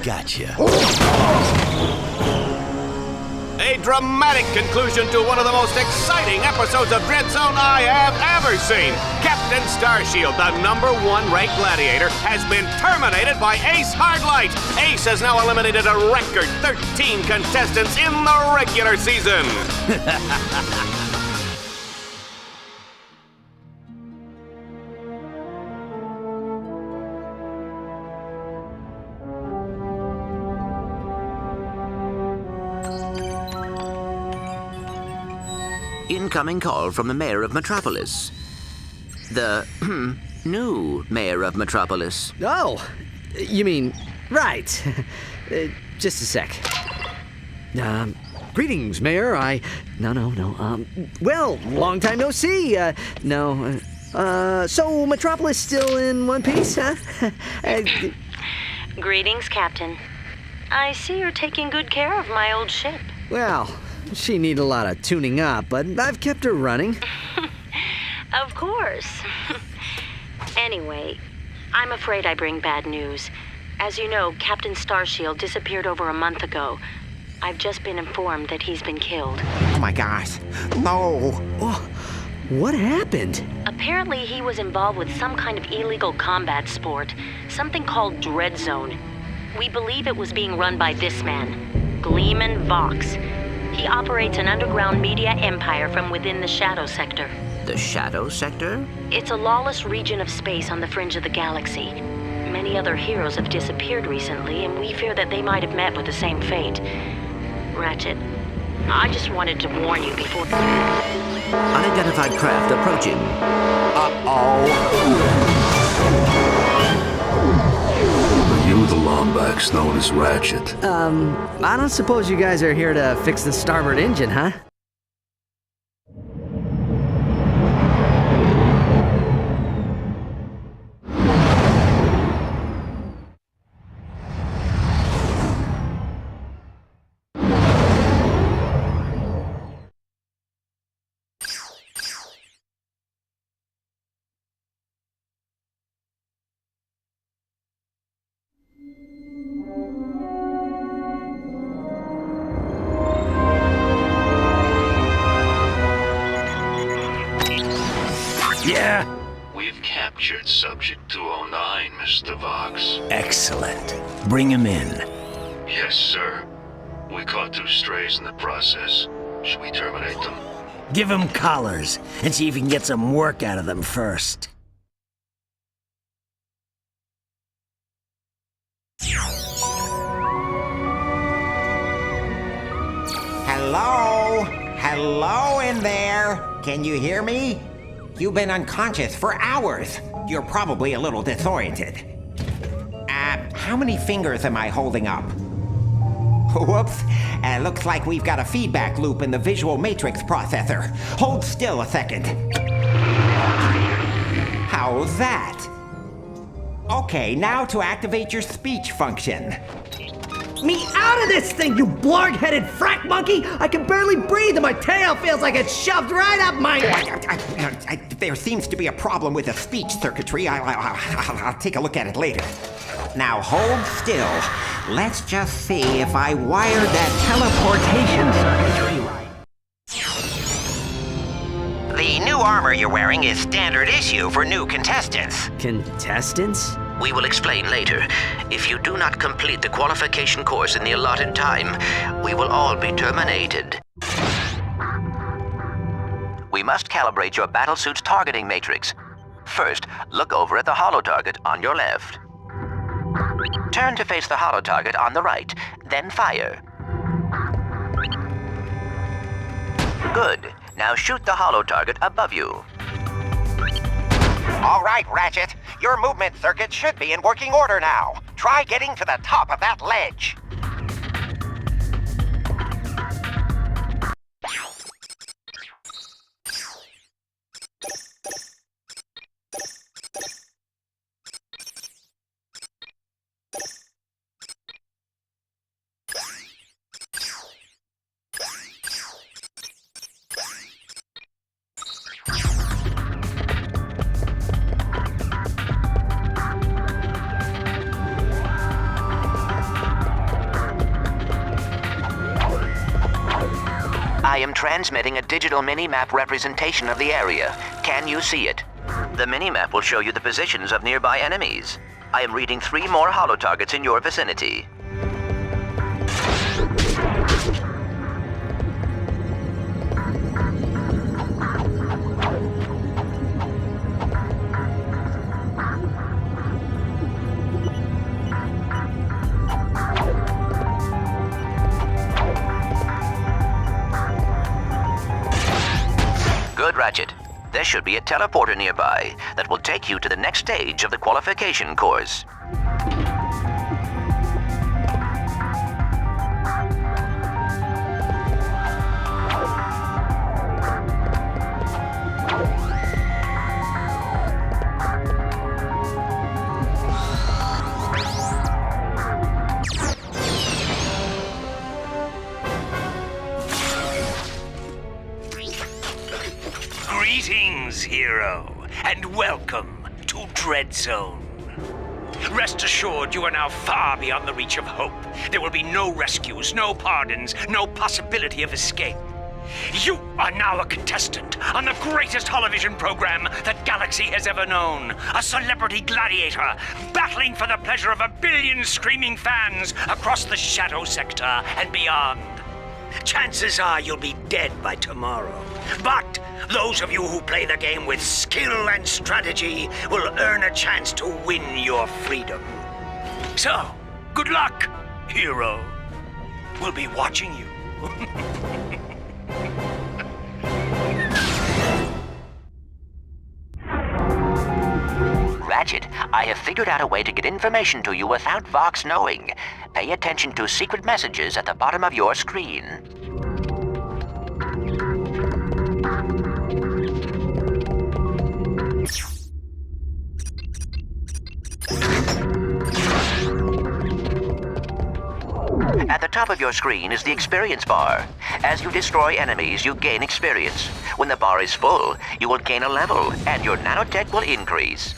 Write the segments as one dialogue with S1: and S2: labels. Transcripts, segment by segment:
S1: Gotcha.
S2: A dramatic conclusion to one of the most exciting episodes of Dread Zone I have ever seen. Captain Starshield, the #1 ranked gladiator, has been terminated by Ace Hardlight. Ace has now eliminated a record 13 contestants in the regular season.
S3: Incoming call from the mayor of Metropolis. The new mayor of Metropolis.
S4: Oh, you mean, right. Just a sec. Greetings, Mayor. No. Well, long time no see. So Metropolis still in one piece, huh?
S5: Greetings, Captain. I see you're taking good care of my old ship.
S4: Well, she needs a lot of tuning up, but I've kept her running.
S5: Of course. Anyway, I'm afraid I bring bad news. As you know, Captain Starshield disappeared over a month ago. I've just been informed that he's been killed.
S6: Oh my gosh. No.
S4: Oh, what happened?
S5: Apparently, he was involved with some kind of illegal combat sport, something called Dread Zone. We believe it was being run by this man, Gleeman Vox. He operates an underground media empire from within the Shadow Sector.
S3: The Shadow Sector?
S5: It's a lawless region of space on the fringe of the galaxy. Many other heroes have disappeared recently, and we fear that they might have met with the same fate. Ratchet, I just wanted to warn you before...
S3: Unidentified craft approaching.
S7: You the Lombacks known as Ratchet.
S4: I don't suppose you guys are here to fix the starboard engine, huh?
S1: Yeah?
S7: We've captured Subject 209, Mr. Vox.
S1: Excellent. Bring him in.
S7: Yes, sir. We caught 2 strays in the process. Should we terminate them?
S1: Give him collars and see if you can get some work out of them first.
S6: Hello? Hello in there? Can you hear me? You've been unconscious for hours. You're probably a little disoriented. How many fingers am I holding up? Whoops. Looks like we've got a feedback loop in the visual matrix processor. Hold still a second. How's that? Okay, now to activate your speech function.
S4: Me out of this thing, you blarg-headed frack monkey! I can barely breathe and my tail feels like it's shoved right up my...
S6: There seems to be a problem with the speech circuitry. I'll take a look at it later. Now hold still. Let's just see if I wired that teleportation circuitry right. The new armor you're wearing is standard issue for new contestants.
S4: Contestants?
S3: We will explain later. If you do not complete the qualification course in the allotted time, we will all be terminated. We must calibrate your battlesuit's targeting matrix. First, look over at the holo target on your left. Turn to face the holo target on the right, then fire. Good. Now shoot the holo target above you.
S6: All right, Ratchet. Your movement circuit should be in working order now. Try getting to the top of that ledge.
S3: I am transmitting a digital mini-map representation of the area. Can you see it? The mini-map will show you the positions of nearby enemies. I am reading 3 more holo-targets in your vicinity. Good, Ratchet. There should be a teleporter nearby that will take you to the next stage of the qualification course.
S8: Greetings, hero, and welcome to Dread Zone. Rest assured, you are now far beyond the reach of hope. There will be no rescues, no pardons, no possibility of escape. You are now a contestant on the greatest holovision program that Galaxy has ever known. A celebrity gladiator, battling for the pleasure of 1 billion screaming fans across the Shadow Sector and beyond. Chances are you'll be dead by tomorrow. But those of you who play the game with skill and strategy will earn a chance to win your freedom. So, good luck, hero. We'll be watching you.
S3: Ratchet, I have figured out a way to get information to you without Vox knowing. Pay attention to secret messages at the bottom of your screen. At the top of your screen is the experience bar. As you destroy enemies, you gain experience. When the bar is full, you will gain a level, and your nanotech will increase.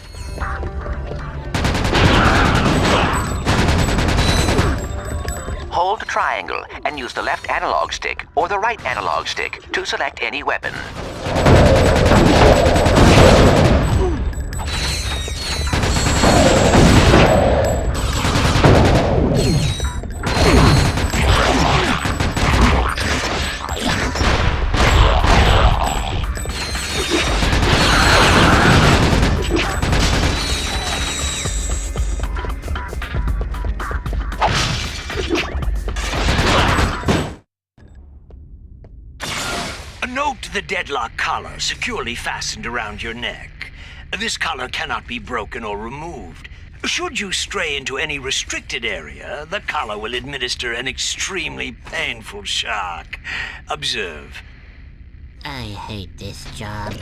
S3: Hold triangle and use the left analog stick or the right analog stick to select any weapon.
S8: Note the deadlock collar securely fastened around your neck. This collar cannot be broken or removed. Should you stray into any restricted area, the collar will administer an extremely painful shock. Observe.
S9: I hate this job.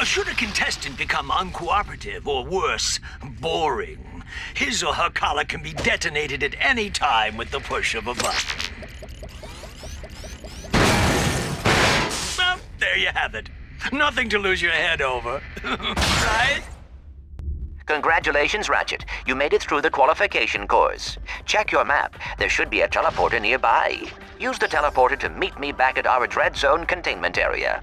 S8: Should a contestant become uncooperative or worse, boring, his or her collar can be detonated at any time with the push of a button. Well, there you have it. Nothing to lose your head over, right?
S3: Congratulations, Ratchet. You made it through the qualification course. Check your map. There should be a teleporter nearby. Use the teleporter to meet me back at our Dread Zone containment area.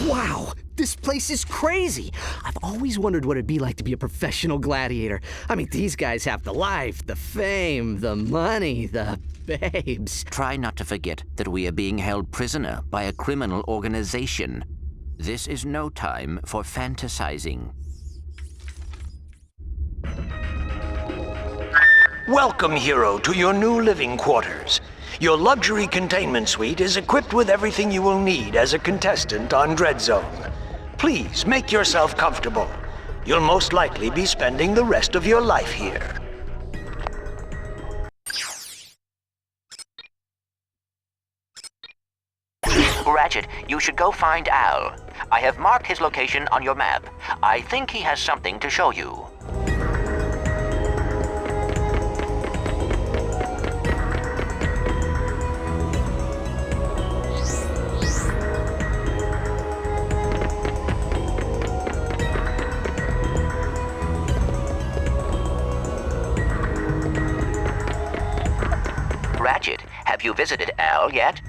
S4: Wow, this place is crazy. I've always wondered what it'd be like to be a professional gladiator. I mean, these guys have the life, the fame, the money, the babes.
S3: Try not to forget that we are being held prisoner by a criminal organization. This is no time for fantasizing.
S8: Welcome, hero, to your new living quarters. Your luxury containment suite is equipped with everything you will need as a contestant on Dread Zone. Please make yourself comfortable. You'll most likely be spending the rest of your life here.
S3: Ratchet, you should go find Al. I have marked his location on your map. I think he has something to show you. Ratchet, have you visited Al yet?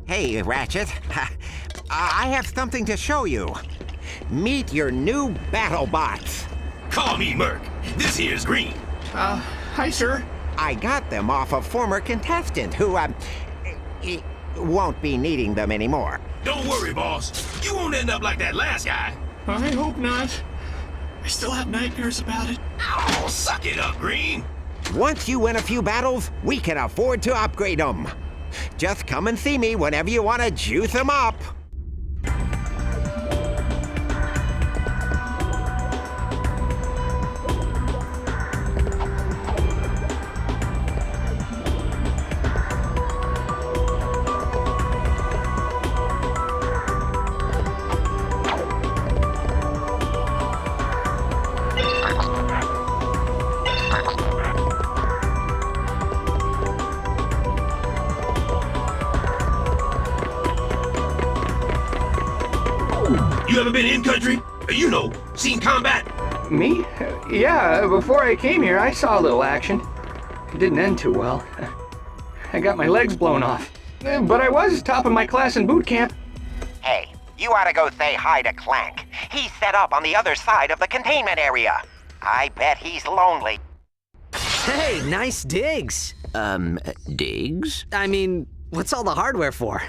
S6: Hey, Ratchet. I have something to show you. Meet your new battle bots.
S10: Call me Merc. This here's Green.
S11: Hi, sir.
S6: I got them off a former contestant who, won't be needing them anymore.
S10: Don't worry, boss. You won't end up like that last guy.
S11: I hope not. I still have nightmares about it.
S10: Oh, suck it up, Green.
S6: Once you win a few battles, we can afford to upgrade them. Just come and see me whenever you want to juice them up.
S10: You ever been in country? You know, seen combat?
S11: Me? Yeah, before I came here, I saw a little action. It didn't end too well. I got my legs blown off. But I was top of my class in boot camp.
S6: Hey, you ought to go say hi to Clank. He's set up on the other side of the containment area. I bet he's lonely.
S4: Hey, nice digs.
S3: Digs?
S4: I mean, what's all the hardware for?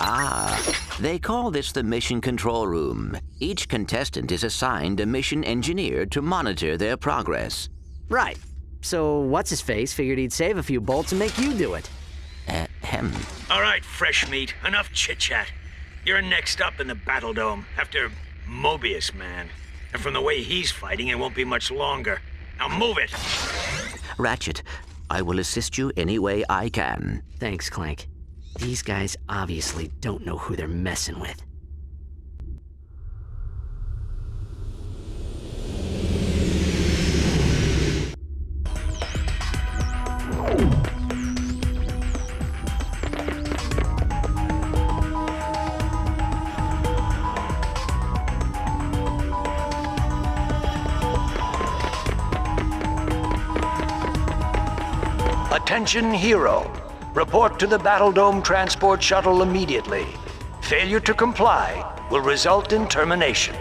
S3: Ah, they call this the mission control room. Each contestant is assigned a mission engineer to monitor their progress.
S4: Right. So what's-his-face figured he'd save a few bolts and make you do it.
S3: Ahem.
S8: All right, fresh meat. Enough chit-chat. You're next up in the Battle Dome, after Mobius Man. And from the way he's fighting, it won't be much longer. Now move it!
S3: Ratchet, I will assist you any way I can.
S4: Thanks, Clank. These guys obviously don't know who they're messing with.
S8: Attention, hero. Report to the Battle Dome transport shuttle immediately. Failure to comply will result in termination.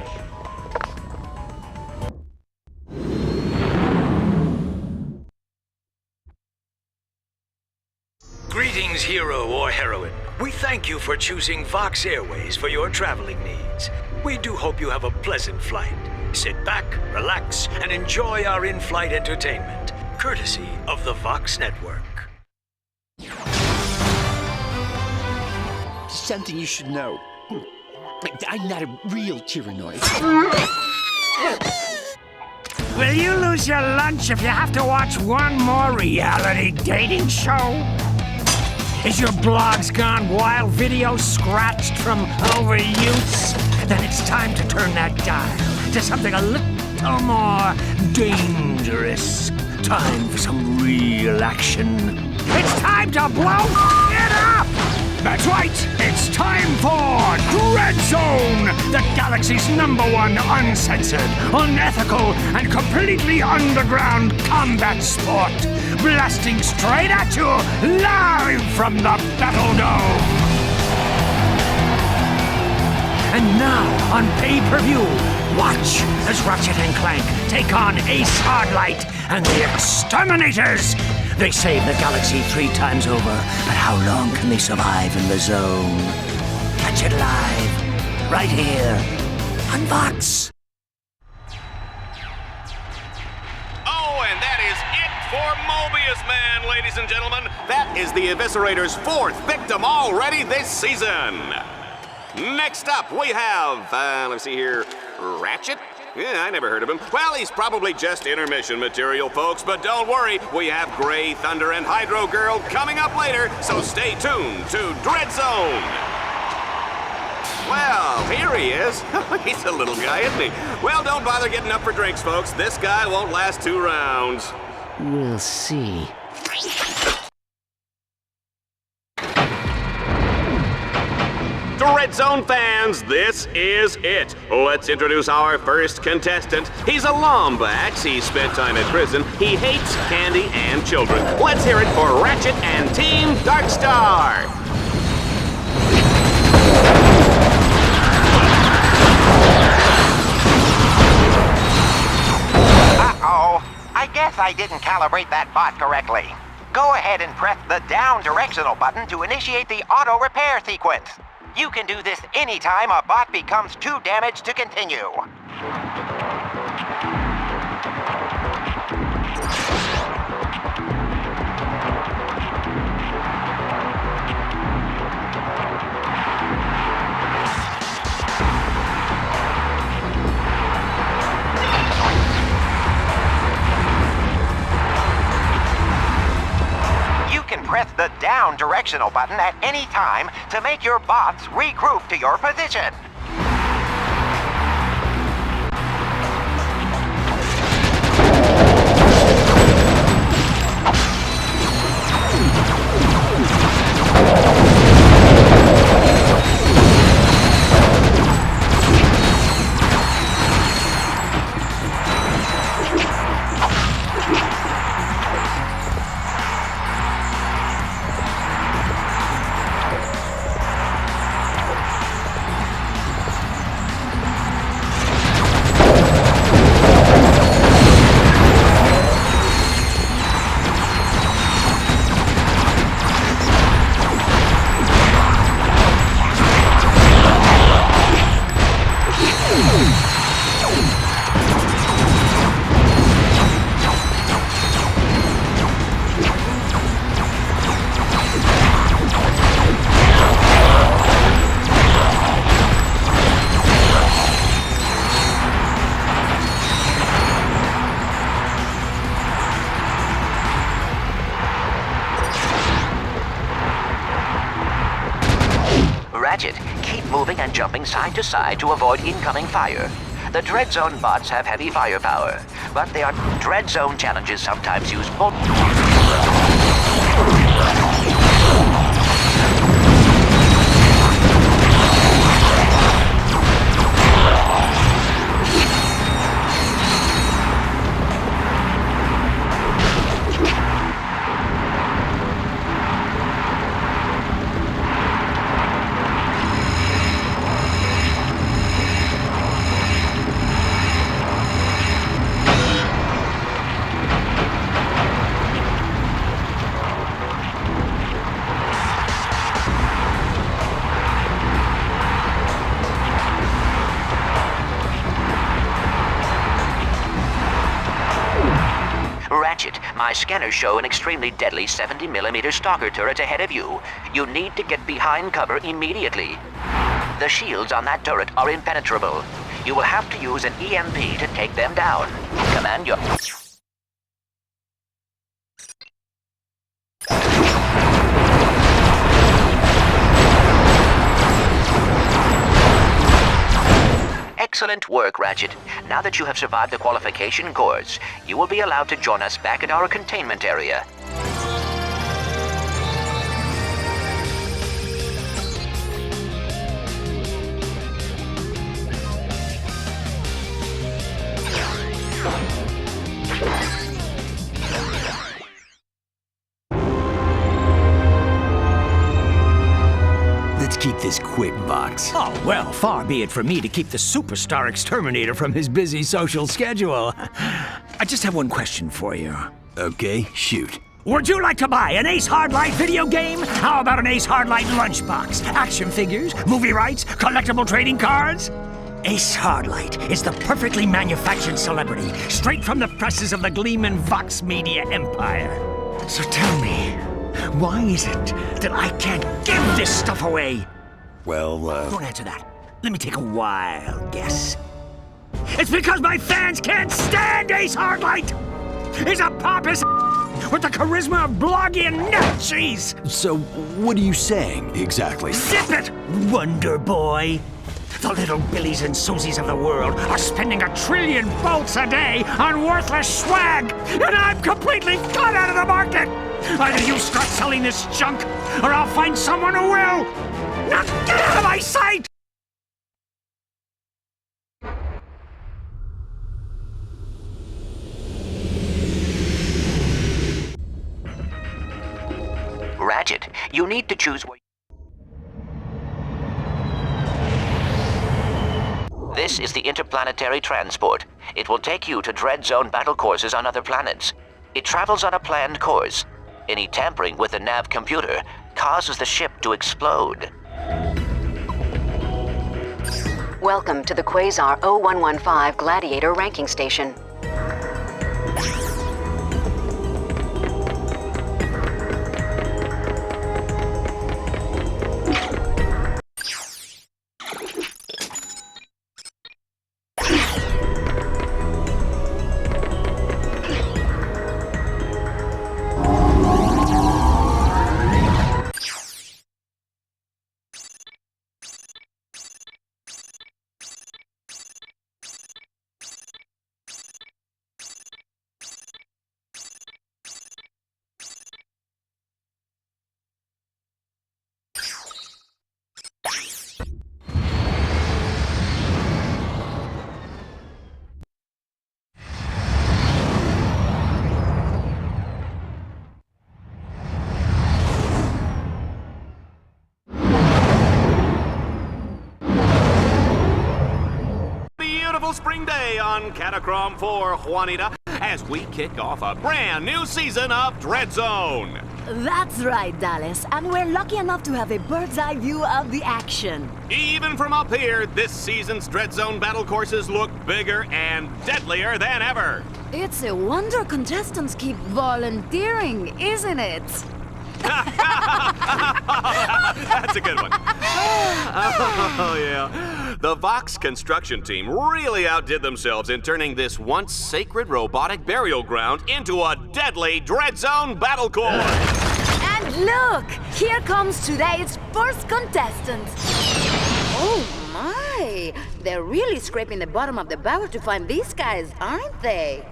S8: Greetings, hero or heroine. We thank you for choosing Vox Airways for your traveling needs. We do hope you have a pleasant flight. Sit back, relax, and enjoy our in-flight entertainment, courtesy of the Vox Network.
S12: Something you should know. I'm not a real Tyrannoid.
S13: Will you lose your lunch if you have to watch one more reality dating show? Is your blogs gone wild, video scratched from overuse? Then it's time to turn that dial to something a little more dangerous. Time for some real action. It's time to blow it up! That's right, it's time for Dread Zone, the galaxy's #1 uncensored, unethical, and completely underground combat sport, blasting straight at you, live from the Battle Dome. And now, on pay-per-view, watch as Ratchet and Clank take on Ace Hardlight and the Exterminators. They save the galaxy 3 times over, but how long can they survive in the zone? Catch it live, right here, on Vox.
S2: Oh, and that is it for Mobius Man, ladies and gentlemen. That is the Eviscerator's fourth victim already this season. Next up, we have, let's see here, Ratchet? Yeah, I never heard of him. Well, he's probably just intermission material, folks, but don't worry, we have Gray, Thunder, and Hydro Girl coming up later, so stay tuned to Dread Zone. Well, here he is. He's a little guy, isn't he? Well, don't bother getting up for drinks, folks. This guy won't last 2 rounds.
S4: We'll see.
S2: Dread Zone fans, this is it. Let's introduce our first contestant. He's a Lombax. He spent time in prison. He hates candy and children. Let's hear it for Ratchet and Team Darkstar.
S3: Uh-oh. I guess I didn't calibrate that bot correctly. Go ahead and press the down directional button to initiate the auto repair sequence. You can do this anytime a bot becomes too damaged to continue. Press the down directional button at any time to make your bots regroup to your position. Ratchet, keep moving and jumping side to side to avoid incoming fire. The Dread Zone bots have heavy firepower, but they are Dread Zone challenges sometimes use bolt. Ratchet, my scanners show an extremely deadly 70mm stalker turret ahead of you. You need to get behind cover immediately. The shields on that turret are impenetrable. You will have to use an EMP to take them down. Command your... Excellent work, Ratchet. Now that you have survived the qualification course, you will be allowed to join us back at our containment area.
S12: Let's keep this quick, Vox.
S13: Oh, well, far be it from me to keep the superstar exterminator from his busy social schedule. I just have one question for you.
S12: Okay, shoot.
S13: Would you like to buy an Ace Hardlight video game? How about an Ace Hardlight lunchbox? Action figures, movie rights, collectible trading cards? Ace Hardlight is the perfectly manufactured celebrity, straight from the presses of the gleaming Vox Media empire. So tell me, why is it that I can't give this stuff away?
S12: Well,
S13: Don't answer that. Let me take a wild guess. It's because my fans can't stand Ace Hardlight! He's a pompous with the charisma of bloggy and nut cheese!
S12: so what are you saying, exactly?
S13: Zip it, Wonder Boy! The little Billies and Susies of the world are spending 1 trillion bolts a day on worthless swag, and I'm completely cut out of the market! Either you start selling this junk, or I'll find someone who will! Now get out of my sight!
S3: Ratchet, you need to choose where... This is the interplanetary transport. It will take you to Dread Zone battle courses on other planets. It travels on a planned course. Any tampering with the nav computer causes the ship to explode.
S14: Welcome to the Quasar 0115 Gladiator ranking station.
S2: Spring day on Catacrom 4, Juanita, as we kick off a brand new season of Dread Zone.
S15: That's right, Dallas, and we're lucky enough to have a bird's eye view of the action.
S2: Even from up here, this season's Dread Zone battle courses look bigger and deadlier than ever.
S15: It's a wonder contestants keep volunteering, isn't it?
S2: That's a good one. Oh, yeah. The Vox construction team really outdid themselves in turning this once sacred robotic burial ground into a deadly Dread Zone battle course.
S15: And look, here comes today's first contestant. Oh my, they're really scraping the bottom of the barrel to find these guys, aren't they?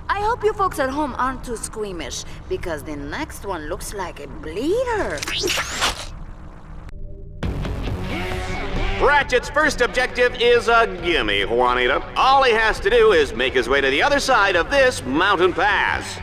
S15: I hope you folks at home aren't too squeamish, because the next one looks like a bleeder.
S2: Ratchet's first objective is a gimme, Juanita. All he has to do is make his way to the other side of this mountain pass.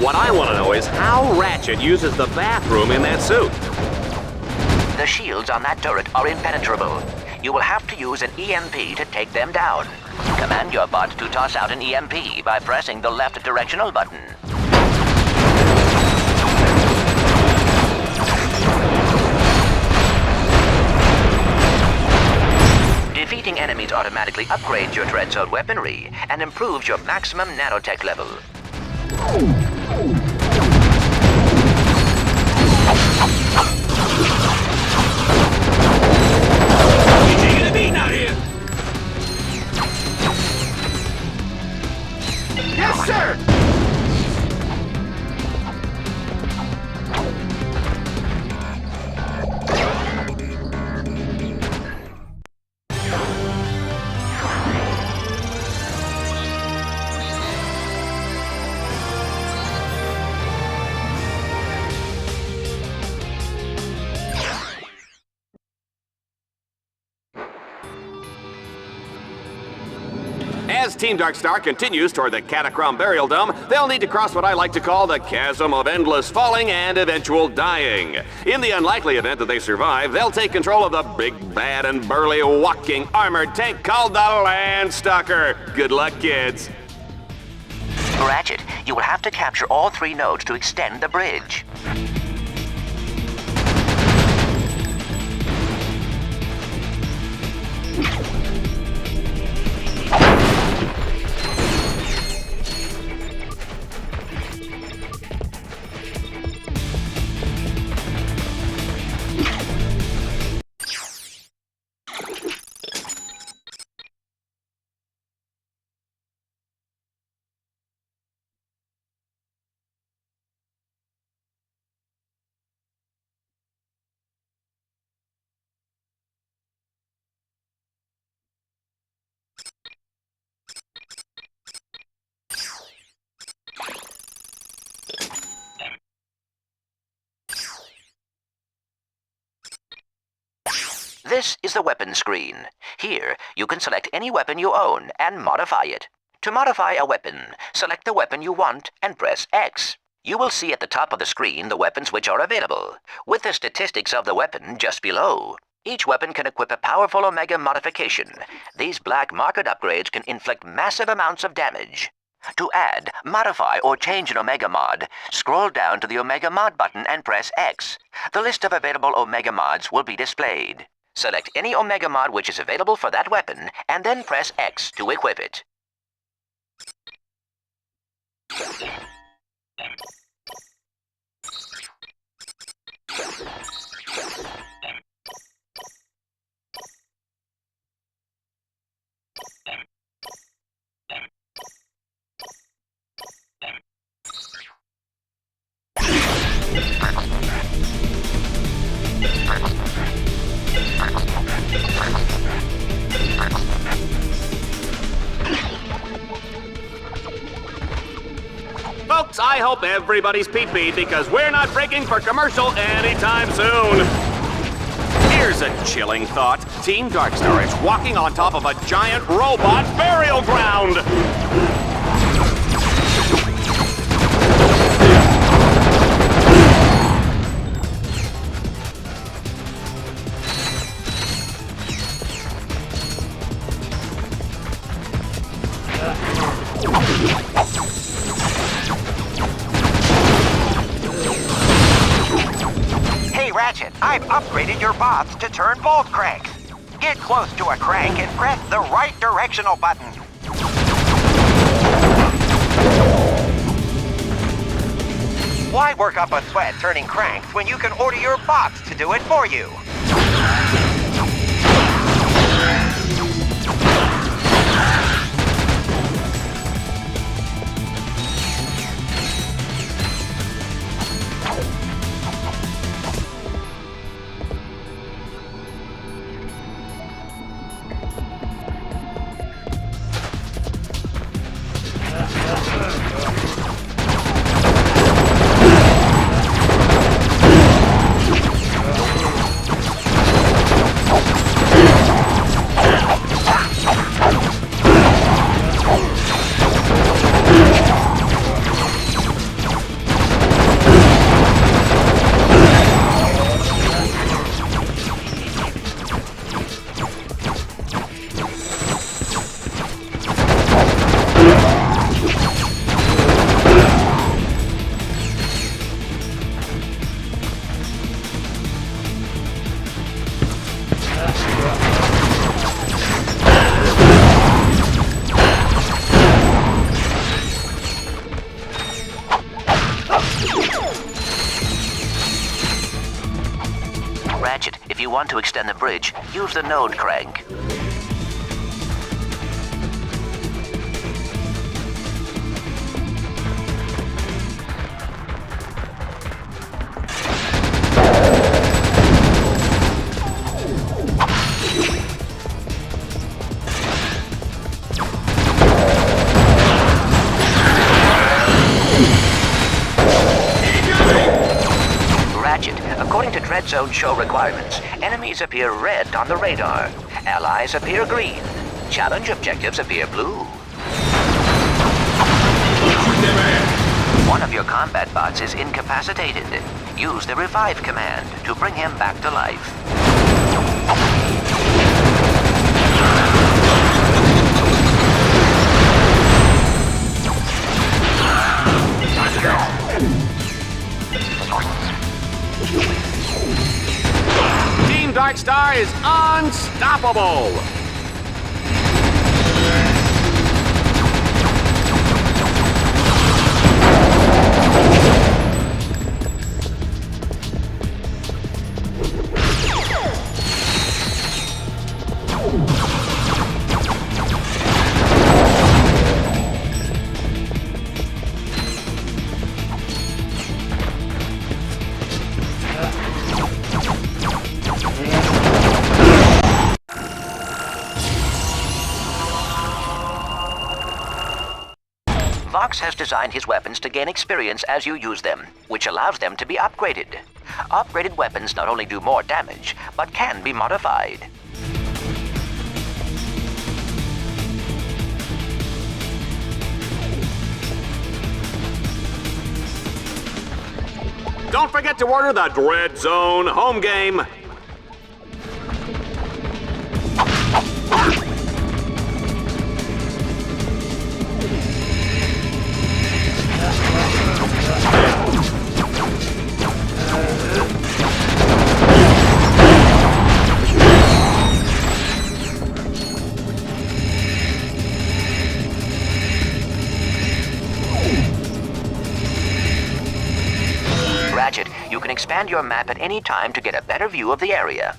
S2: What I want to know is how Ratchet uses the bathroom in that suit.
S3: The shields on that turret are impenetrable. You will have to use an EMP to take them down. Command your bot to toss out an EMP by pressing the left directional button. Defeating enemies automatically upgrades your Dread Zone weaponry and improves your maximum nanotech level.
S10: You taking a beating out here?
S11: Yes, sir!
S2: As Team Darkstar continues toward the Catacomb Burial Dome, they'll need to cross what I like to call the chasm of endless falling and eventual dying. In the unlikely event that they survive, they'll take control of the big, bad, and burly walking armored tank called the Landstalker. Good luck, kids.
S3: Ratchet, you will have to capture all 3 nodes to extend the bridge. This is the weapon screen. Here, you can select any weapon you own and modify it. To modify a weapon, select the weapon you want and press X. You will see at the top of the screen the weapons which are available, with the statistics of the weapon just below. Each weapon can equip a powerful Omega modification. These black market upgrades can inflict massive amounts of damage. To add, modify, or change an Omega mod, scroll down to the Omega mod button and press X. The list of available Omega mods will be displayed. Select any Omega mod which is available for that weapon, and then press X to equip it.
S2: Folks, I hope everybody's pee-peed because we're not breaking for commercial anytime soon. Here's a chilling thought. Team Darkstar is walking on top of a giant robot burial ground.
S3: Ratchet, I've upgraded your bots to turn both cranks. Get close to a crank and press the right directional button. Why work up a sweat turning cranks when you can order your bots to do it for you? Ratchet, if you want to extend the bridge, use the node crank. According to Dread Zone show requirements, enemies appear red on the radar. Allies appear green. Challenge objectives appear blue. One of your combat bots is incapacitated. Use the revive command to bring him back to life.
S2: Team Darkstar is unstoppable!
S3: Vox has designed his weapons to gain experience as you use them, which allows them to be upgraded. Upgraded weapons not only do more damage, but can be modified.
S2: Don't forget to order the Dread Zone home game.
S3: Ratchet, you can expand your map at any time to get a better view of the area.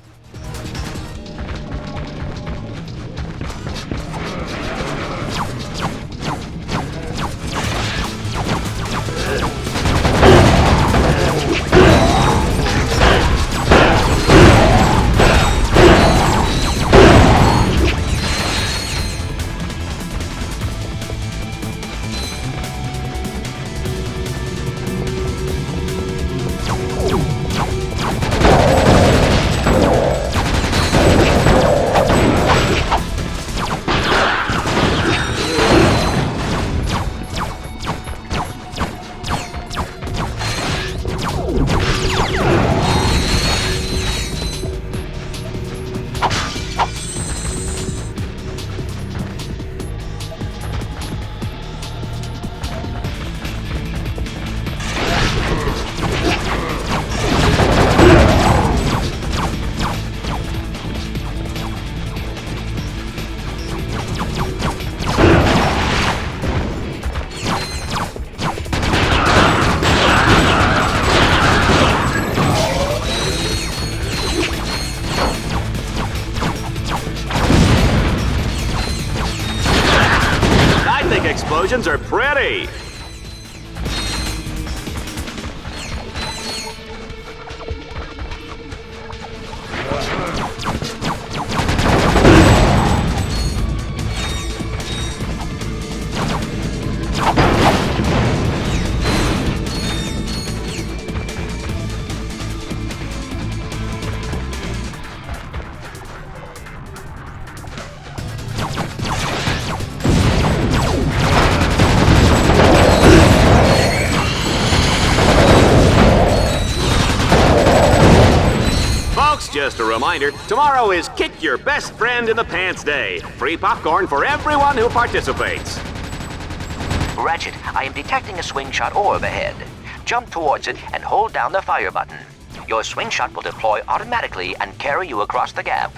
S2: Explosions are pretty! Just a reminder, tomorrow is Kick Your Best Friend in the Pants Day. Free popcorn for everyone who participates.
S3: Ratchet, I am detecting a swing shot orb ahead. Jump towards it and hold down the fire button. Your swing shot will deploy automatically and carry you across the gap.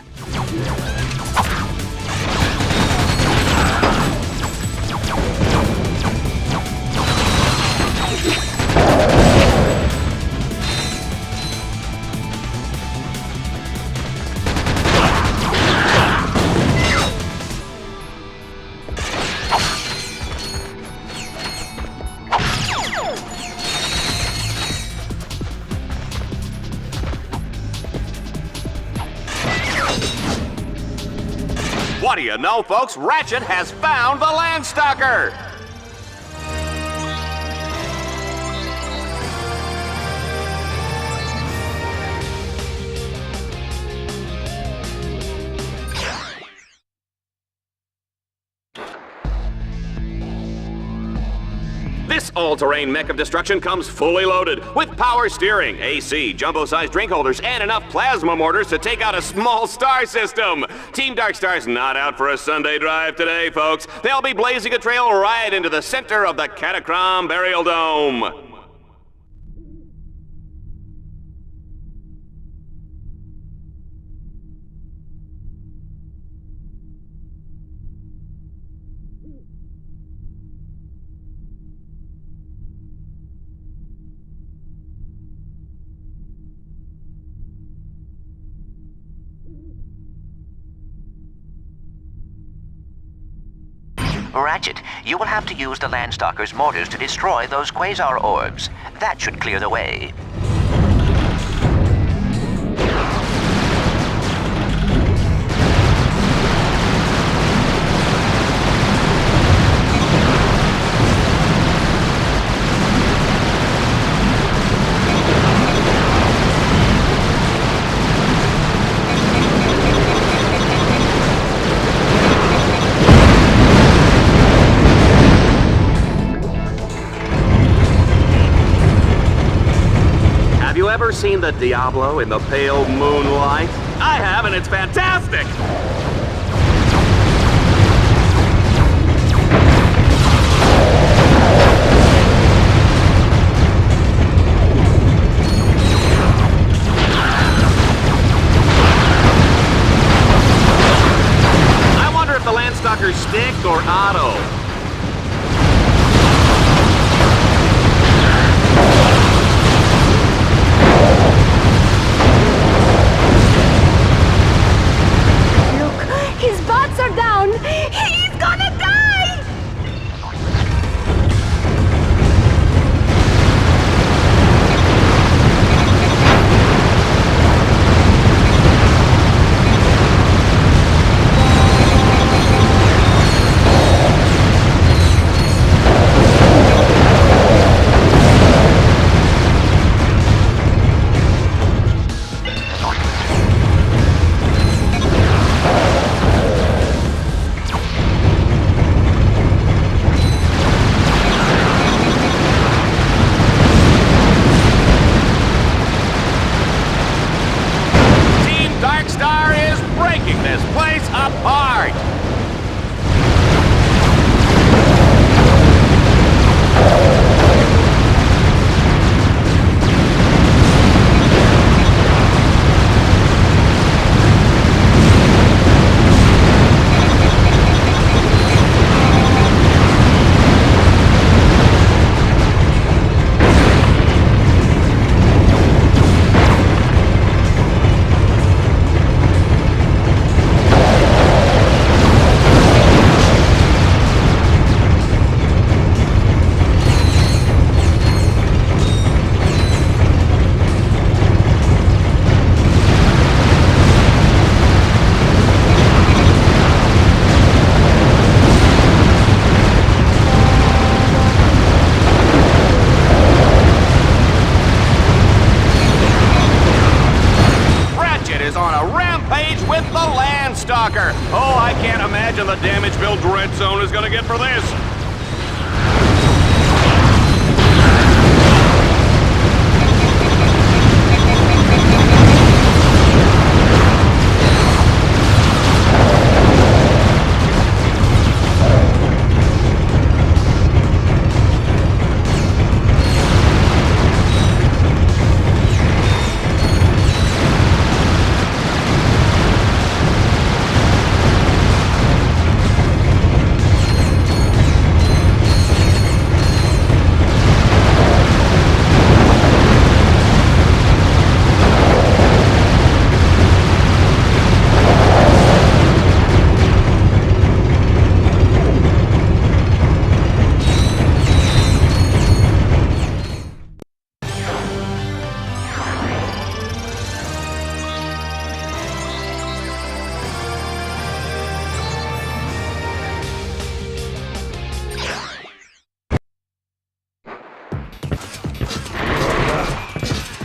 S2: What do you know, folks? Ratchet has found the Landstalker! This all-terrain mech of destruction comes fully loaded with power steering, AC, jumbo-sized drink holders, and enough plasma mortars to take out a small star system. Team Darkstar's not out for a Sunday drive today, folks. They'll be blazing a trail right into the center of the Catacomb Burial Dome.
S3: Ratchet, you will have to use the Landstalker's mortars to destroy those quasar orbs. That should clear the way.
S2: Ever seen the Diablo in the pale moonlight? I have, and it's fantastic! I wonder if the Landstalkers stick or auto.
S15: His bots are down! He's gonna die! Oh, I can't imagine the damage Bill Dread Zone is gonna get for this.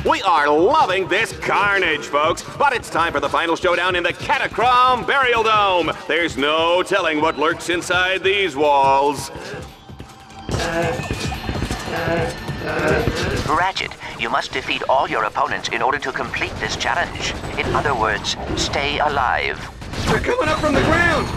S15: We are loving this carnage, folks, but it's time for the final showdown in the Catacomb Burial Dome. There's no telling what lurks inside these walls.
S3: Ratchet, you must defeat all your opponents in order to complete this challenge. In other words, stay alive.
S11: They're coming up from the ground!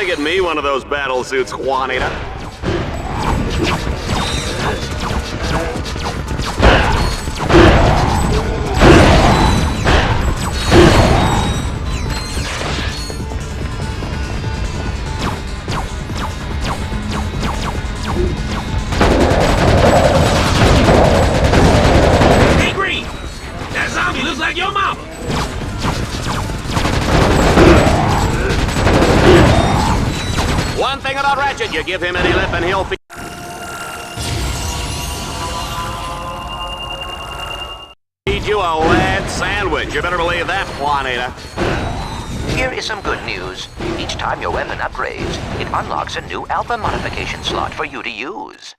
S2: Get me one of those battle suits, Juanita.
S10: Hey, Green! That zombie looks like your mama.
S2: One thing about Ratchet, you give him any lip and he'll feed you a lead sandwich. You better believe that, Juanita.
S3: Here is some good news. Each time your weapon upgrades, it unlocks a new alpha modification slot for you to use.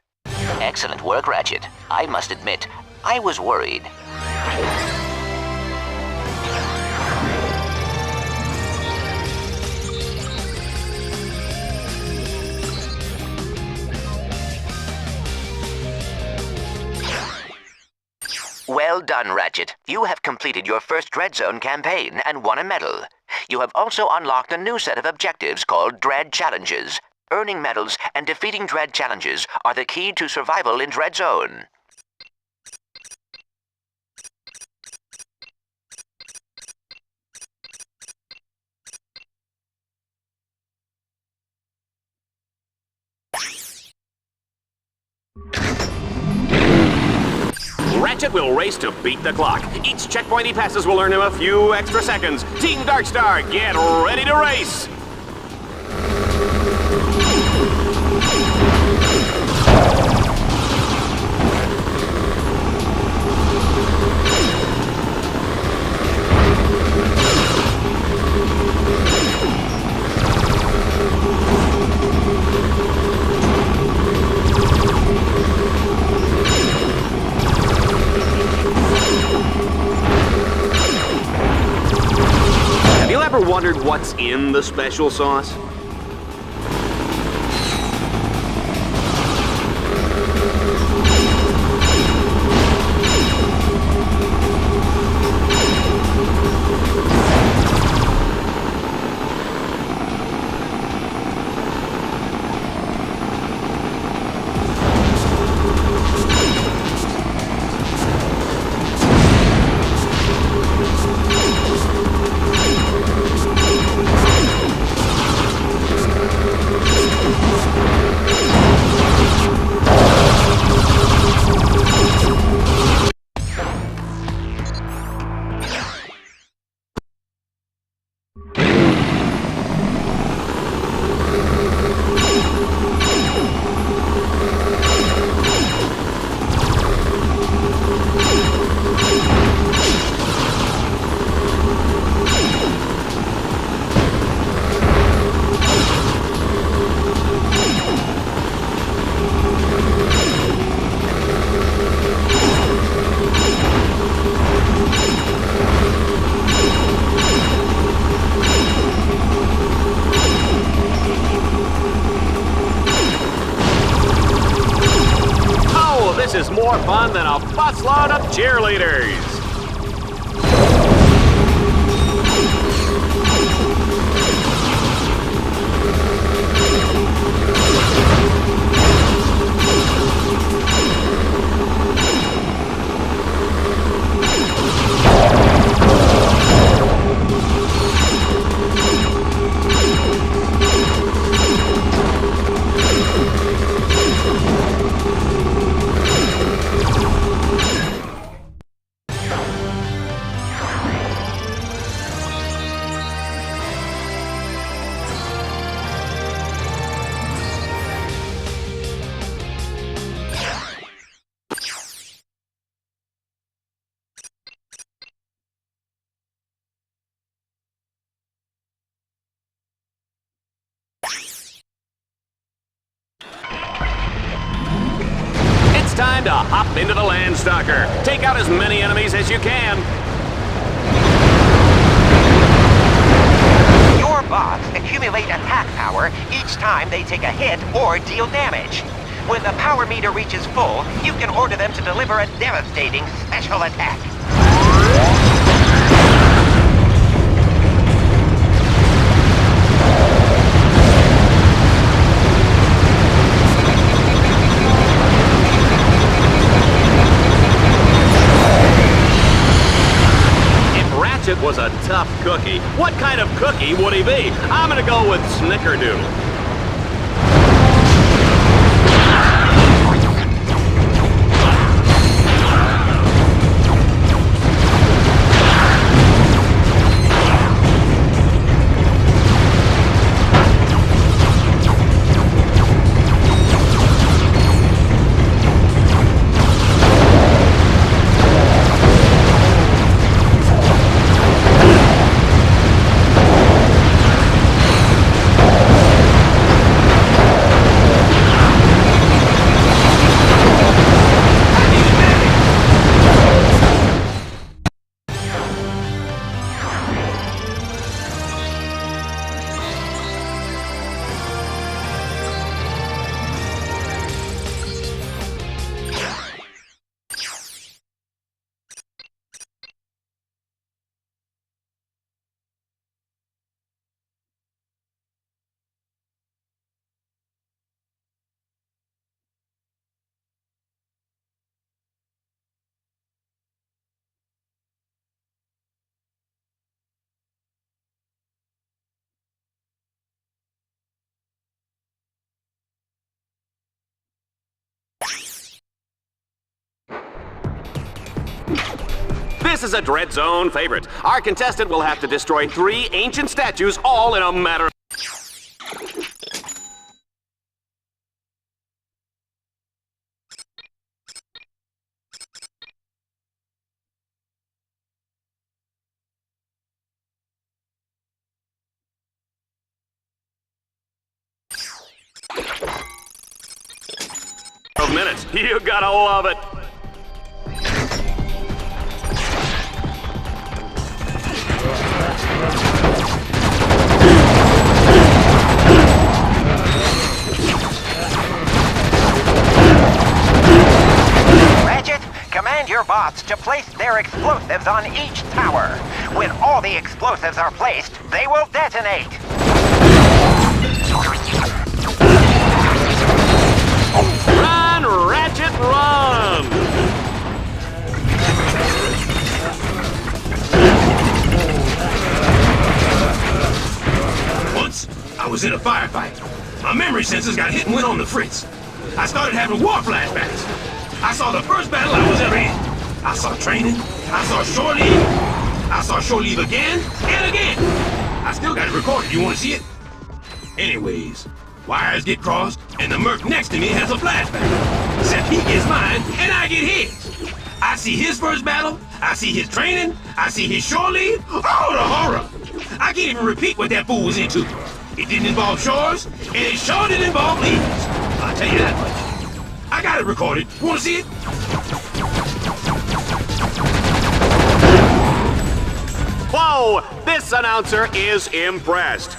S3: Excellent work, Ratchet. I must admit, I was worried. Well done, Ratchet. You have completed your first Dread Zone campaign and won a medal. You have also unlocked a new set of objectives called Dread Challenges. Earning medals and defeating Dread Challenges are the key to survival in Dread Zone.
S2: Ratchet will race to beat the clock. Each checkpoint he passes will earn him a few extra seconds. Team Darkstar, get ready to race! Ever wondered what's in the special sauce? This is more fun than a busload of cheerleaders. hop into the Landstalker. Take out as many enemies as you can.
S3: Your bots accumulate attack power each time they take a hit or deal damage. When the power meter reaches full, you can order them to deliver a devastating special attack.
S2: Ratchet was a tough cookie. What kind of cookie would he be? I'm gonna go with Snickerdoodle. This is a Dread Zone favorite. Our contestant will have to destroy 3 ancient statues all in a matter of minutes. You gotta love it.
S3: Command your bots to place their explosives on each tower. When all the explosives are placed, they will detonate.
S2: Run, Ratchet, run!
S10: Once, I was in a firefight. My memory sensors got hit and went on the fritz. I started having war flashbacks. I saw the first battle I was ever in. I saw training. I saw shore leave. I saw shore leave again and again. I still got it recorded. You want to see it? Anyways, wires get crossed, and the merc next to me has a flashback. Except he gets mine, and I get his. I see his first battle. I see his training. I see his shore leave. Oh, the horror! I can't even repeat what that fool was into. It didn't involve shores, and it sure didn't involve leaves. I'll tell you that much. I got it recorded. Want to see it?
S2: Whoa! This announcer is impressed.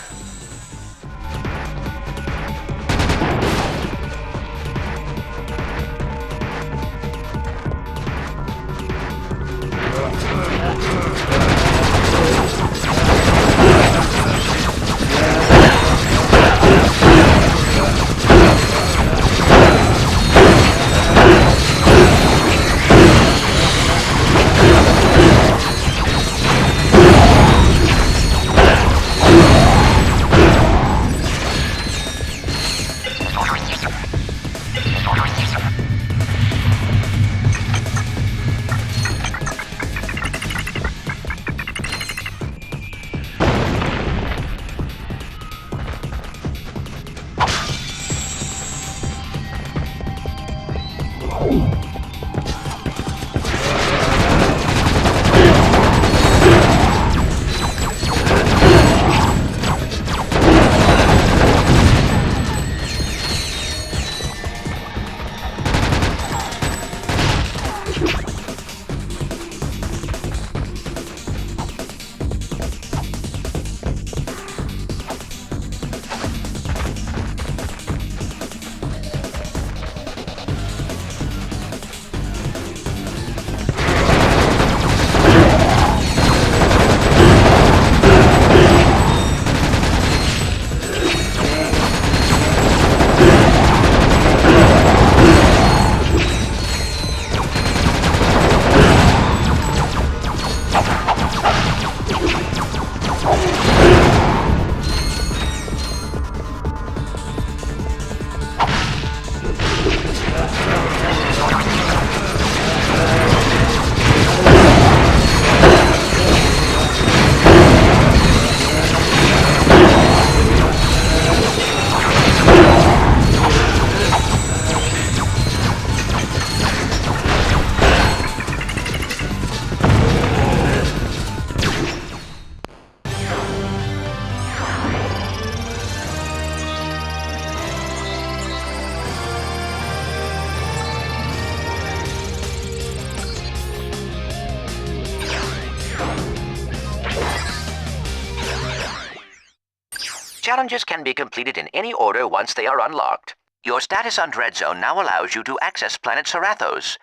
S3: challenges can be completed in any order once they are unlocked. Your status on Dread Zone now allows you to access planet Serathos.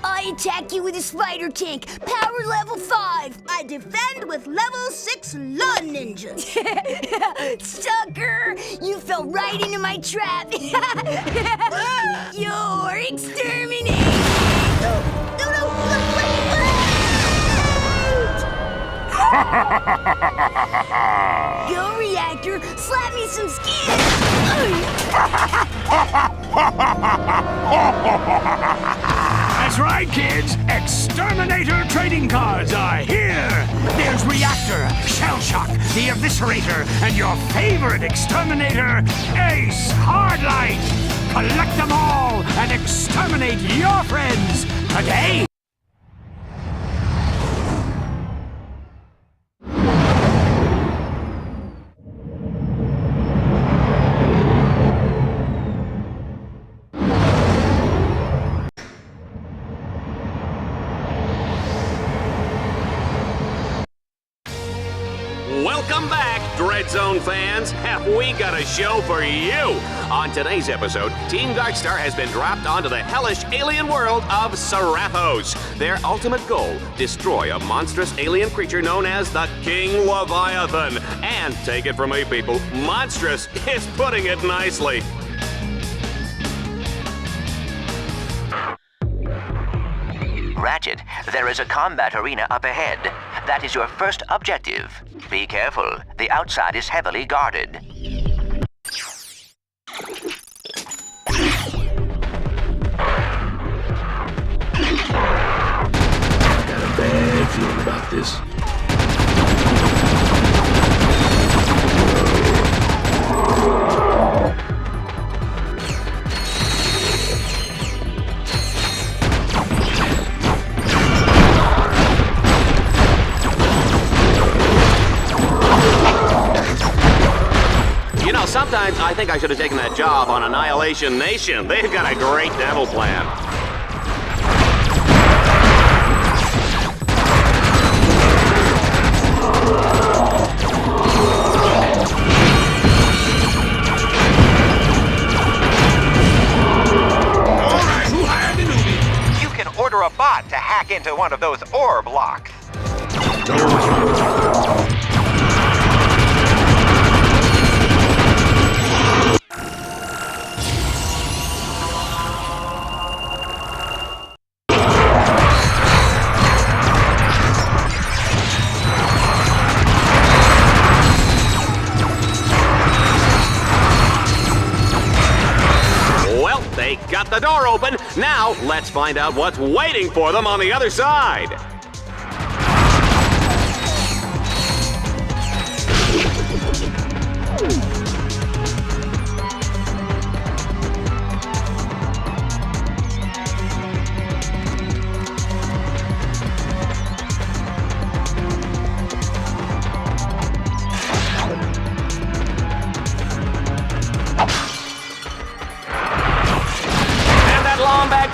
S16: I attack you with a spider tank, power level 5. I defend with level 6 lawn ninjas. Sucker! You fell right into my trap. You're exterminated. No, wait! Go, reactor, slap me some skin.
S13: That's right, kids. Exterminator trading cards are here. There's Reactor, Shell Shock, the Eviscerator, and your favorite exterminator, Ace Hardlight. Collect them all and exterminate your friends today.
S2: Welcome back, Dread Zone fans. Have we got a show for you? On today's episode, Team Darkstar has been dropped onto the hellish alien world of Serathos. Their ultimate goal, destroy a monstrous alien creature known as the King Leviathan. And take it from me, people, monstrous is putting it nicely.
S3: Ratchet, there is a combat arena up ahead. That is your first objective. Be careful. The outside is heavily guarded.
S10: Got a bad feeling about this.
S2: Sometimes I think I should have taken that job on Annihilation Nation. They've got a great demo plan.
S6: Alright, who hired the newbie? You can order a bot to hack into one of those orb locks.
S2: Got the door open. Now, let's find out what's waiting for them on the other side.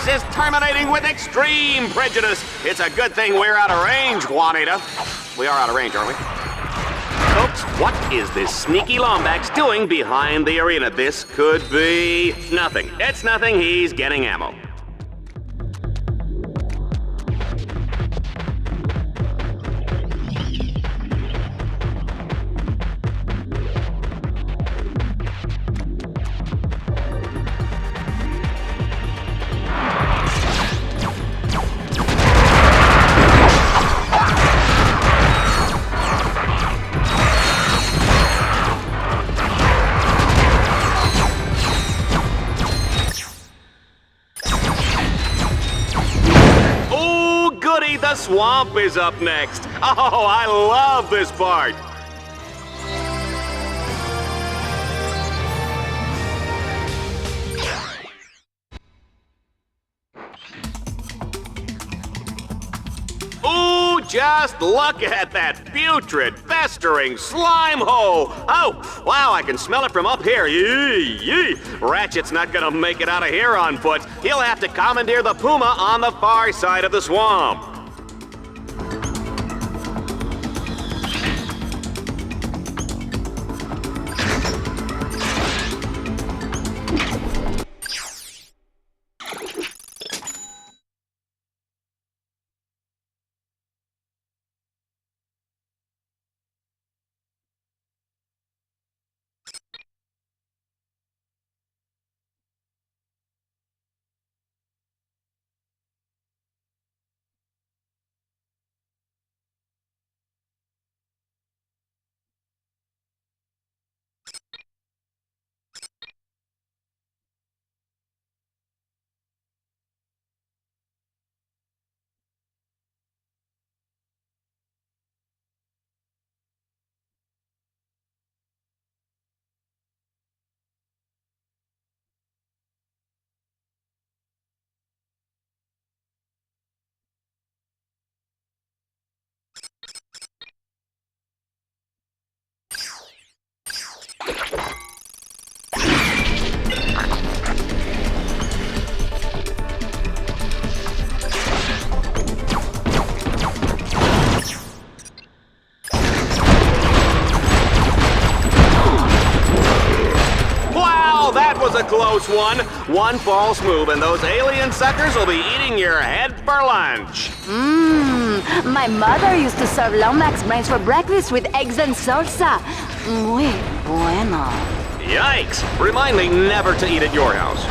S2: Is terminating with extreme prejudice. It's a good thing we're out of range, Juanita. We are out of range, aren't we? Folks, what is this sneaky Lombax doing behind the arena? This could be nothing. It's nothing. He's getting ammo. The swamp is up next. Oh, I love this part. Ooh, just look at that putrid, festering slime hole. Oh, wow, I can smell it from up here. Yee, yee. Ratchet's not gonna make it out of here on foot. He'll have to commandeer the puma on the far side of the swamp. Was a close one. One false move and those alien suckers will be eating your head for lunch.
S15: My mother used to serve Lomax brains for breakfast with eggs and salsa. Muy bueno.
S2: Yikes! Remind me never to eat at your house.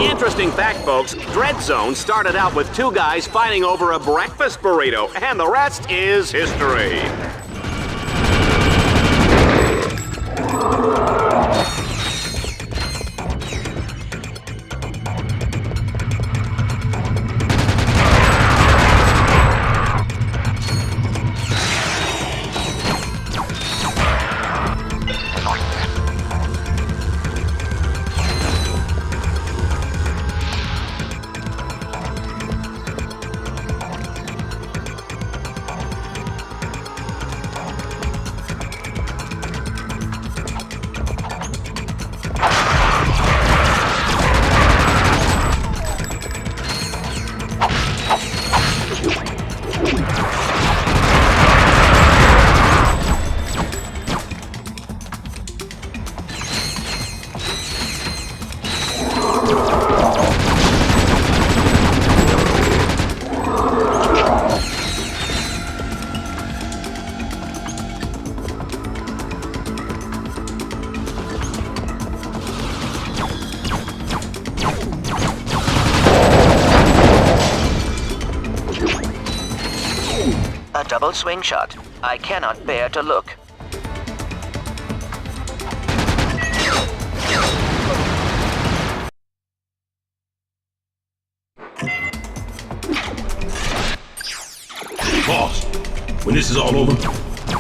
S2: Interesting fact, folks, Dread Zone started out with two guys fighting over a breakfast burrito, and the rest is history.
S3: A double swing shot. I cannot bear to look.
S10: Boss, when this is all over,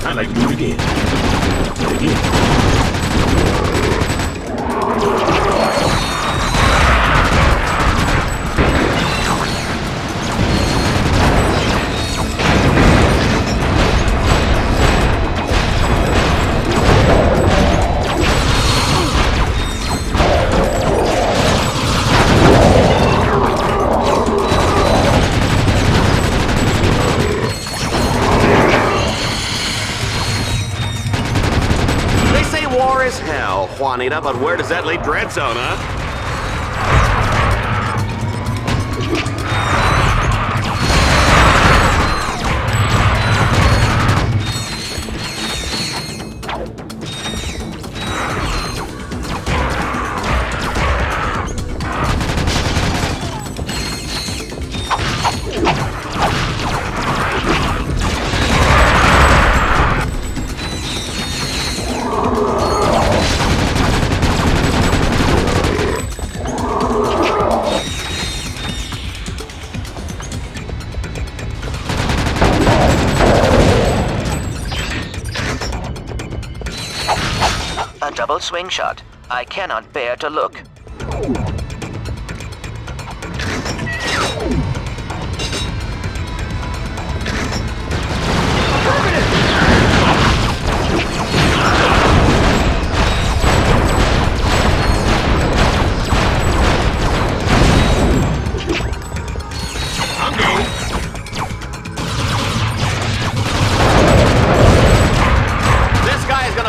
S10: I'd like to do it again. And again.
S2: Juanita, but where does that leave Dread Zone, huh?
S3: double swing shot. I cannot bear to look.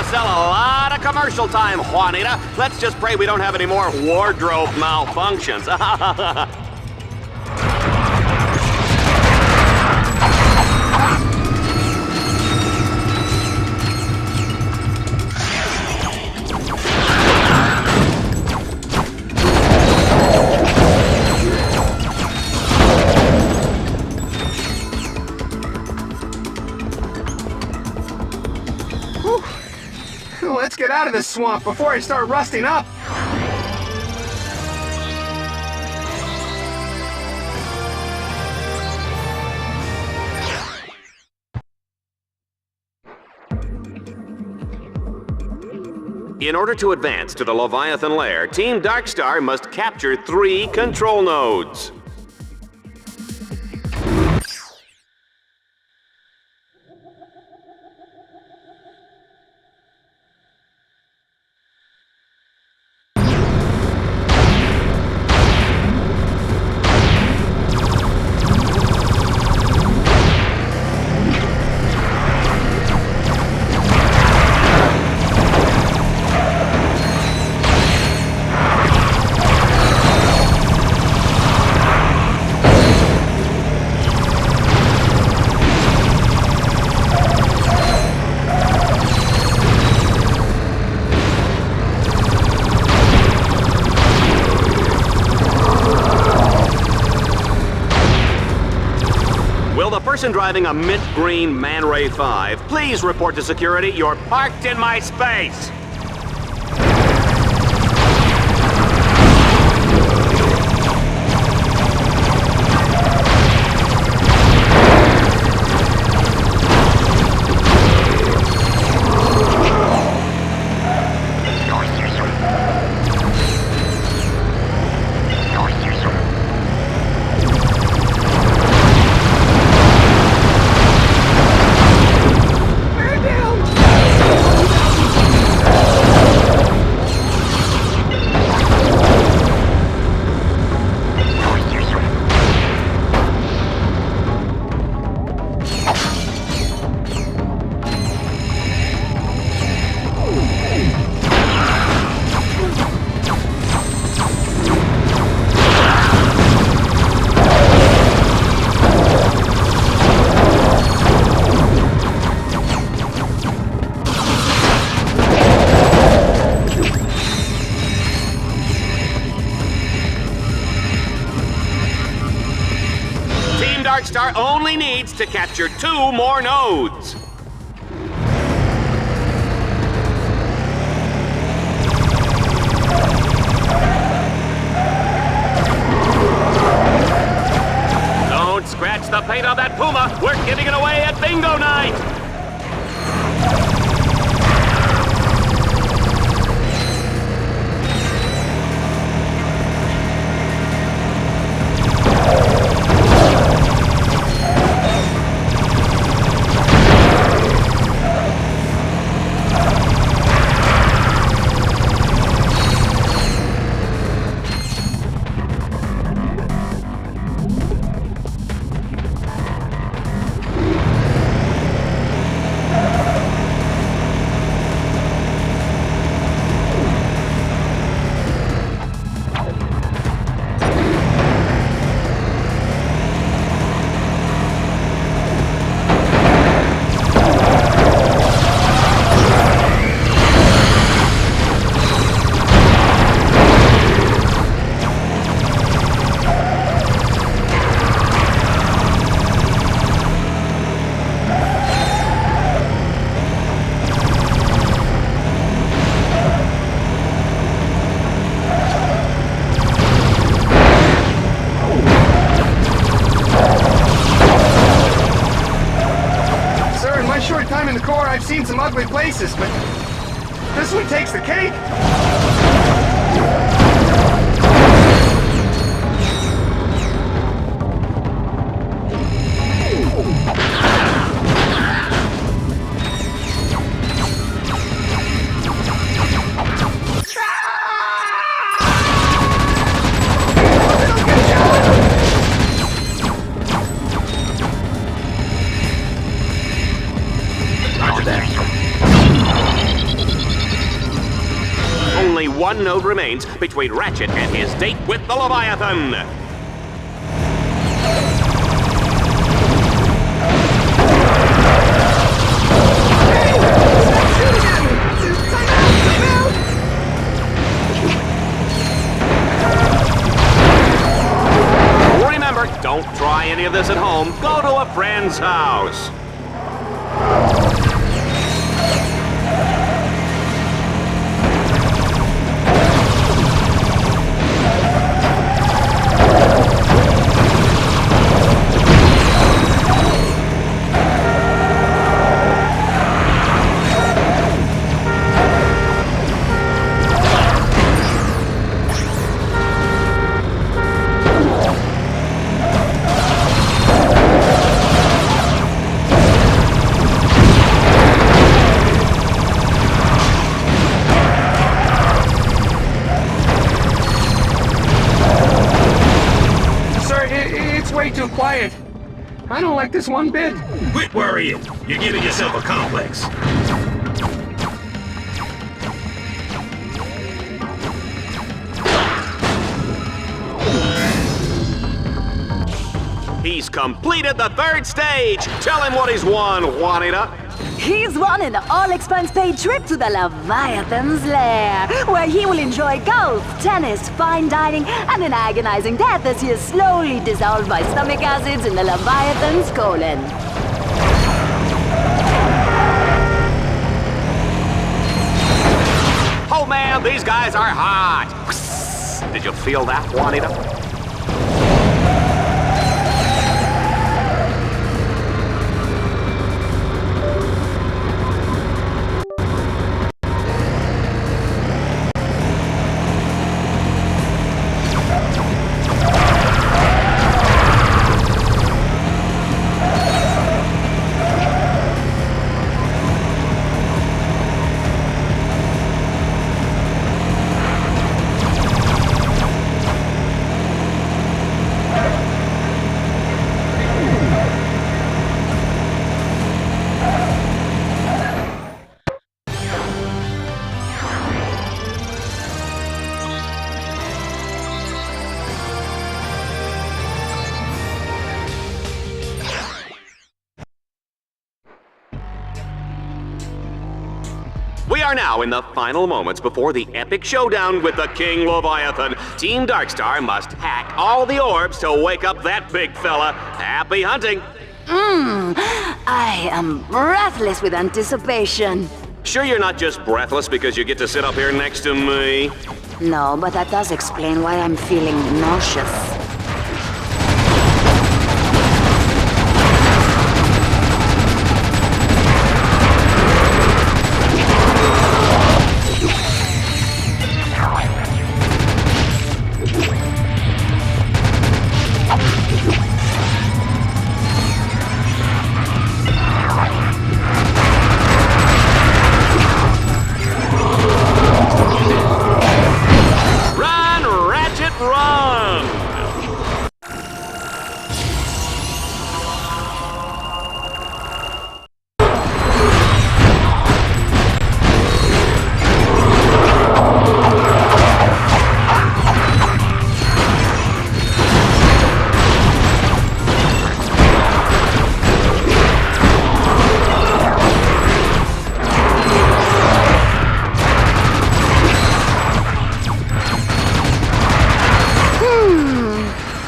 S2: Sell a lot of commercial time, Juanita. Let's just pray we don't have any more wardrobe malfunctions.
S11: Let's get out of this swamp before I start rusting up.
S2: In order to advance to the Leviathan Lair, Team Darkstar must capture 3 control nodes. Person driving a mint green Man Ray 5, please report to security. You're parked in my space. Darkstar only needs to capture 2 more nodes. Don't scratch the paint on that Puma. We're giving it away at bingo night.
S11: I've seen some ugly places, but this Wrestling takes the cake!
S2: Only one node remains between Ratchet and his date with the Leviathan. Remember, don't try any of this at home. Go to a friend's house.
S11: Way too quiet. I don't like this one bit.
S10: Quit worrying. You're giving yourself a complex.
S2: He's completed the third stage. Tell him what he's won, Juanita.
S15: He's won an all-expense-paid trip to the Leviathan's lair, where he will enjoy golf, tennis, fine dining, and an agonizing death as he is slowly dissolved by stomach acids in the Leviathan's colon.
S2: Oh man, these guys are hot. Did you feel that, Juanita? We are now in the final moments before the epic showdown with the King Leviathan. Team Darkstar must hack all the orbs to wake up that big fella. Happy hunting!
S15: I am breathless with anticipation.
S2: Sure you're not just breathless because you get to sit up here next to me?
S15: No, but that does explain why I'm feeling nauseous.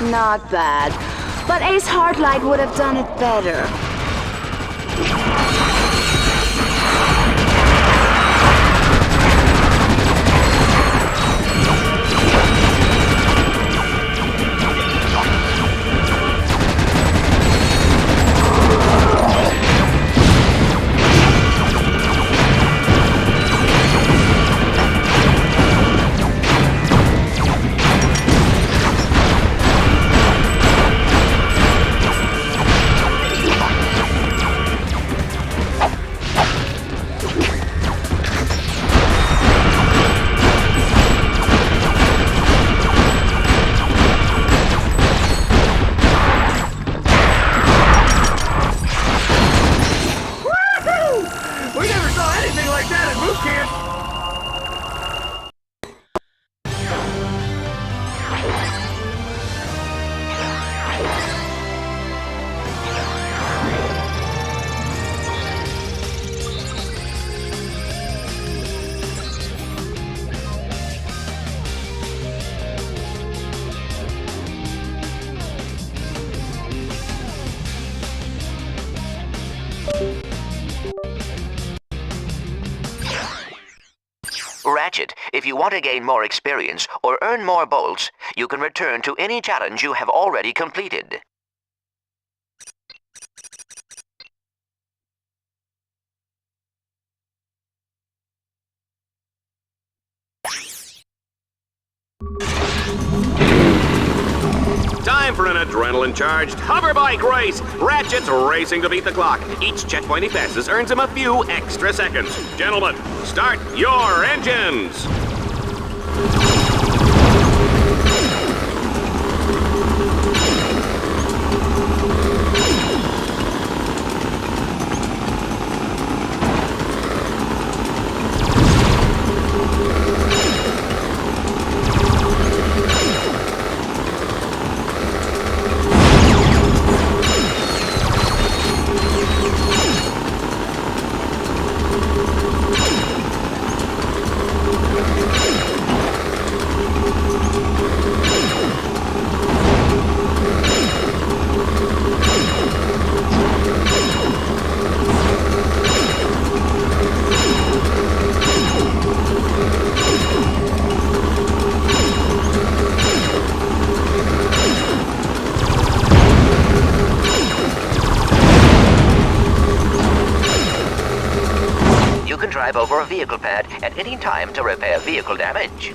S15: Not bad, but Ace Heartlight would have done it better.
S3: Ratchet, if you want to gain more experience or earn more bolts, you can return to any challenge you have already completed.
S2: Time for an adrenaline-charged hoverbike race! Ratchet's racing to beat the clock. Each checkpoint he passes earns him a few extra seconds. Gentlemen, start your engines!
S3: Drive over a vehicle pad at any time to repair vehicle damage.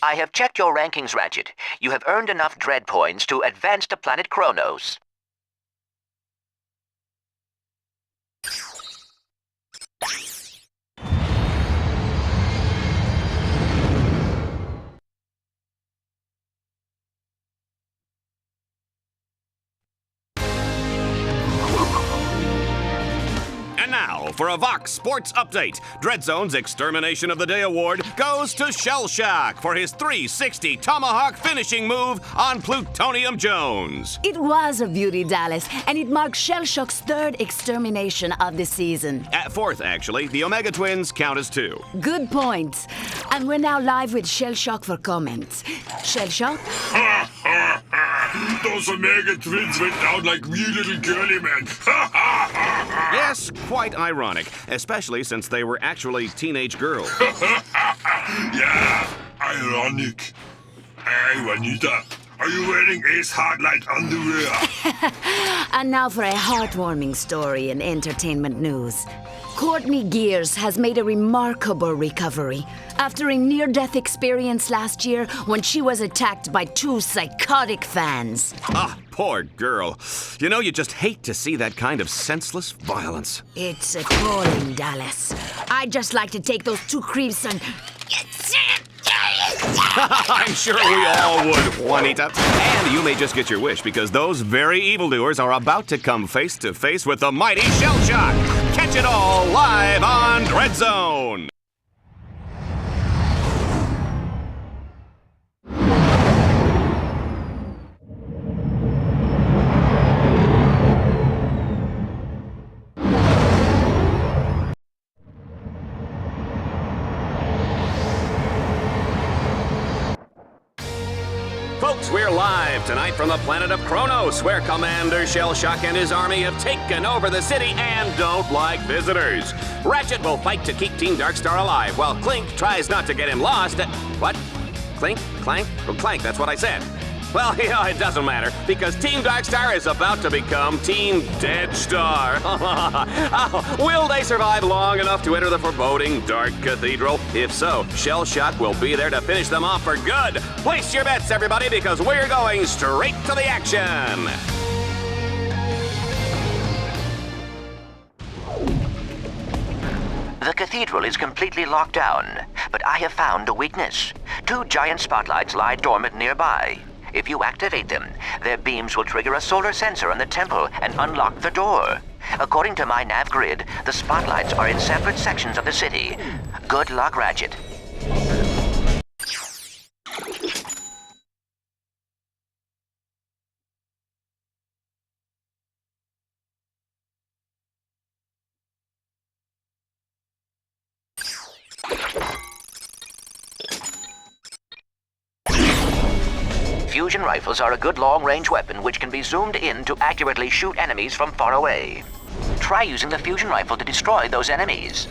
S3: I have checked your rankings, Ratchet. You have earned enough dread points to advance to planet Kronos.
S2: Now, for a Vox Sports Update, Dreadzone's Extermination of the Day award goes to Shell Shock for his 360 Tomahawk finishing move on Plutonium Jones.
S15: It was a beauty, Dallas, and it marks Shell Shock's third extermination of the season.
S2: Fourth, actually. The Omega Twins count as 2.
S15: Good point. And we're now live with Shell Shock for comments. Shell Shock?
S7: Those Omega Twins went down like wee little girly men.
S2: Yes, quite ironic, especially since they were actually teenage girls.
S7: Yeah, ironic. Hey, Juanita, are you wearing Ace Hardlight underwear?
S15: And now for a heartwarming story in entertainment news. Courtney Gears has made a remarkable recovery after a near-death experience last year when she was attacked by 2 psychotic fans.
S2: Ah, poor girl. You know, you just hate to see that kind of senseless violence.
S15: It's appalling, Dallas. I'd just like to take those 2 creeps and...
S2: I'm sure we all would, Juanita. And you may just get your wish, because those very evildoers are about to come face to face with the mighty Shell Shock. Catch it all live on Dreadzone. Folks, we're live tonight from the planet of Kronos, where Commander Shell Shock and his army have taken over the city and don't like visitors. Ratchet will fight to keep Team Darkstar alive, while Clink tries not to get him lost. What? Clink? Clank? Oh, Clank, that's what I said. Well, yeah, it doesn't matter, because Team Darkstar is about to become Team Deadstar. Will they survive long enough to enter the foreboding Dark Cathedral? If so, Shell Shock will be there to finish them off for good. Place your bets, everybody, because we're going straight to the action.
S3: The cathedral is completely locked down, but I have found a weakness. 2 giant spotlights lie dormant nearby. If you activate them, their beams will trigger a solar sensor on the temple and unlock the door. According to my nav grid, the spotlights are in separate sections of the city. Good luck, Ratchet. Fusion rifles are a good long-range weapon which can be zoomed in to accurately shoot enemies from far away. Try using the fusion rifle to destroy those enemies.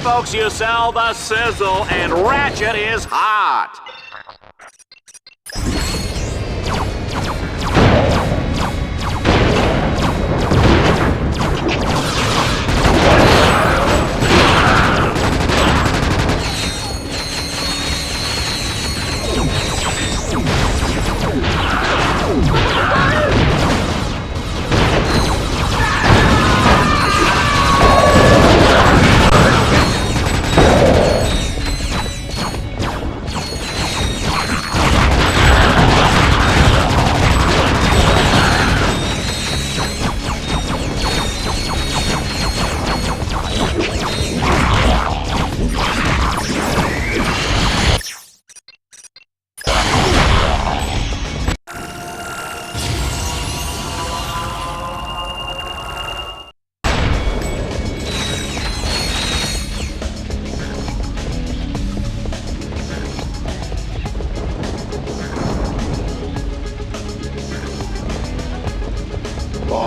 S2: Folks, you sell the sizzle, and Ratchet is hot.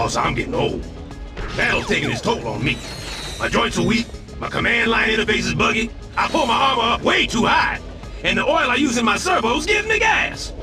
S10: because I'm getting old. Battle's taking its toll on me. My joints are weak, my command line interface is buggy, I pull my armor up way too high, and the oil I use in my servos gives me gas.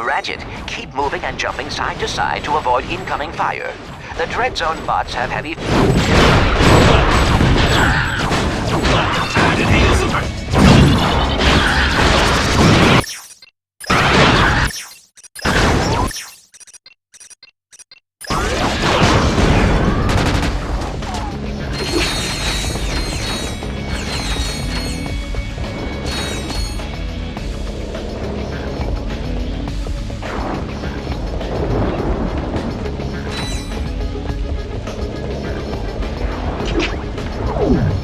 S3: Ratchet, keep moving and jumping side to side to avoid incoming fire. The Dread Zone bots have heavy...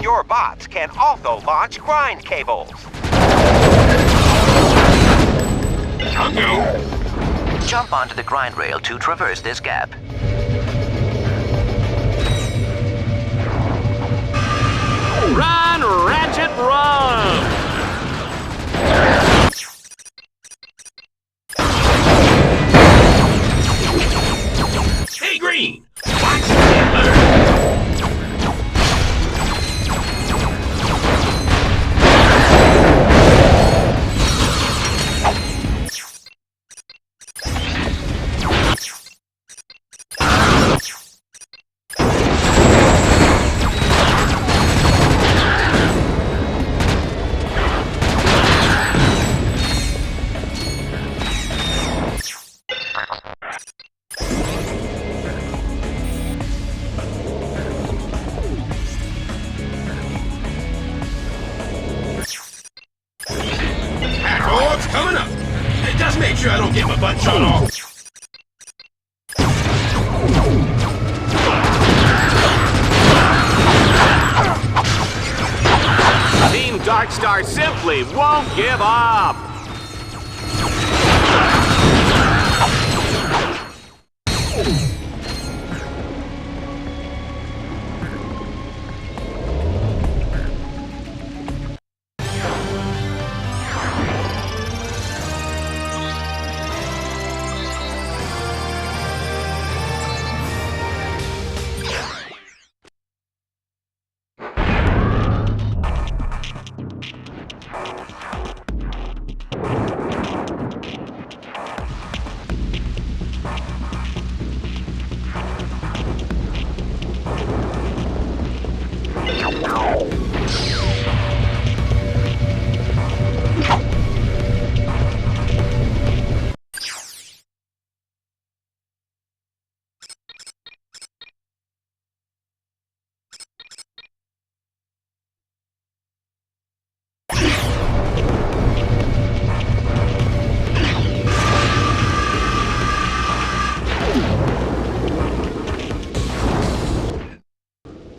S17: Your bots can also launch grind cables.
S3: Jump onto the grind rail to traverse this gap.
S2: Run, Ratchet, run!
S10: Hey, Green! Watch and learn! Coming up. Just make sure I don't get my butt shot off.
S2: Team Darkstar simply won't give up.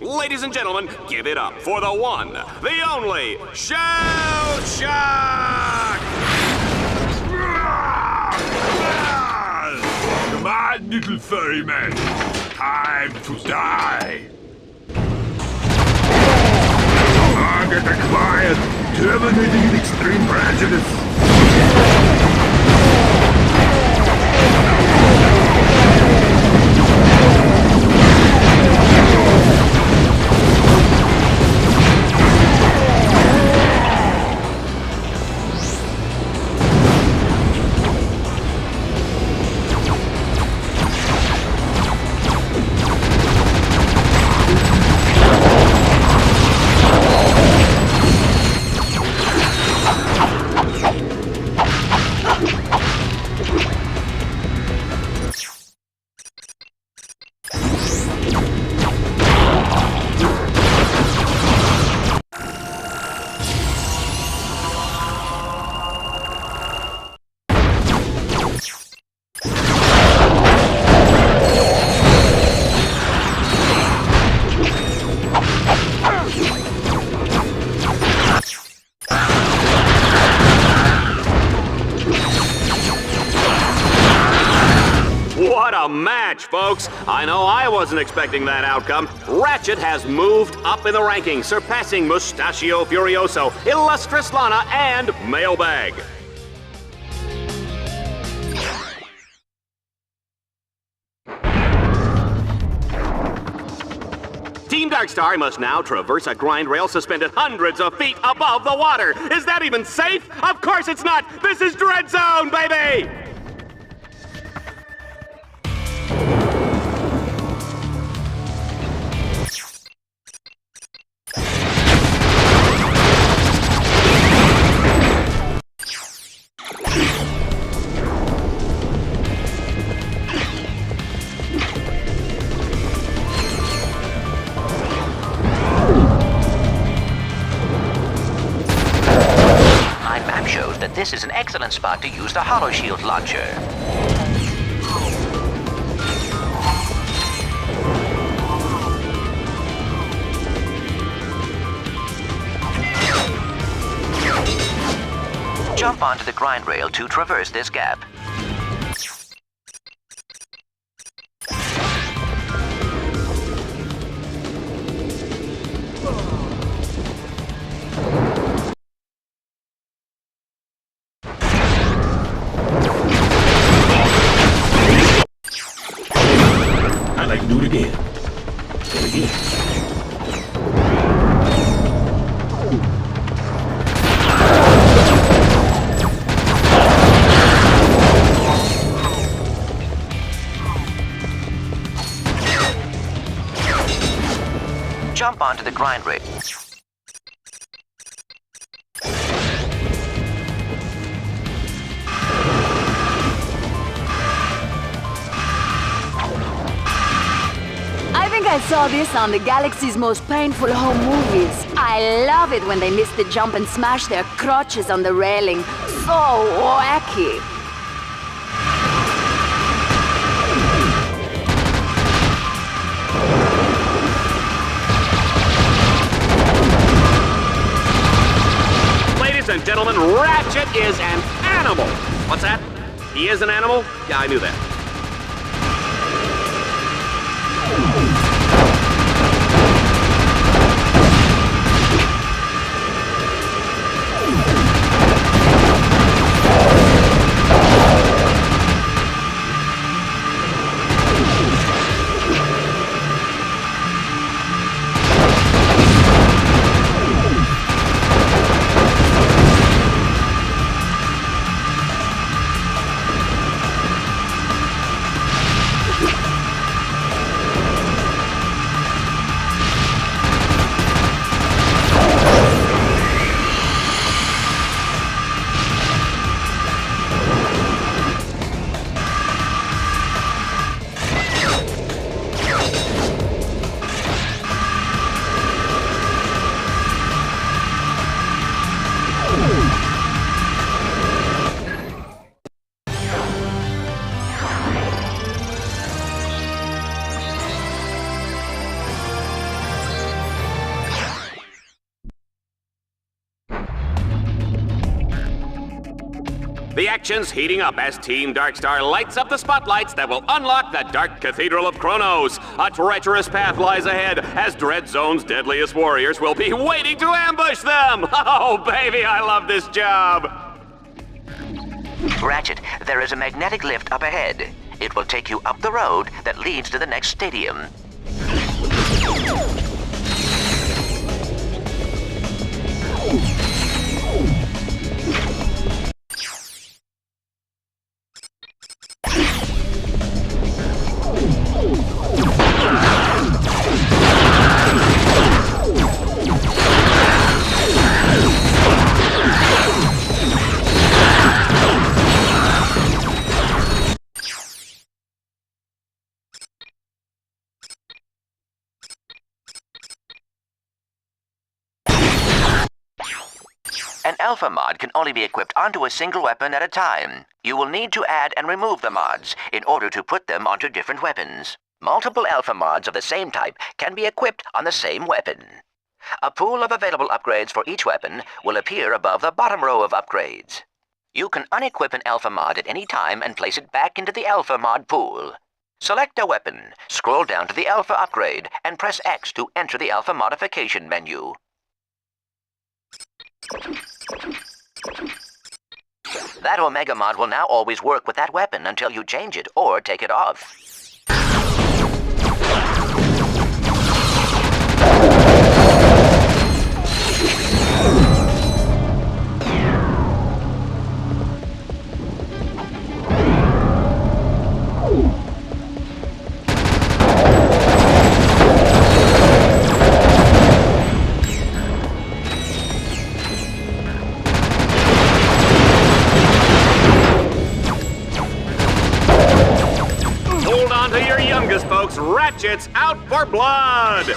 S2: Ladies and gentlemen, give it up for the one, the only, Shell Shock!
S10: Come on, little furry man. Time to die. Target acquired. Terminating in extreme prejudice.
S2: match, folks. I know I wasn't expecting that outcome. Ratchet has moved up in the rankings, surpassing Mustachio Furioso, Illustrious Lana, and Mailbag. Team Darkstar must now traverse a grind rail suspended hundreds of feet above the water. Is that even safe? Of course it's not! This is Dread Zone, baby!
S3: This is an excellent spot to use the Hollow Shield launcher. Jump onto the grind rail to traverse this gap.
S10: Do it again. And again.
S3: Jump onto the grind rail.
S15: I saw this on the galaxy's most painful home movies. I love it when they miss the jump and smash their crotches on the railing. So wacky.
S2: Ladies and gentlemen, Ratchet is an animal. What's that? He is an animal? Yeah, I knew that. The action's heating up as Team Darkstar lights up the spotlights that will unlock the Dark Cathedral of Kronos. A treacherous path lies ahead as Dread Zone's deadliest warriors will be waiting to ambush them! Oh, baby, I love this job!
S3: Ratchet, there is a magnetic lift up ahead. It will take you up the road that leads to the next stadium. An alpha mod can only be equipped onto a single weapon at a time. You will need to add and remove the mods in order to put them onto different weapons. Multiple alpha mods of the same type can be equipped on the same weapon. A pool of available upgrades for each weapon will appear above the bottom row of upgrades. You can unequip an alpha mod at any time and place it back into the alpha mod pool. Select a weapon, scroll down to the Alpha upgrade, and press X to enter the Alpha modification menu. That Omega mod will now always work with that weapon until you change it or take it off.
S2: Folks, Ratchet's out for blood!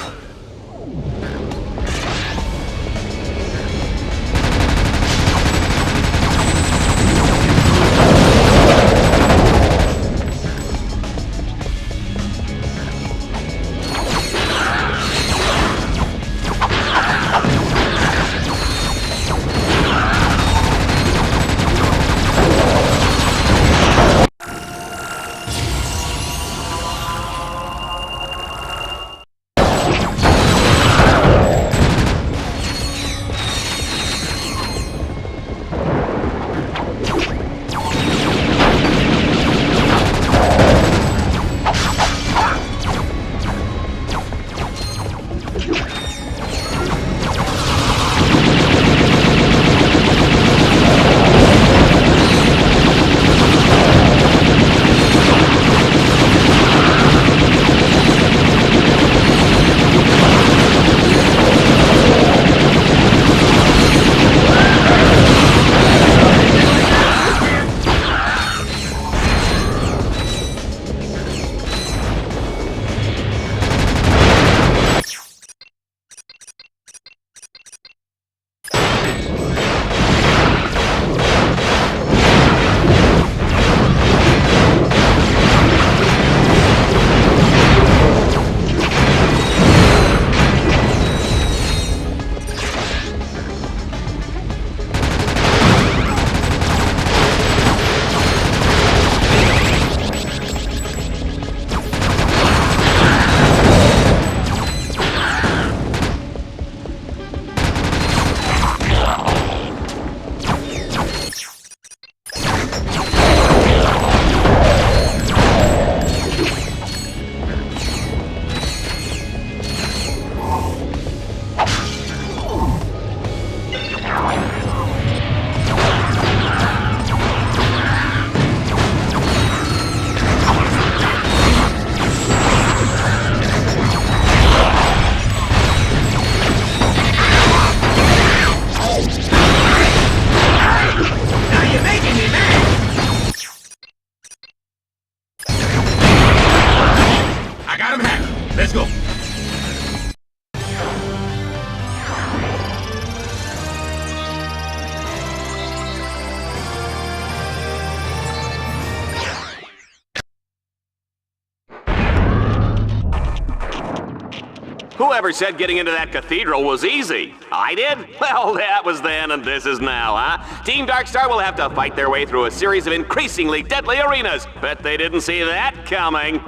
S2: Whoever said getting into that cathedral was easy? I did? Well, that was then and this is now, huh? Team Darkstar will have to fight their way through a series of increasingly deadly arenas. Bet they didn't see that coming.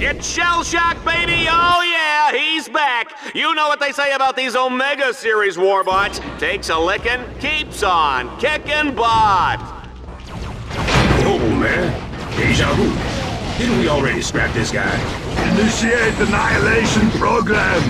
S2: It's Shell Shock, baby! Oh yeah, he's back! You know what they say about these Omega Series warbots. Takes a lickin', keeps on kickin' butt!
S10: Oh man, deja vu. Didn't we already scrap this guy?
S18: Initiate annihilation program!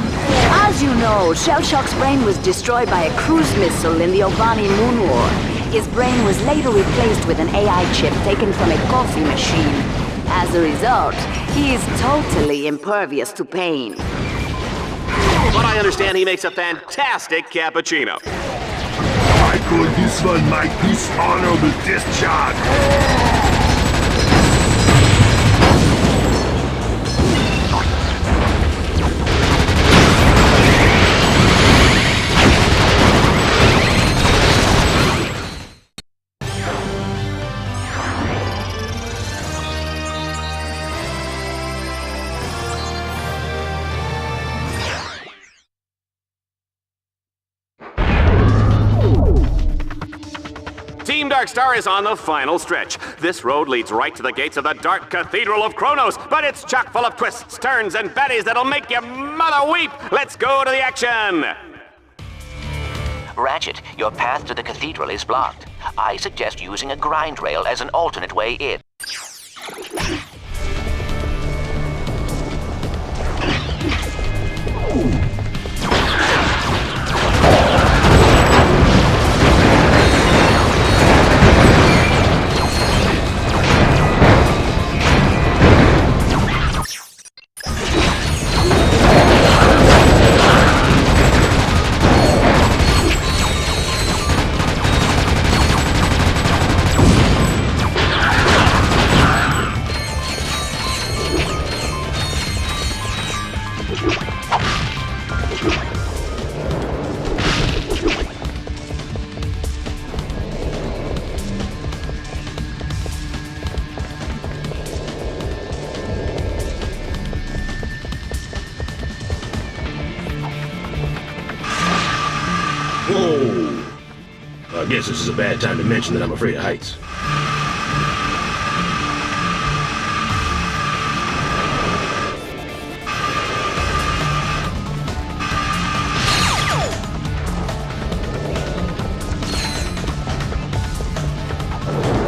S14: As you know, Shell Shock's brain was destroyed by a cruise missile in the Obani Moon War. His brain was later replaced with an AI chip taken from a coffee machine. As a result, he is totally impervious to pain.
S2: But I understand he makes a fantastic cappuccino.
S18: I call this one my dishonorable discharge.
S2: Darkstar is on the final stretch. This road leads right to the gates of the Dark Cathedral of Kronos, but it's chock full of twists, turns, and baddies that'll make your mother weep. Let's go to the action!
S3: Ratchet, your path to the cathedral is blocked. I suggest using a grind rail as an alternate way in.
S10: I guess this is a bad time to mention that I'm afraid of heights.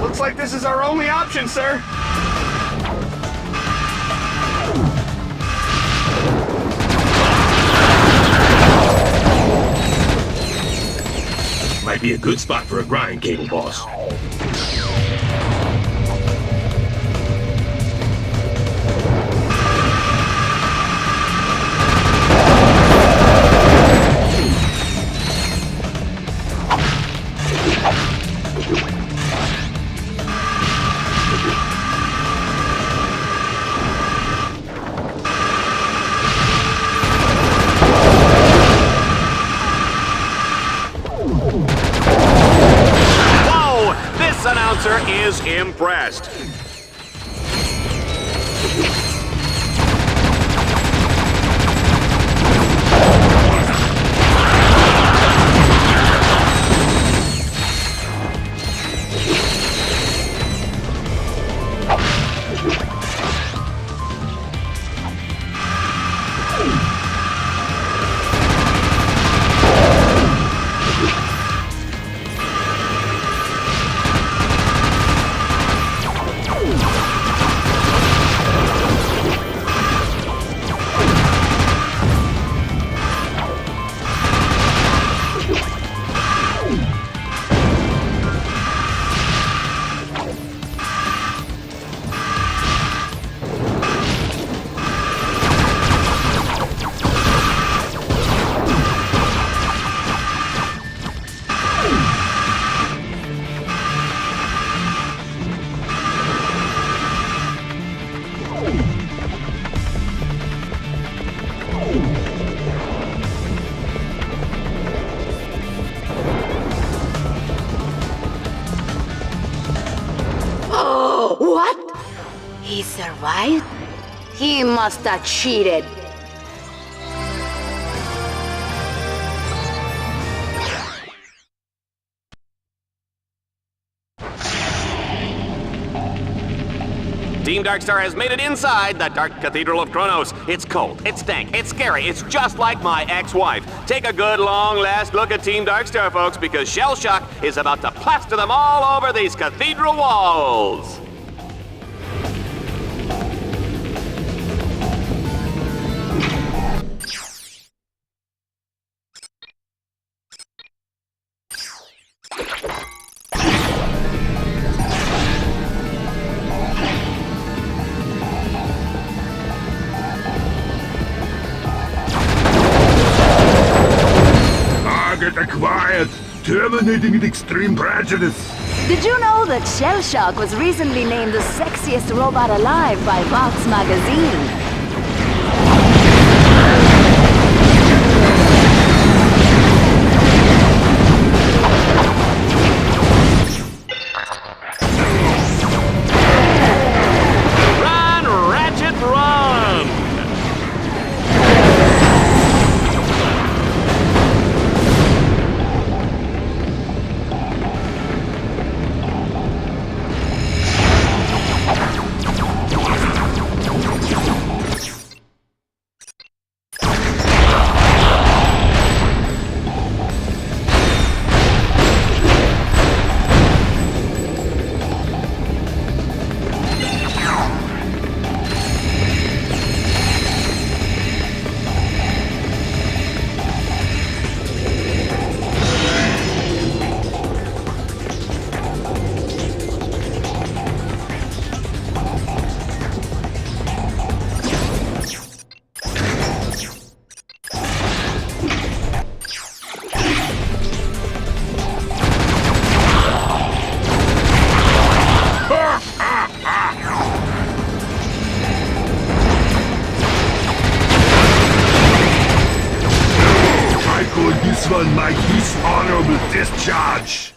S11: Looks like this is our only option, sir.
S10: Might be a good spot for a grind cable, boss.
S2: Is impressed.
S15: What? He survived? He must have cheated.
S2: Team Darkstar has made it inside the Dark Cathedral of Kronos. It's cold, it's dank, it's scary, it's just like my ex-wife. Take a good long last look at Team Darkstar, folks, because Shell Shock is about to plaster them all over these cathedral walls.
S18: Acquired, terminating with extreme prejudice.
S14: Did you know that Shell Shock was recently named the sexiest robot alive by Vox magazine?
S2: Run, Ratchet, run!
S18: one my dishonorable discharge.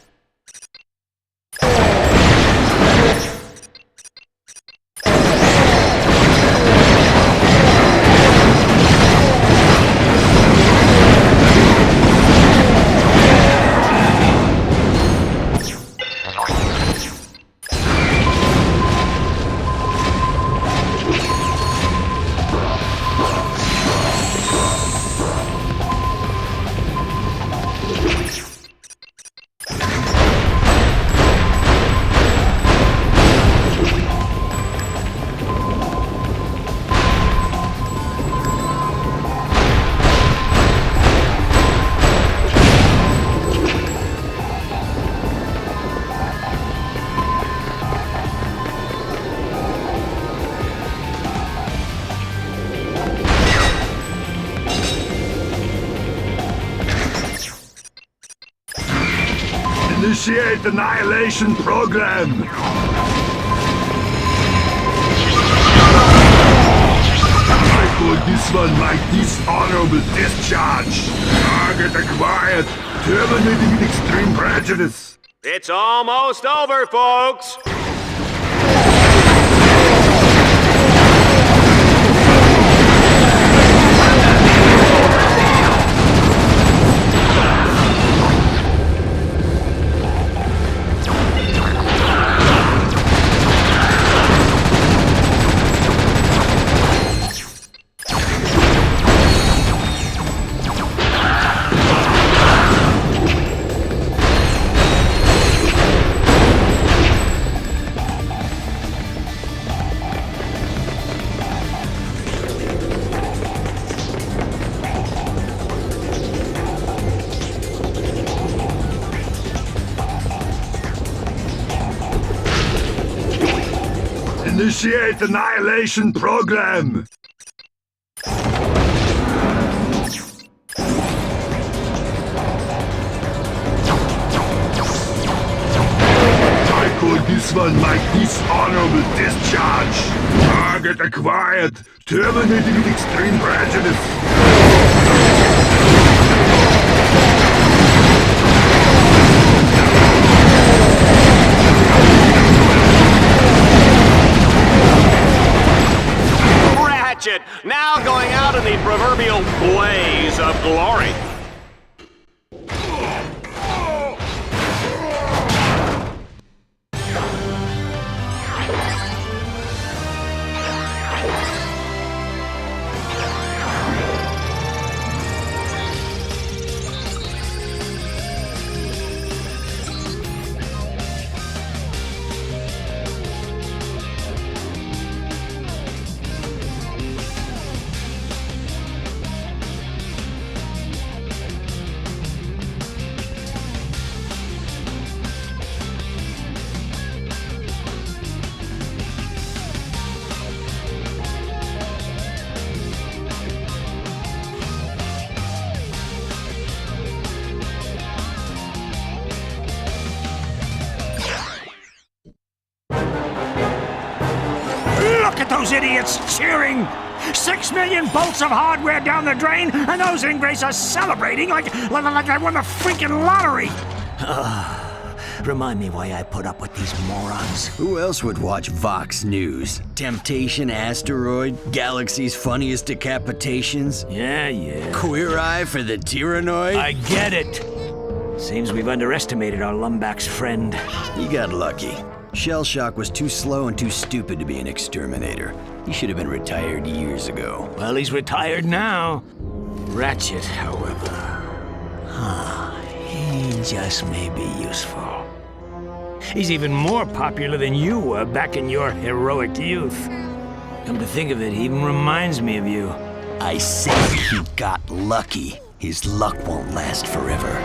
S18: Initiate annihilation program. I call this one my dishonorable discharge. Target acquired. Terminating with extreme prejudice.
S2: It's almost over, folks.
S18: Initiate annihilation program. I call this one my dishonorable discharge. Target acquired. Terminating with extreme prejudice.
S2: Ratchet, now going out in the proverbial blaze of glory.
S13: Look at those idiots cheering! 6 million bolts of hardware down the drain, and those ingrates are celebrating like I won the freaking lottery!
S12: Remind me why I put up with these morons. Who else would watch Vox News? Temptation Asteroid? Galaxy's Funniest Decapitations?
S13: Yeah.
S12: Queer Eye for the Tyrannoid?
S13: I get it. Seems we've underestimated our Lumbach's friend.
S12: You got lucky. Shell Shock was too slow and too stupid to be an exterminator. He should have been retired years ago.
S13: Well, he's retired now. Ratchet, however... he just may be useful. He's even more popular than you were back in your heroic youth. Come to think of it, he even reminds me of you.
S12: I said he got lucky. His luck won't last forever.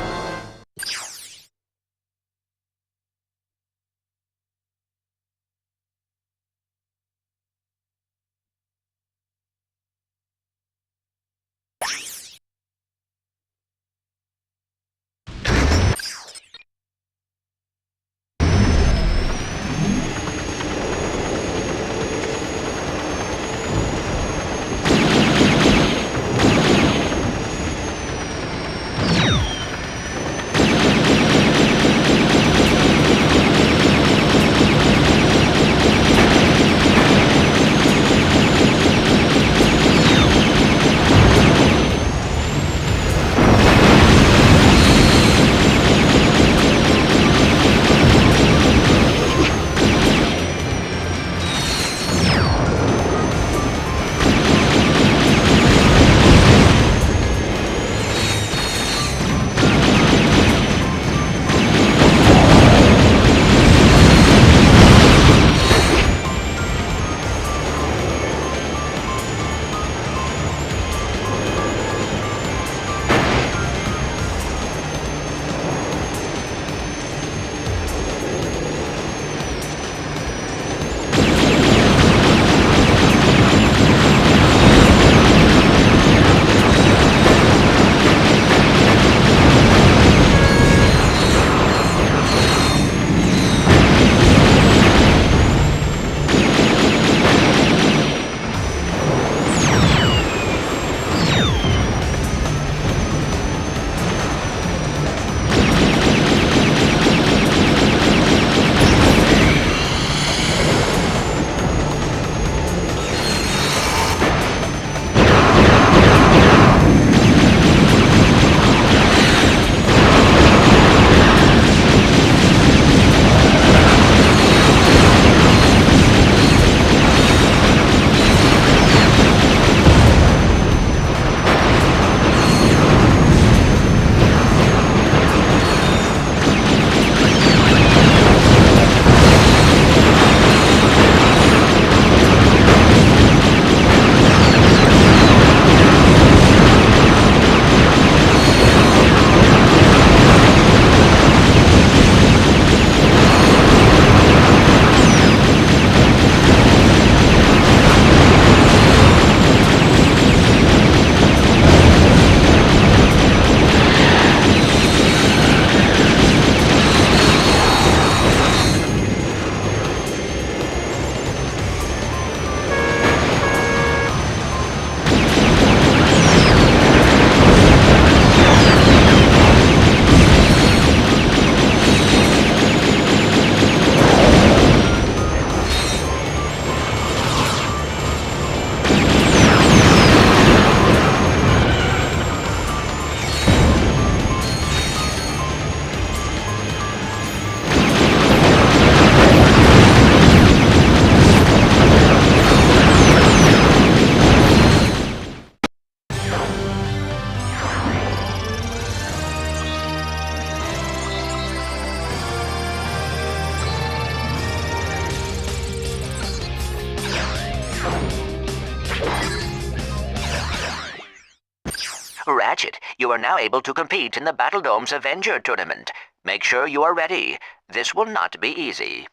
S3: Ratchet, you are now able to compete in the Battle Dome's Avenger tournament. Make sure you are ready. This will not be easy.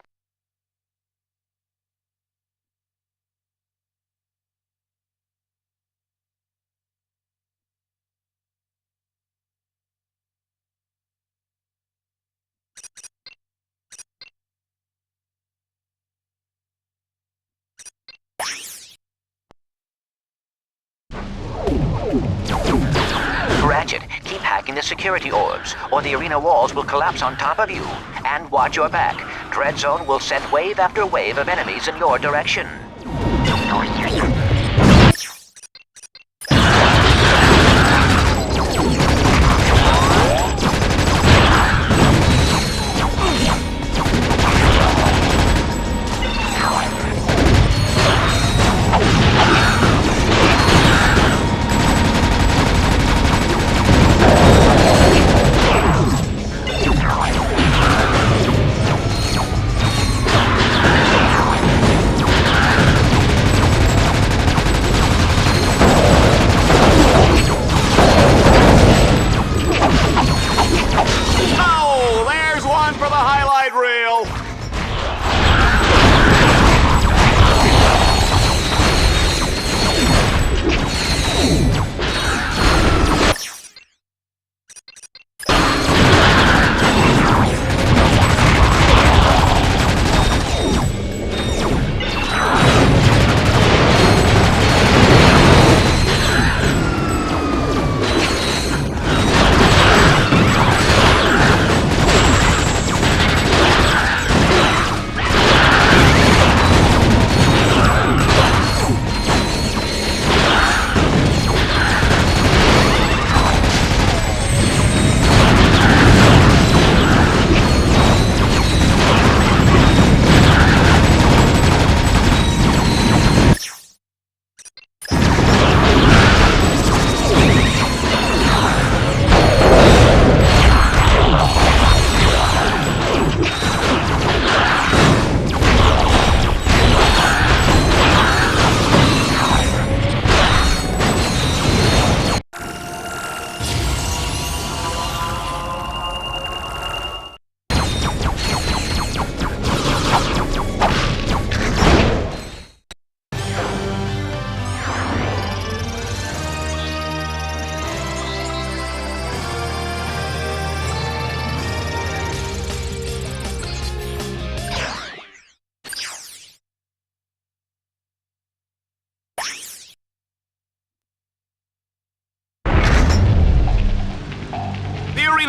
S3: Ratchet, keep hacking the security orbs, or the arena walls will collapse on top of you. And watch your back. Dread Zone will send wave after wave of enemies in your direction.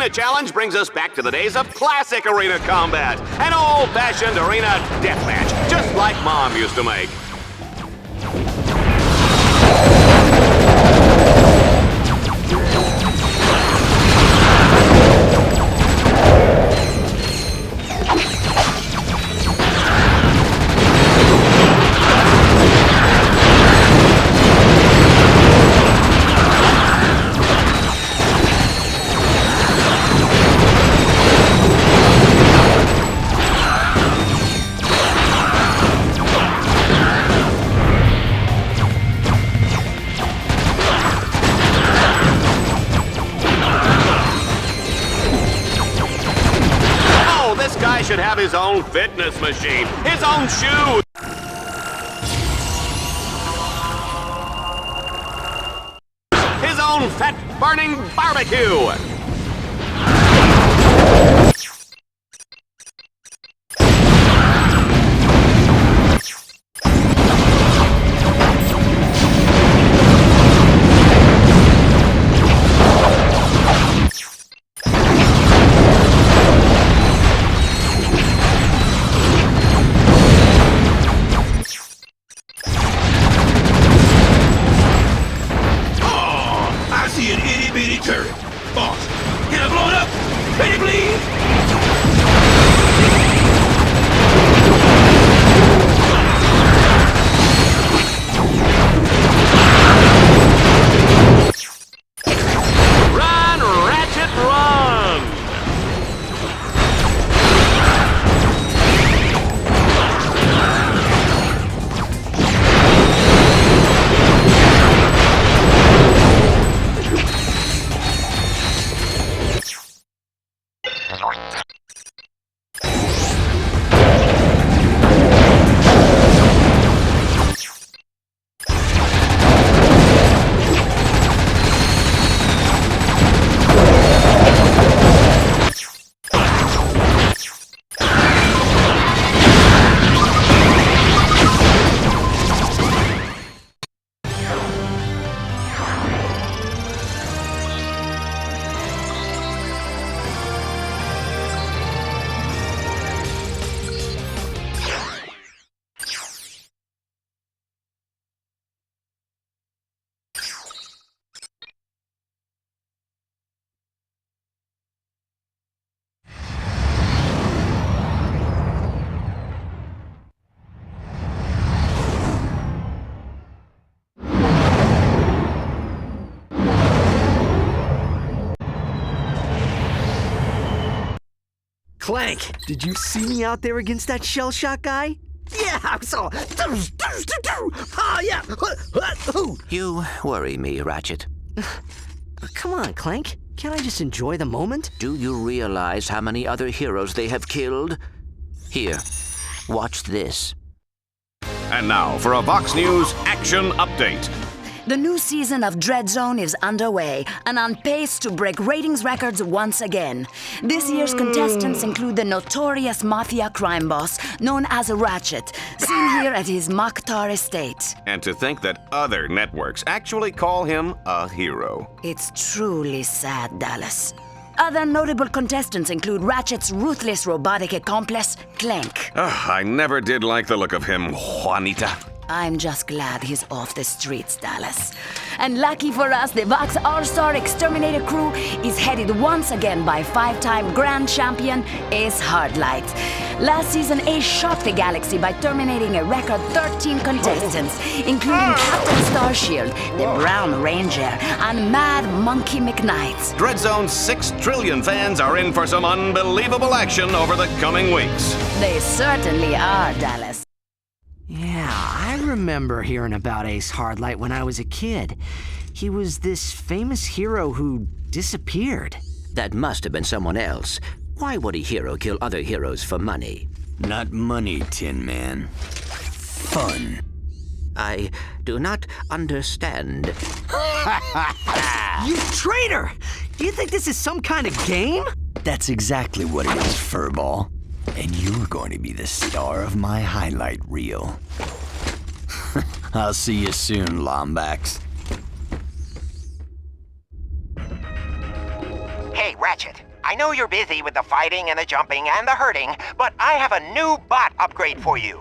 S2: Arena Challenge brings us back to the days of classic arena combat. An old-fashioned arena deathmatch, just like Mom used to make. Should have his own fitness machine, his own shoes. His own fat-burning barbecue.
S10: Boss,
S4: Clank, did you see me out there against that shell shock guy? Yeah, I saw. Oh, yeah.
S3: You worry me, Ratchet.
S4: Come on, Clank. Can't I just enjoy the moment?
S3: Do you realize how many other heroes they have killed? Here, watch this.
S2: And now for a Vox News action update.
S14: The new season of Dreadzone is underway and on pace to break ratings records once again. This year's contestants include the notorious mafia crime boss known as Ratchet, seen here at his Mokhtar estate.
S2: And to think that other networks actually call him a hero.
S14: It's truly sad, Dallas. Other notable contestants include Ratchet's ruthless robotic accomplice, Clank.
S2: I never did like the look of him, Juanita.
S14: I'm just glad he's off the streets, Dallas. And lucky for us, the Vox All-Star Exterminator crew is headed once again by five-time grand champion Ace Hardlight. Last season, Ace shocked the galaxy by terminating a record 13 contestants, including Captain Starshield, the Brown Ranger, and Mad Monkey McKnight.
S2: Dreadzone's 6 trillion fans are in for some unbelievable action over the coming weeks.
S14: They certainly are, Dallas.
S4: Yeah, I remember hearing about Ace Hardlight when I was a kid. He was this famous hero who disappeared.
S3: That must have been someone else. Why would a hero kill other heroes for money?
S12: Not money, Tin Man. Fun.
S3: I do not understand.
S4: You traitor! Do you think this is some kind of game?
S12: That's exactly what it is, Furball. And you're going to be the star of my highlight reel. I'll see you soon, Lombax.
S17: Hey, Ratchet. I know you're busy with the fighting and the jumping and the hurting, but I have a new bot upgrade for you.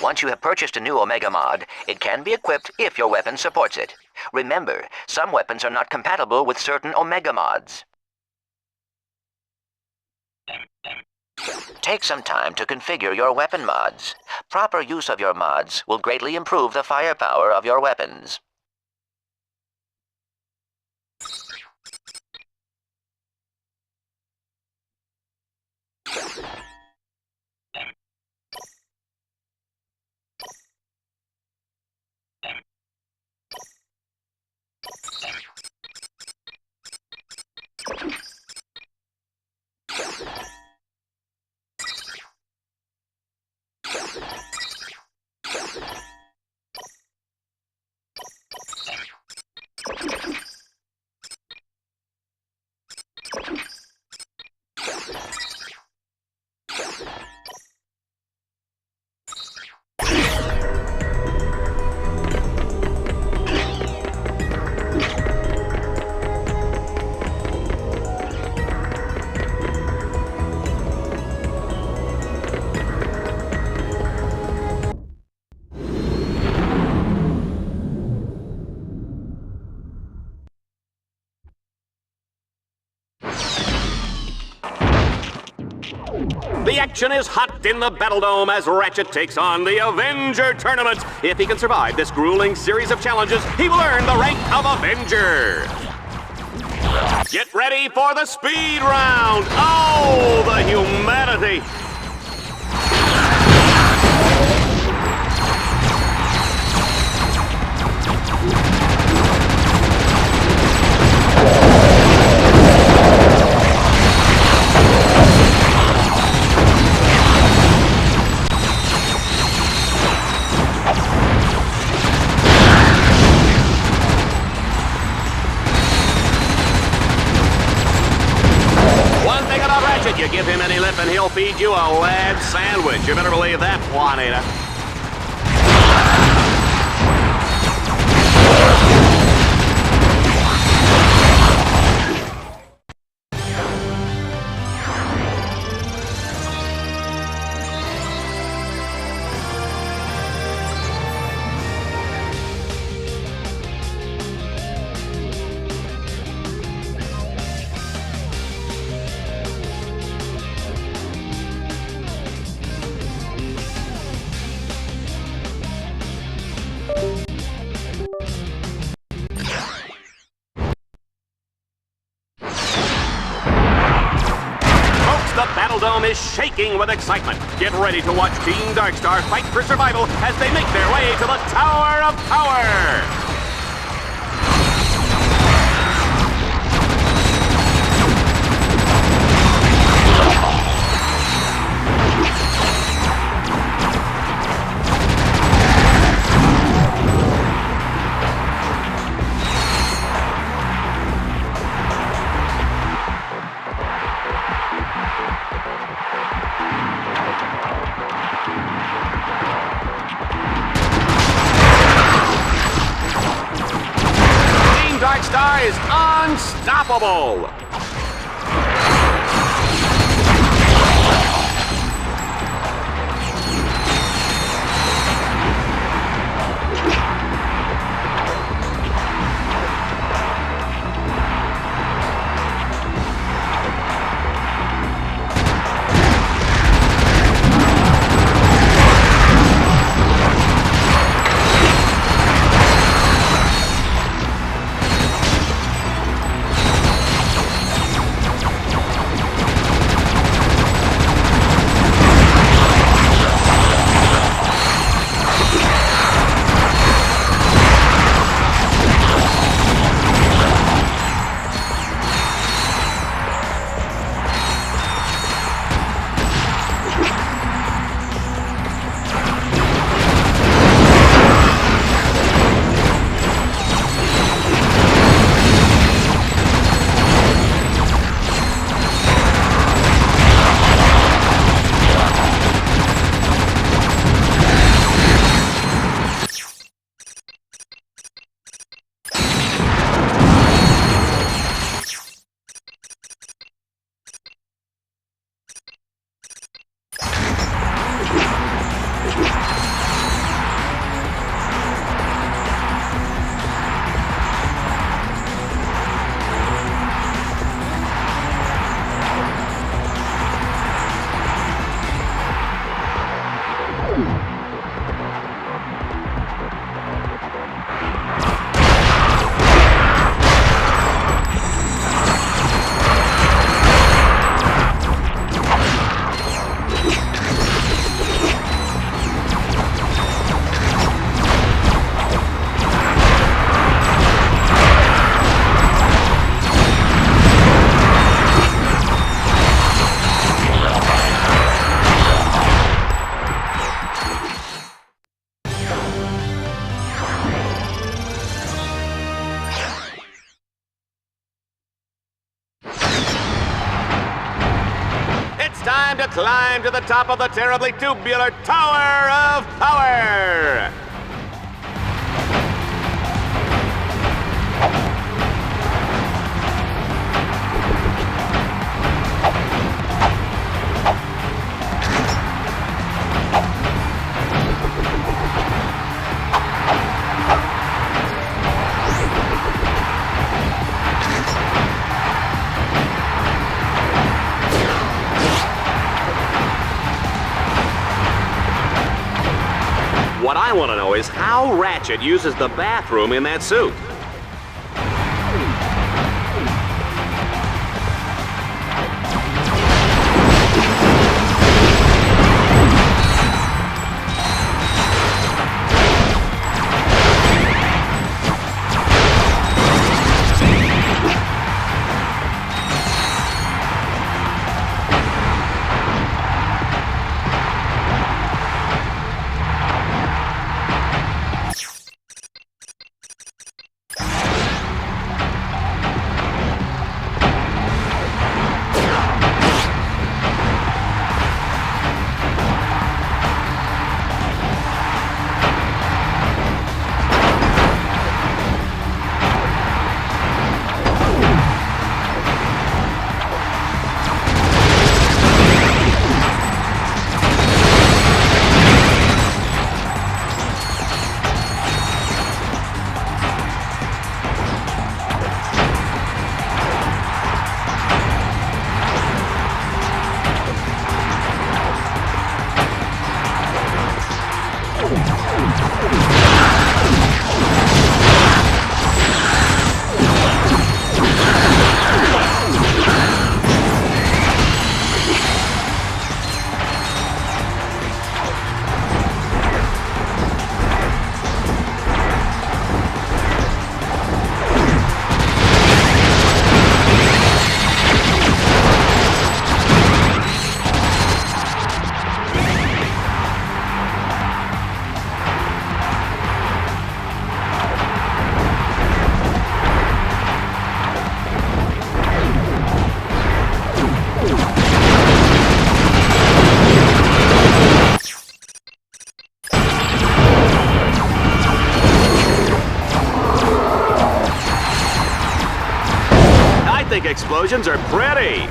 S3: Once you have purchased a new Omega mod, it can be equipped if your weapon supports it. Remember, some weapons are not compatible with certain Omega mods. Take some time to configure your weapon mods. Proper use of your mods will greatly improve the firepower of your weapons.
S2: The action is hot in the Battle Dome as Ratchet takes on the Avenger Tournament. If he can survive this grueling series of challenges, he will earn the rank of Avenger. Get ready for the speed round! Oh, the humanity! You give him any lip and he'll feed you a lead sandwich. You better believe that, Juanita. Dome is shaking with excitement. Get ready to watch Team Darkstar fight for survival as they make their way to the Tower of Power! Darkstar is unstoppable! Time to climb to the top of the terribly tubular Tower of Power! What I want to know is how Ratchet uses the bathroom in that suit. dramatic explosions are pretty.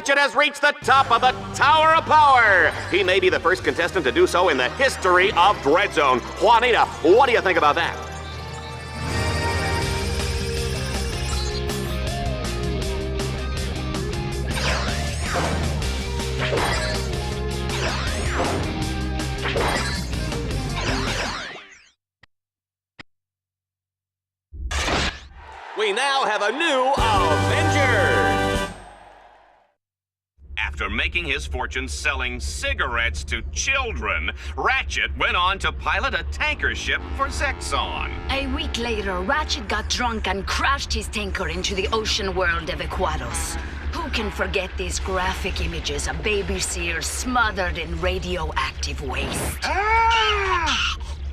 S2: Ratchet has reached the top of the Tower of Power. He may be the first contestant to do so in the history of Dread Zone. Juanita, what do you think about that? We now have a new Avenger! After making his fortune selling cigarettes to children, Ratchet went on to pilot a tanker ship for Zexon.
S14: A week later, Ratchet got drunk and crashed his tanker into the ocean world of Equados. Who can forget these graphic images of baby seals smothered in radioactive waste?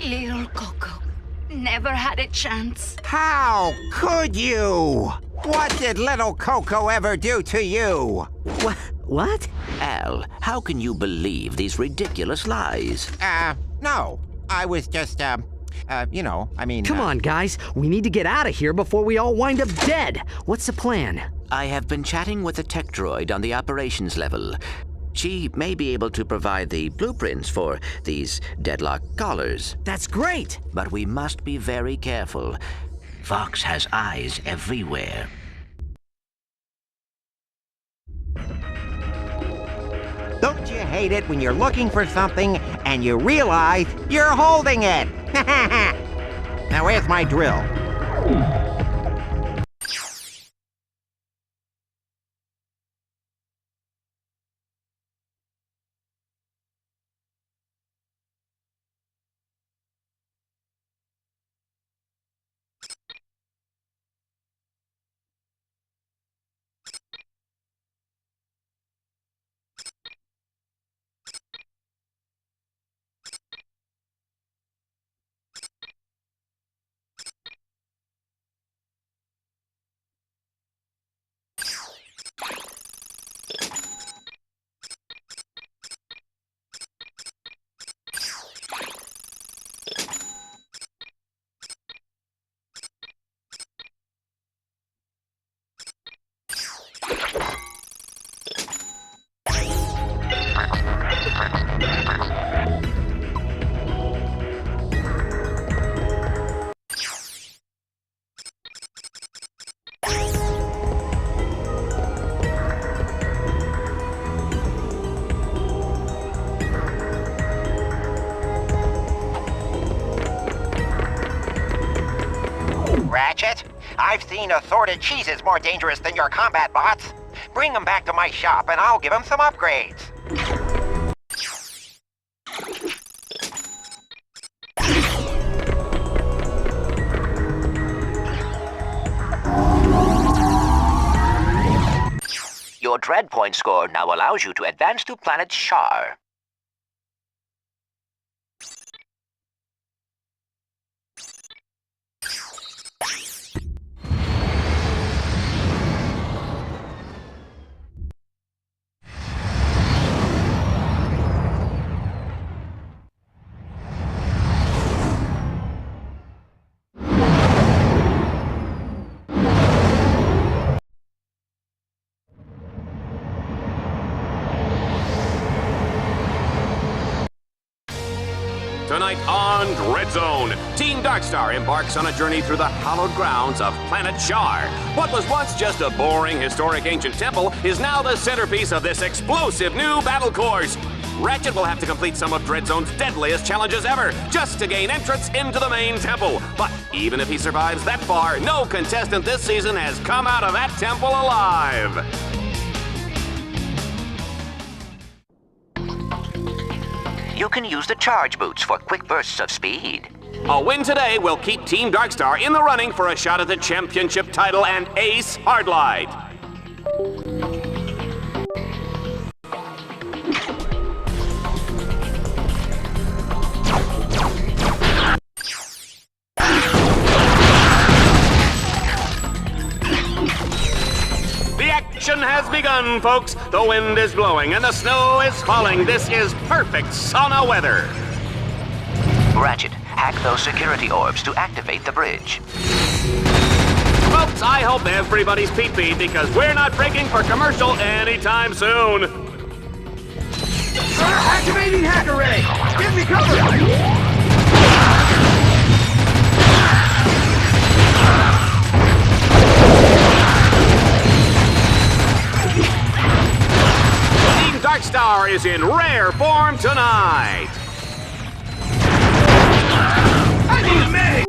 S14: Little Coco never had a chance.
S6: How could you? What did little Coco ever do to you?
S3: What? Al, how can you believe these ridiculous lies?
S6: No. I was just,
S4: Come on, guys. We need to get out of here before we all wind up dead. What's the plan?
S3: I have been chatting with a tech droid on the operations level. She may be able to provide the blueprints for these Deadlocked collars.
S4: That's great!
S3: But we must be very careful. Vox has eyes everywhere.
S6: Don't you hate it when you're looking for something and you realize you're holding it? Now where's my drill?
S17: Ratchet, I've seen assorted cheeses more dangerous than your combat bots. Bring them back to my shop and I'll give them some upgrades.
S3: Your Dread Point score now allows you to advance to planet Shar.
S2: Tonight on Dread Zone, Team Darkstar embarks on a journey through the hallowed grounds of planet Shar. What was once just a boring, historic ancient temple is now the centerpiece of this explosive new battle course. Ratchet will have to complete some of Dread Zone's deadliest challenges ever, just to gain entrance into the main temple. But even if he survives that far, no contestant this season has come out of that temple alive.
S3: You can use the charge boots for quick bursts of speed.
S2: A win today will keep Team Darkstar in the running for a shot at the championship title and Ace Hardlight. action has begun, folks. The wind is blowing and the snow is falling. This is perfect sauna weather.
S3: Ratchet, hack those security orbs to activate the bridge.
S2: Folks, I hope everybody's pee-pee because we're not breaking for commercial anytime soon.
S11: Activating hack array! Give me cover!
S2: Team Darkstar is in rare form tonight.
S10: I need a medic!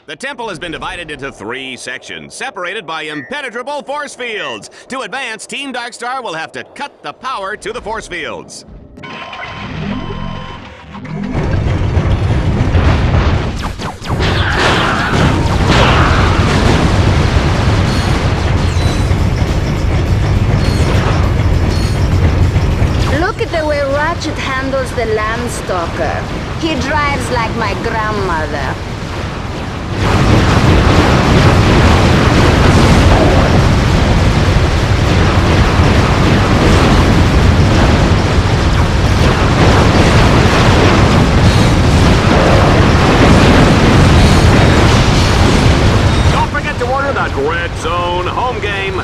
S2: The temple has been divided into 3 sections, separated by impenetrable force fields. To advance, Team Darkstar will have to cut the power to the force fields.
S14: Look at the way Ratchet handles the Landstalker. He drives like my grandmother.
S2: Don't forget to order the Red Zone home game.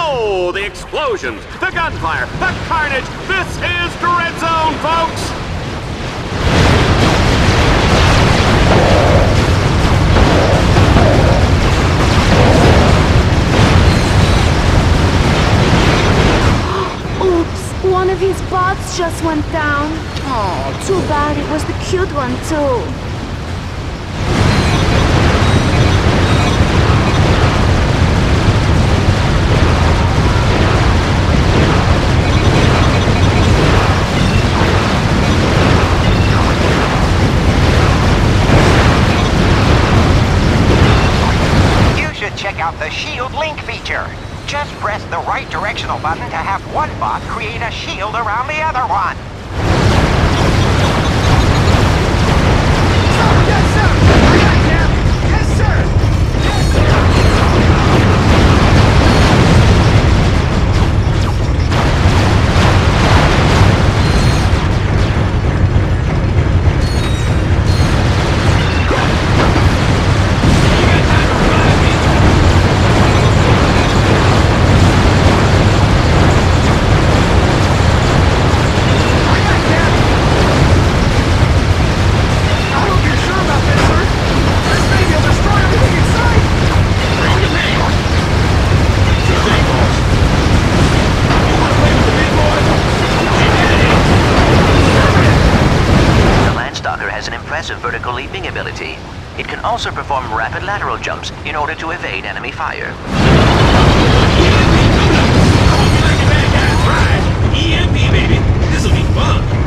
S2: Oh, the explosions, the gunfire, the carnage. This is Red Zone, folks.
S14: Oops, one of his bots just went down. Oh, too bad it was the cute one too.
S17: Check out the shield link feature. Just press the right directional button to have one bot create a shield around the other one.
S11: Yes, sir! Yes, sir! Yes, sir!
S3: impressive vertical leaping ability. It can also perform rapid lateral jumps in order to evade enemy fire.
S10: EMP, baby! This'll be fun!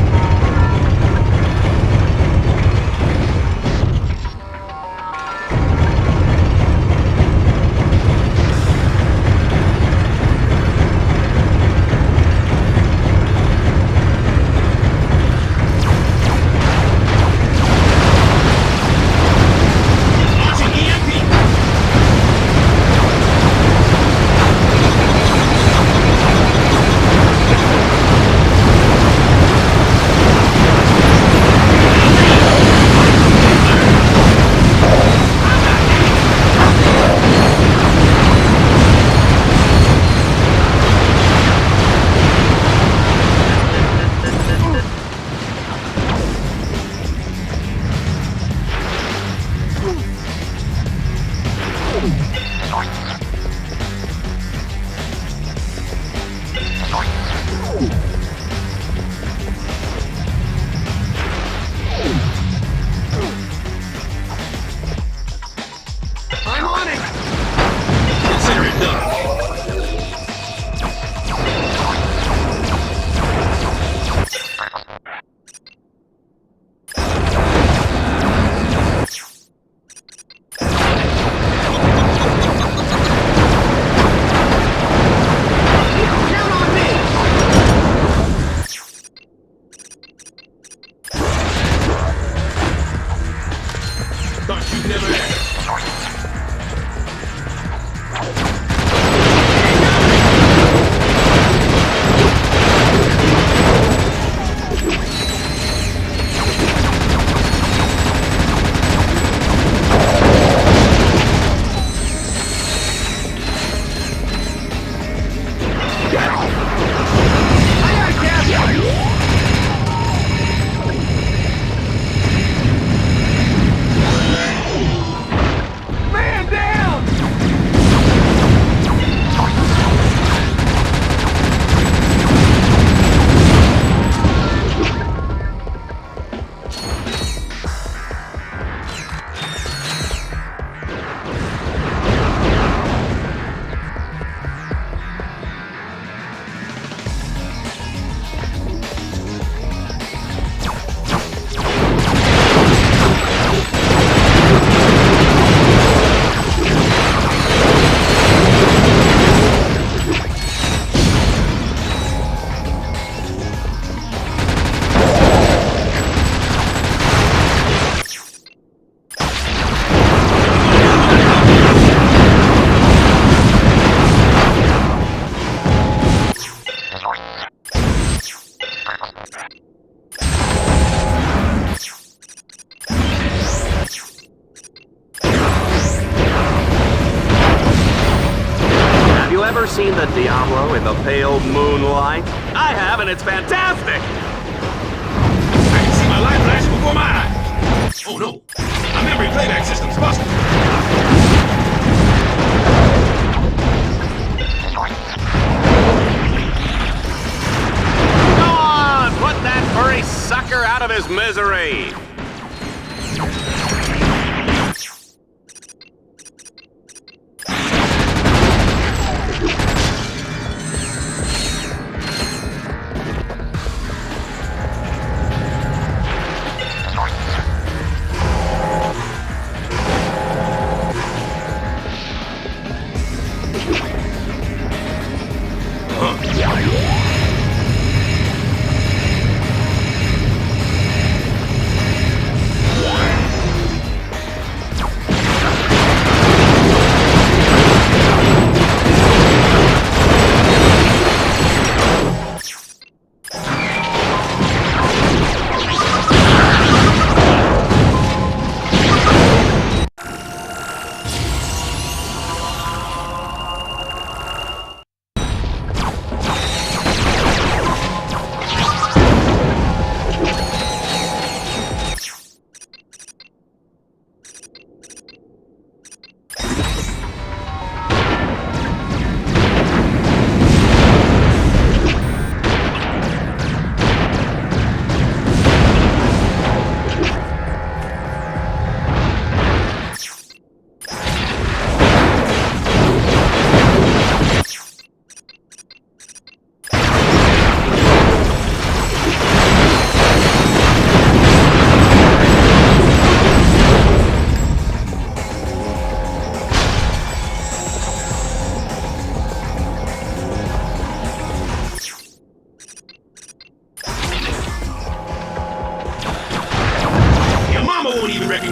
S2: Ever seen the Diablo in the pale moonlight? I have, and it's fantastic!
S10: I can see my life flashing before my eyes! Oh no! My memory playback system's busted!
S2: Go on! Put that furry sucker out of his misery!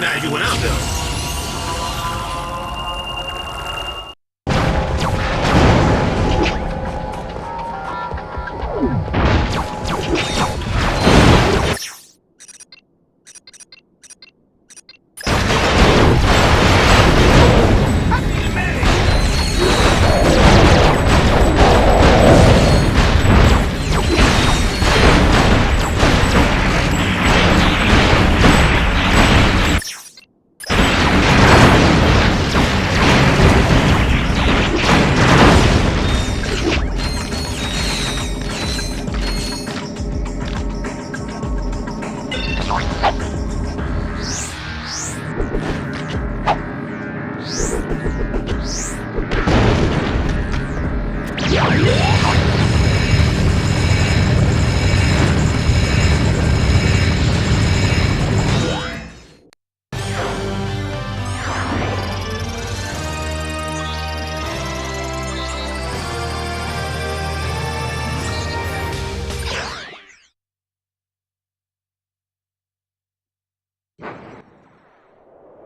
S10: recognize you when I'm done.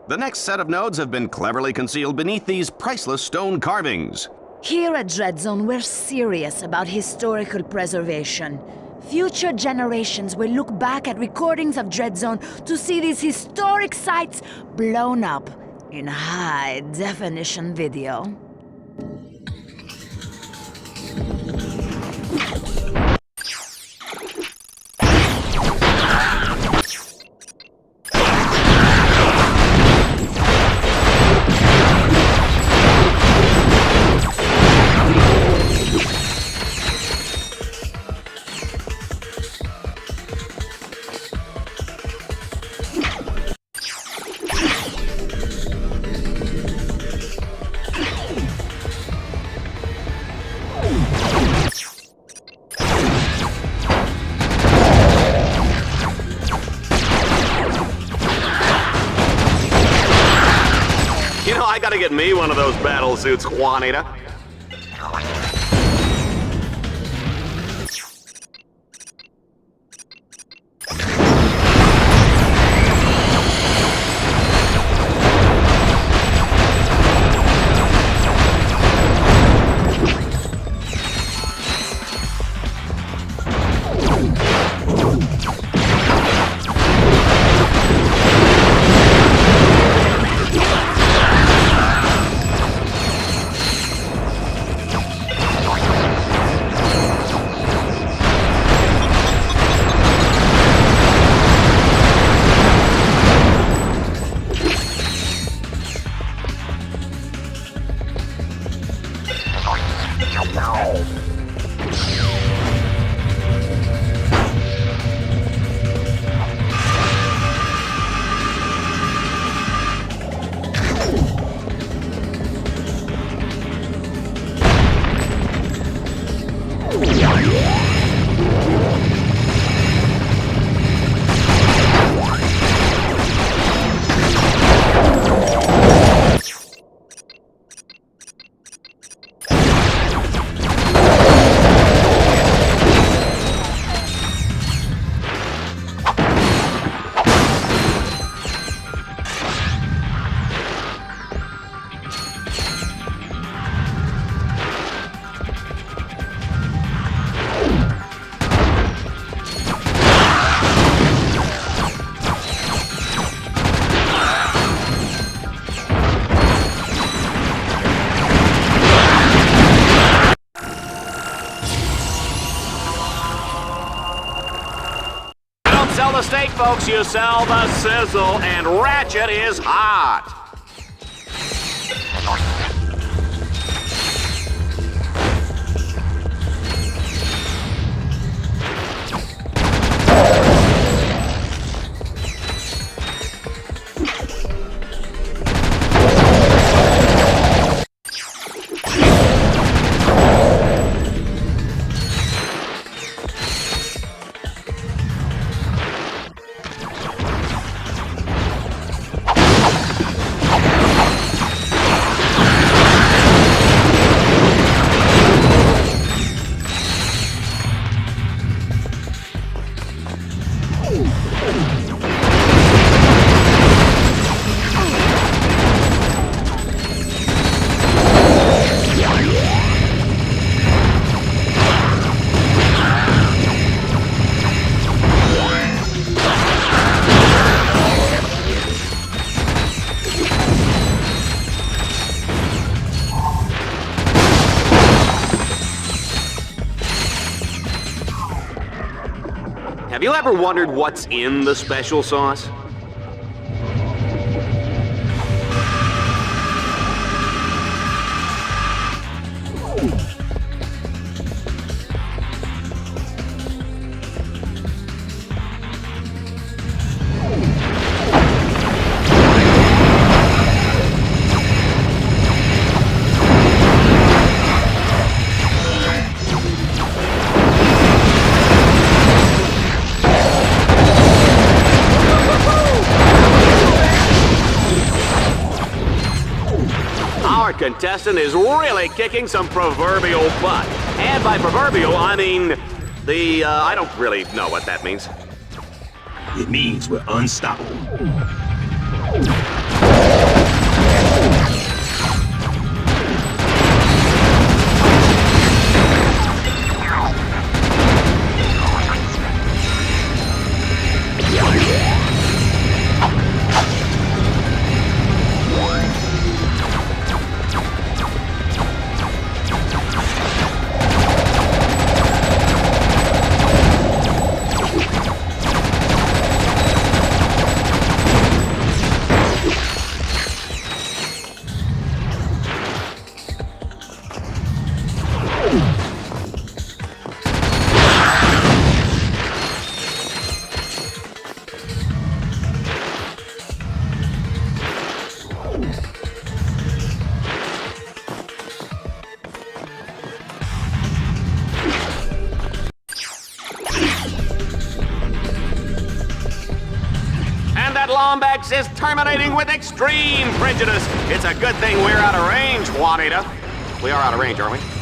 S2: The next set of nodes have been cleverly concealed beneath these priceless stone carvings.
S15: Here at Dreadzone, we're serious about historical preservation. Future generations will look back at recordings of Dreadzone to see these historic sites blown up in high-definition video.
S2: I gotta get me one of those battle suits, Juanita. Sell the steak, folks, you sell the sizzle, and Ratchet is hot. Have you ever wondered what's in the special sauce? Our contestant is really kicking some proverbial butt. And by proverbial, I mean I don't really know what that means.
S10: It means we're unstoppable.
S2: Lombax is terminating with extreme prejudice. It's a good thing we're out of range, Juanita. We are out of range, aren't we?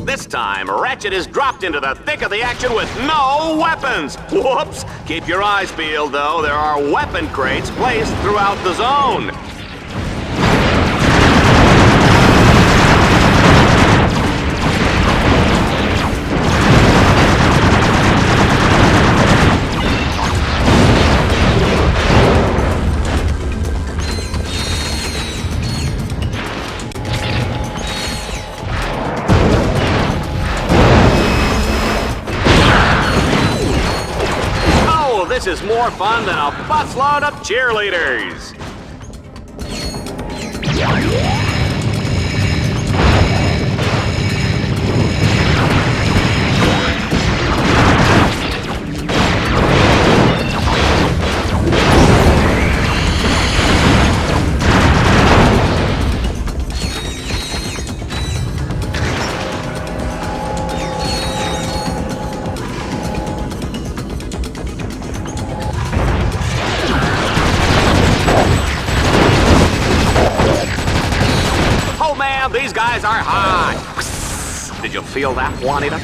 S2: This time, Ratchet is dropped into the thick of the action with no weapons. Whoops! Keep your eyes peeled, though. There are weapon crates placed throughout the zone. This is more fun than a busload of cheerleaders. These guys are hot. Did you feel that, Juanita?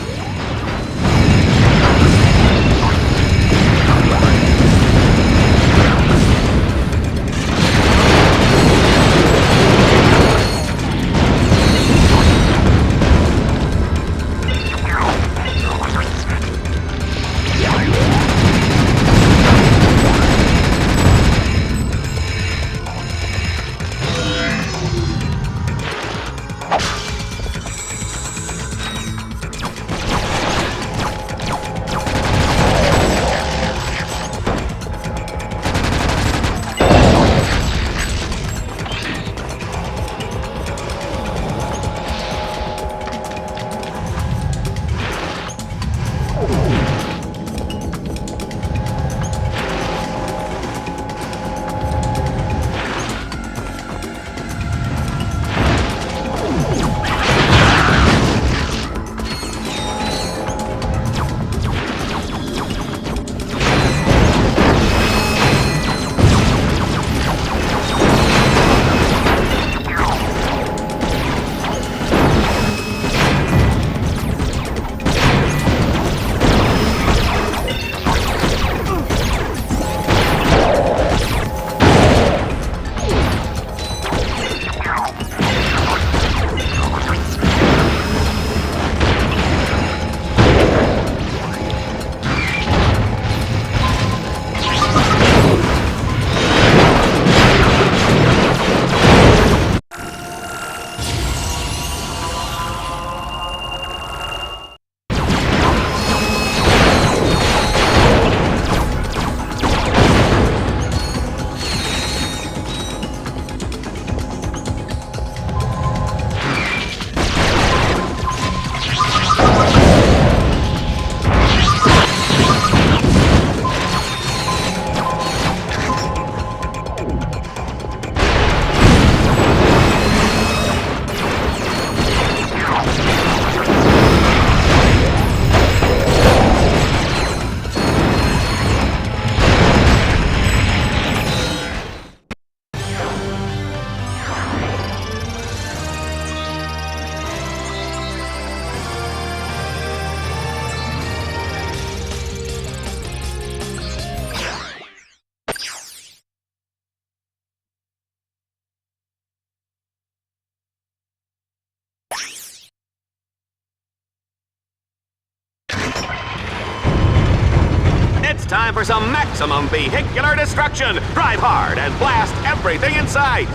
S2: time for some maximum vehicular destruction. Drive hard and blast everything in sight.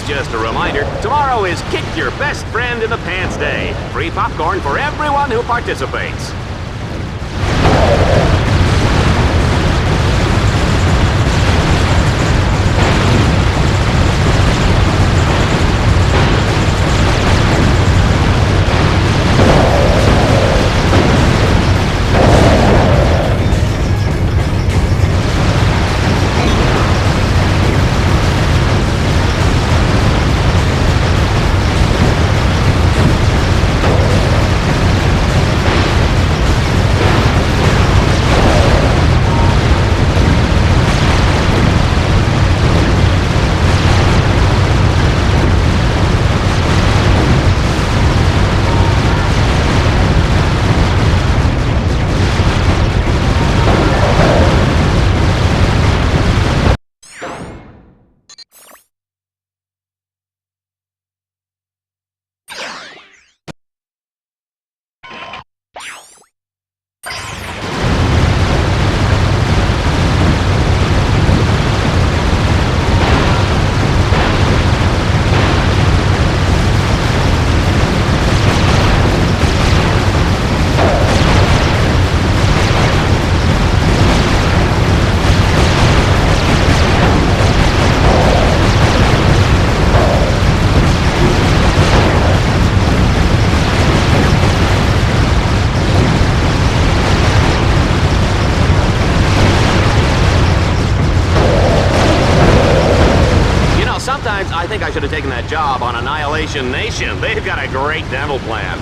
S2: Just a reminder, tomorrow is Kick Your Best Friend in the Pants Day. Free popcorn for everyone who participates. Sometimes I think I should have taken that job on Annihilation Nation. They've got a great dental plan.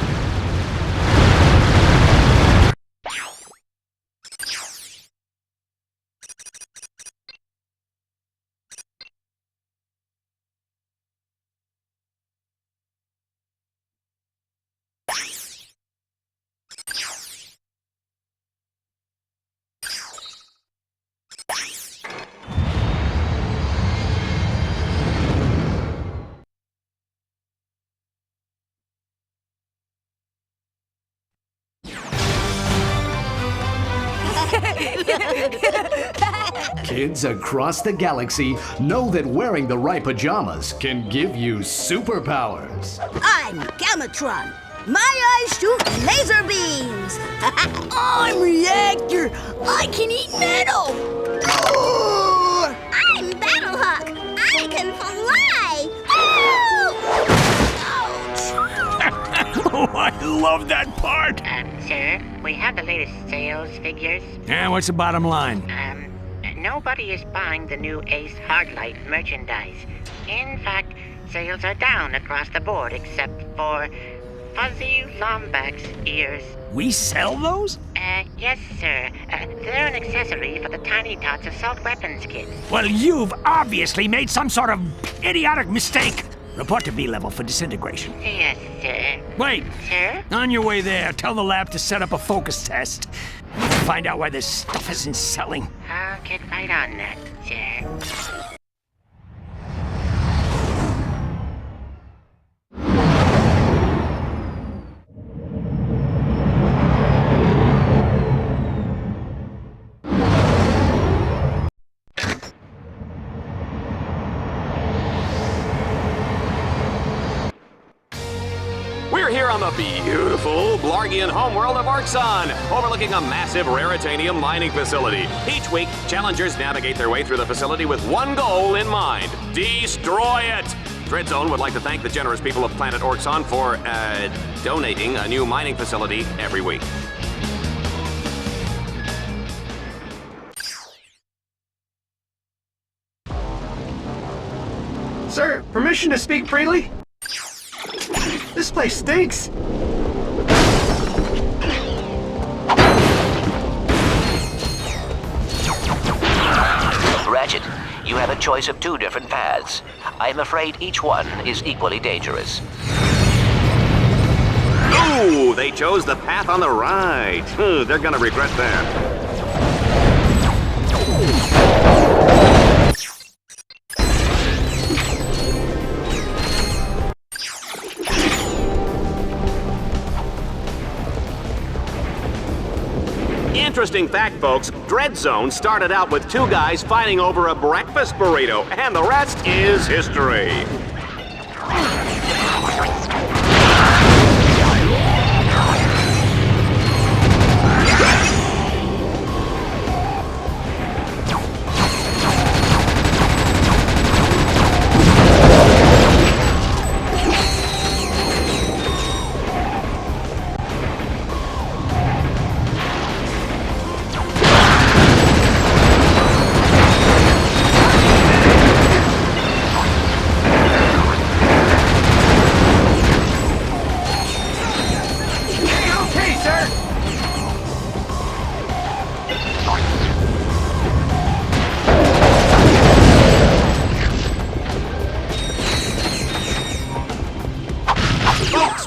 S19: Kids across the galaxy know that wearing the right pajamas can give you superpowers.
S16: I'm Gamatron. My eyes shoot laser beams. I'm Reactor. I can eat metal.
S20: I'm Battlehawk. I can fly.
S13: Oh, I love that part!
S21: Sir, we have the latest sales figures.
S13: Yeah, what's the bottom line?
S21: Nobody is buying the new Ace Hardlight merchandise. In fact, sales are down across the board except for fuzzy Lombax ears.
S13: We sell those?
S21: Yes, sir. They're an accessory for the Tiny Tots assault weapons kit.
S13: Well, you've obviously made some sort of idiotic mistake. Report to B-level for disintegration.
S21: Yes, sir.
S13: Wait.
S21: Sir?
S13: On your way there, tell the lab to set up a focus test. Find out why this stuff isn't selling.
S21: I'll get right on that, sir.
S2: We're here on the beautiful Blargian homeworld of Orxon, overlooking a massive raritanium mining facility. Each week, challengers navigate their way through the facility with one goal in mind: destroy it! Dreadzone would like to thank the generous people of planet Orxon for, donating a new mining facility every week.
S11: Sir, permission to speak freely? This place stinks!
S3: Ratchet. You have a choice of 2 different paths. I am afraid each one is equally dangerous.
S2: Ooh, they chose the path on the right. They're gonna regret that. Interesting fact, folks, Dread Zone started out with 2 guys fighting over a breakfast burrito, and the rest is history.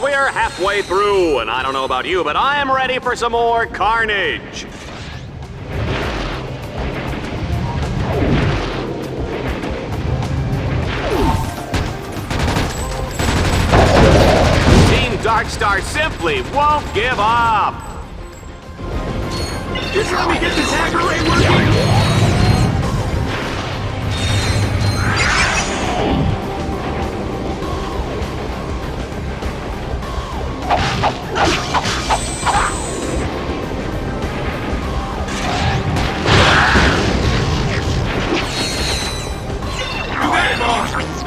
S2: We're halfway through, and I don't know about you, but I am ready for some more carnage. Team Darkstar simply won't give up.
S10: Just let me get this hacker ray working!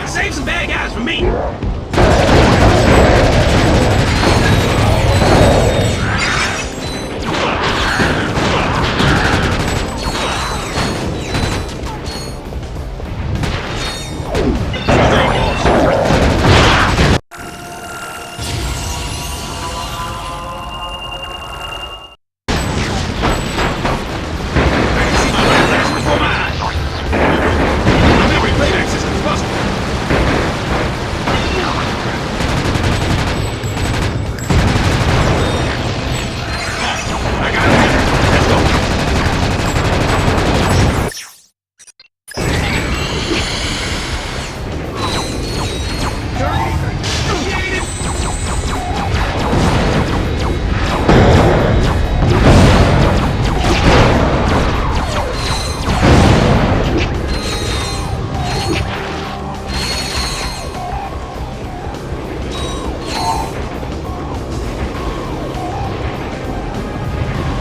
S10: Save some bad guys for me!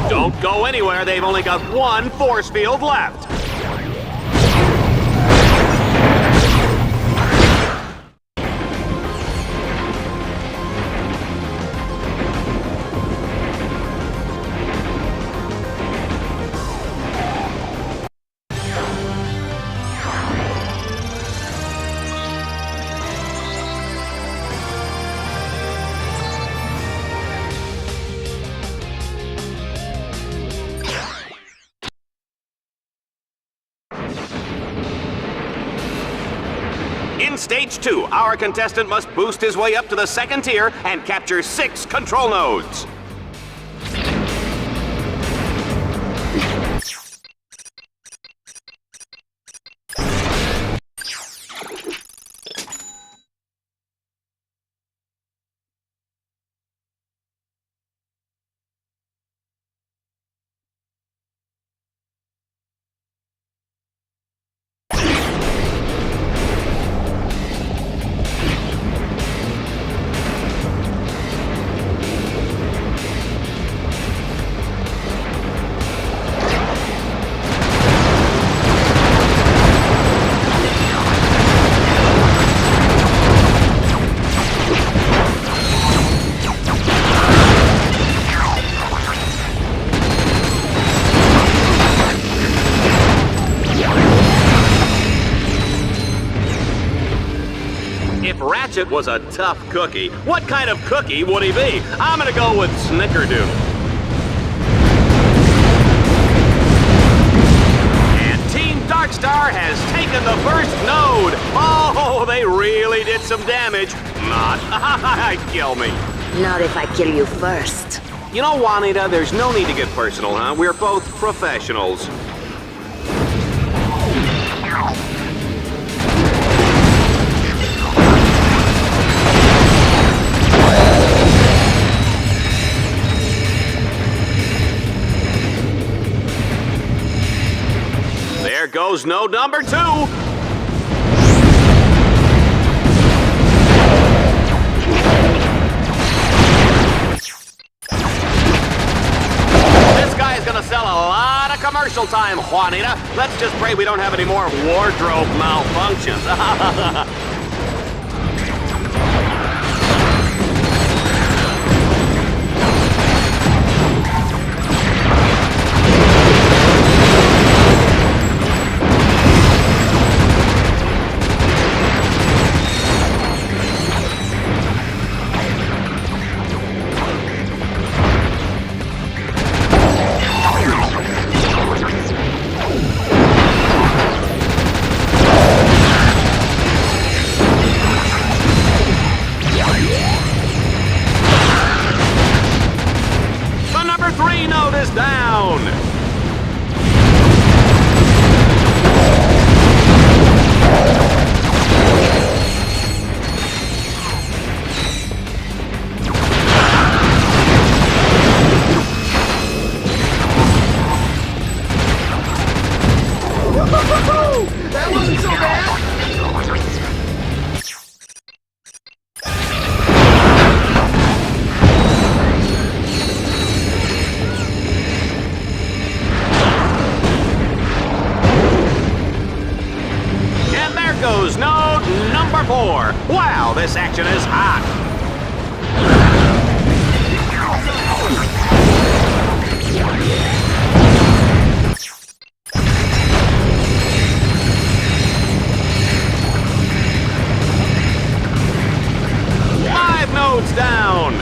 S2: Don't go anywhere, they've only got 1 force field left. In Stage 2, our contestant must boost his way up to the 2nd tier and capture 6 control nodes. If Ratchet was a tough cookie, what kind of cookie would he be? I'm gonna go with Snickerdoodle. And Team Dark Darkstar has taken the first node. Oh, they really did some damage. Not. Kill me.
S14: Not if I kill you first.
S2: You know, Juanita, there's no need to get personal, huh? We're both professionals. There goes node number 2. This guy is gonna sell a lot of commercial time, Juanita. Let's just pray we don't have any more wardrobe malfunctions.
S11: That wasn't so bad!
S2: And there goes node number 4. Wow, this action is hot. Nodes down.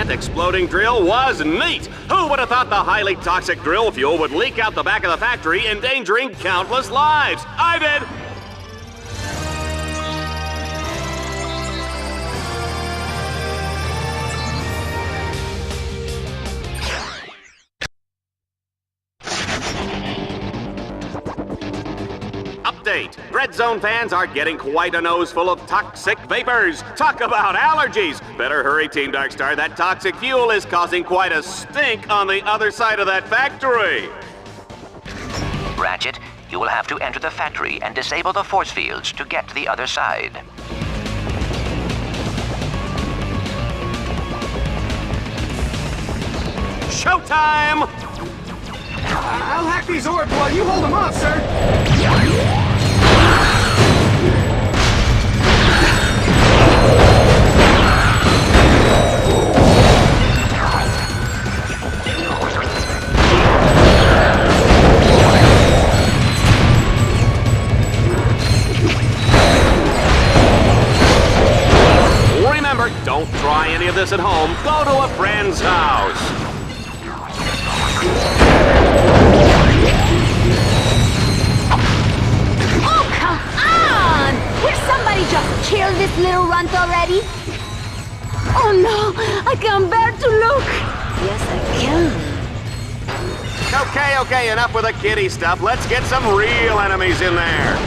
S2: Exploding drill was neat. Who would have thought the highly toxic drill fuel would leak out the back of the factory, endangering countless lives? I did. Update. Dread Zone fans are getting quite a nose full of toxic vapors. Talk about allergies. Better hurry, Team Darkstar. That toxic fuel is causing quite a stink on the other side of that factory.
S3: Ratchet, you will have to enter the factory and disable the force fields to get to the other side.
S2: Showtime!
S11: I'll hack these orbs while you hold them off, sir.
S2: home, go to a friend's house.
S16: Oh, come on! Will somebody just kill this little runt already? Oh no, I can't bear to look.
S15: Yes, I can.
S2: Okay, enough with the kiddie stuff. Let's get some real enemies in there.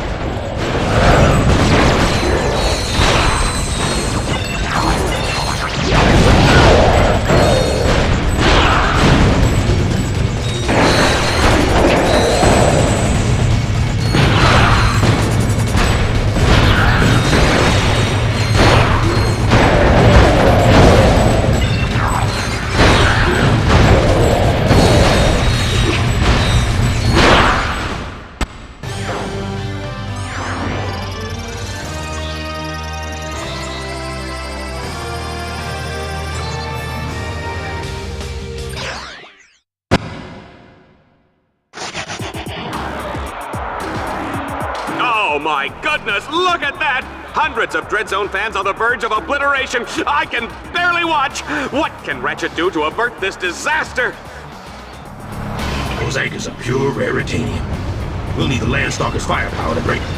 S2: Oh my goodness, look at that! Hundreds of Dreadzone fans on the verge of obliteration. I can barely watch. What can Ratchet do to avert this disaster?
S10: Those anchors are pure raritanium. We'll need the Landstalker's firepower to break them.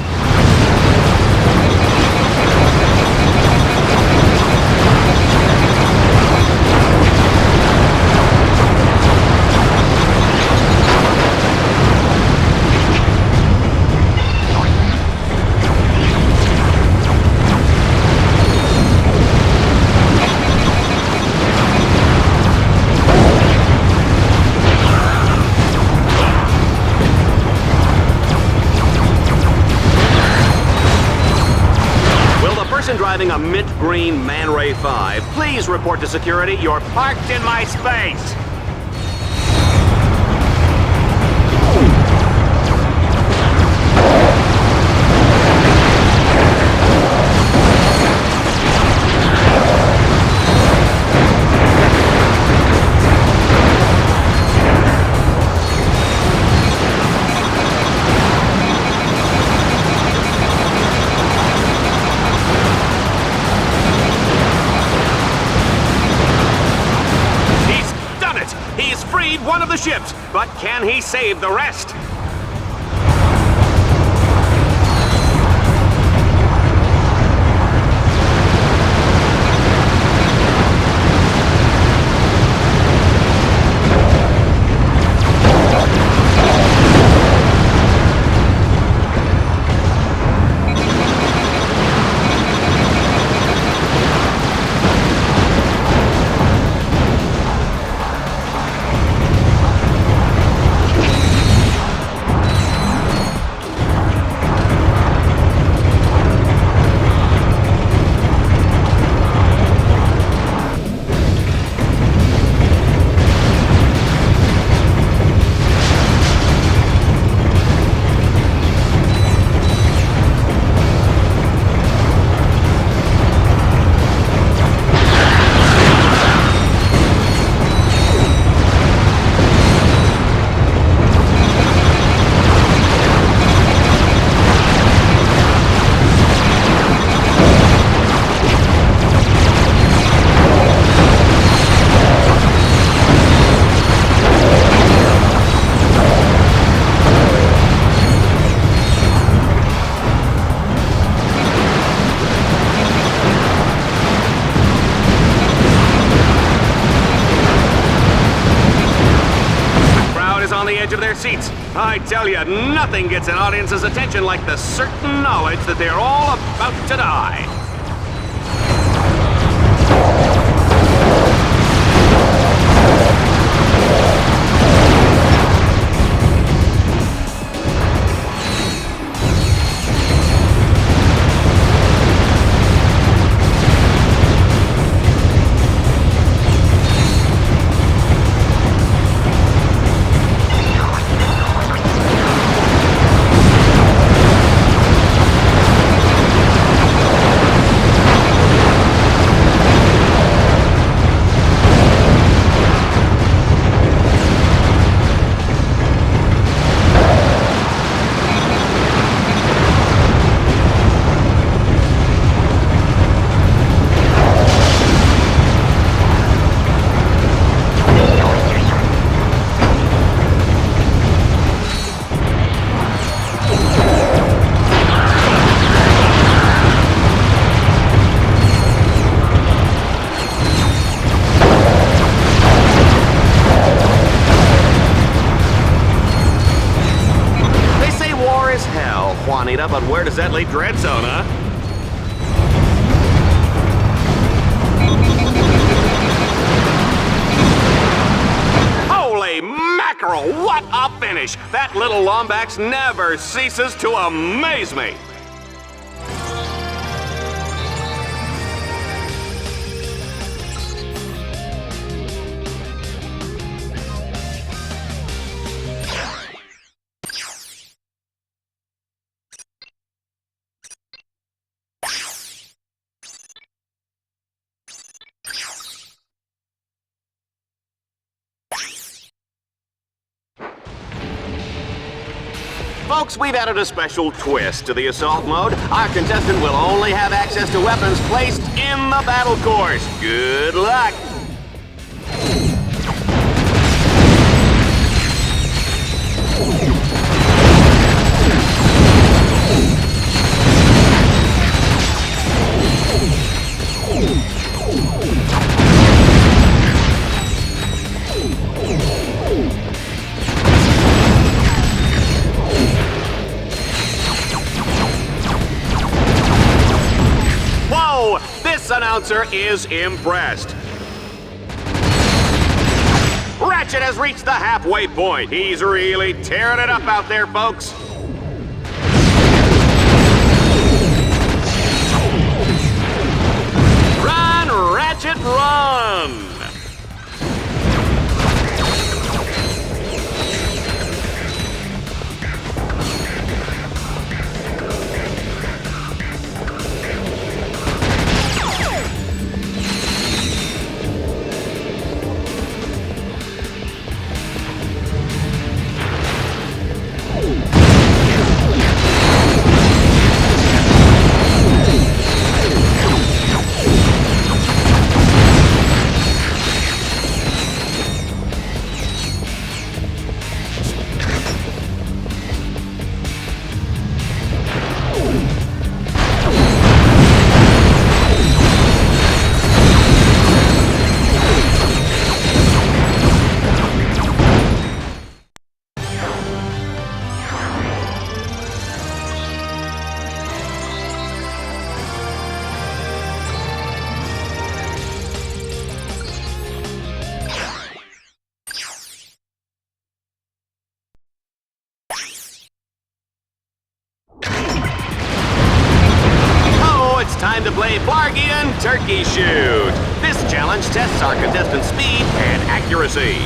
S2: Driving a mint green Man Ray 5, please report to security. You're parked in my space. One of the ships, but can he save the rest? Of their seats. I tell you, nothing gets an audience's attention like the certain knowledge that they're all about to die. where does that leave Dreadzone, huh? Holy mackerel, what a finish! That little Lombax never ceases to amaze me! Folks, we've added a special twist to the assault mode. Our contestant will only have access to weapons placed in the battle course. Good luck! This announcer is impressed. Ratchet has reached the halfway point. He's really tearing it up out there, folks. Run, Ratchet, run! Time to play Bargain Turkey Shoot. This challenge tests our contestants' speed and accuracy.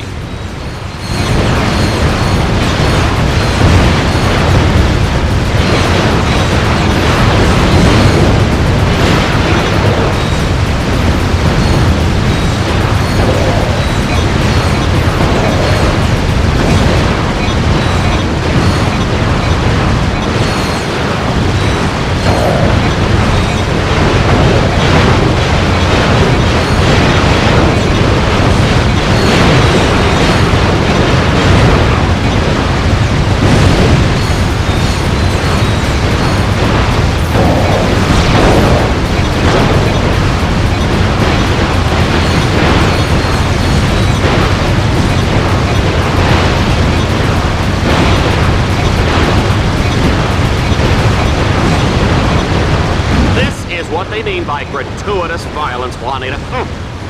S2: What they mean by gratuitous violence, Juanita.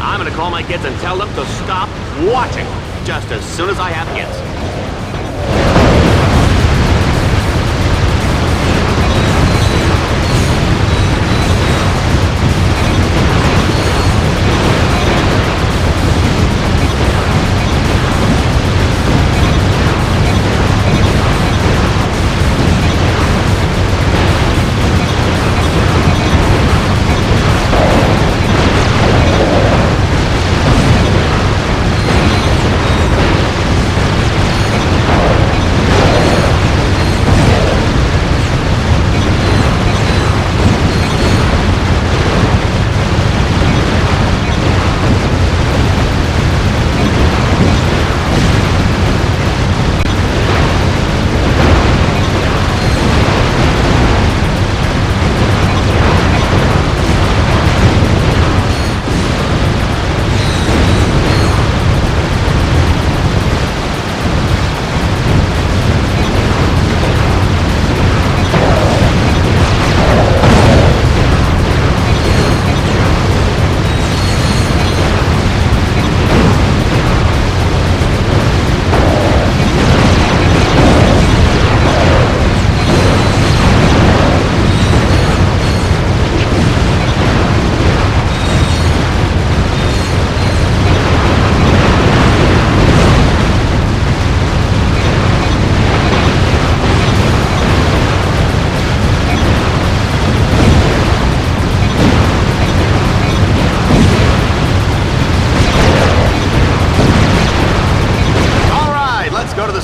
S2: I'm gonna call my kids and tell them to stop watching just as soon as I have kids.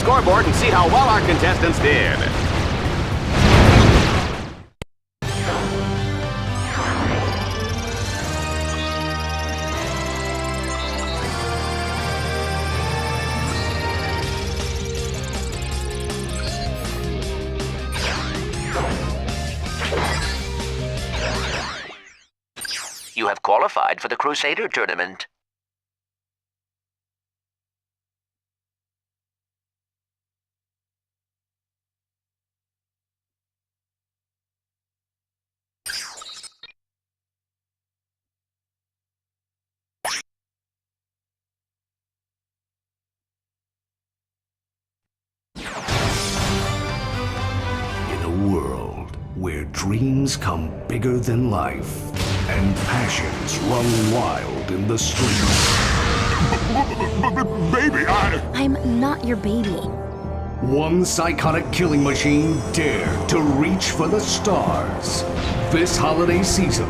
S2: scoreboard and see how well our contestants did.
S3: You have qualified for the Crusader tournament.
S19: In a world where dreams come bigger than life and passions run wild in the streets.
S18: Baby,
S5: I'm not your baby.
S19: One psychotic killing machine dare to reach for the stars. This holiday season,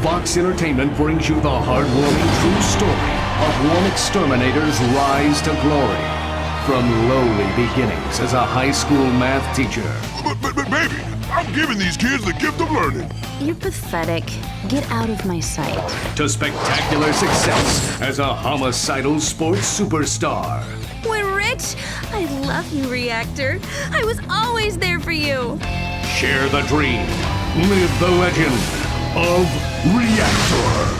S19: Vox Entertainment brings you the heartwarming true story of one exterminator's rise to glory. From lowly beginnings as a high school math teacher.
S18: But baby, I'm giving these kids the gift of learning.
S5: You're pathetic. Get out of my sight.
S19: To spectacular success as a homicidal sports superstar.
S5: We're rich. I love you, Reactor. I was always there for you.
S19: Share the dream. Live the legend of Reactor.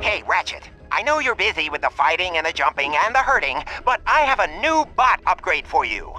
S17: Hey, Ratchet. I know you're busy with the fighting and the jumping and the hurting, but I have a new bot upgrade for you.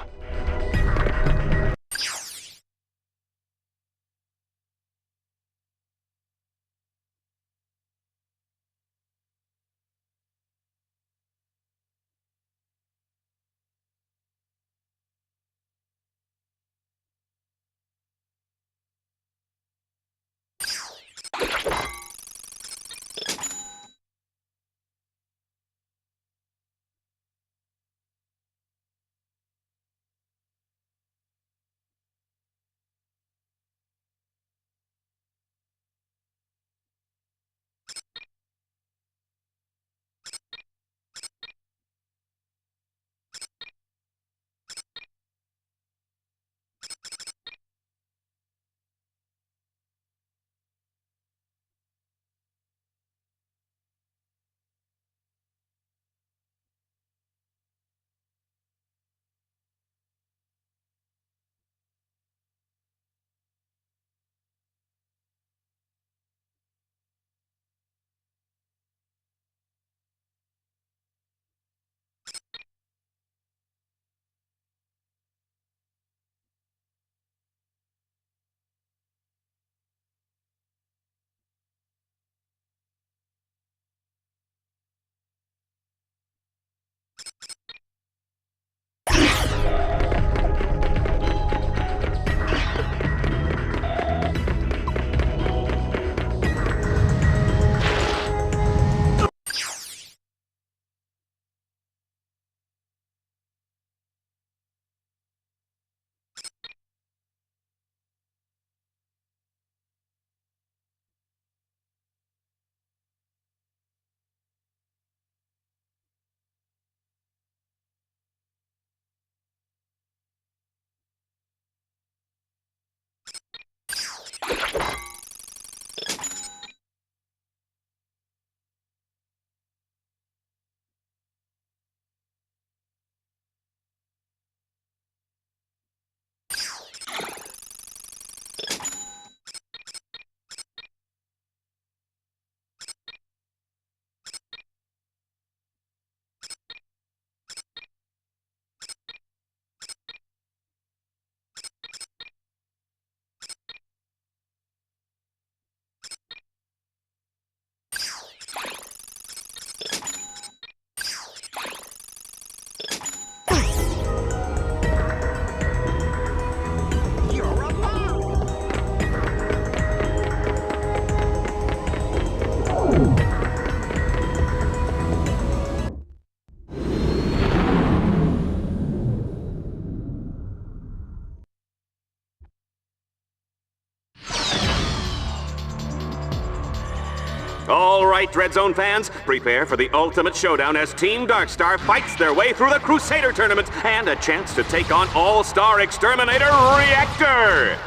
S2: All right, Dreadzone fans, prepare for the ultimate showdown as Team Darkstar fights their way through the Crusader Tournament and a chance to take on All-Star Exterminator Reactor!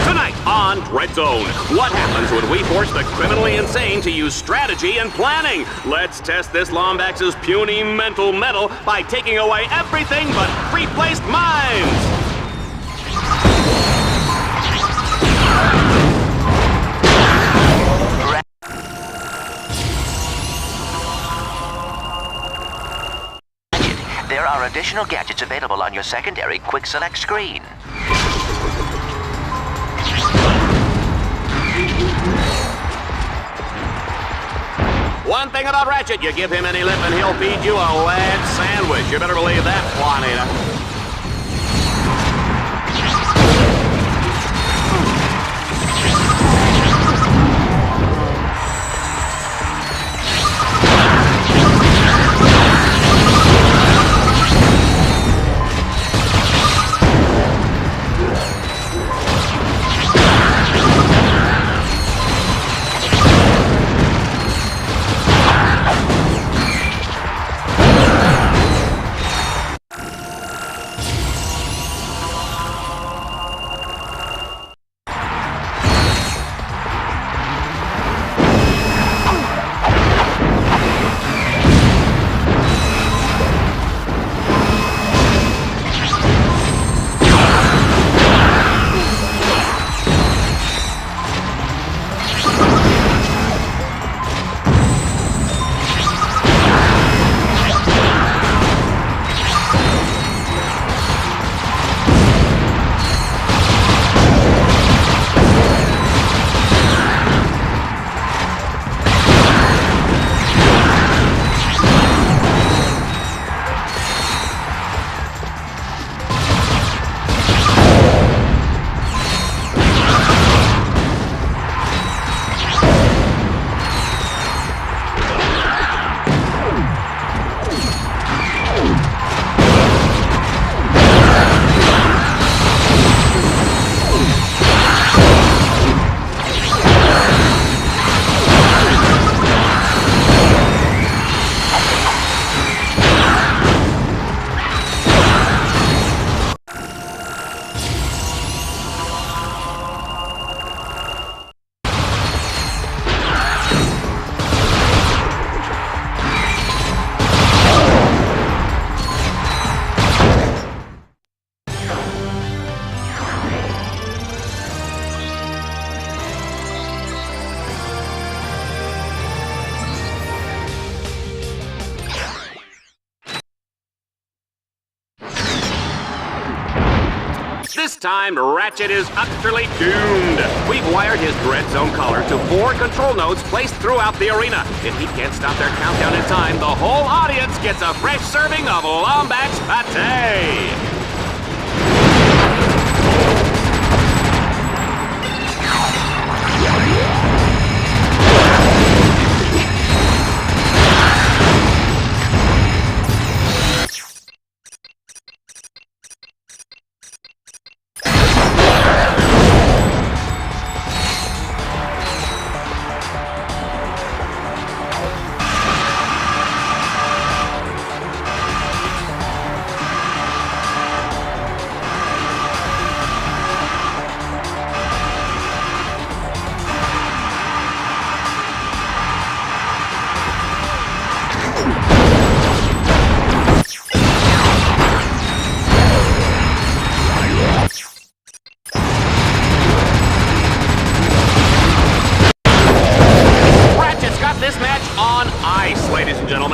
S2: Tonight on Dreadzone, what happens when we force the criminally insane to use strategy and planning? Let's test this Lombax's puny mental metal by taking away everything but replaced minds!
S3: There are additional gadgets available on your secondary quick select screen.
S2: One thing about Ratchet, you give him any lip and he'll feed you a lead sandwich. You better believe that, Juanita. This time, Ratchet is utterly doomed. We've wired his Dreadzone collar to 4 control nodes placed throughout the arena. If he can't stop their countdown in time, the whole audience gets a fresh serving of Lombax pate.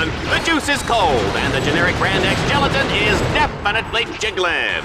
S2: The juice is cold, and the generic Brand X gelatin is definitely jiggling.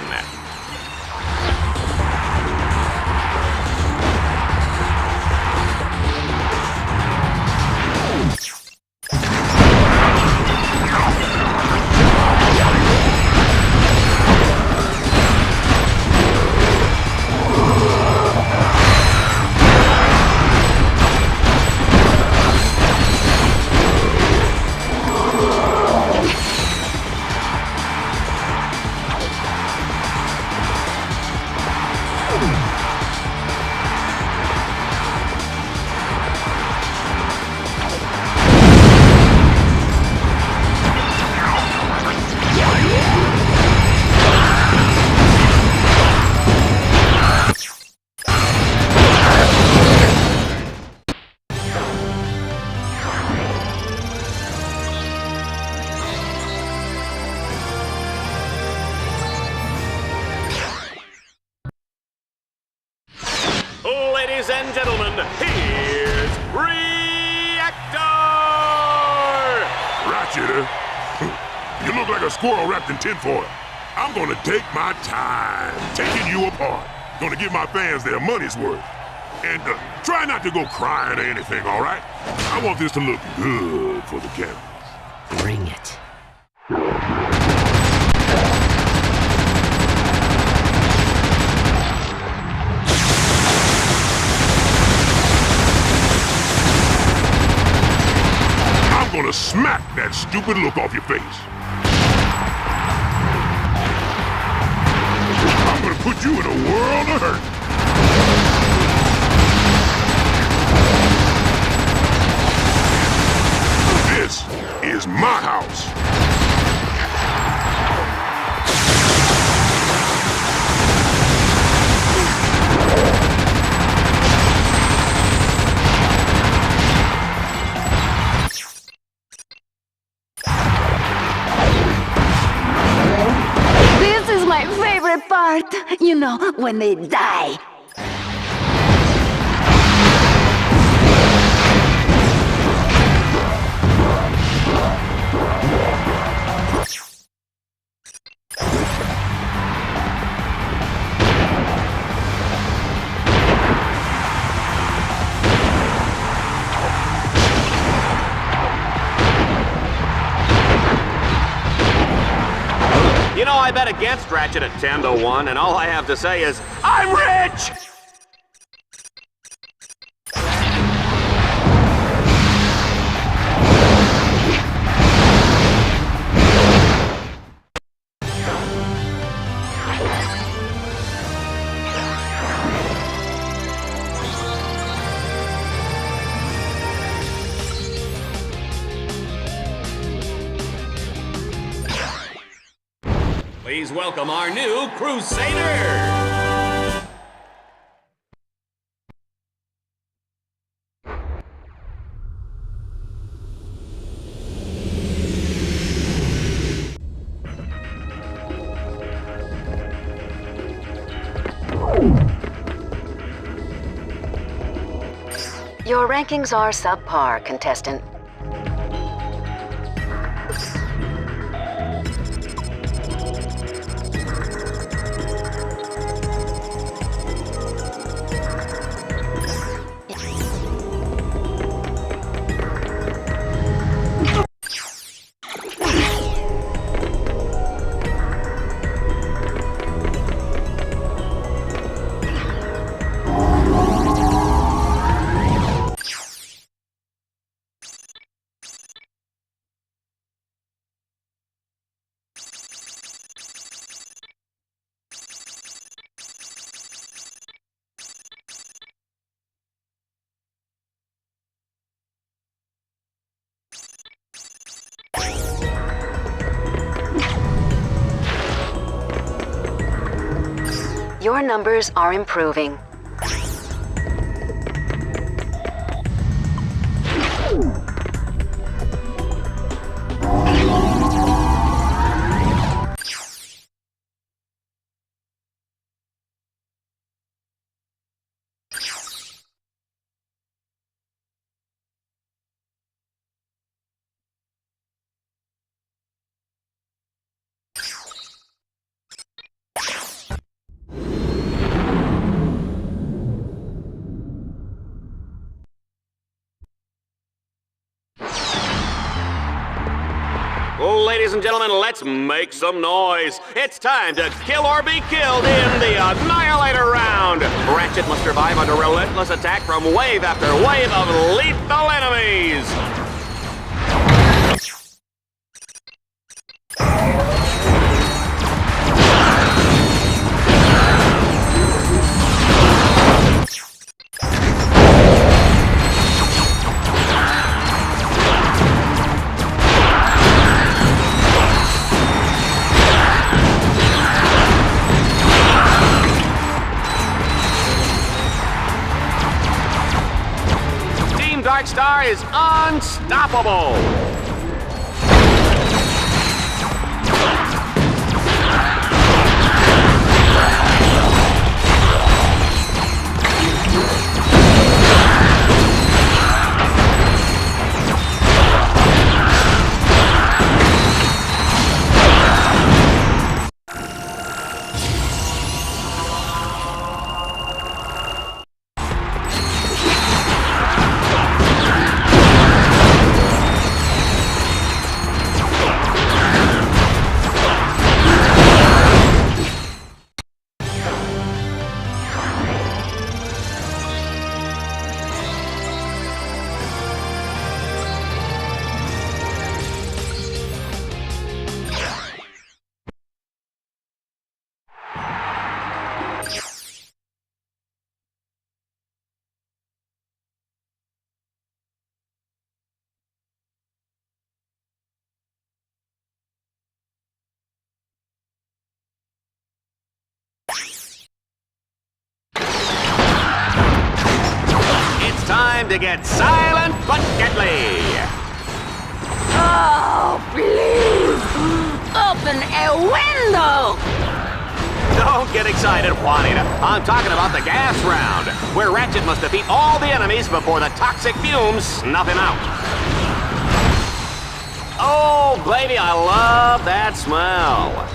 S18: You look like a squirrel wrapped in tinfoil. I'm gonna take my time taking you apart. Gonna give my fans their money's worth. And try not to go crying or anything, all right? I want this to look good for the cameras.
S4: Bring it.
S18: I'm gonna smack that stupid look off your face. I'm gonna put you in a world of hurt. This is my house.
S14: This is my favorite part. You know, when they die.
S2: You know, I bet against Ratchet at 10-1, and all I have to say is, I'm rich! Please welcome our new Crusader!
S14: Your rankings are subpar, contestant. Your numbers are improving.
S2: Ladies and gentlemen, let's make some noise. It's time to kill or be killed in the Annihilator round. Ratchet must survive under relentless attack from wave after wave of lethal enemies. Star is unstoppable! time to get silent but deadly.
S15: Oh, please! Open a window!
S2: Don't get excited, Juanita. I'm talking about the gas round, where Ratchet must defeat all the enemies before the toxic fumes snuff him out. Oh, baby, I love that smell.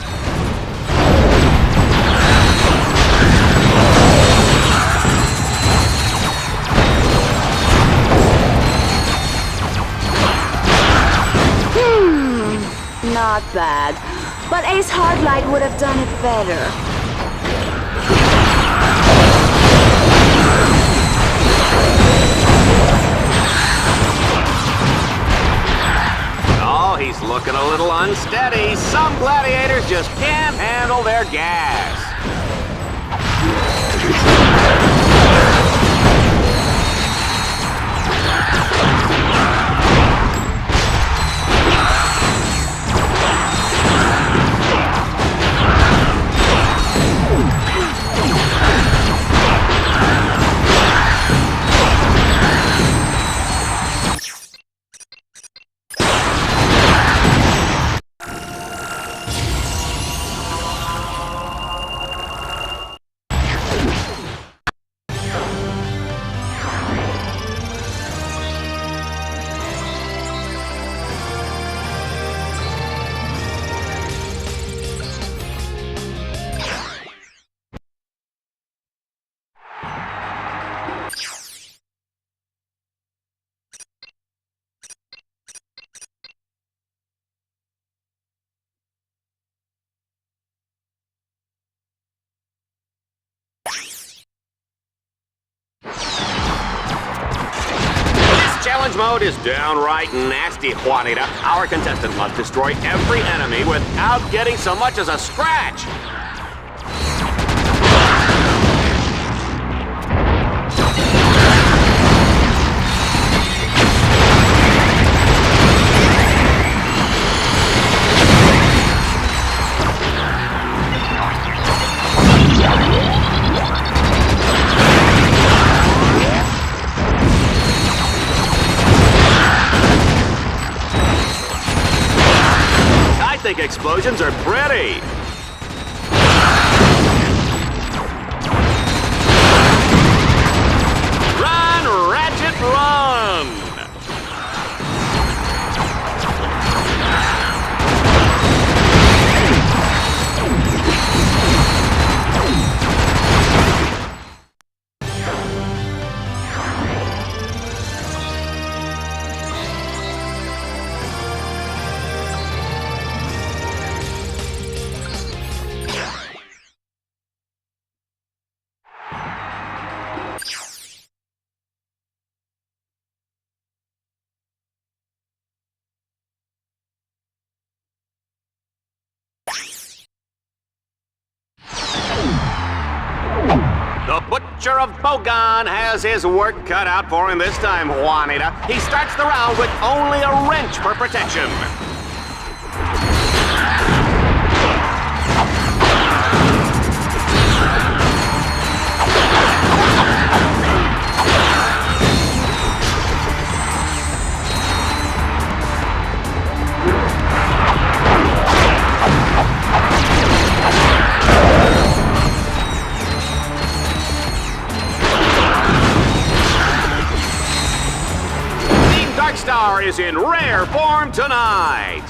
S14: Not bad. But Ace Hardlight would have done it better.
S2: Oh, he's looking a little unsteady. Some gladiators just can't handle their gas. Challenge mode is downright nasty, Juanita. Our contestant must destroy every enemy without getting so much as a scratch. I think explosions are pretty. Run, Ratchet, run! The Butcher of Bogon has his work cut out for him this time, Juanita. He starts the round with only a wrench for protection. Star is in rare form tonight.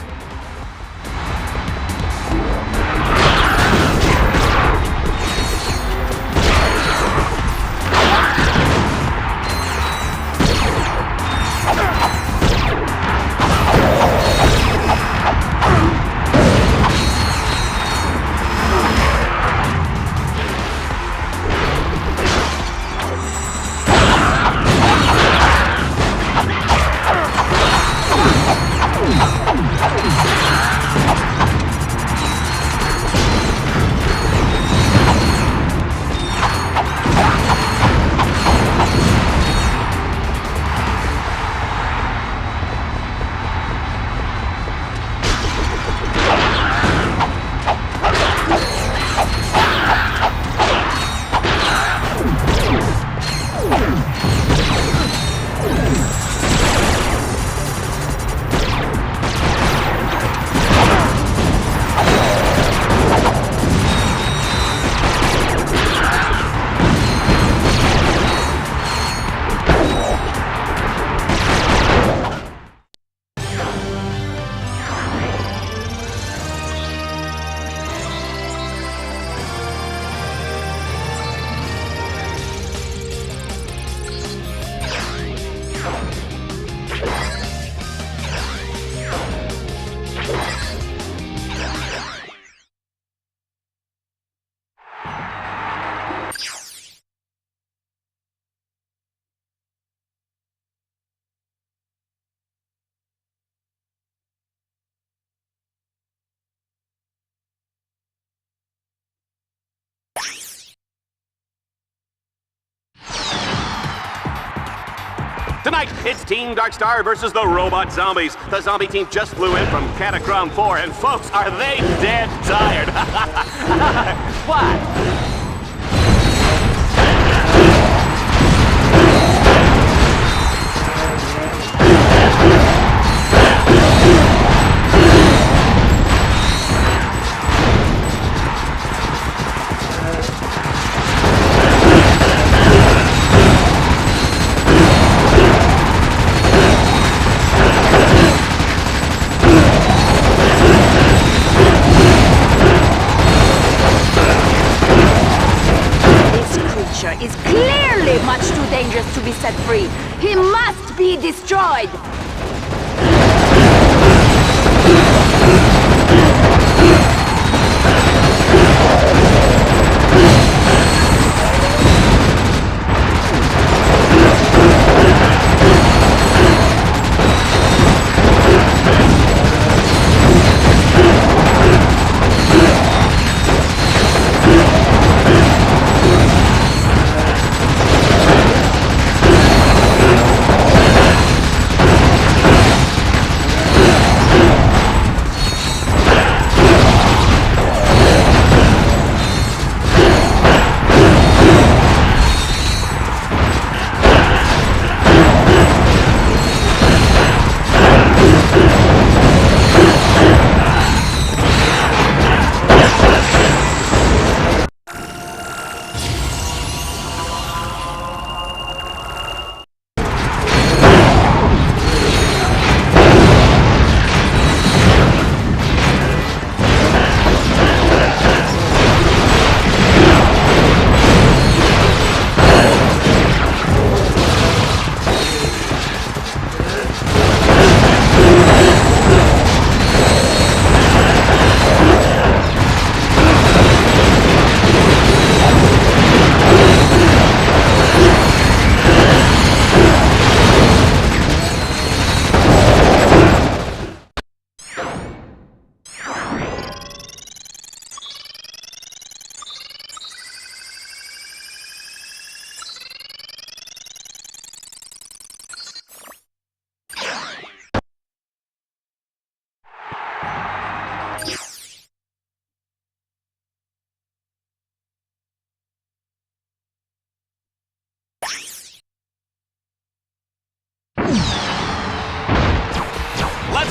S2: Tonight, it's Team Darkstar versus the Robot Zombies. The zombie team just flew in from Catacrom 4, and folks, are they dead tired? What?
S14: Is clearly much too dangerous to be set free. He must be destroyed.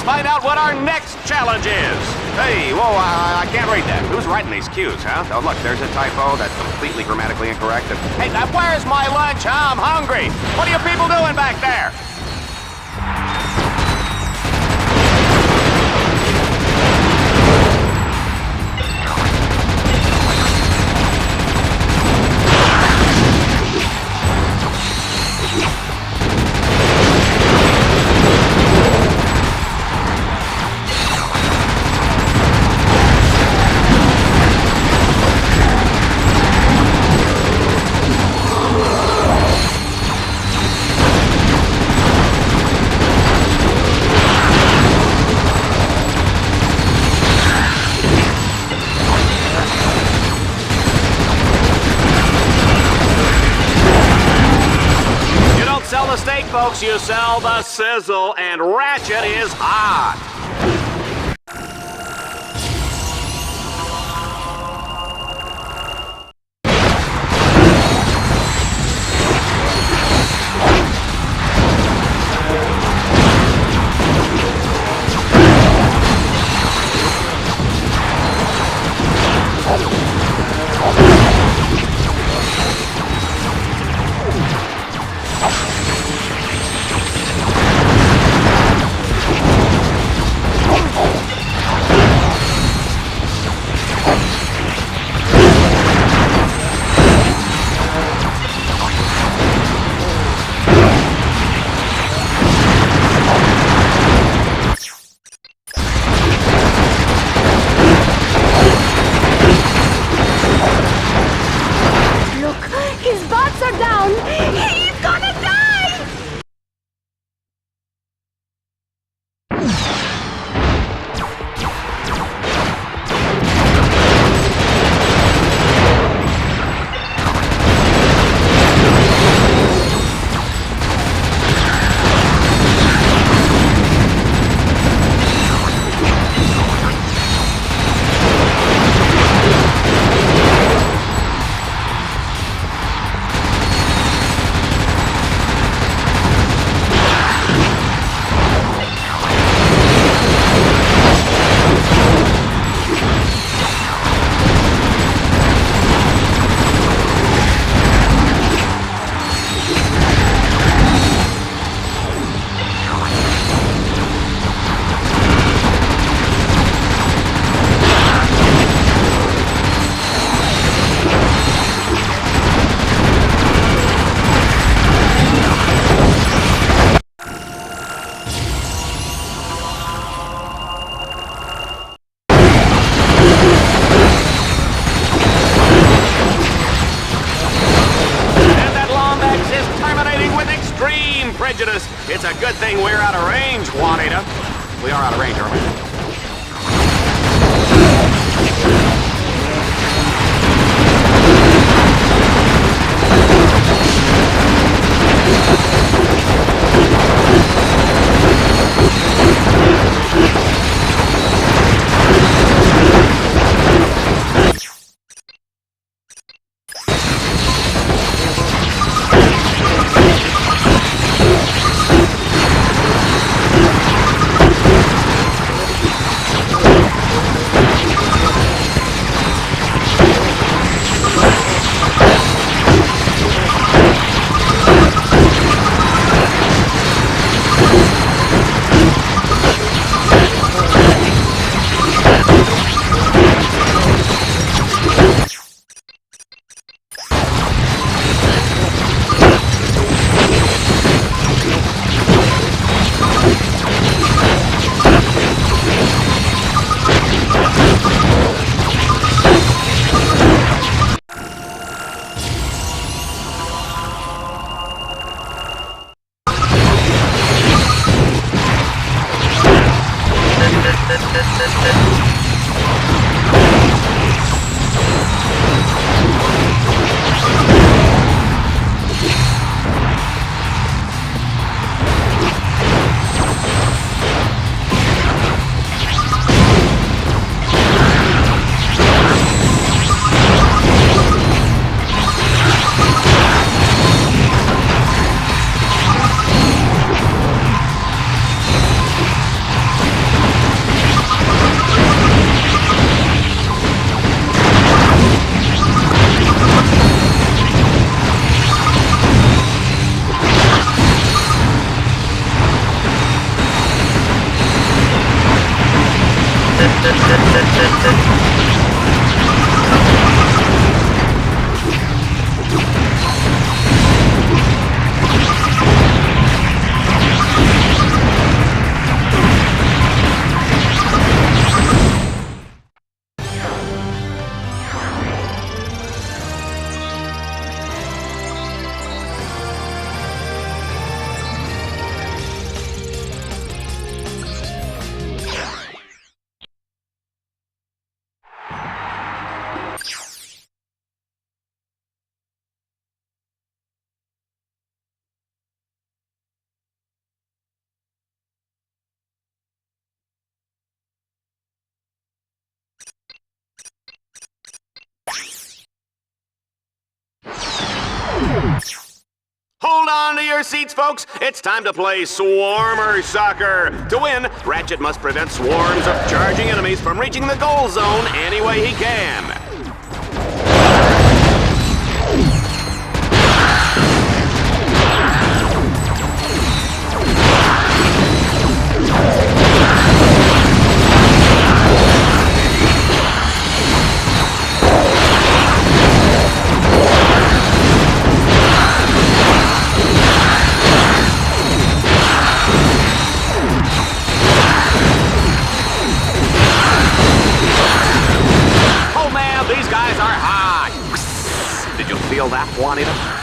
S2: Find out what our next challenge is. Hey, whoa, I can't read that. Who's writing these cues, huh? Oh, look, there's a typo that's completely grammatically incorrect. And, hey, where's my lunch? I'm hungry. What are you people doing back there? Folks, you sell the sizzle, and Ratchet is hot. ya. We are out of range, aren't we? Hold on to your seats, folks. It's time to play Swarmer Soccer. To win, Ratchet must prevent swarms of charging enemies from reaching the goal zone any way he can. Feel that, Juanita?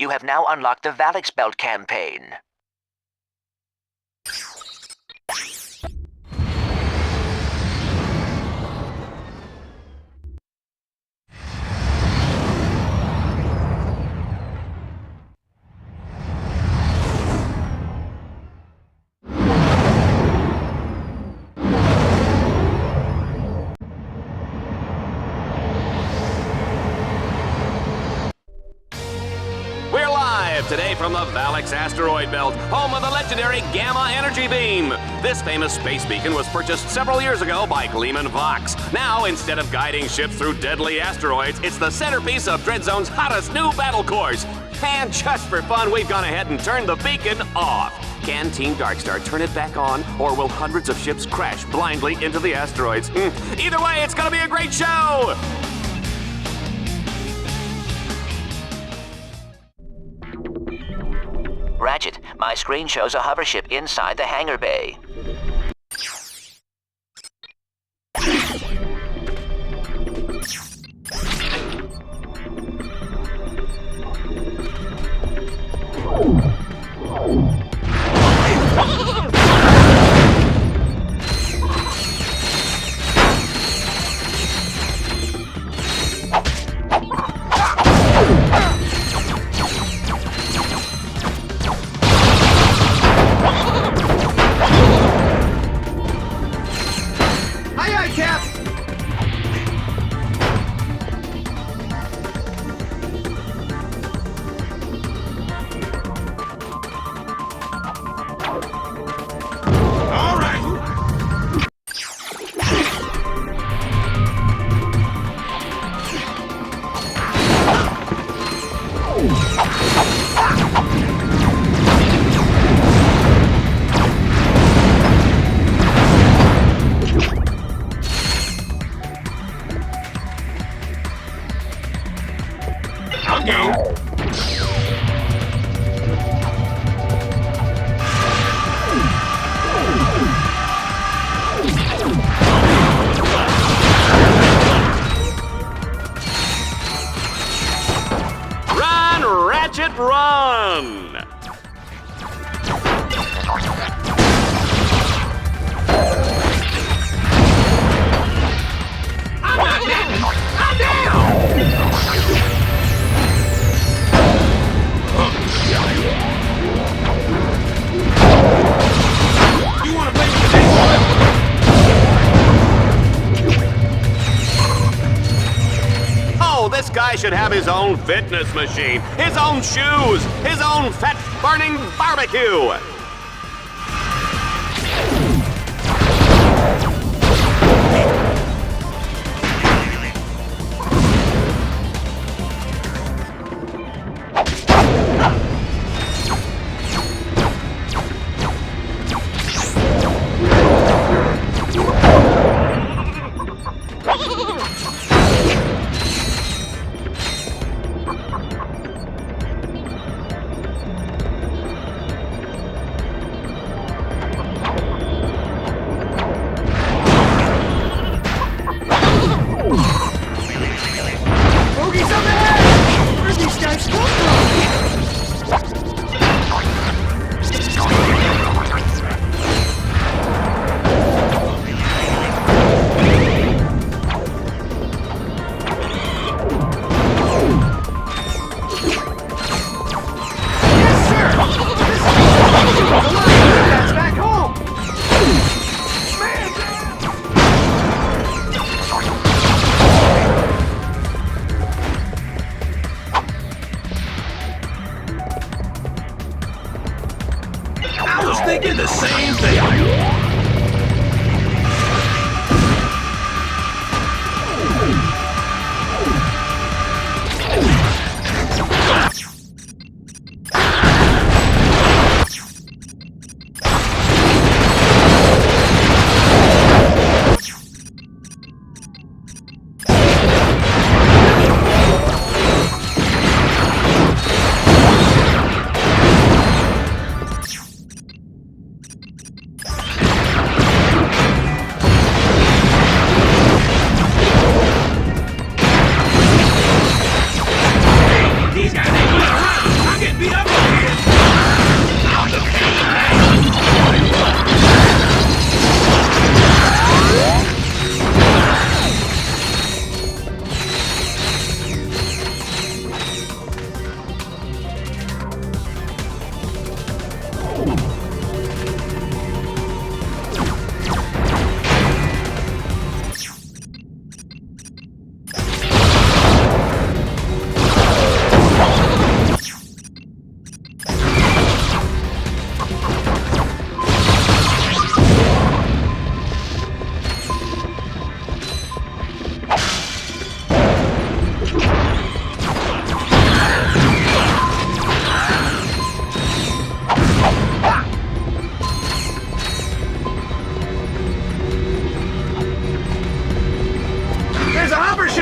S3: You have now unlocked the Valix Belt campaign.
S2: We're live today from the Valix asteroid belt, home of the legendary Gamma energy beam. This famous space beacon was purchased several years ago by Gleeman Vox. Now, instead of guiding ships through deadly asteroids, it's the centerpiece of Dreadzone's hottest new battle course. And just for fun, we've gone ahead and turned the beacon off. Can Team Darkstar turn it back on, or will hundreds of ships crash blindly into the asteroids? Either way, it's gonna be a great show!
S3: Ratchet, my screen shows a hover ship inside the hangar bay.
S2: Ratchet, run!
S10: I'm not dead! I'm down! You wanna play with the next one?
S2: Oh, this guy should have his own fitness machine, his own shoes, his own fat-burning barbecue.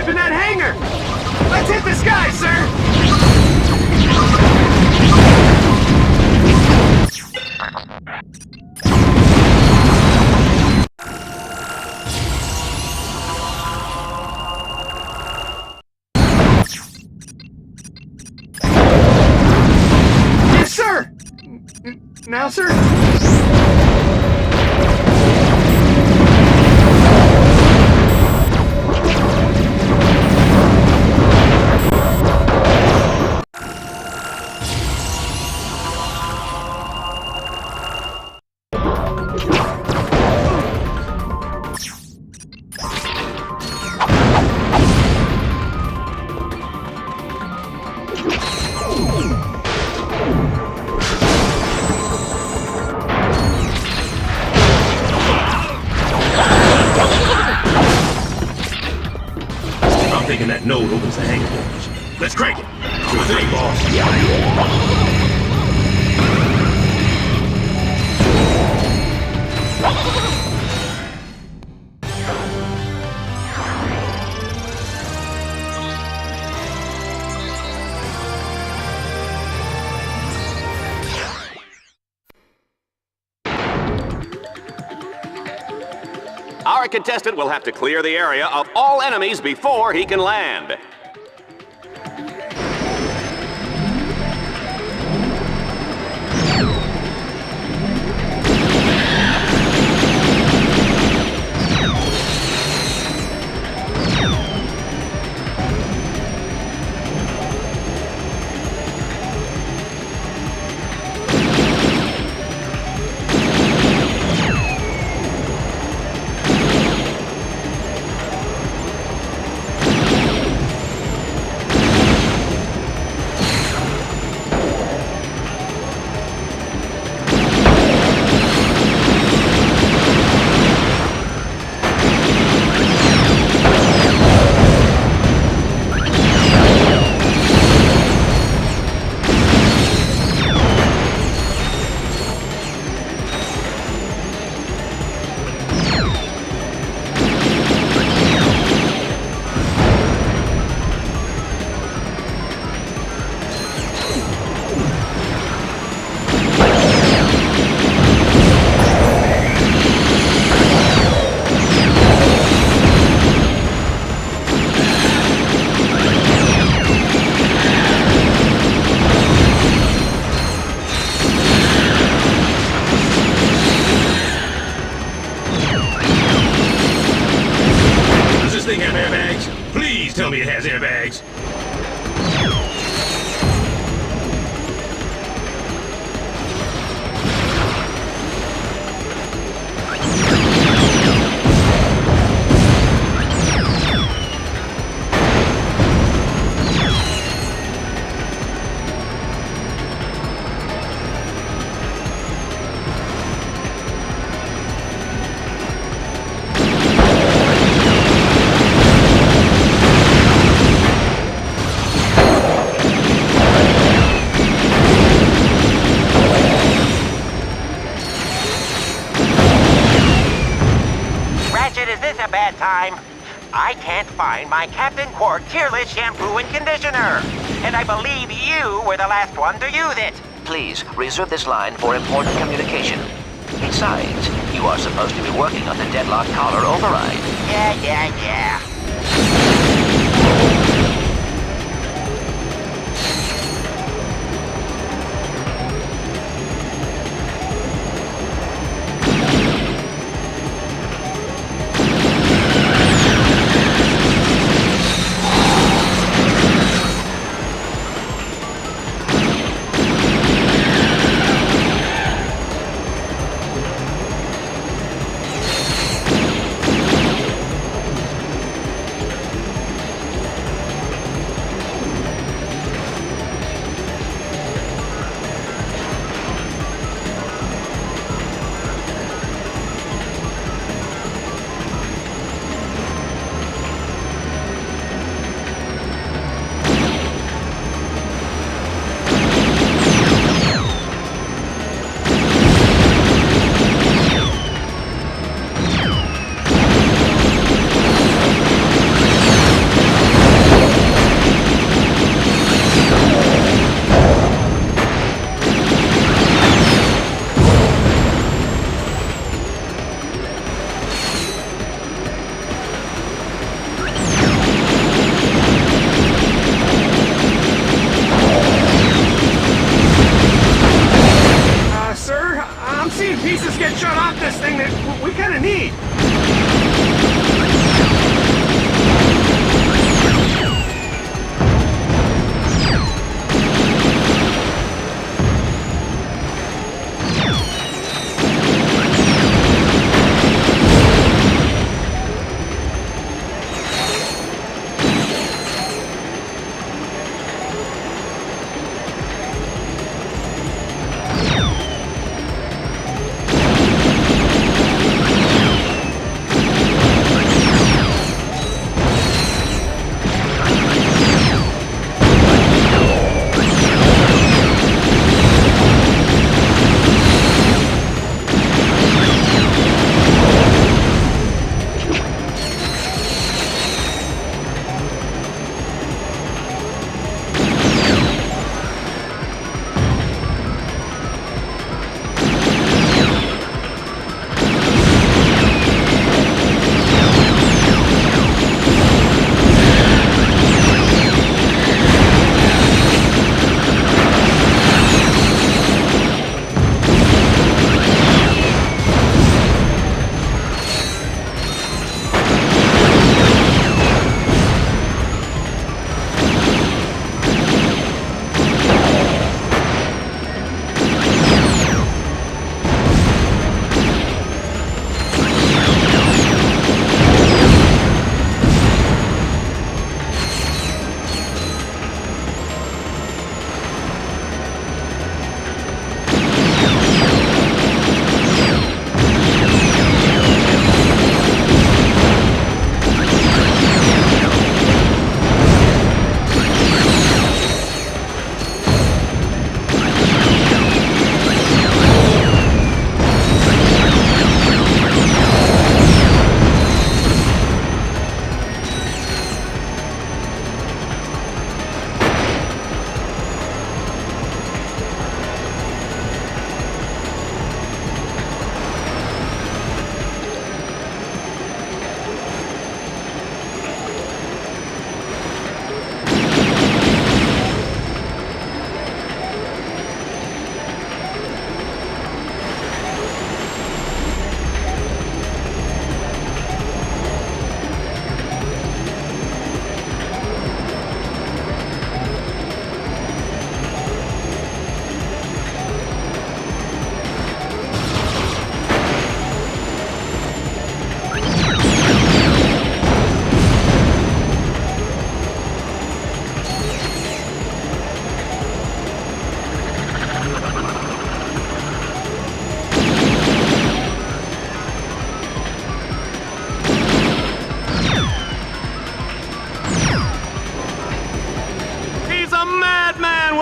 S11: in that hangar! Let's hit the sky, sir! Yes, sir! Now, sir?
S10: That node opens the hangar doors. Let's crank it. Sure thing, boss.
S2: Our contestant will have to clear the area of all enemies before he can land.
S10: Tell me it has airbags.
S17: Time. I can't find my Captain Quark Tearless shampoo and conditioner. And I believe you were the last one to use it.
S3: Please, reserve this line for important communication. Besides, you are supposed to be working on the Deadlocked collar override.
S17: Yeah.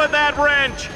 S2: with that wrench!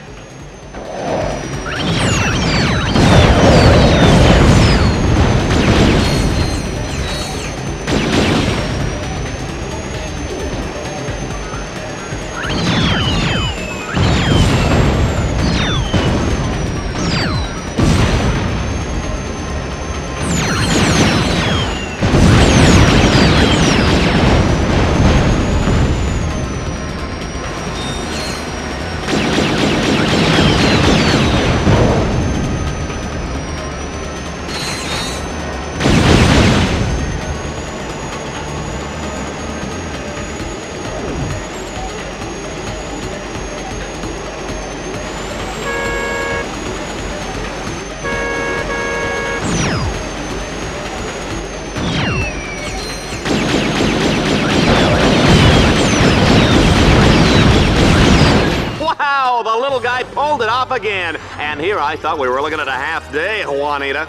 S2: Wow, the little guy pulled it off again. And here I thought we were looking at a half day, Juanita.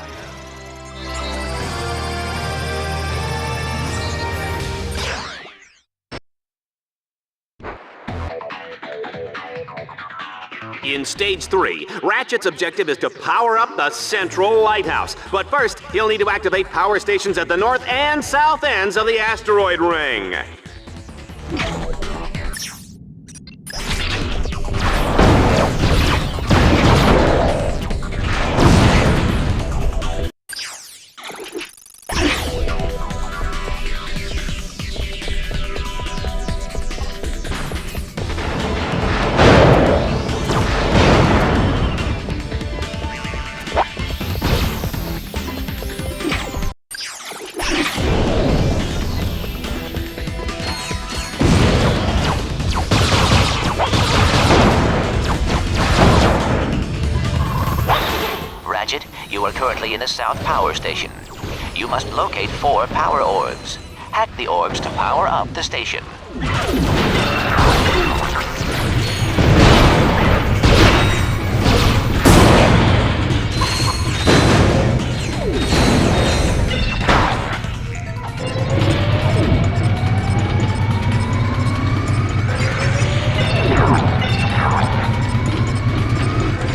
S2: In Stage 3, Ratchet's objective is to power up the central lighthouse. But first, he'll need to activate power stations at the north and south ends of the asteroid ring.
S3: Ratchet, you are currently in the South Power Station. You must locate 4 power orbs. Hack the orbs to power up the station.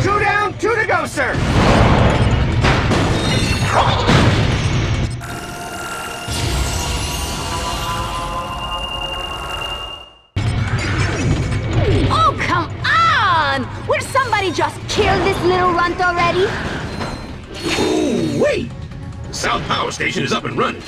S11: Two down, 2 to go, sir!
S14: Oh, come on! Will somebody just kill this little runt already?
S10: Ooh, wait! The South Power Station is up and running.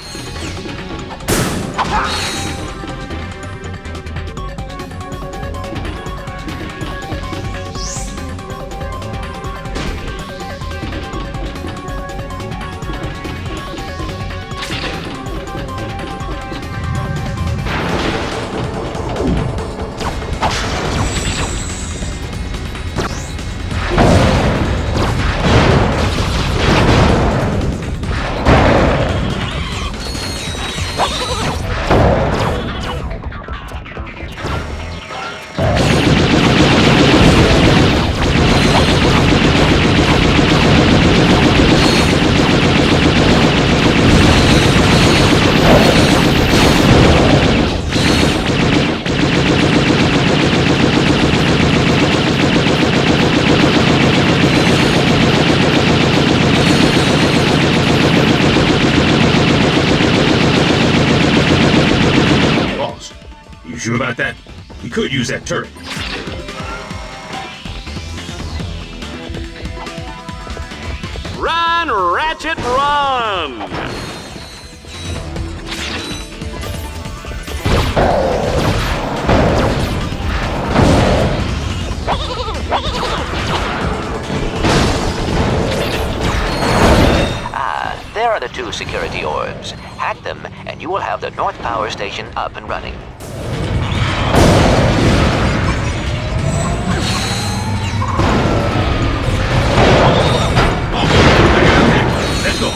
S10: You sure about that? We could use that turret.
S2: Run, Ratchet, run!
S3: There are the 2 security orbs. Hack them, and you will have the North Power Station up and running.
S10: Let's go.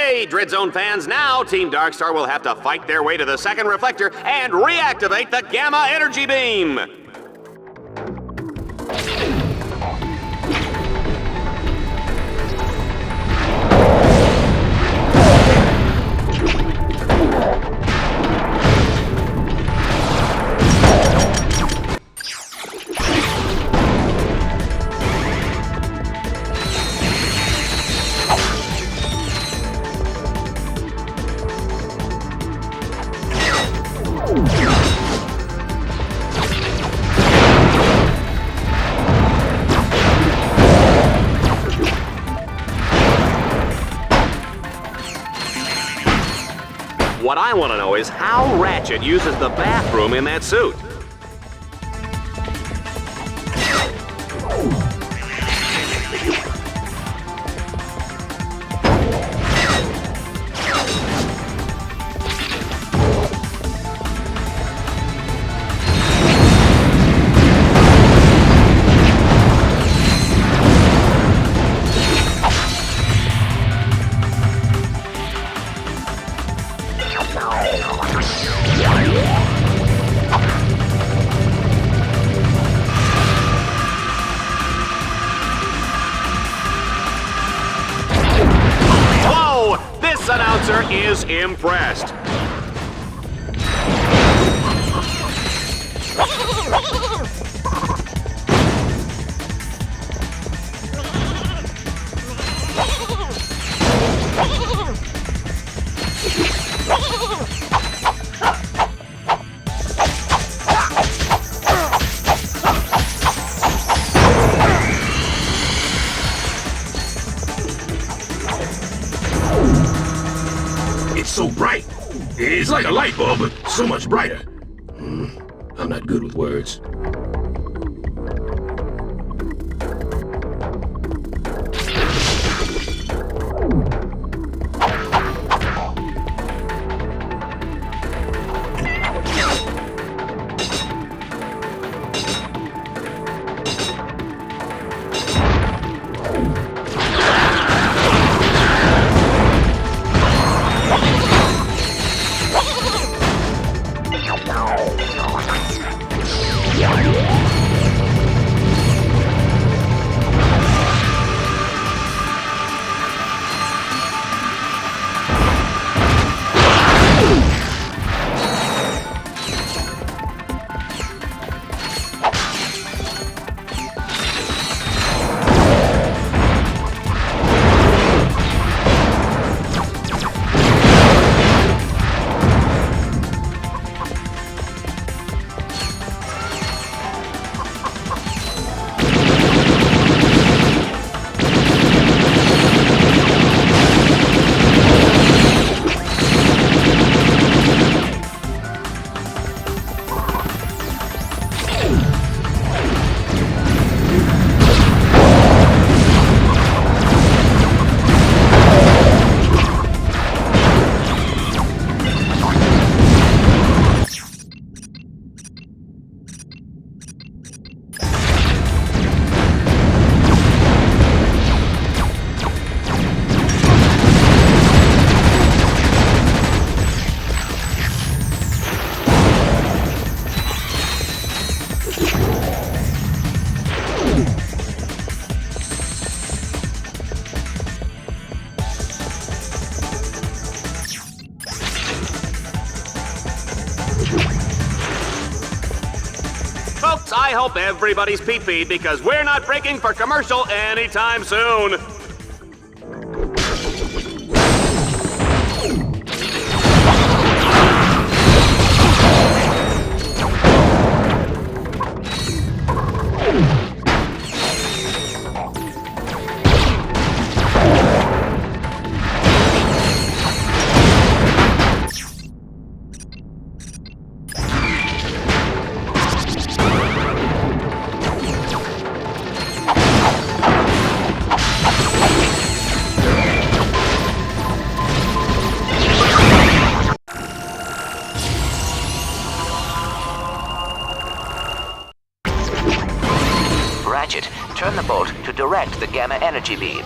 S2: Okay, Dreadzone fans, now Team Darkstar will have to fight their way to the second reflector and reactivate the Gamma Energy Beam! What I want to know is how Ratchet uses the bathroom in that suit. This announcer is impressed.
S10: It's so bright. It's like a light bulb, but so much brighter. I'm not good with words.
S2: Folks, I hope everybody's pee-peed because we're not breaking for commercial anytime soon.
S3: Ratchet, turn the bolt to direct the gamma energy beam.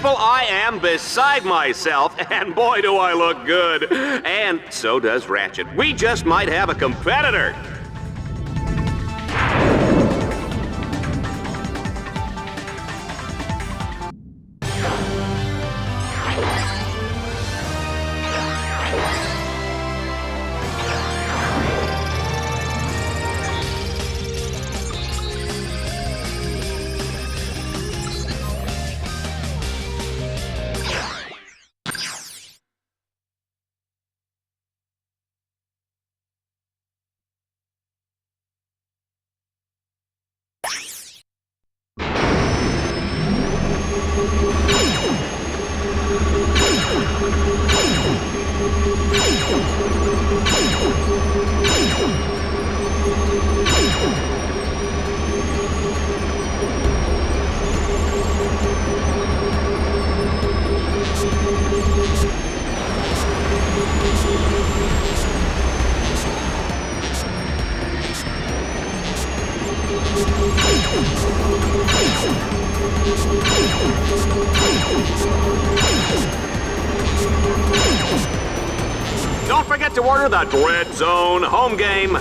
S2: people, I am beside myself, and boy do I look good. And so does Ratchet. We just might have a competitor. Don't forget to order the Dread Zone home game.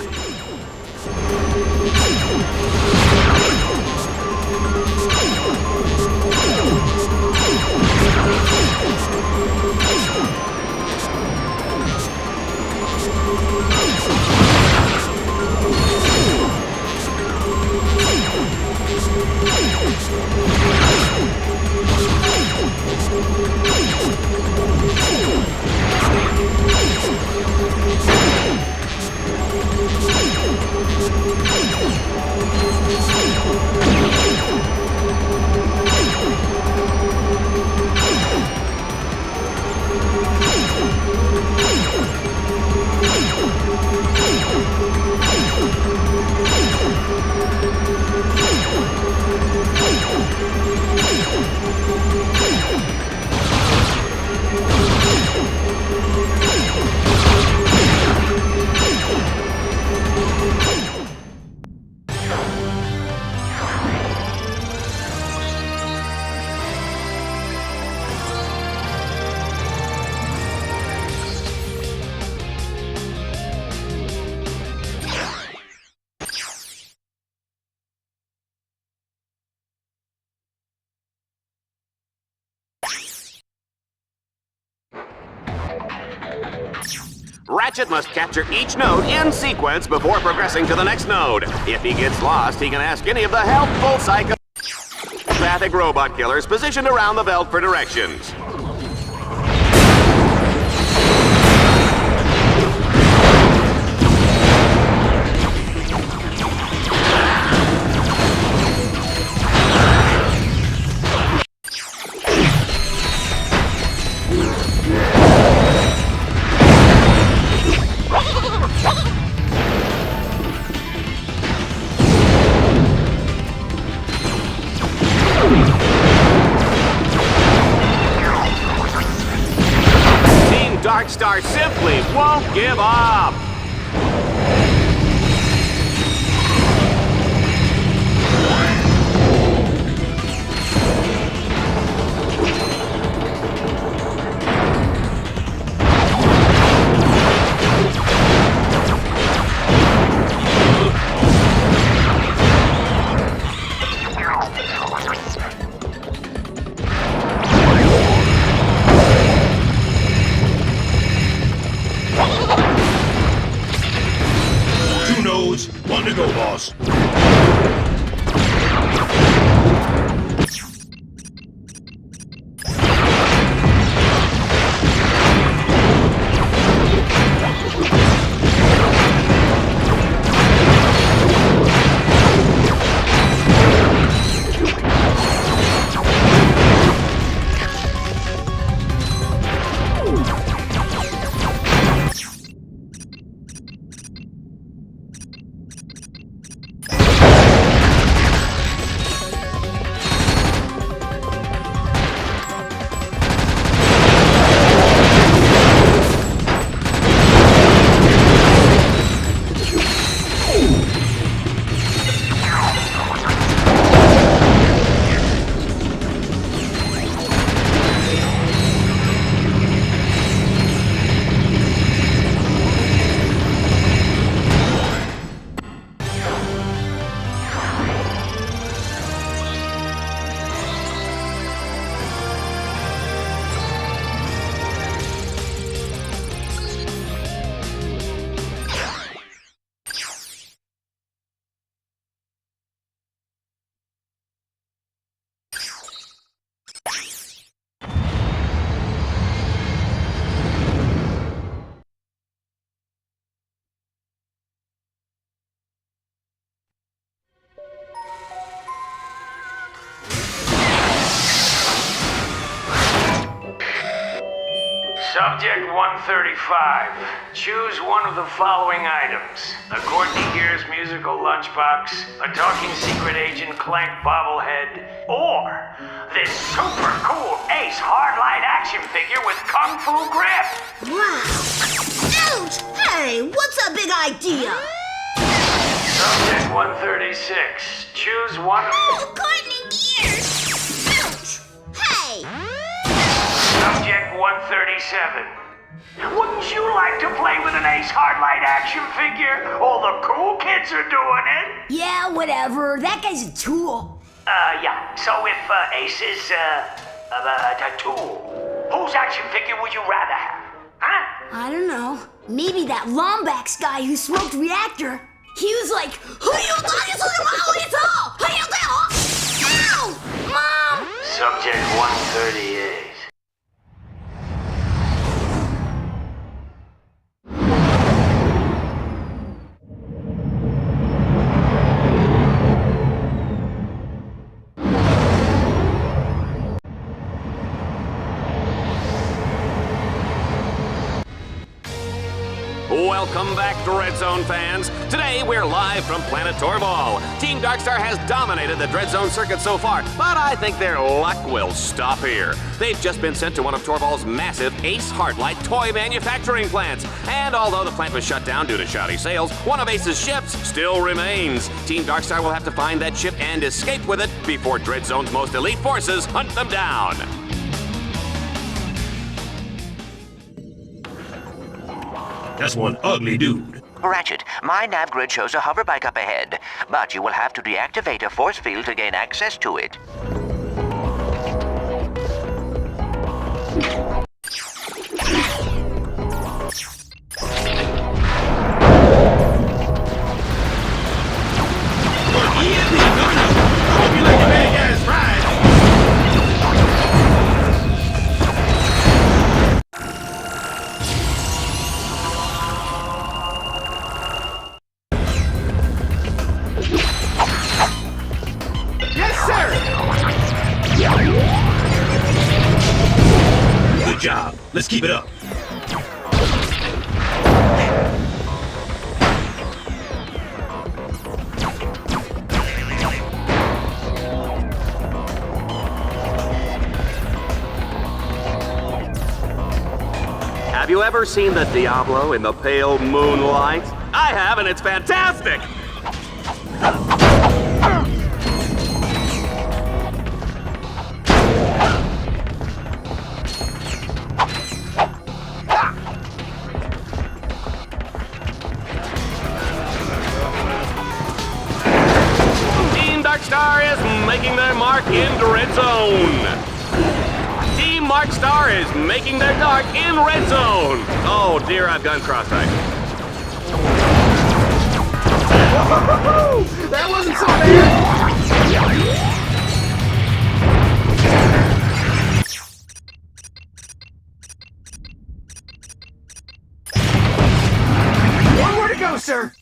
S2: Ratchet must capture each node in sequence before progressing to the next node. If he gets lost, he can ask any of the helpful psychopathic robot killers positioned around the belt for directions. Star simply won't give up.
S13: Subject 135. Choose one of the following items. A Courtney Gears musical lunchbox, a talking secret agent Clank bobblehead, or this super cool Ace Hardlight action figure with Kung Fu grip.
S16: Wow. Ouch! Hey, what's a big idea?
S13: Subject 136. Choose one.
S16: Oh, Courtney Gears! Ouch! Hey!
S13: Subject 137. Wouldn't you like to play with an Ace Hardlight action figure? All the cool kids are doing it.
S16: Yeah, whatever. That guy's a tool.
S13: Yeah. So if Ace is, a tool, whose action figure would you rather have? Huh?
S16: I don't know. Maybe that Lombax guy who smoked Reactor. He was like, Ow! Mom!
S13: Subject 138.
S2: Welcome back, Dread Zone fans. Today, we're live from Planet Torval. Team Darkstar has dominated the Dread Zone circuit so far, but I think their luck will stop here. They've just been sent to one of Torval's massive Ace Hardlight toy manufacturing plants. And although the plant was shut down due to shoddy sales, one of Ace's ships still remains. Team Darkstar will have to find that ship and escape with it before Dread Zone's most elite forces hunt them down.
S10: That's one ugly dude.
S3: Ratchet, my nav grid shows a hoverbike up ahead, but you will have to deactivate a force field to gain access to it.
S10: Good job. Let's keep it up.
S2: Have you ever seen the Diablo in the pale moonlight? I have, and it's fantastic! Darkstar is making their mark in Red Zone. Team Markstar is making their mark in Red Zone. Oh dear, I've gone cross-eyed.
S11: That wasn't so bad. One more to go, sir.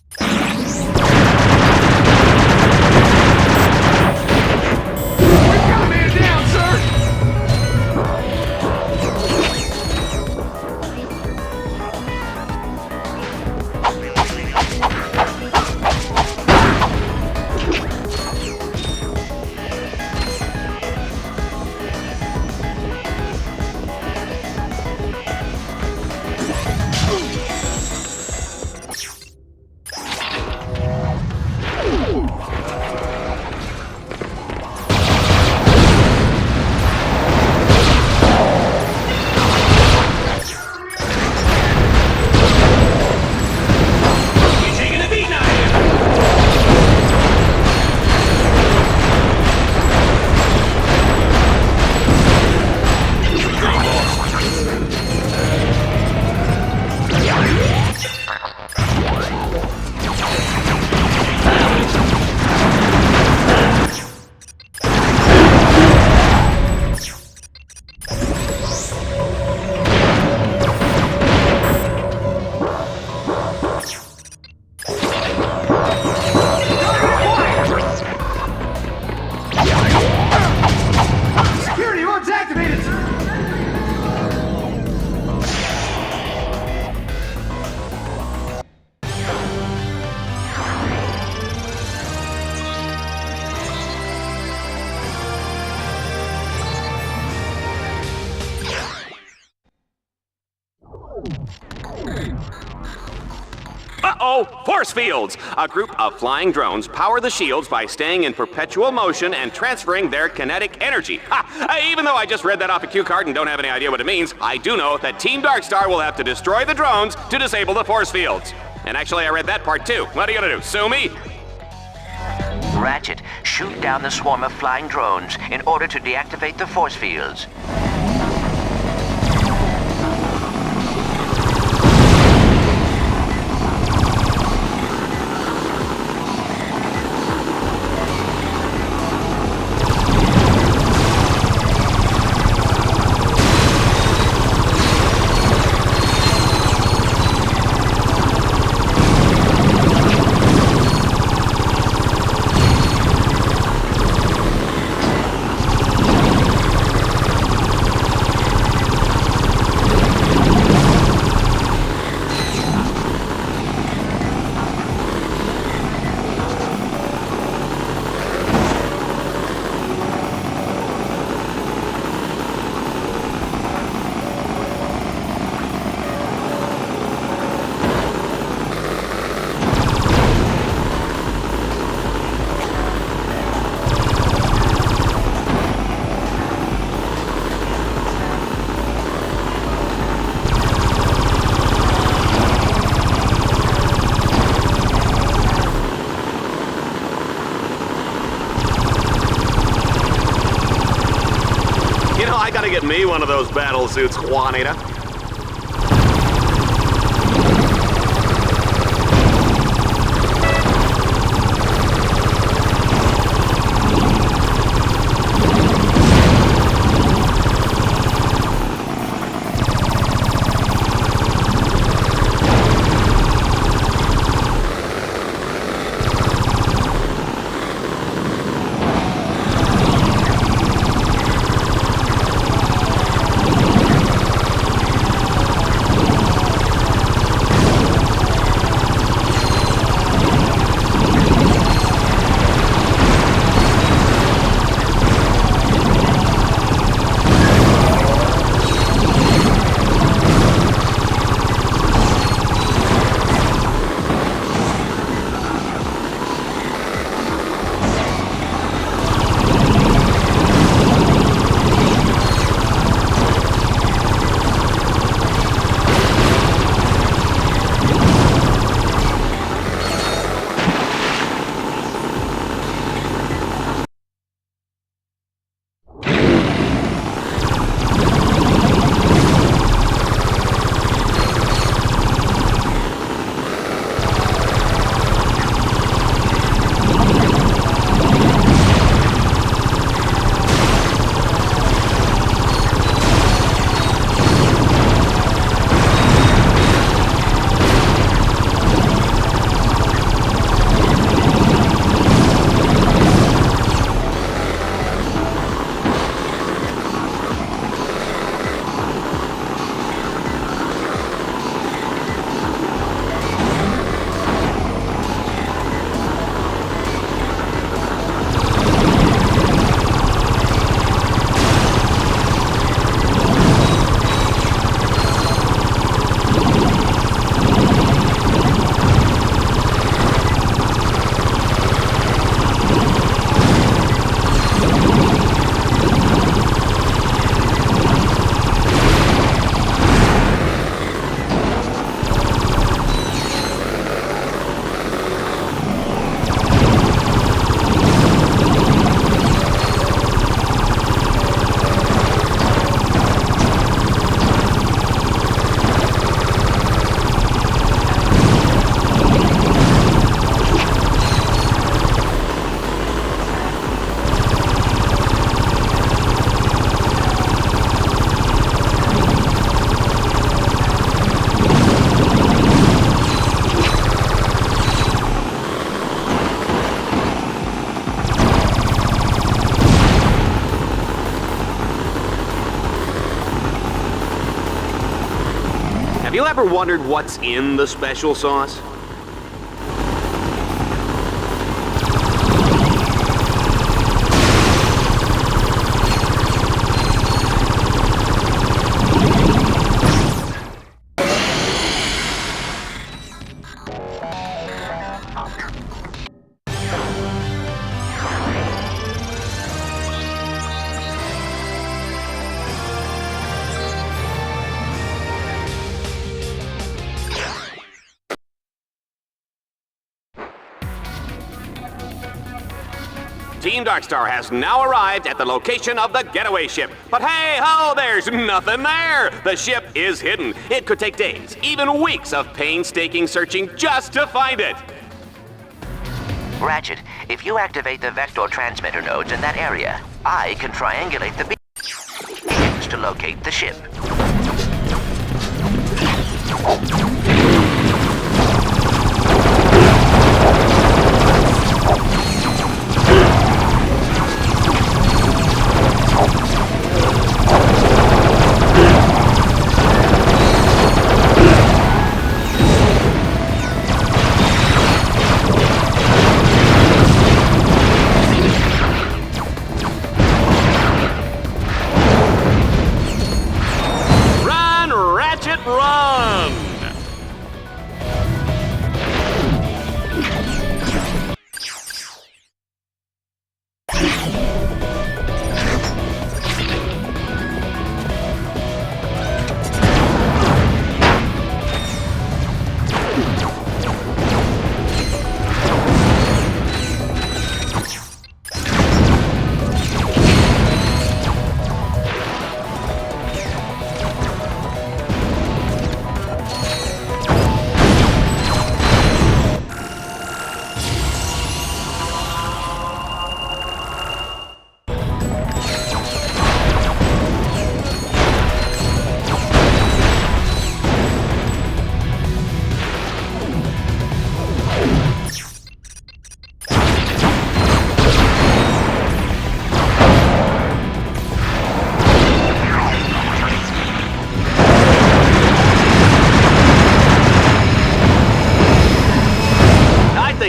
S2: Uh-oh! Force fields! A group of flying drones power the shields by staying in perpetual motion and transferring their kinetic energy. Ha! Even though I just read that off a cue card and don't have any idea what it means, I do know that Team Darkstar will have to destroy the drones to disable the force fields. And actually, I read that part too. What are you gonna do, sue me?
S3: Ratchet, shoot down the swarm of flying drones in order to deactivate the force fields.
S2: Gotta get me one of those battle suits, Juanita. Have you ever wondered what's in the special sauce? Team Darkstar has now arrived at the location of the getaway ship. But hey ho, there's nothing there! The ship is hidden. It could take days, even weeks of painstaking searching just to find it.
S3: Ratchet, if you activate the vector transmitter nodes in that area, I can triangulate the beacons to locate the ship.
S2: Run!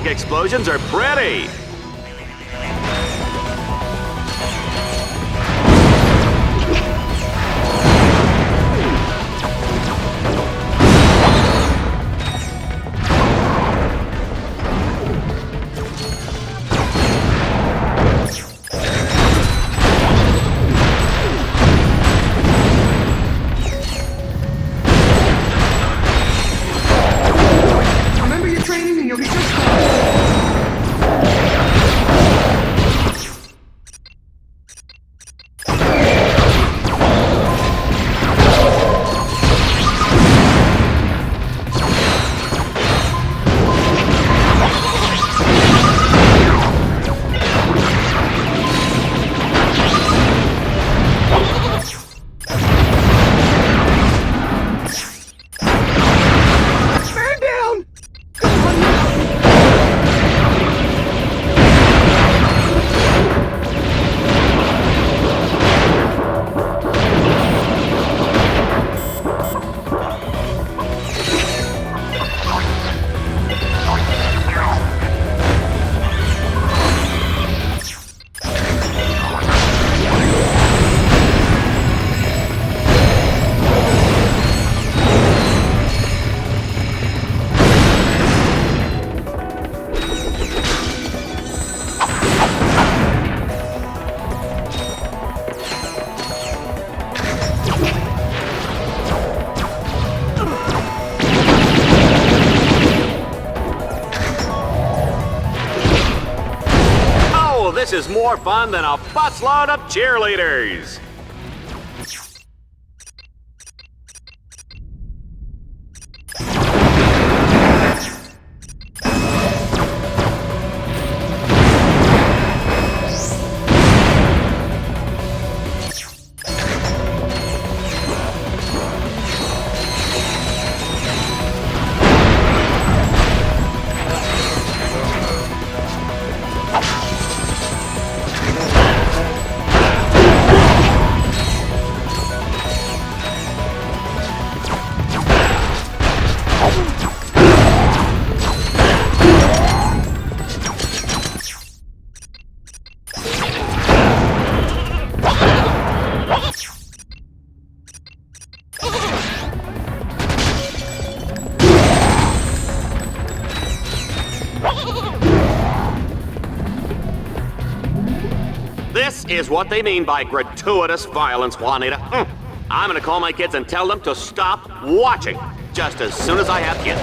S2: Explosions are pretty.
S11: Remember your training and you'll be just fine.
S2: This is more fun than a busload of cheerleaders. This is what they mean by gratuitous violence, Juanita. I'm gonna call my kids and tell them to stop watching, just as soon as I have kids.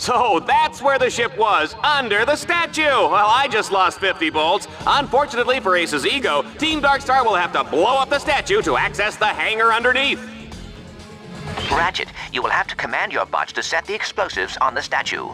S2: So that's where the ship was, under the statue. Well, I just lost 50 bolts. Unfortunately for Ace's ego, Team Darkstar will have to blow up the statue to access the hangar underneath.
S3: Ratchet, you will have to command your bots to set the explosives on the statue.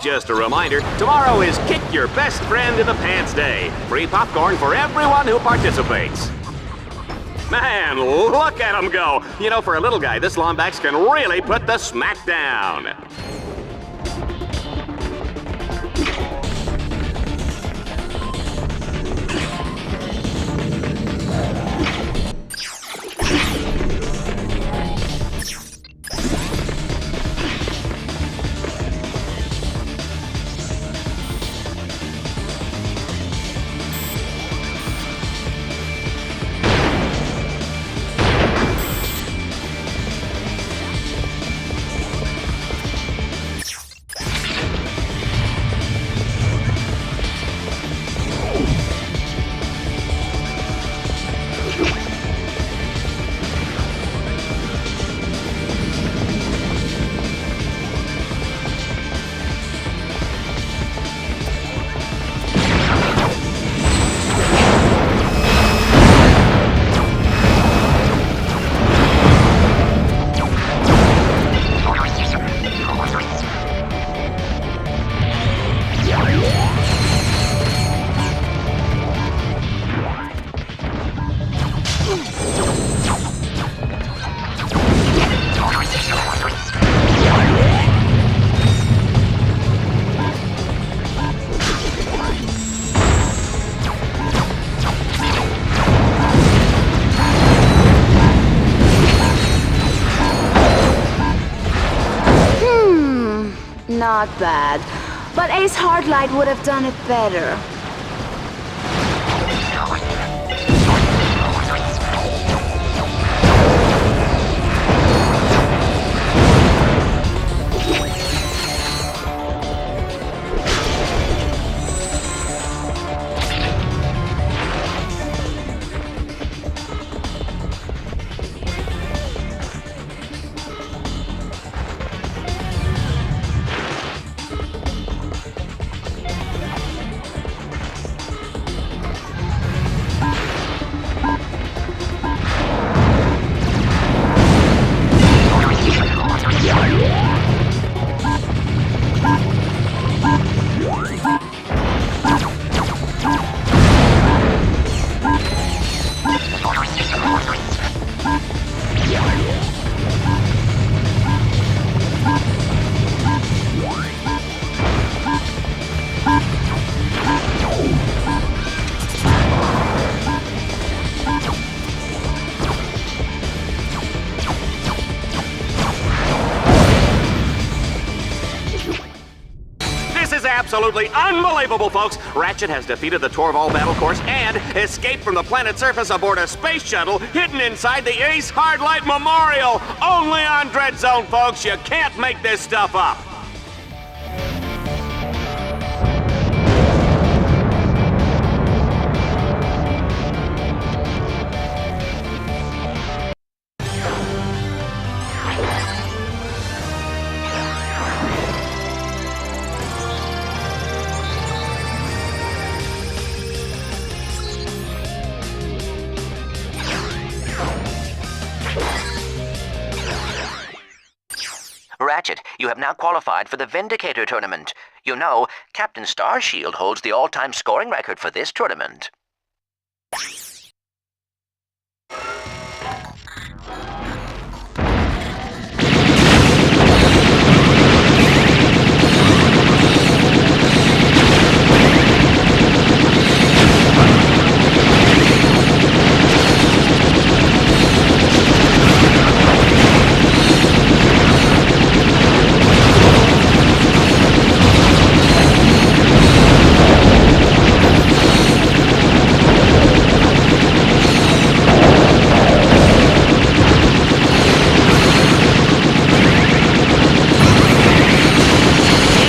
S2: Just a reminder, tomorrow is Kick Your Best Friend in the Pants Day. Free popcorn for everyone who participates. Man, look at him go. You know, for a little guy, this Lombax can really put the smack down.
S14: Not bad, but Ace Hardlight would have done it better.
S2: absolutely unbelievable, folks. Ratchet has defeated the Torval battle course and escaped from the planet's surface aboard a space shuttle hidden inside the Ace Hardlight Memorial. Only on Dread Zone, folks. You can't make this stuff up.
S3: Ratchet, you have now qualified for the Vindicator tournament. You know, Captain Starshield holds the all-time scoring record for this tournament.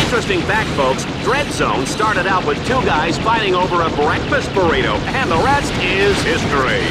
S2: Interesting fact, folks, Dread Zone started out with two guys fighting over a breakfast burrito, and the rest is history.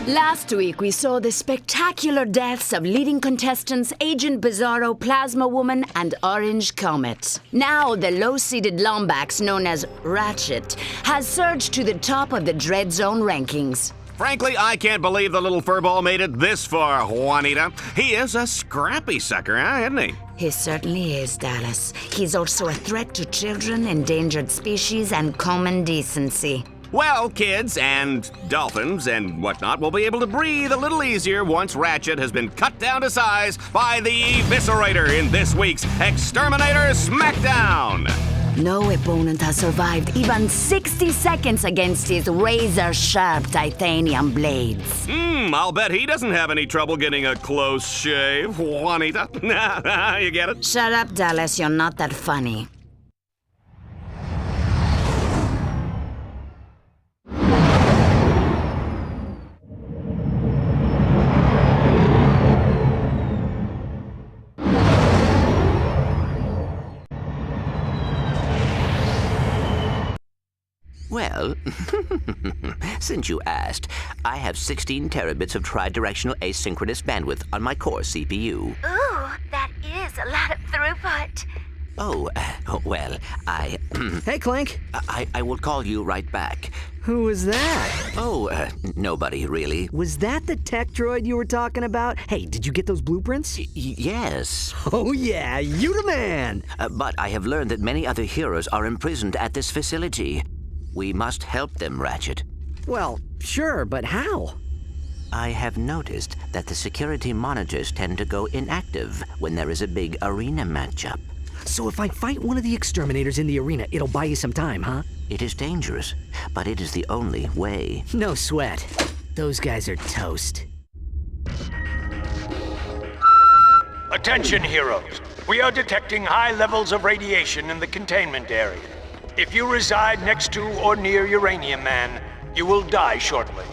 S14: Last week, we saw the spectacular deaths of leading contestants Agent Bizarro, Plasma Woman, and Orange Comet. Now, the low-seeded Lombax, known as Ratchet, has surged to the top of the Dread Zone rankings.
S2: Frankly, I can't believe the little furball made it this far, Juanita. He is a scrappy sucker, isn't he?
S14: He certainly is, Dallas. He's also a threat to children, endangered species, and common decency.
S2: Well, kids and dolphins and whatnot will be able to breathe a little easier once Ratchet has been cut down to size by the Eviscerator in this week's Exterminator Smackdown.
S14: No opponent has survived even 60 seconds against his razor-sharp titanium blades.
S2: I'll bet he doesn't have any trouble getting a close shave, Juanita. You get it?
S14: Shut up, Dallas. You're not that funny.
S3: Well, since you asked, I have 16 terabits of tridirectional asynchronous bandwidth on my core CPU.
S16: Ooh, that is a lot of throughput.
S3: Oh, well,
S4: Hey, Clank.
S3: I will call you right back.
S4: Who was that?
S3: Oh, nobody, really.
S4: Was that the tech droid you were talking about? Hey, did you get those blueprints?
S3: Yes.
S4: Oh, yeah, you the man!
S3: But I have learned that many other heroes are imprisoned at this facility. We must help them, Ratchet.
S4: Well, sure, but how?
S3: I have noticed that the security monitors tend to go inactive when there is a big arena matchup.
S4: So if I fight one of the exterminators in the arena, it'll buy you some time, huh?
S3: It is dangerous, but it is the only way.
S4: No sweat. Those guys are toast.
S13: Attention, heroes. We are detecting high levels of radiation in the containment area. If you reside next to or near Uranium Man, you will die shortly.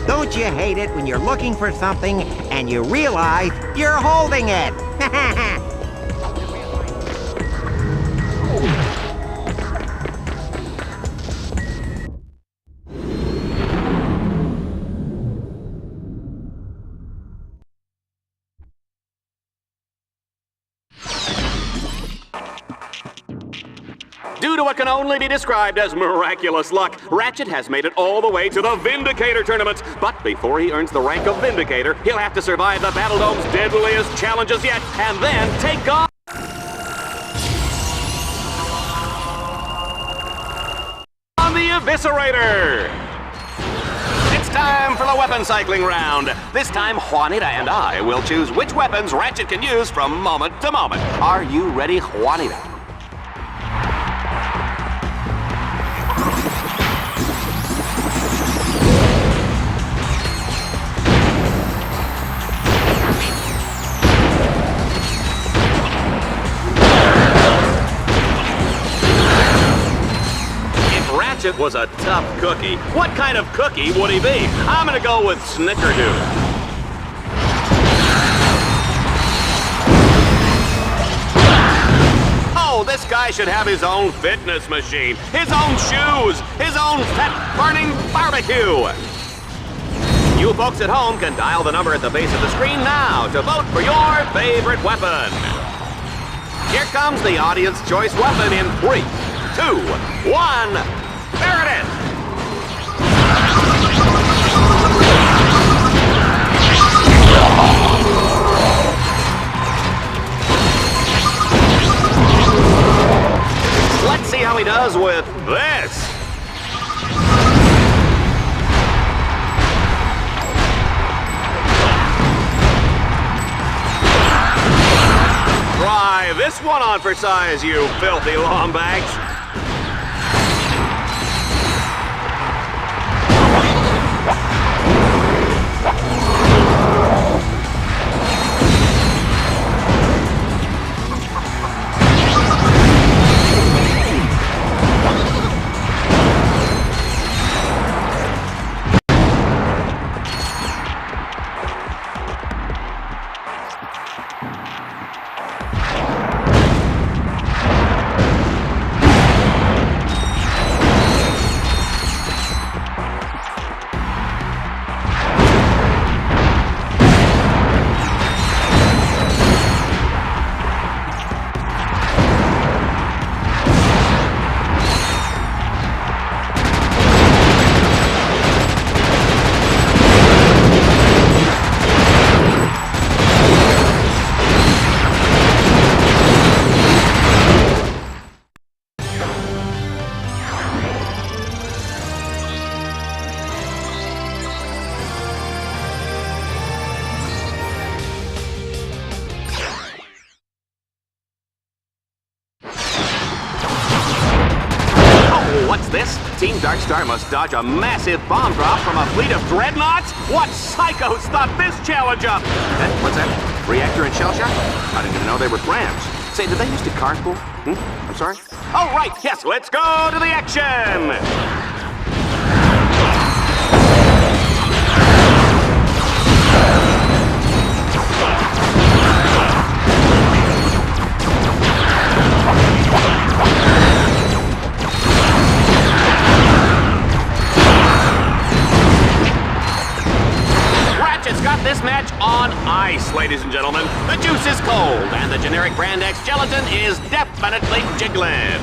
S17: Don't you hate it when you're looking for something and you realize you're holding it?
S2: Due to what can only be described as miraculous luck, Ratchet has made it all the way to the Vindicator tournament. But before he earns the rank of Vindicator, he'll have to survive the Battledome's deadliest challenges yet, and then take on the Eviscerator! It's time for the weapon cycling round. This time, Juanita and I will choose which weapons Ratchet can use from moment to moment. Are you ready, Juanita? Ratchet was a tough cookie. What kind of cookie would he be? I'm gonna go with Snickerdoodle. Oh, this guy should have his own fitness machine, his own shoes, his own fat-burning barbecue. You folks at home can dial the number at the base of the screen now to vote for your favorite weapon. Here comes the audience choice weapon in 3, 2, 1. There it is! Let's see how he does with this. Try this one on for size, you filthy lombags. this, Team Darkstar must dodge a massive bomb drop from a fleet of dreadnoughts? What psychos thought this challenge up? What's that? Reactor and shell shock? I didn't even know they were brands. Say, did they used to carpool? I'm sorry? Oh, right, yes, let's go to the action! Ratchet's got this match on ice, ladies and gentlemen. The juice is cold, and the generic Brand X gelatin is definitely jiggling.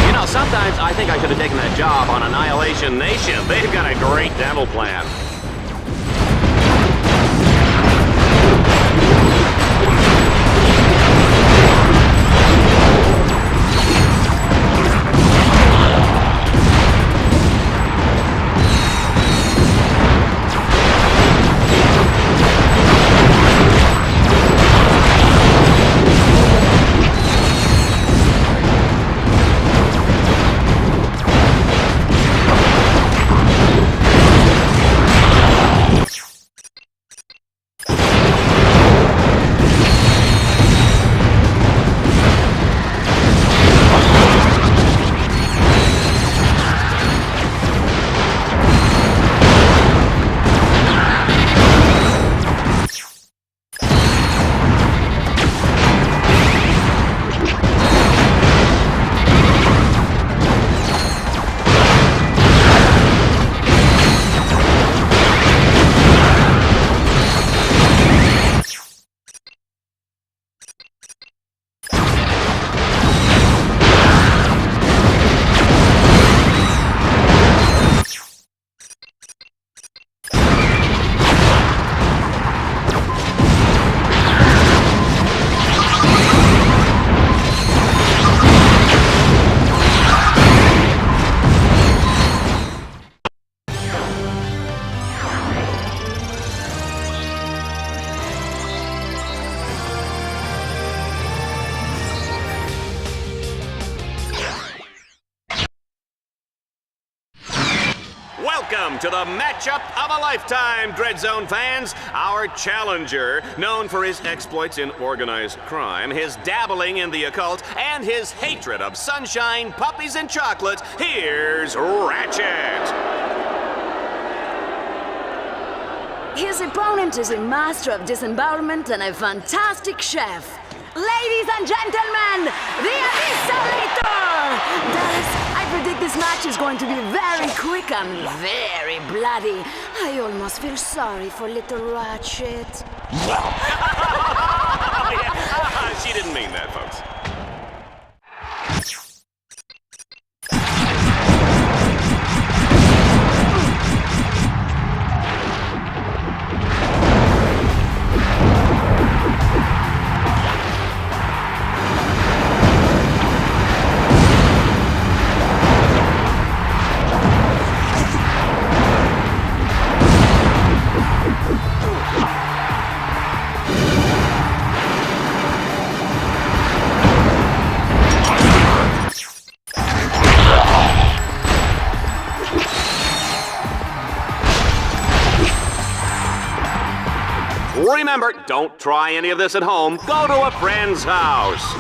S2: You know, sometimes I think I should have taken that job on Annihilation Nation. They've got a great demo plan. Welcome to the matchup of a lifetime, Dread Zone fans. Our challenger, known for his exploits in organized crime, his dabbling in the occult, and his hatred of sunshine, puppies, and chocolate, here's Ratchet.
S15: His opponent is a master of disembowelment and a fantastic chef. Ladies and gentlemen, the Abyssalator! Dallas, I predict this match is going to be very quick and very bloody. I almost feel sorry for little Ratchet.
S2: She didn't mean that, folks. Remember, don't try any of this at home. Go to a friend's house.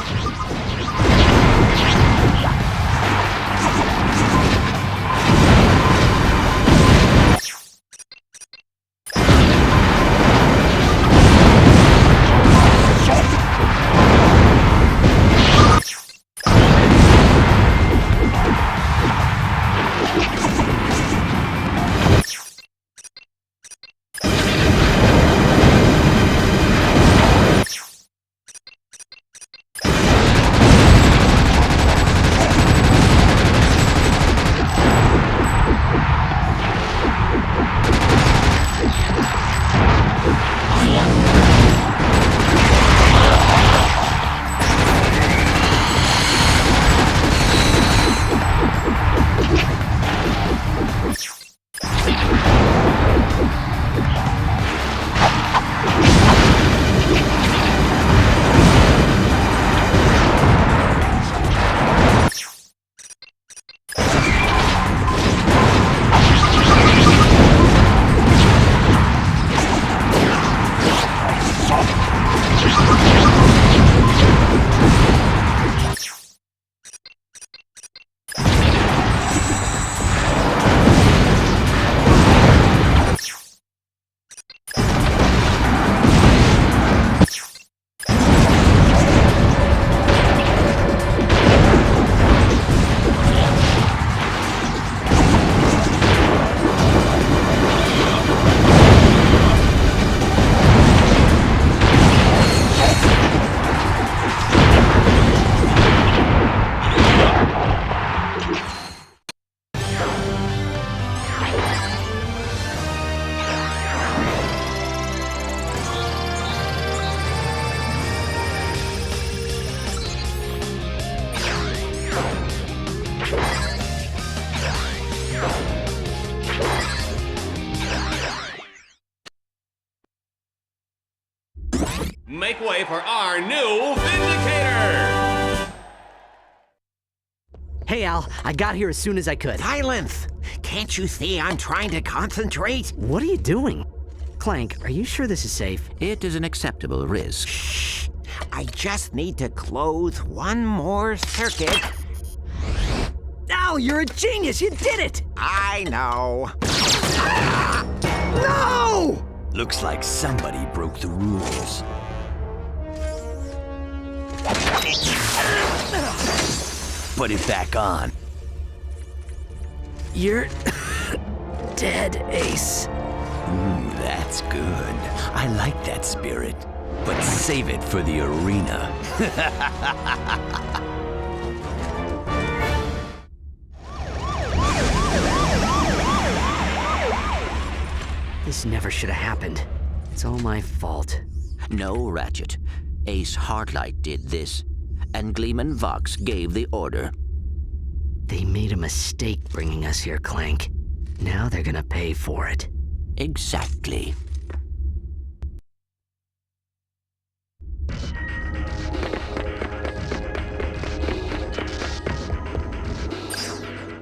S2: Make way for our new Vindicator!
S4: Hey, Al, I got here as soon as I could.
S6: Silence! Can't you see I'm trying to concentrate?
S4: What are you doing? Clank, are you sure this is safe?
S3: It is an acceptable risk.
S6: Shh! I just need to close one more circuit.
S4: Al, you're a genius! You did it!
S6: I know.
S4: No!
S12: Looks like somebody broke the rules. Put it back on.
S4: You're dead, Ace.
S12: Ooh, that's good. I like that spirit. But save it for the arena.
S4: This never should have happened. It's all my fault.
S3: No, Ratchet. Ace Hardlight did this, and Gleeman Vox gave the order.
S4: They made a mistake bringing us here, Clank. Now they're gonna pay for it.
S3: Exactly.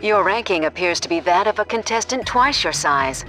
S14: Your ranking appears to be that of a contestant twice your size.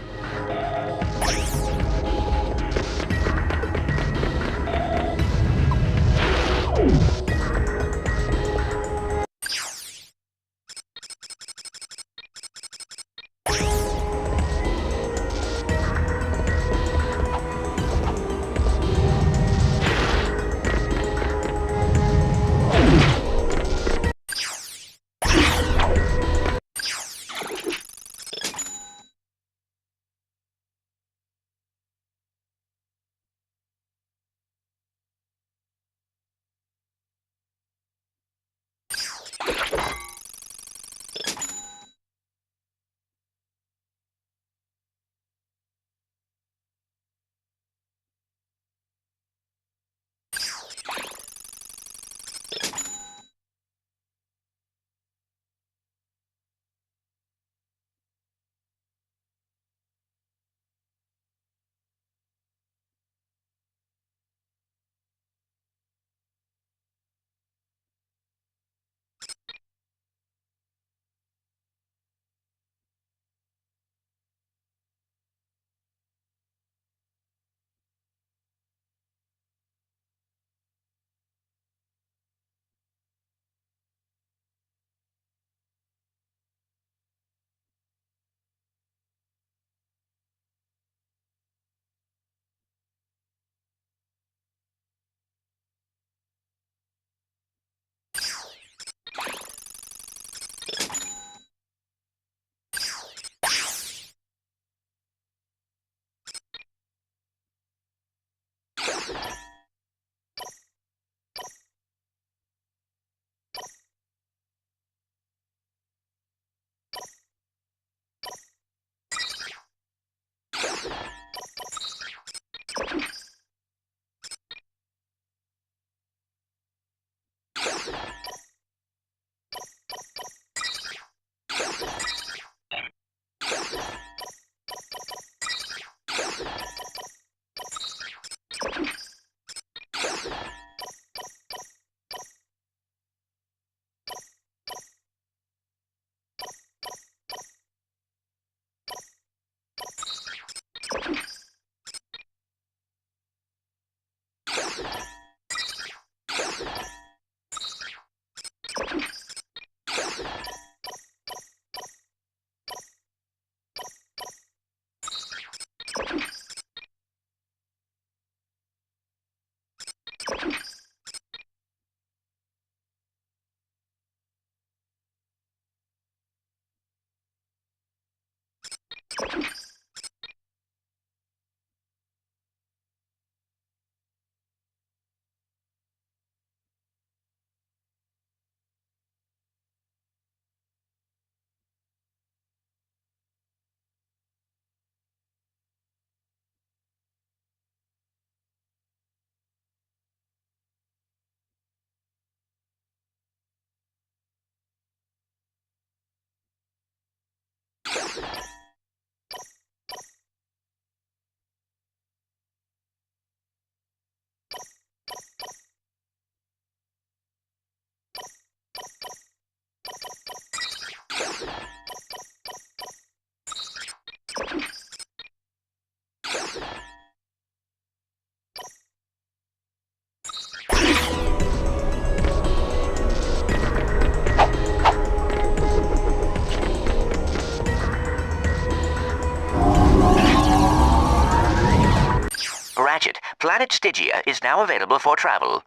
S3: Ratchet, Planet Stygia is now available for travel.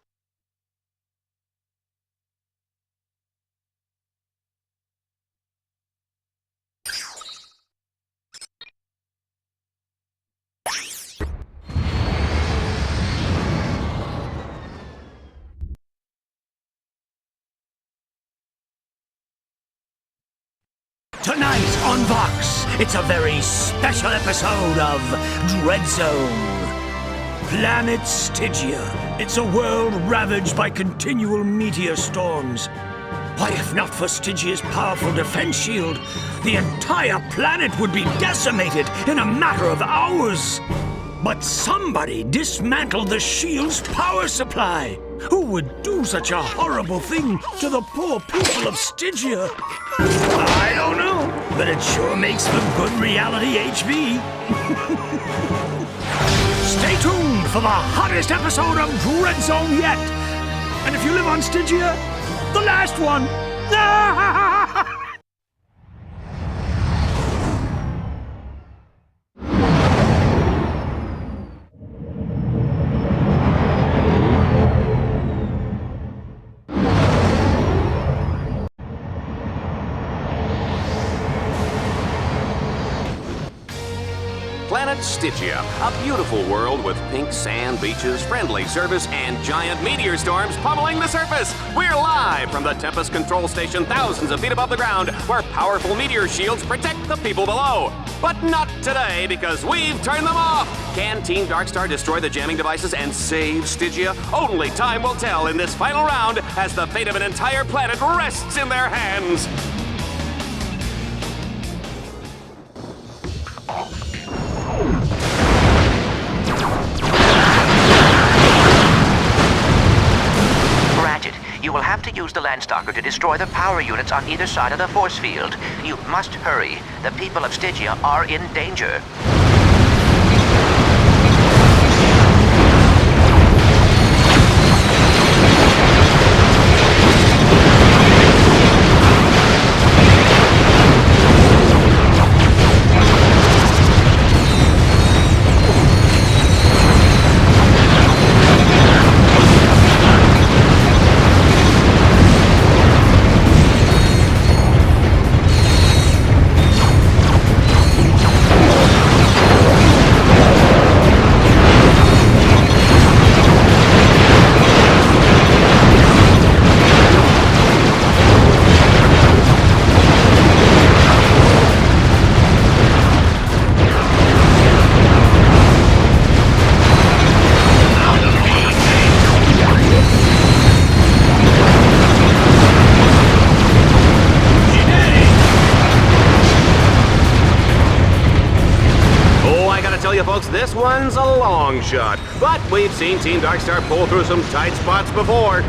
S13: Tonight on Vox, it's a very special episode of Dread Zone. Planet Stygia. It's a world ravaged by continual meteor storms. Why, if not for Stygia's powerful defense shield, the entire planet would be decimated in a matter of hours. But somebody dismantled the shield's power supply. Who would do such a horrible thing to the poor people of Stygia? I don't know, but it sure makes for good reality HV. Stay tuned for the hottest episode of Dread Zone yet. And if you live on Stygia, the last one.
S2: Planet Stygia, a beautiful world with pink sand beaches, friendly service, and giant meteor storms pummeling the surface. We're live from the Tempest Control Station thousands of feet above the ground, where powerful meteor shields protect the people below. But not today, because we've turned them off. Can Team Darkstar destroy the jamming devices and save Stygia? Only time will tell in this final round, as the fate of an entire planet rests in their hands.
S3: Ratchet, you will have to use the Landstalker to destroy the power units on either side of the force field. You must hurry. The people of Stygia are in danger.
S2: Folks, this one's a long shot, but we've seen Team Darkstar pull through some tight spots before.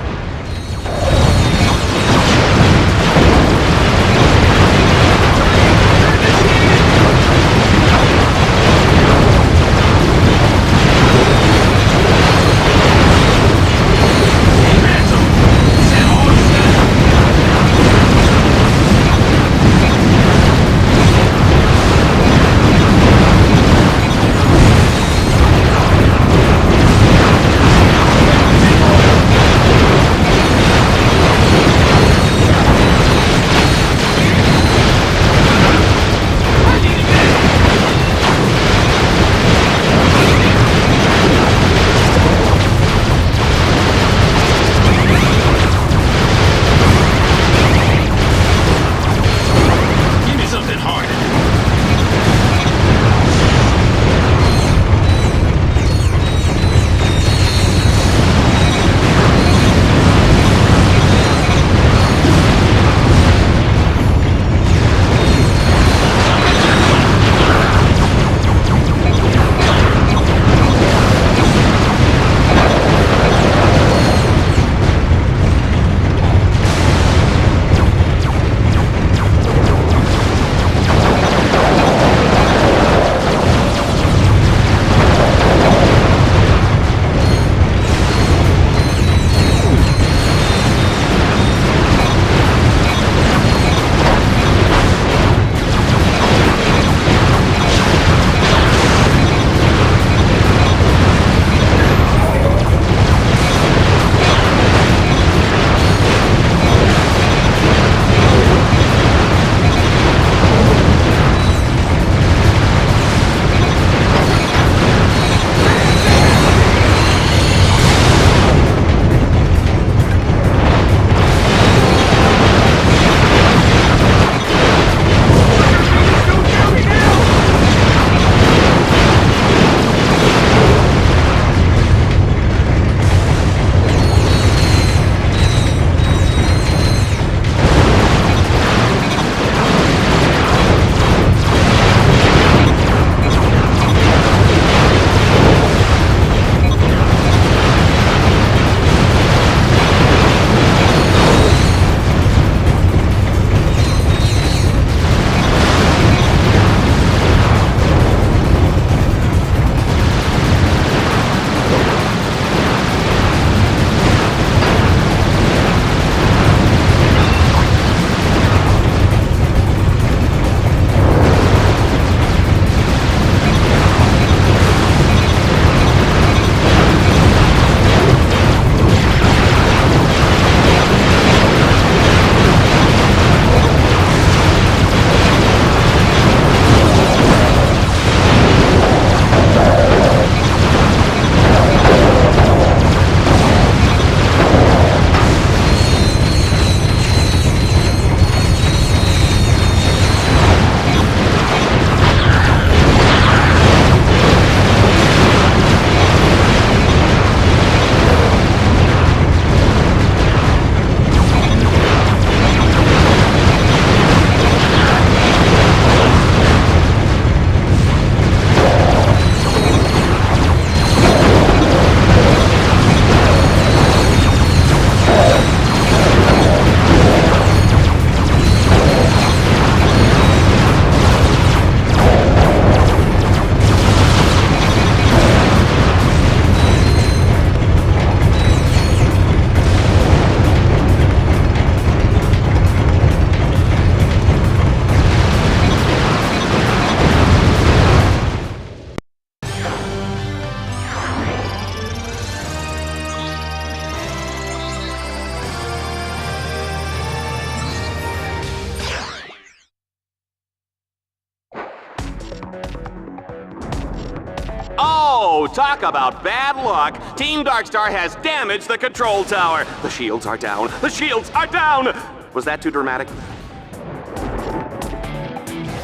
S2: Oh, talk about bad luck. Team Darkstar has damaged the control tower. The shields are down. The shields are down! Was that too dramatic?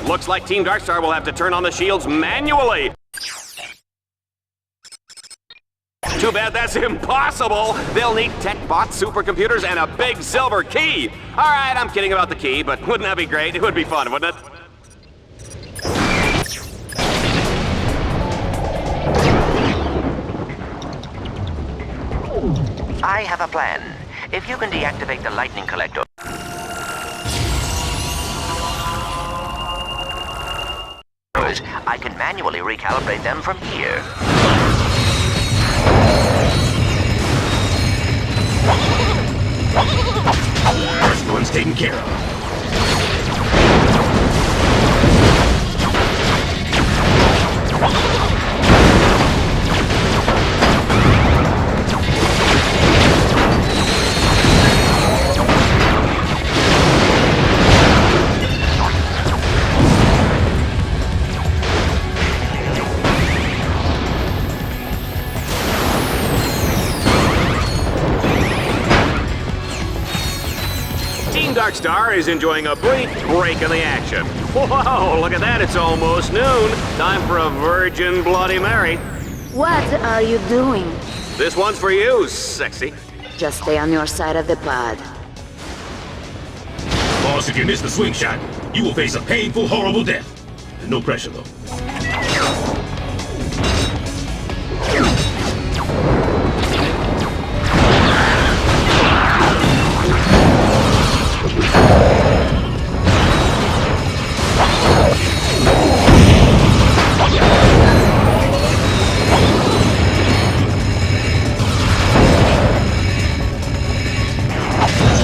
S2: Looks like Team Darkstar will have to turn on the shields manually. Too bad that's impossible. They'll need tech bots, supercomputers, and a big silver key. All right, I'm kidding about the key, but wouldn't that be great? It would be fun, wouldn't it?
S3: I have a plan. If you can deactivate the lightning collector... I can manually recalibrate them from here.
S10: First one's taken care of.
S2: Darkstar is enjoying a brief break in the action. Whoa, look at that, it's almost noon. Time for a virgin Bloody Mary.
S14: What are you doing?
S2: This one's for you, sexy.
S14: Just stay on your side of the pod.
S10: Boss, if you miss the swing shot, you will face a painful, horrible death. No pressure, though.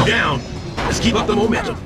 S10: Down. Let's keep up the momentum.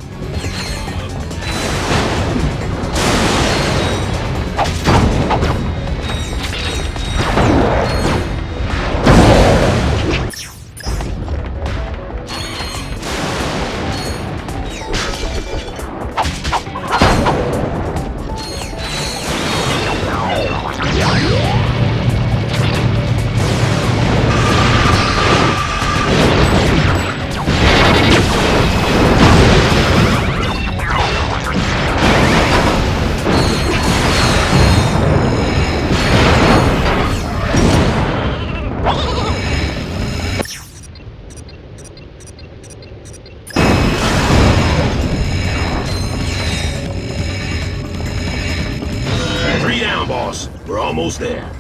S10: We're almost there.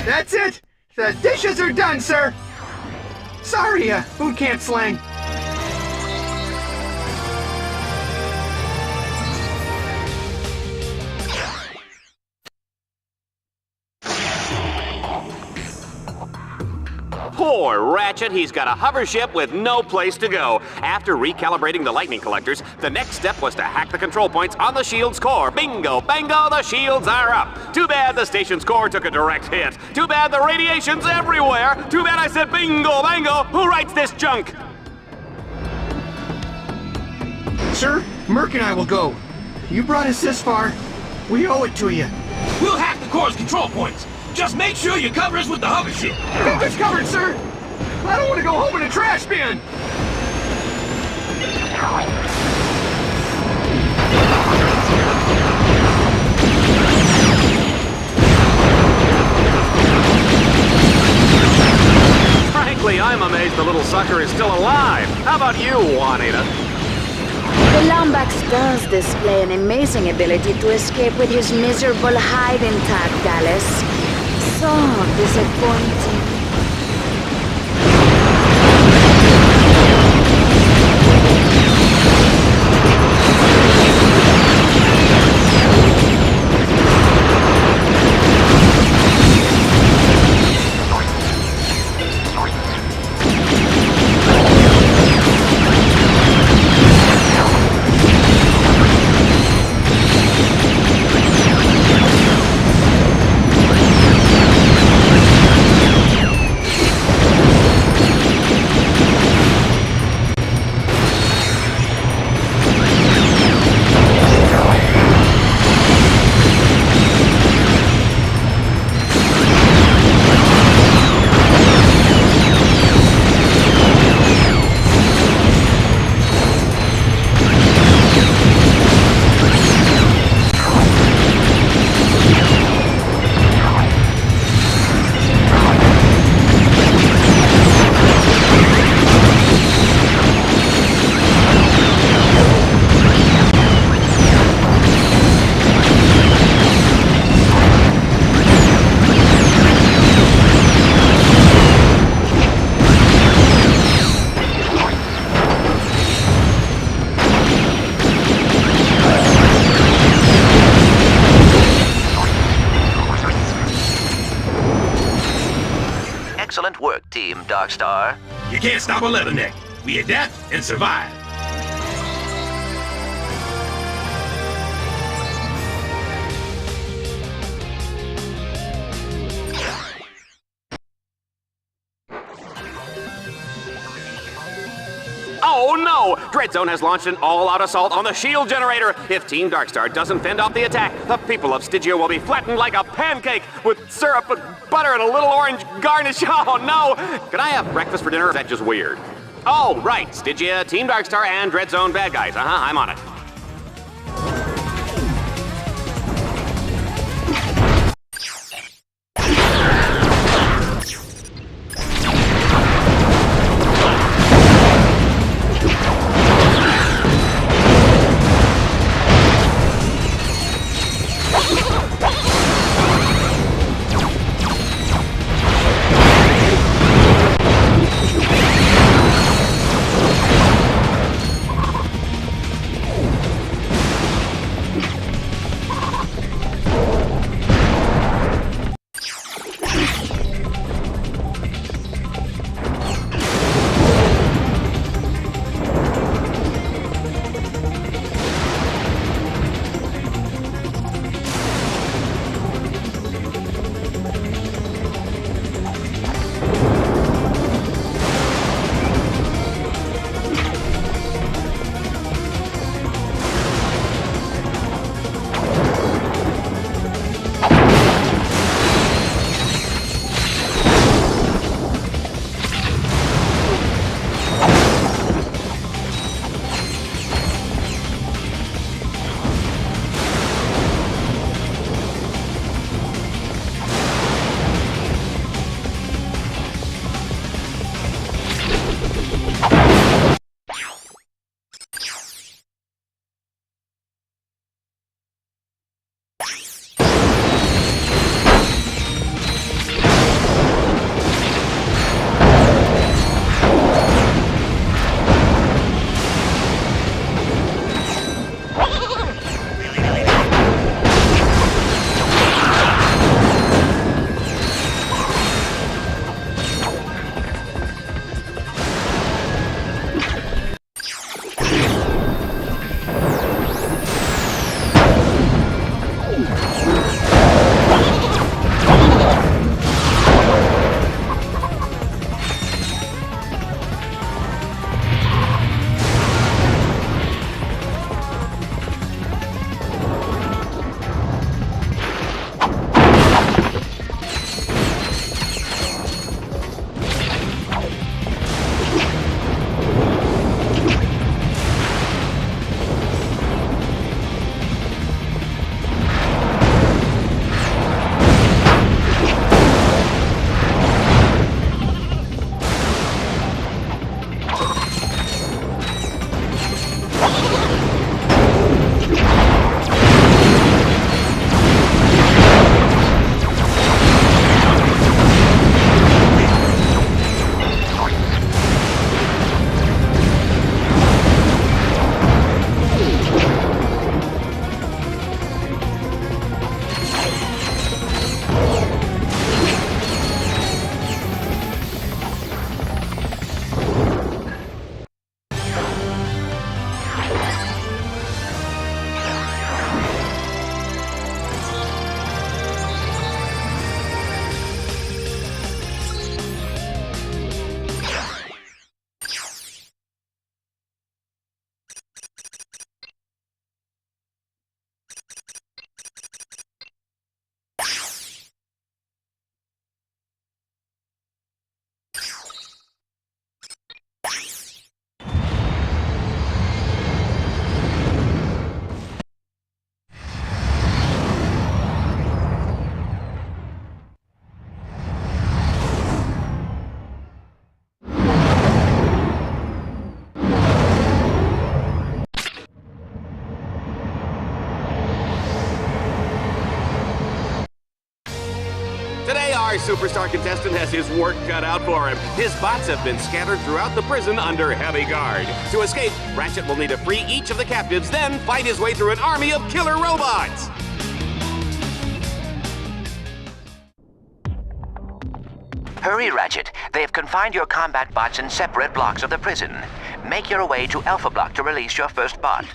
S11: That's it! The dishes are done, sir! Sorry, boot camp slang.
S2: Poor Ratchet, he's got a hover ship with no place to go. After recalibrating the lightning collectors, the next step was to hack the control points on the shield's core. Bingo, bango, the shields are up. Too bad the station's core took a direct hit. Too bad the radiation's everywhere. Too bad I said bingo, bango. Who writes this junk?
S11: sir. Merc and I will go. You brought us this far. We owe it to you.
S10: We'll hack the core's control points. Just make sure you cover us with the hover ship.
S11: Got this covered, sir. I don't want to go home in a trash bin.
S2: Frankly, I'm amazed the little sucker is still alive. How about you, Juanita?
S14: The Lombax does display an amazing ability to escape with his miserable hide intact, Dallas. So disappointing.
S3: Excellent work, Team Darkstar.
S10: You can't stop a leatherneck. We adapt and survive.
S2: Oh no! Dreadzone has launched an all-out assault on the shield generator. If Team Darkstar doesn't fend off the attack, the people of Stygia will be flattened like a pancake with syrup and butter and a little orange garnish. Oh no! Can I have breakfast for dinner, or is that just weird? Oh, right. Stygia, Team Darkstar, and Dreadzone bad guys. I'm on it. Our superstar contestant has his work cut out for him. His bots have been scattered throughout the prison under heavy guard. To escape, Ratchet will need to free each of the captives, then fight his way through an army of killer robots.
S3: Hurry, Ratchet. They have confined your combat bots in separate blocks of the prison. Make your way to Alpha Block to release your first bot.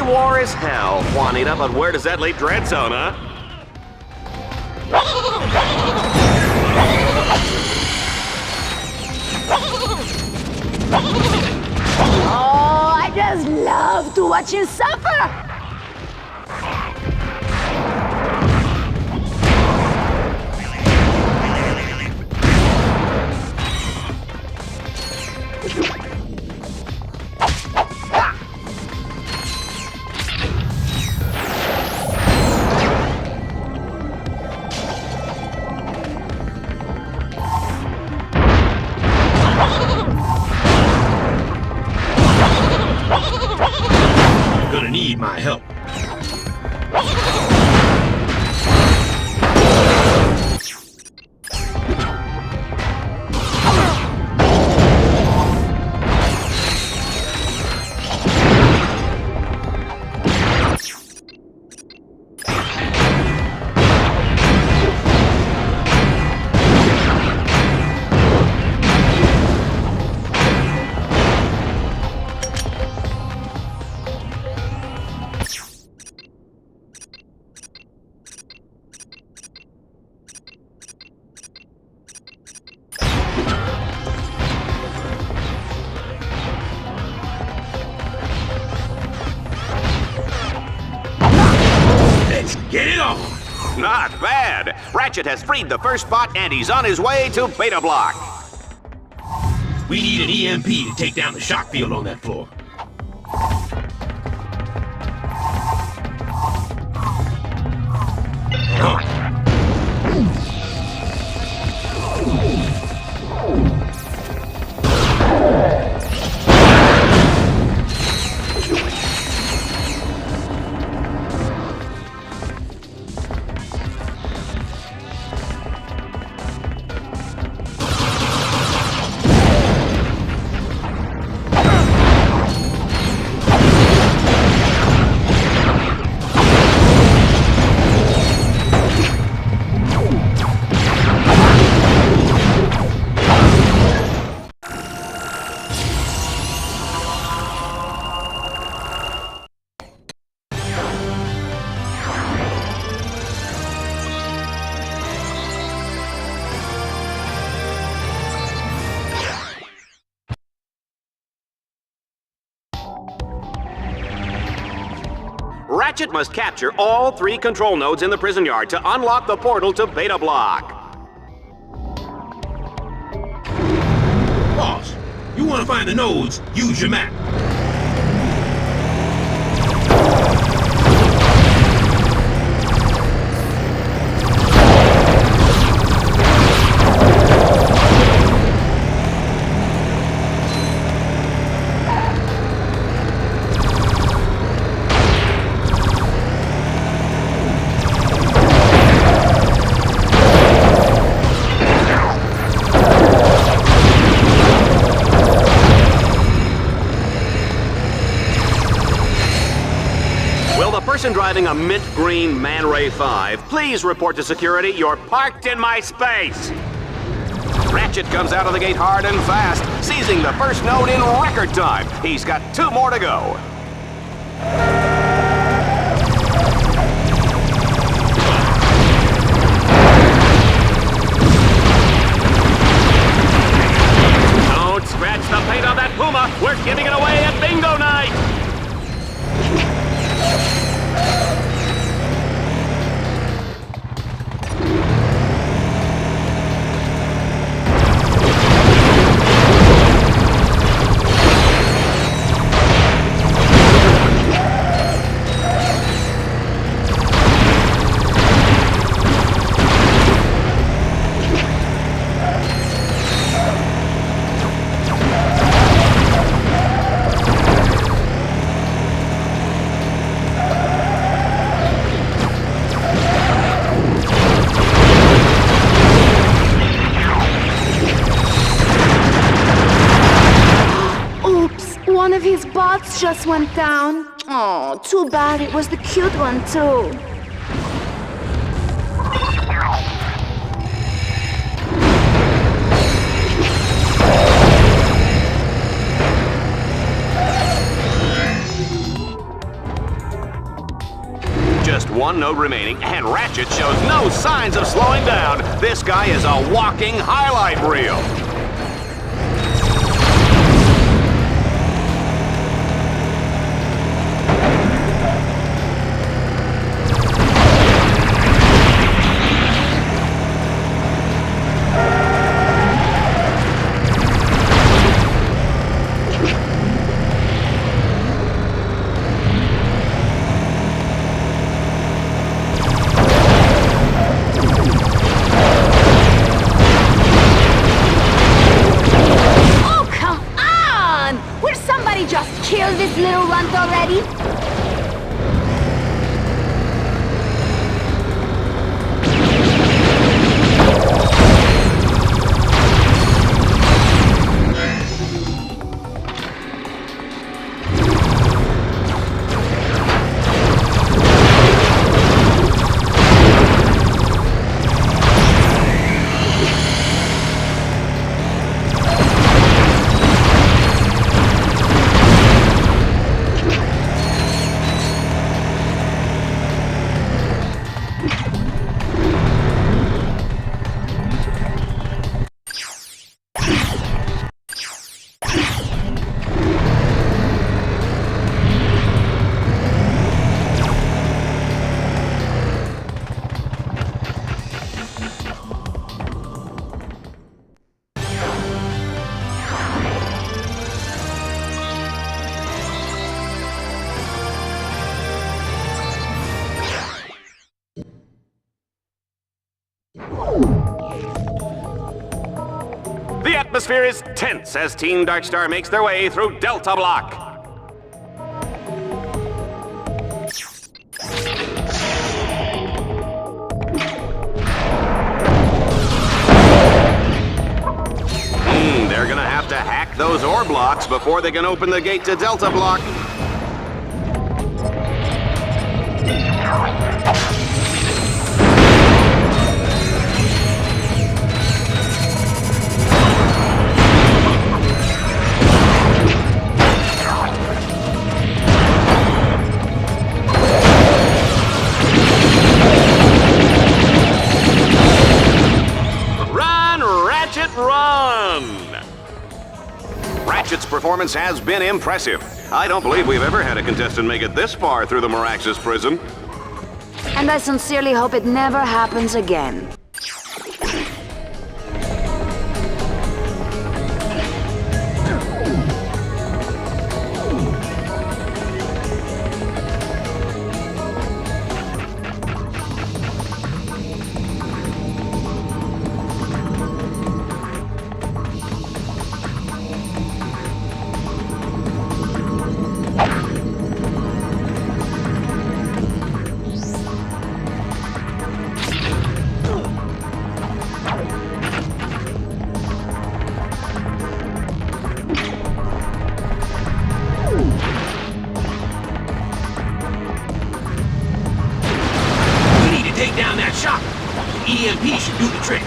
S2: War is hell, Juanita, but where does that leave Dreadzone, huh?
S14: Oh, I just love to watch him suffer!
S10: Gonna need my help. Get it on!
S2: Not bad. Ratchet has freed the first bot and he's on his way to Beta Block.
S10: We need an EMP to take down the shock field on that floor.
S2: Ratchet must capture all 3 control nodes in the prison yard to unlock the portal to Beta Block.
S10: Boss, you want to find the nodes, use your map.
S2: Person driving a mint green Man Ray 5, please report to security. You're parked in my space. Ratchet comes out of the gate hard and fast, seizing the first node in record time. He's got 2 more to go. Don't scratch the paint on that Puma. We're giving it away at bingo night.
S14: just went down. Oh, too bad. It was the cute one, too.
S2: Just one node remaining, and Ratchet shows no signs of slowing down. This guy is a walking highlight reel.
S14: Kill this little runt already? The atmosphere is tense as Team Darkstar makes their way through Delta Block. They're gonna have to hack those ore blocks before they can open the gate to Delta Block. Ratchet's performance has been impressive. I don't believe we've ever had a contestant make it this far through the Miraxis prison. And I sincerely hope it never happens again.
S10: Take down that shop. EMP should do the trick.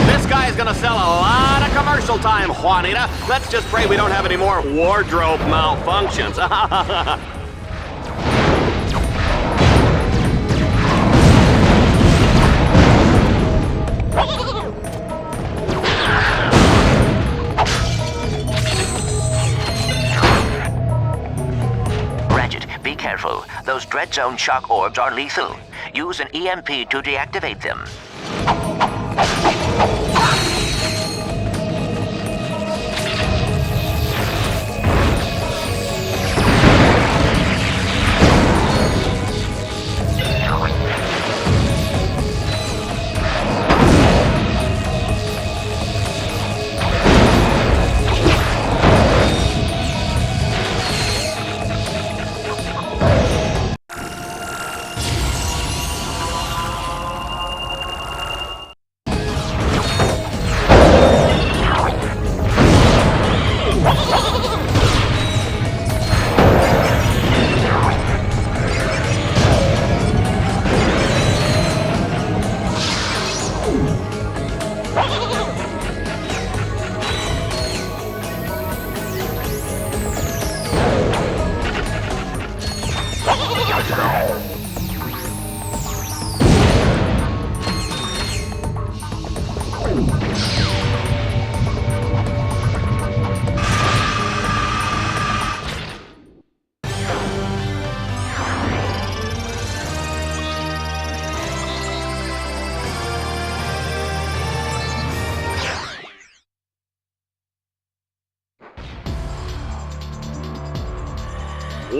S2: This guy is gonna sell a lot of commercial time, Juanita. Let's just pray we don't have any more wardrobe malfunctions.
S3: Be careful. Those Dread Zone shock orbs are lethal. Use an EMP to deactivate them.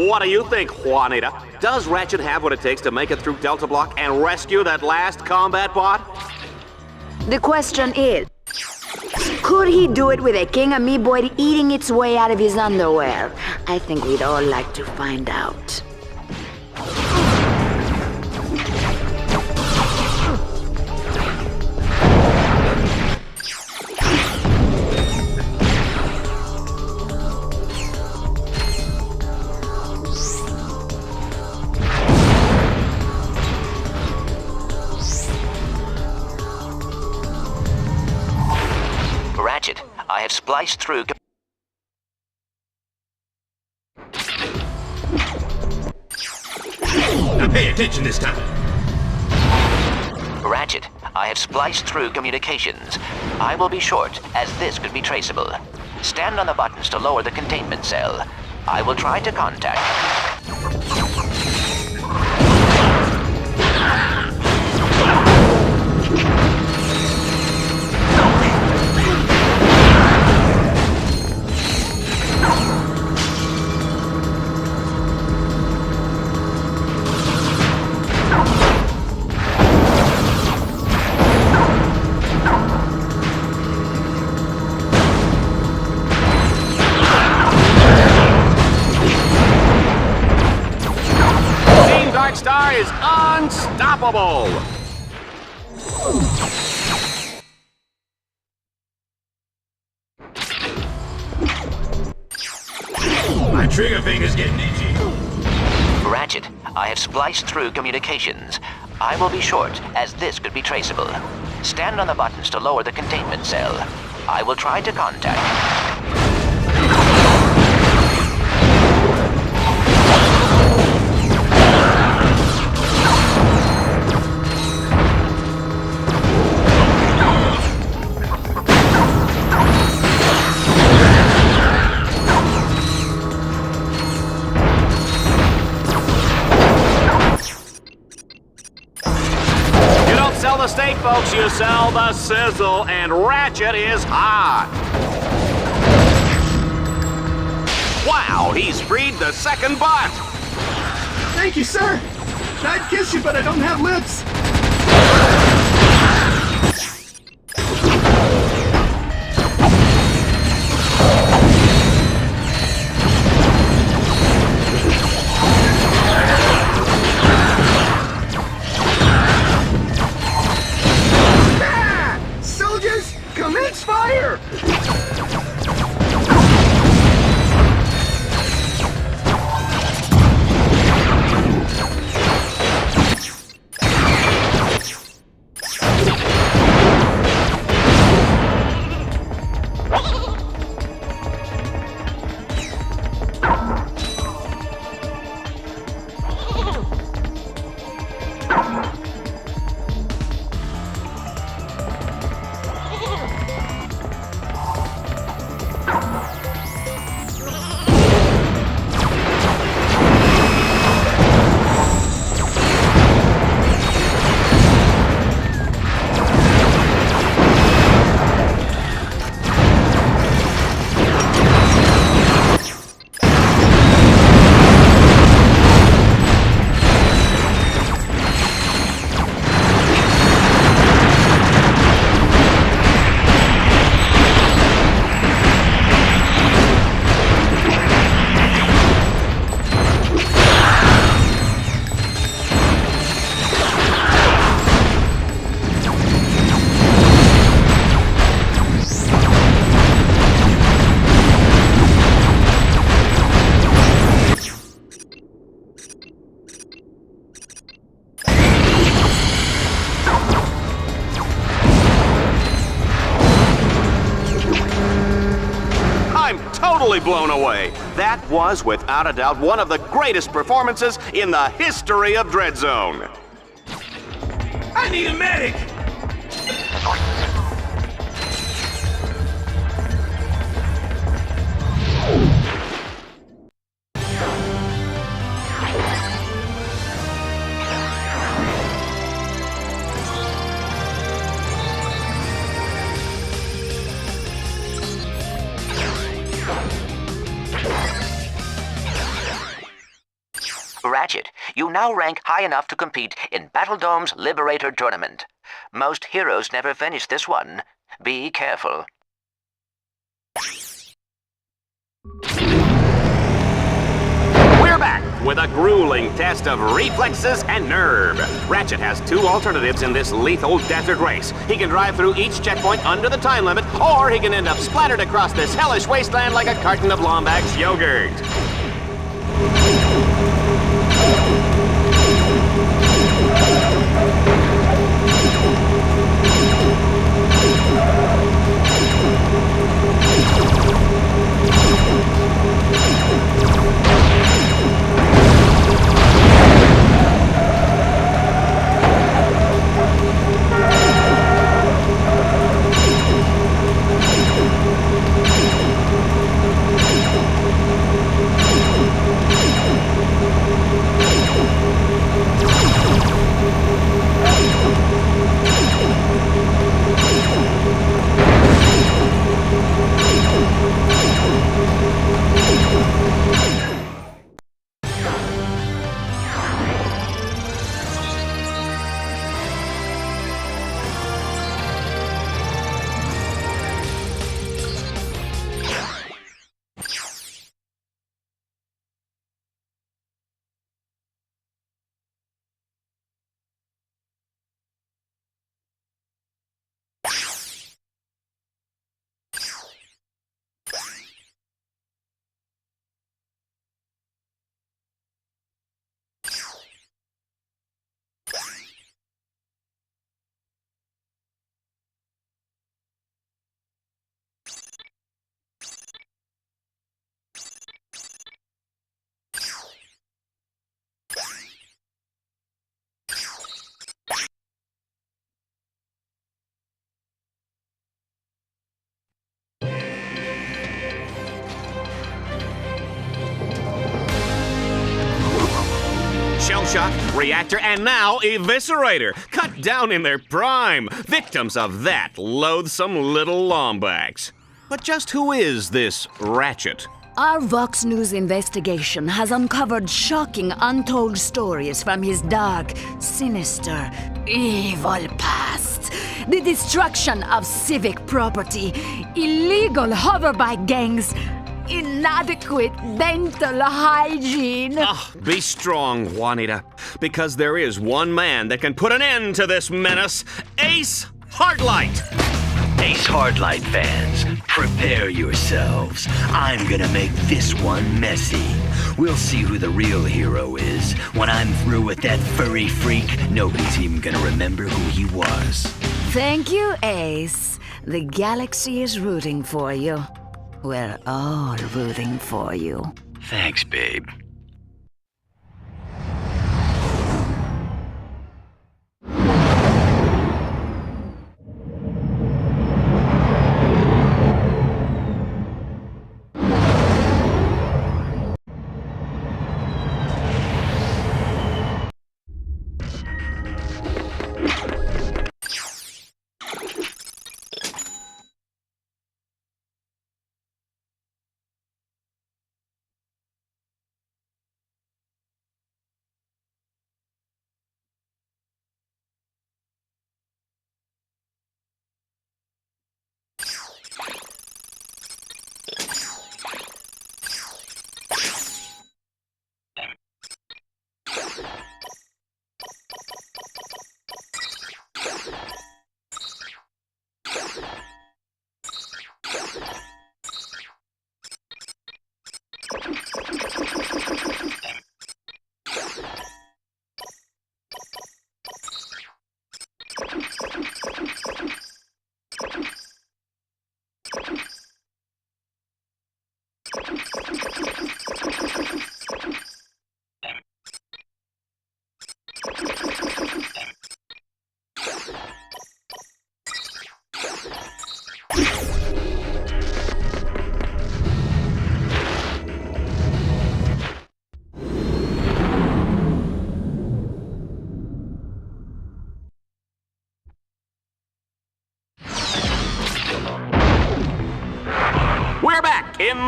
S2: What do you think, Juanita? Does Ratchet have what it takes to make it through Delta Block and rescue that last combat bot?
S14: The question is, could he do it with a king amoeboid eating its way out of his underwear? I think we'd all like to find out.
S3: Ratchet, I have spliced through...
S10: Now pay attention this time.
S3: Ratchet, I have spliced through communications. I will be short, as this could be traceable. Stand on the buttons to lower the containment cell. I will try to contact...
S2: Star is unstoppable!
S10: My trigger finger's getting itchy.
S3: Ratchet, I have spliced through communications. I will be short, as this could be traceable. Stand on the buttons to lower the containment cell. I will try to contact...
S2: The steak, folks, you sell the sizzle, and Ratchet is hot. Wow, he's freed the second bot.
S11: Thank you, sir. I'd kiss you, but I don't have lips. Commence fire!
S2: I'm totally blown away. That was, without a doubt, one of the greatest performances in the history of Dread Zone.
S10: I need a medic!
S3: Ratchet, you now rank high enough to compete in Battledome's Liberator Tournament. Most heroes never finish this one. Be careful.
S2: We're back with a grueling test of reflexes and nerve. Ratchet has two alternatives in this lethal desert race. He can drive through each checkpoint under the time limit, or he can end up splattered across this hellish wasteland like a carton of Lombak's yogurt. Shellshock, Reactor, and now Eviscerator, cut down in their prime, victims of that loathsome little Lombax. But just who is this Ratchet?
S14: Our Vox News investigation has uncovered shocking, untold stories from his dark, sinister, evil past. The destruction of civic property, illegal hoverbike gangs, inadequate dental hygiene.
S2: Be strong, Juanita, because there is one man that can put an end to this menace, Ace Hardlight.
S12: Ace Hardlight fans, prepare yourselves. I'm gonna make this one messy. We'll see who the real hero is. When I'm through with that furry freak, nobody's even gonna remember who he was.
S14: Thank you, Ace. The galaxy is rooting for you. We're all rooting for you.
S12: Thanks, babe.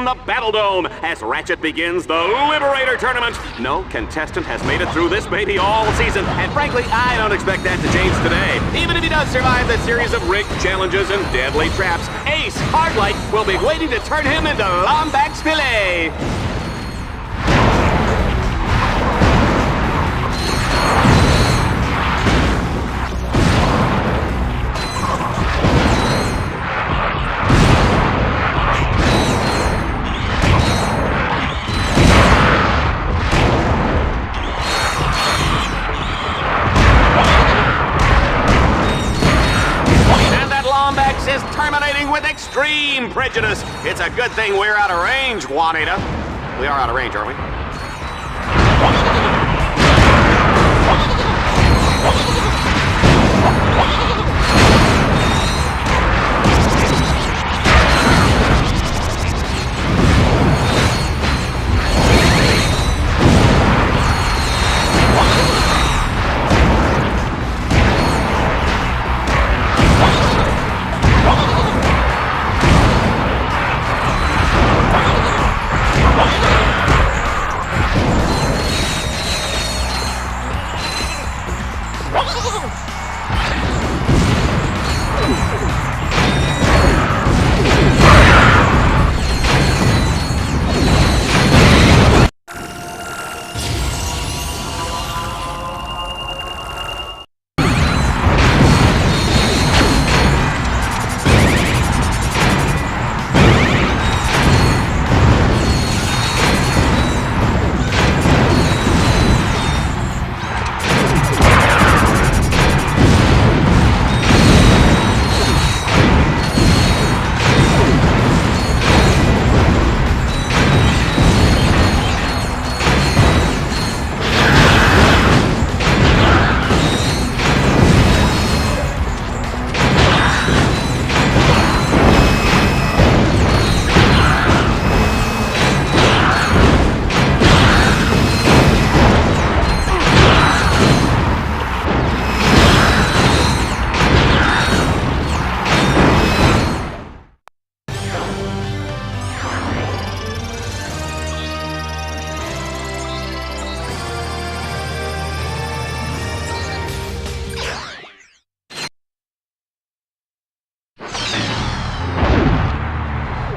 S2: the Battle Dome as Ratchet begins the Liberator Tournament. No contestant has made it through this baby all season, and frankly, I don't expect that to change today. Even if he does survive the series of rigged challenges and deadly traps, Ace Hardlight will be waiting to turn him into Lombax Filet. Is terminating with extreme prejudice. It's a good thing we're out of range, Juanita. We are out of range, aren't we?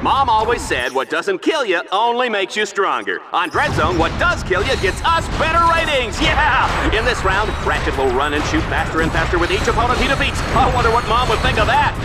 S2: Mom always said what doesn't kill you only makes you stronger. On Dread Zone, what does kill you gets us better ratings, yeah! In this round, Ratchet will run and shoot faster and faster with each opponent he defeats. I wonder what Mom would think of that.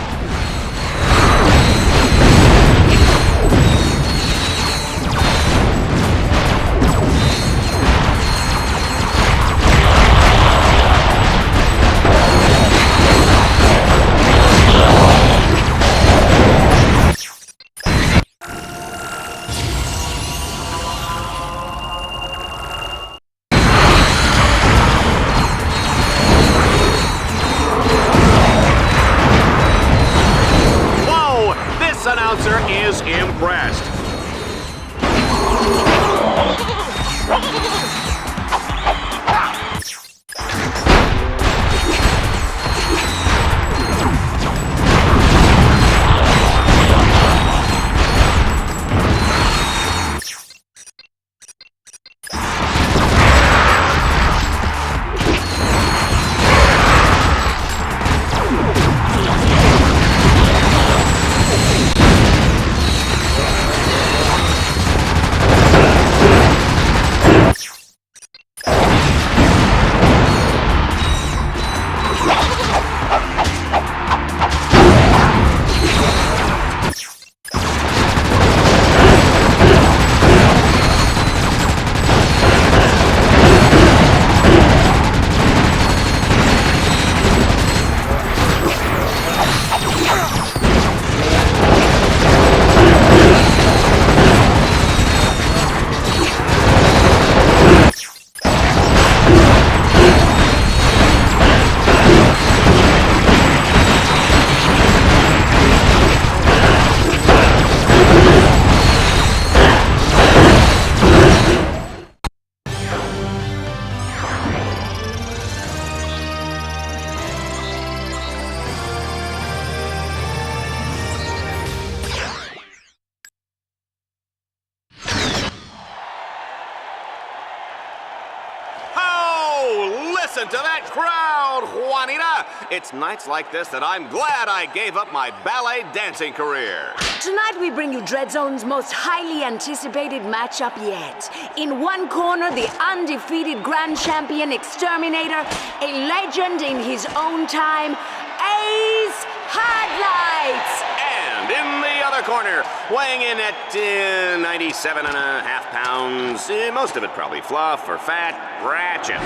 S2: listen to that crowd, Juanita. It's nights like this that I'm glad I gave up my ballet dancing career.
S15: Tonight we bring you Dreadzone's most highly anticipated matchup yet. In one corner, the undefeated Grand Champion Exterminator, a legend in his own time, Ace Hardlights.
S2: And in the other corner, weighing in at 97.5 pounds, most of it probably fluff or fat, Ratchet.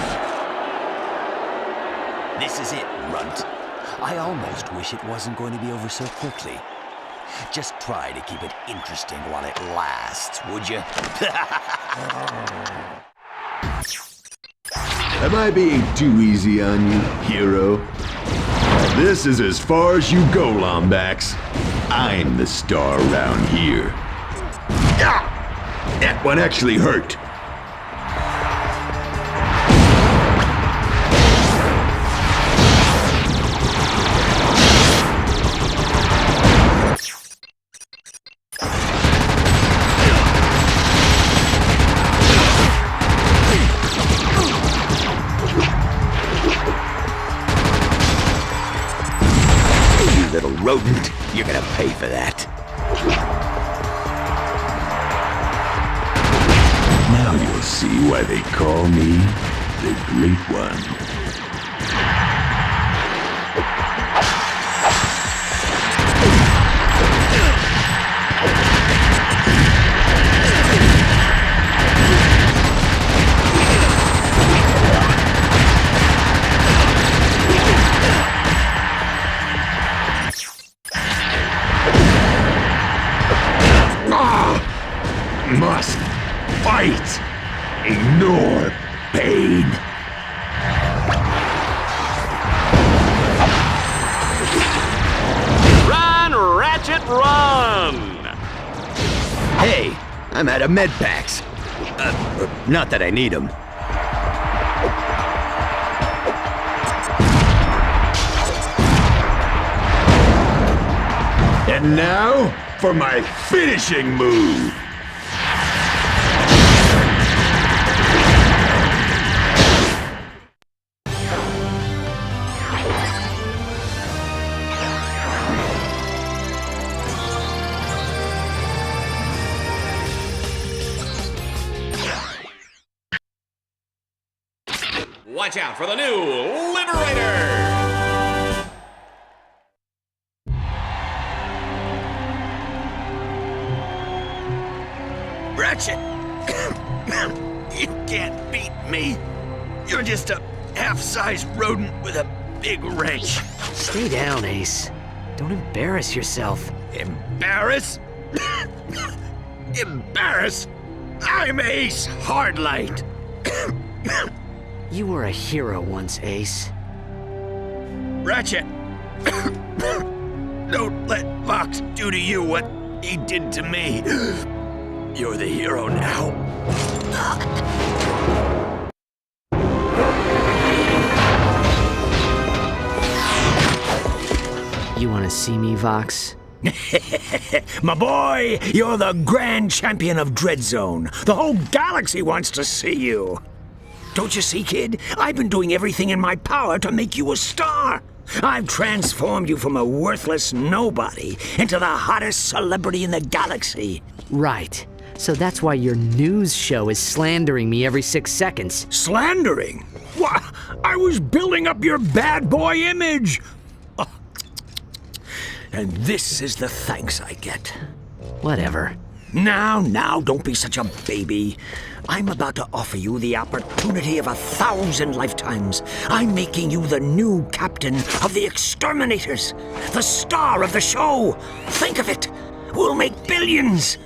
S12: This is it, Runt. I almost wish it wasn't going to be over so quickly. Just try to keep it interesting while it lasts, would you?
S1: Am I being too easy on you, hero? This is as far as you go, Lombax. I'm the star around here. Ah! That one actually hurt.
S12: Rodent, you're gonna pay for that.
S1: Now you'll see why they call me the Great One. Must fight. Ignore pain.
S2: Run, Ratchet, run!
S12: Hey, I'm out of med packs. Not that I need them.
S1: And now for my finishing move.
S2: Watch out for the new Liberator!
S12: Ratchet! You can't beat me. You're just a half-sized rodent with a big wrench.
S4: Stay down, Ace. Don't embarrass yourself.
S12: Embarrass? Embarrass? I'm Ace Hardlight.
S4: You were a hero once, Ace.
S12: Ratchet! Don't let Fox do to you what he did to me. You're the hero now.
S4: You want to see me, Vox?
S13: My boy, you're the grand champion of Dreadzone. The whole galaxy wants to see you. Don't you see, kid? I've been doing everything in my power to make you a star. I've transformed you from a worthless nobody into the hottest celebrity in the galaxy.
S4: Right. So that's why your news show is slandering me every 6 seconds.
S13: Slandering? Why, I was building up your bad boy image. Oh. And this is the thanks I get.
S4: Whatever.
S13: Now, don't be such a baby. I'm about to offer you the opportunity of 1,000 lifetimes. I'm making you the new captain of the Exterminators, the star of the show. Think of it. We'll make billions.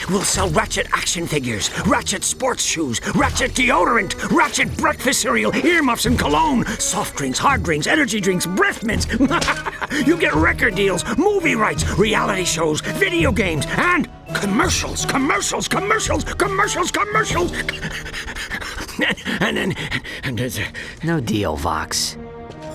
S13: We'll sell Ratchet action figures, Ratchet sports shoes, Ratchet deodorant, Ratchet breakfast cereal, earmuffs and cologne, soft drinks, hard drinks, energy drinks, breath mints. You get record deals, movie rights, reality shows, video games, and commercials.
S4: No deal, Vox.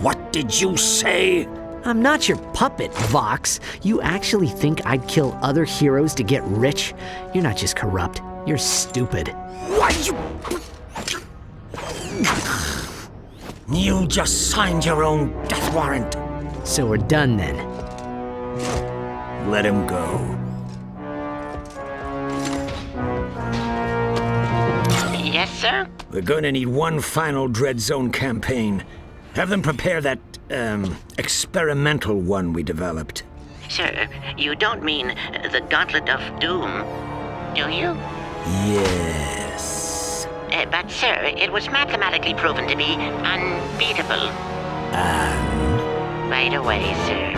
S13: What did you say?
S4: I'm not your puppet, Vox. You actually think I'd kill other heroes to get rich? You're not just corrupt, you're stupid.
S13: Why you... You just signed your own death warrant.
S4: So we're done then.
S13: Let him go.
S21: Yes, sir?
S13: We're going to need one final Dread Zone campaign. Have them prepare that, experimental one we developed.
S21: Sir, you don't mean the Gauntlet of Doom, do you?
S13: Yes.
S21: But, sir, it was mathematically proven to be unbeatable.
S13: And?
S21: Right away, sir.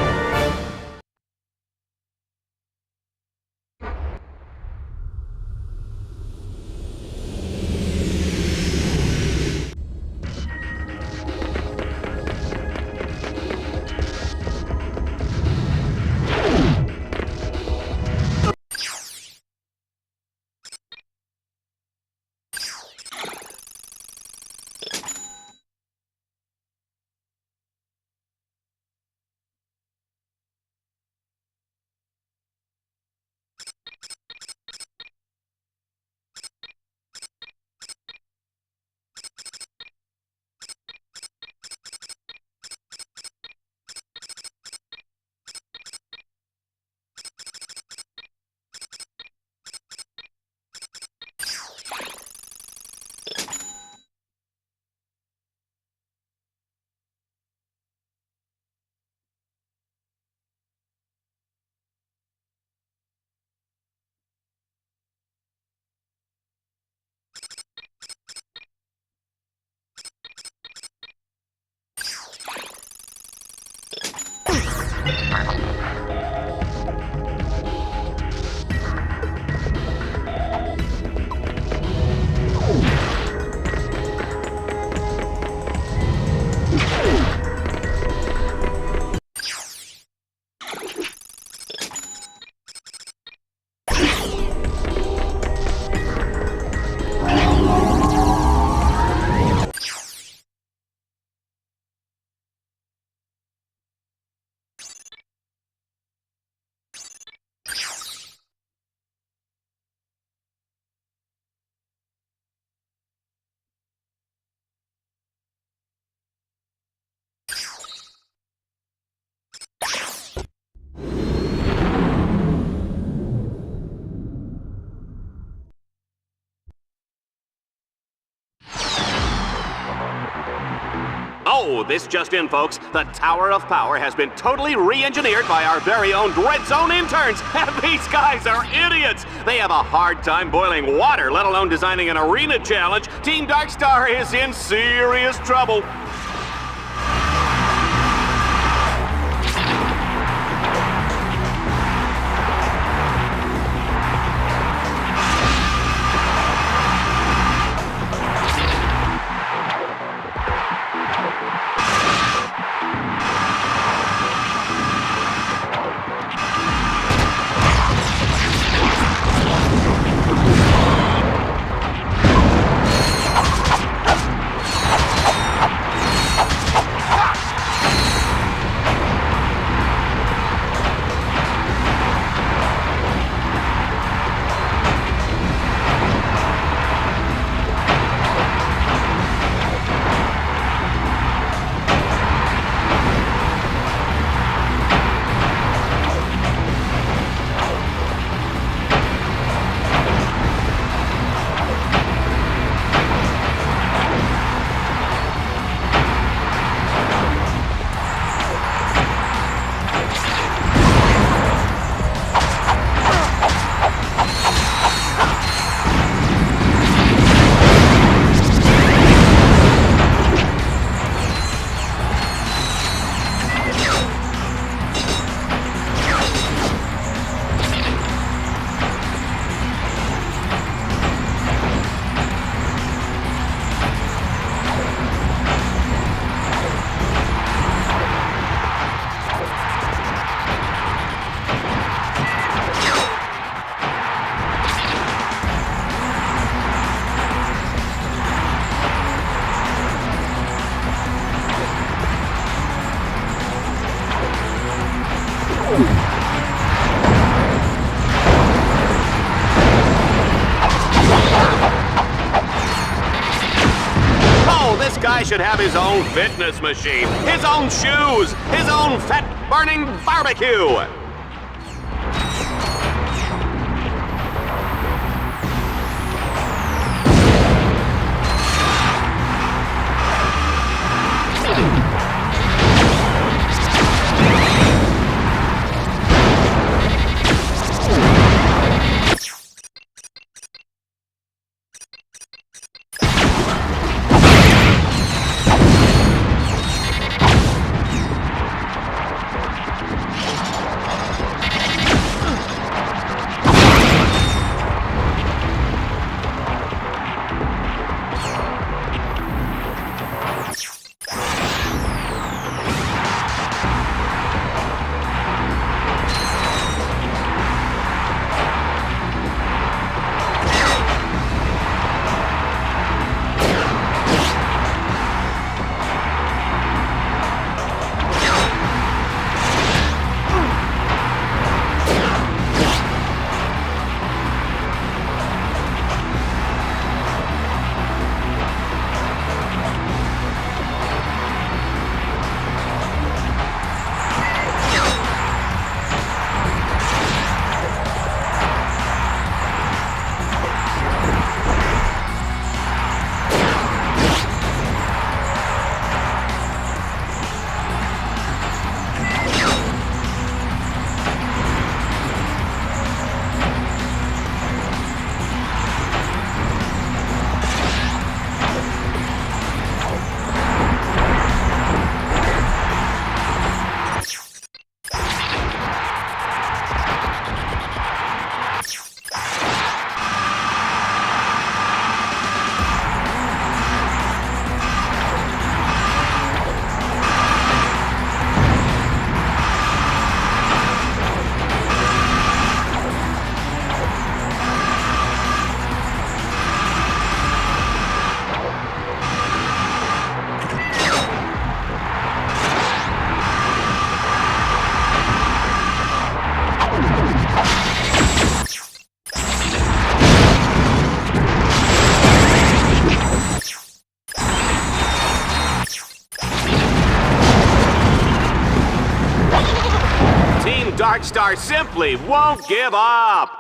S2: Oh, this just in, folks. The Tower of Power has been totally re-engineered by our very own Dread Zone interns. And these guys are idiots. They have a hard time boiling water, let alone designing an arena challenge. Team Darkstar is in serious trouble. guy should have his own fitness machine, his own shoes, his own fat-burning barbecue. Darkstar simply won't give up.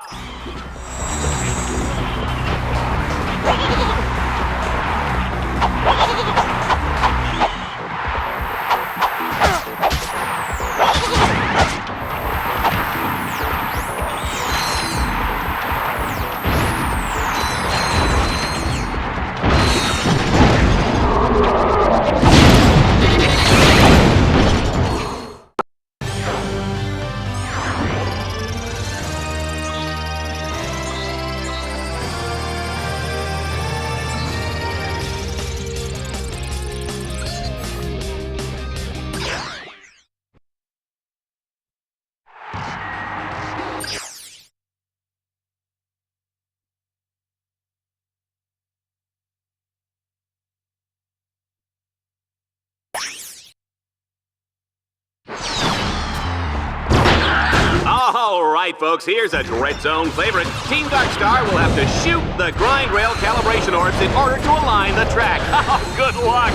S2: All right, folks, here's a Dread Zone favorite. Team Darkstar will have to shoot the grind rail calibration orbs in order to align the track. Oh, good luck!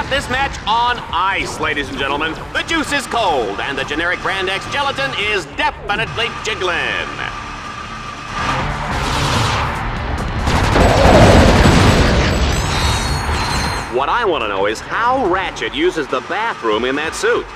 S2: got this match on ice, ladies and gentlemen. The juice is cold, and the generic Brand X gelatin is definitely jiggling. What I want to know is how Ratchet uses the bathroom in that suit.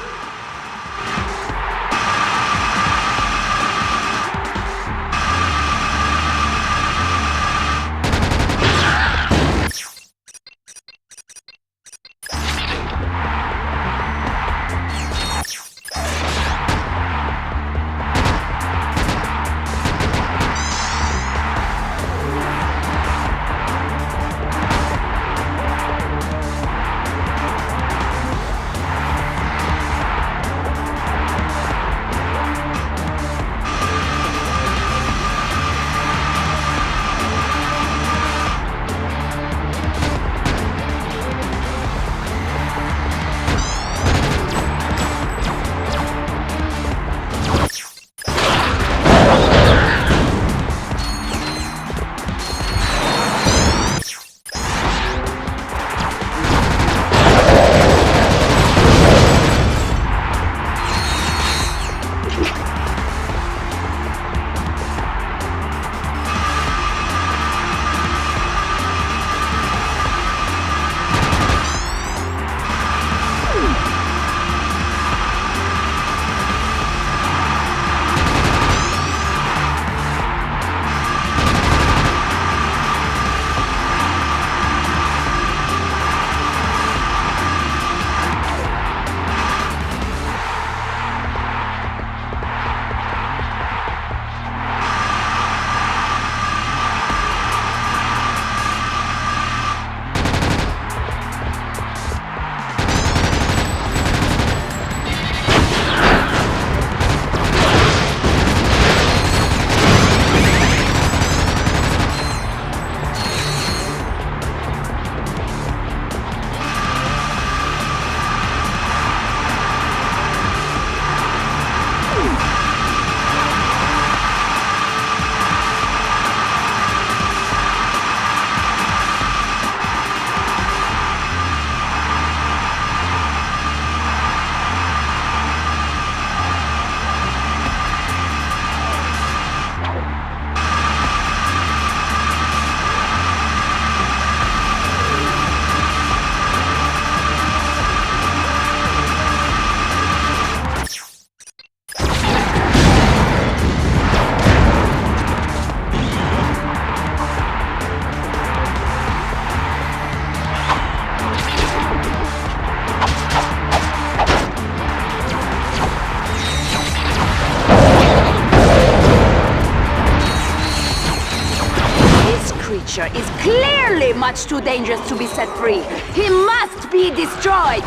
S14: Is clearly much too dangerous to be set free. He must be destroyed.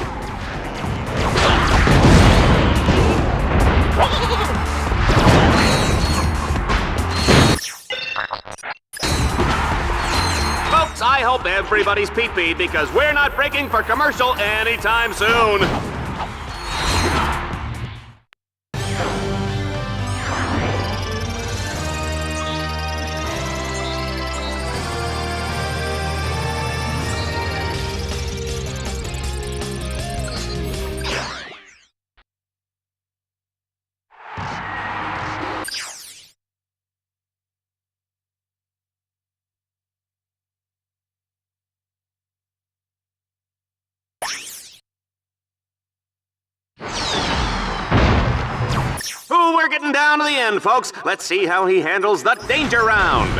S2: Folks, I hope everybody's pee-peed because we're not breaking for commercial anytime soon. Ooh, we're getting down to the end, folks. Let's see how he handles the danger round.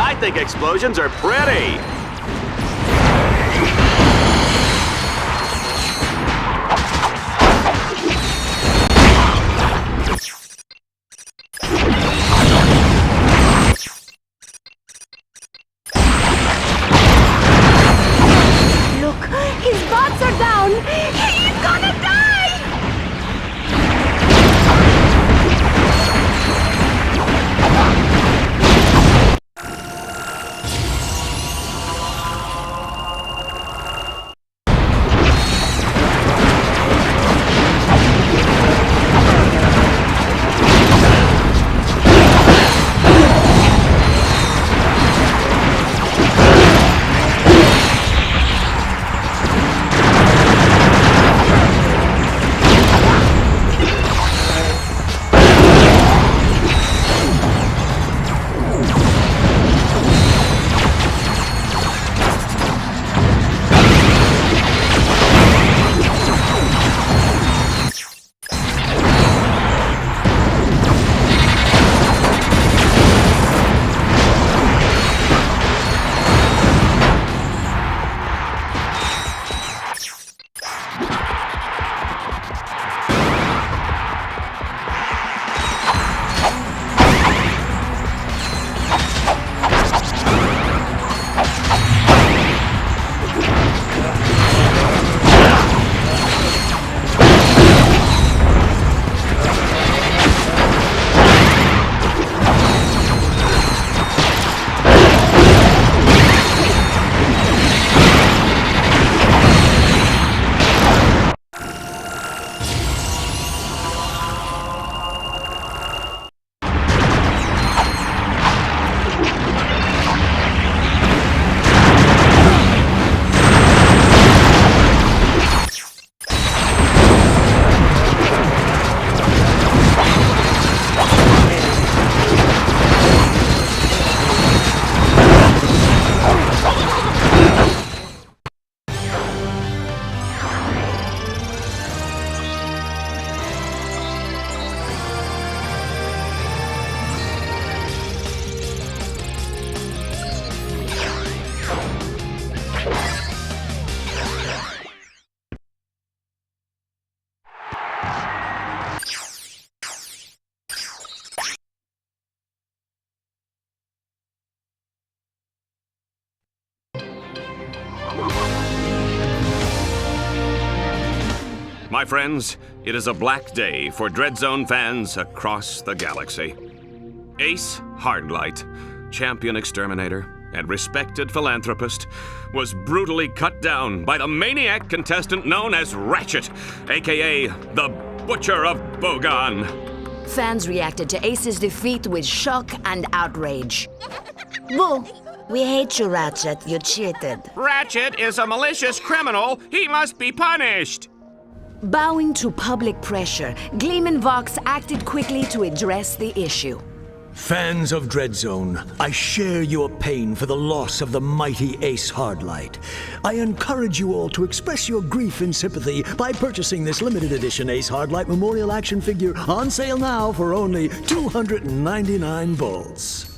S2: I think explosions are pretty. My friends, it is a black day for Dreadzone fans across the galaxy. Ace Hardlight, champion exterminator and respected philanthropist, was brutally cut down by the maniac contestant known as Ratchet, aka the Butcher of Bogon.
S14: Fans reacted to Ace's defeat with shock and outrage.
S9: Boo! We hate you, Ratchet. You cheated.
S2: Ratchet is a malicious criminal. He must be punished.
S14: Bowing to public pressure, Gleeman Vox acted quickly to address the issue.
S22: Fans of Dreadzone, I share your pain for the loss of the mighty Ace Hardlight. I encourage you all to express your grief and sympathy by purchasing this limited edition Ace Hardlight Memorial Action figure on sale now for only 299 bolts.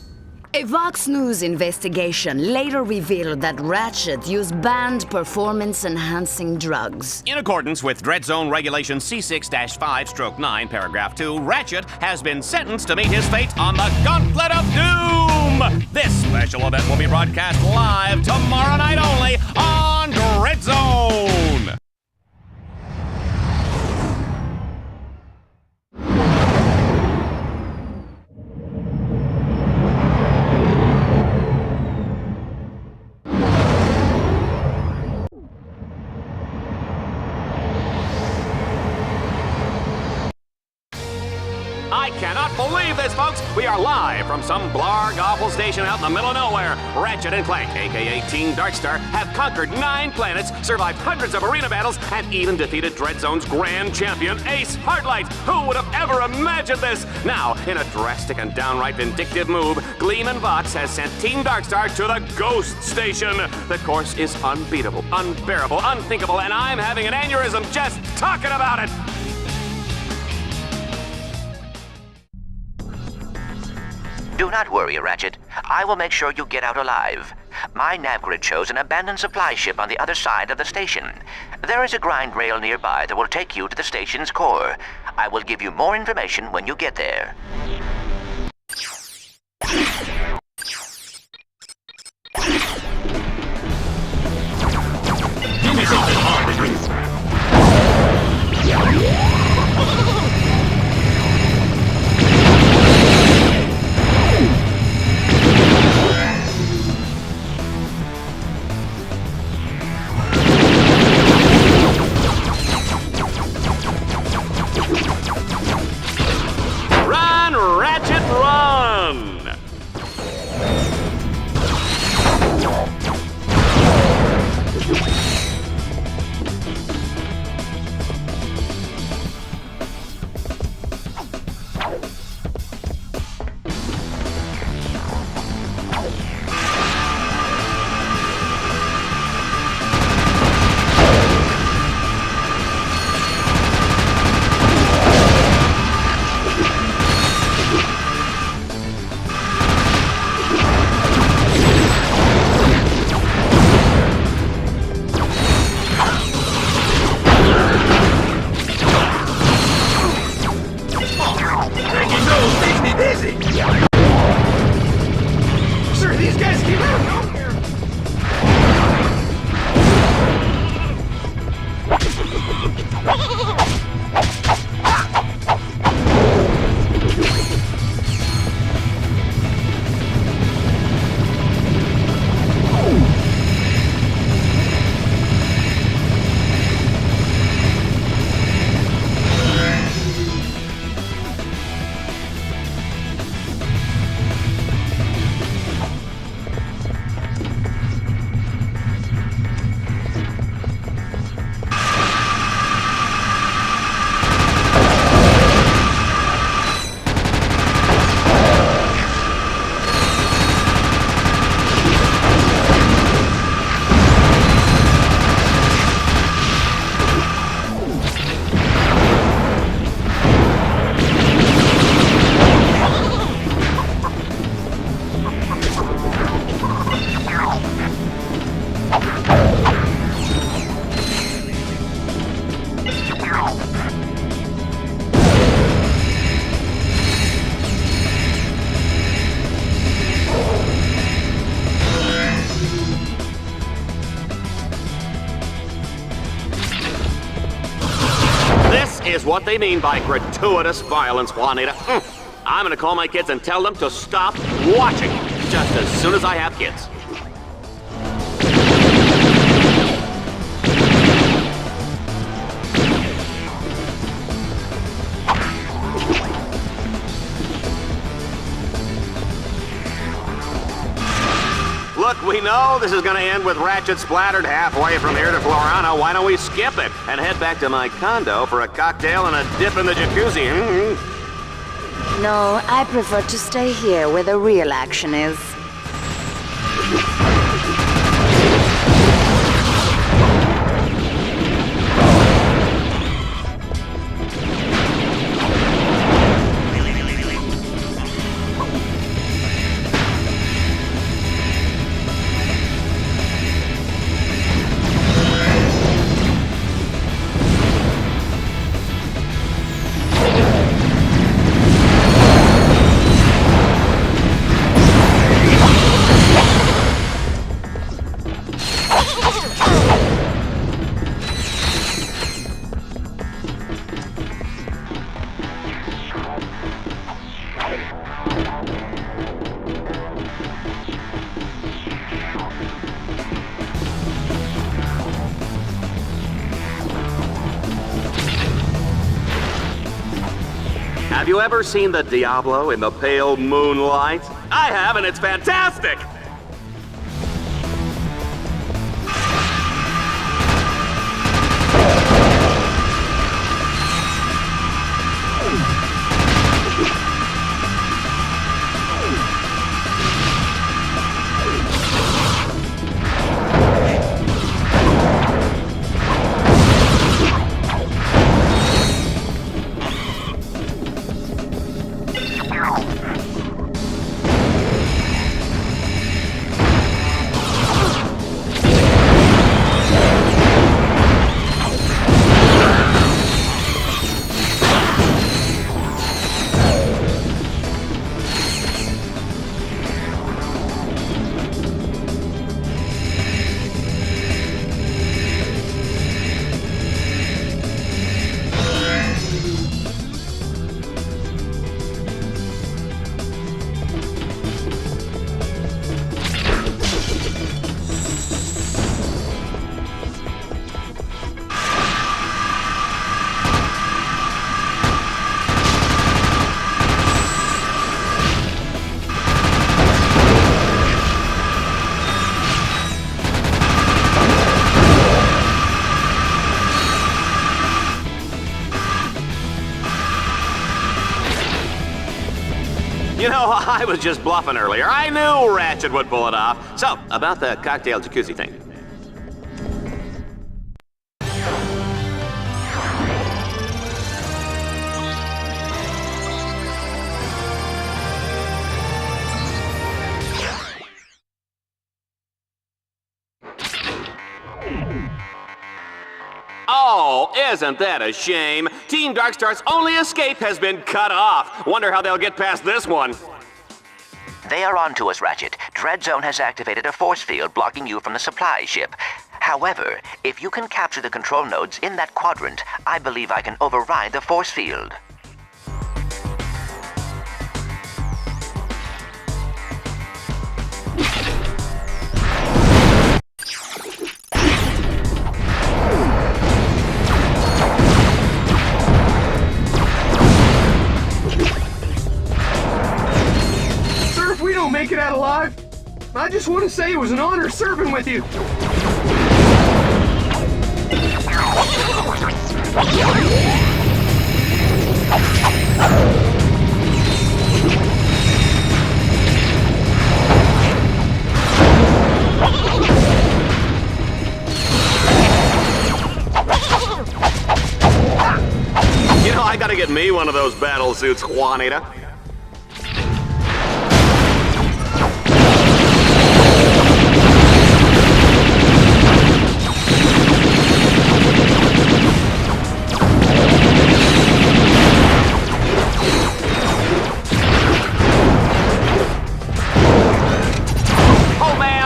S14: A Vox News investigation later revealed that Ratchet used banned performance-enhancing drugs.
S2: In accordance with Dreadzone Regulation C6-5/9, Paragraph 2, Ratchet has been sentenced to meet his fate on the Gauntlet of Doom! This special event will be broadcast live tomorrow night only on Dreadzone! I cannot believe this, folks! We are live from some blarg awful station out in the middle of nowhere. Ratchet and Clank, aka Team Darkstar, have conquered 9 planets, survived hundreds of arena battles, and even defeated Dreadzone's grand champion, Ace Hardlight. Who would have ever imagined this? Now, in a drastic and downright vindictive move, Gleeman Vox has sent Team Darkstar to the Ghost Station. The course is unbeatable, unbearable, unthinkable, and I'm having an aneurysm just talking about it!
S3: Do not worry, Ratchet. I will make sure you get out alive. My navgrid shows an abandoned supply ship on the other side of the station. There is a grind rail nearby that will take you to the station's core. I will give you more information when you get there.
S10: Give me something hard to breathe.
S2: is what they mean by gratuitous violence, Juanita. I'm gonna call my kids and tell them to stop watching just as soon as I have kids. Look, we know this is going to end with Ratchet splattered halfway from here to Florano. Why don't we skip it and head back to my condo for a cocktail and a dip in the jacuzzi?
S14: No, I prefer to stay here where the real action is.
S2: Have you ever seen the Diablo in the pale moonlight? I have, and it's fantastic! You know, I was just bluffing earlier. I knew Ratchet would pull it off. So, about the cocktail jacuzzi thing. Oh, isn't that a shame? Team Darkstar's only escape has been cut off. Wonder how they'll get past this one.
S3: They are on to us, Ratchet. Dreadzone has activated a force field blocking you from the supply ship. However, if you can capture the control nodes in that quadrant, I believe I can override the force field.
S11: Make it out alive. I just want to say it was an honor serving with you.
S2: You know, I gotta get me one of those battle suits, Juanita.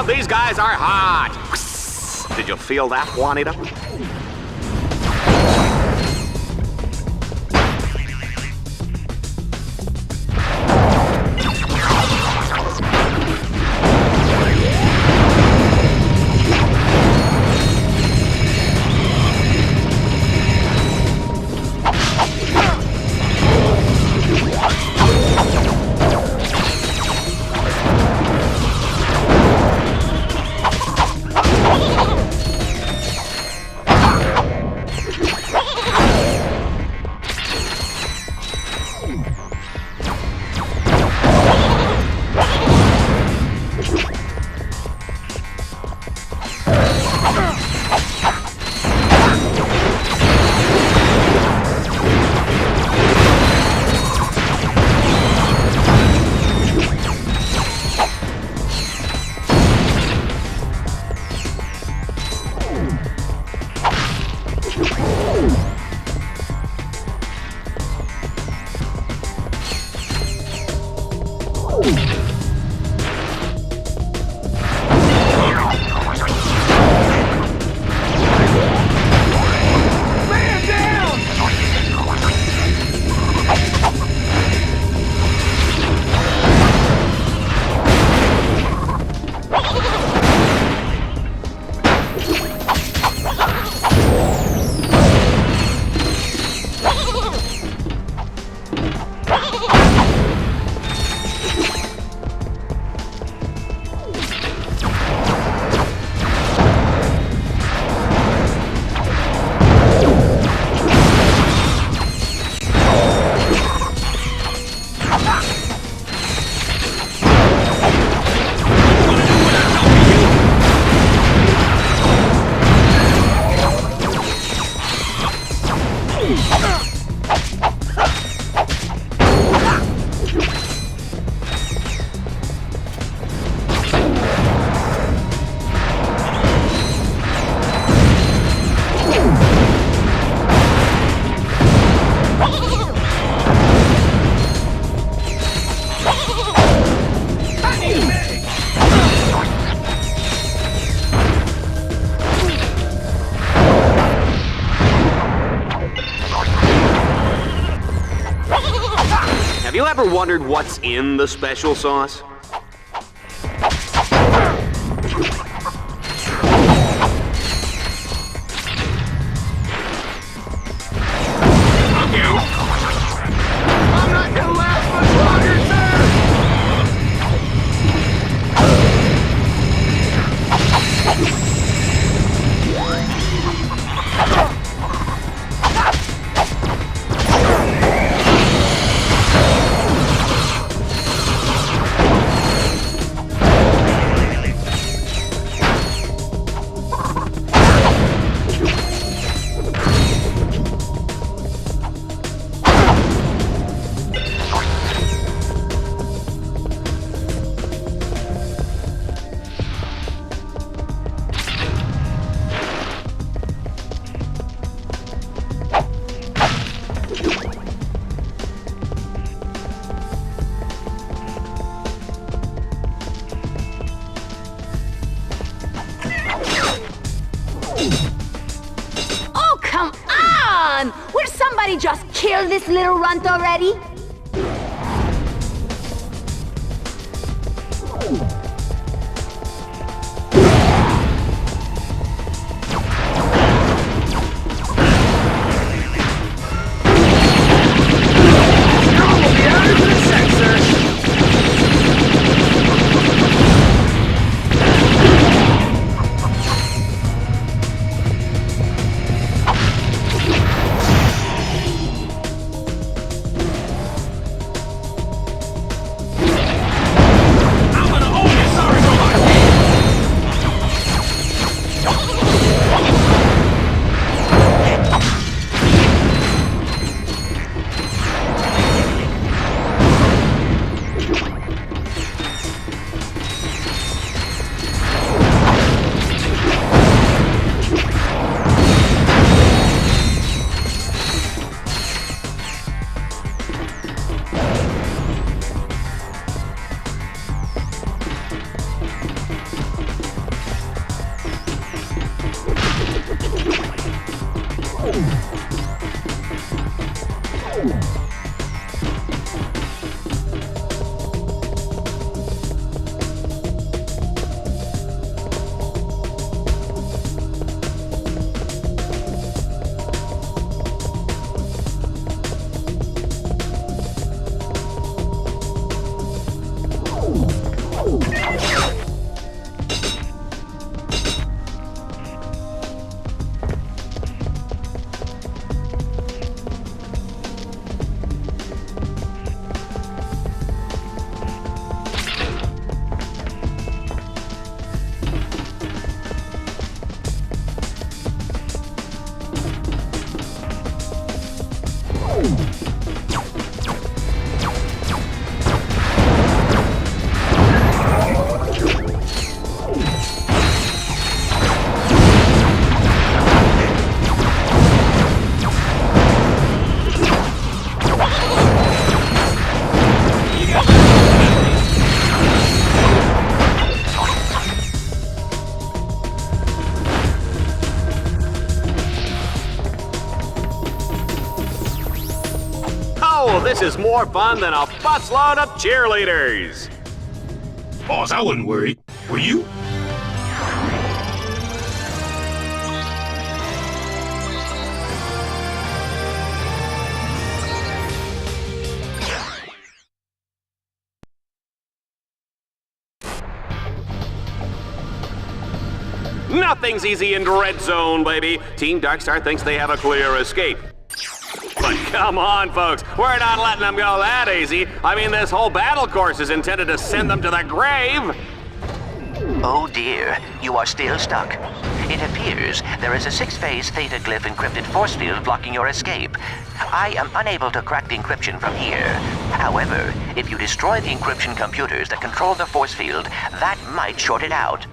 S2: These guys are hot! Did you feel that, Juanita? Have you ever wondered what's in the special sauce?
S10: I'm not gonna last much longer,
S15: Oh, come on! Will somebody just kill this little runt already?
S2: Oh, this is more fun than a busload of cheerleaders.
S10: Boss, I wasn't worried. Were you?
S2: Nothing's easy in Dread Zone, baby. Team Darkstar thinks they have a clear escape. But come on, folks. We're not letting them go that easy. I mean, this whole battle course is intended to send them to the grave.
S3: Oh dear, you are still stuck. It appears there is a 6-phase theta glyph encrypted force field blocking your escape. I am unable to crack the encryption from here. However, if you destroy the encryption computers that control the force field, that might short it out.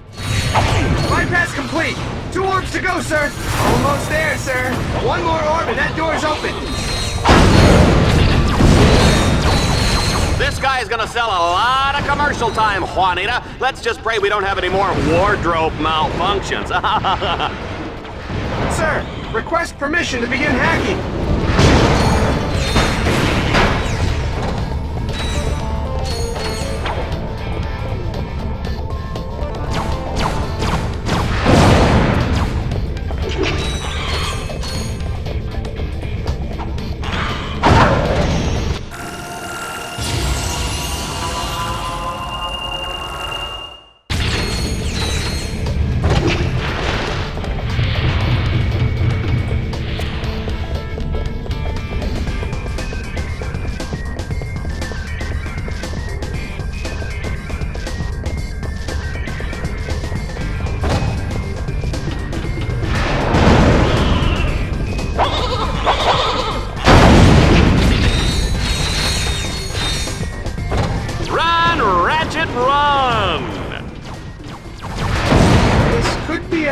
S11: Bypass complete! 2 orbs to go, sir! Almost there, sir! 1 more orb and that door's open!
S2: This guy is gonna sell a lot of commercial time, Juanita. Let's just pray we don't have any more wardrobe malfunctions.
S11: Sir, request permission to begin hacking.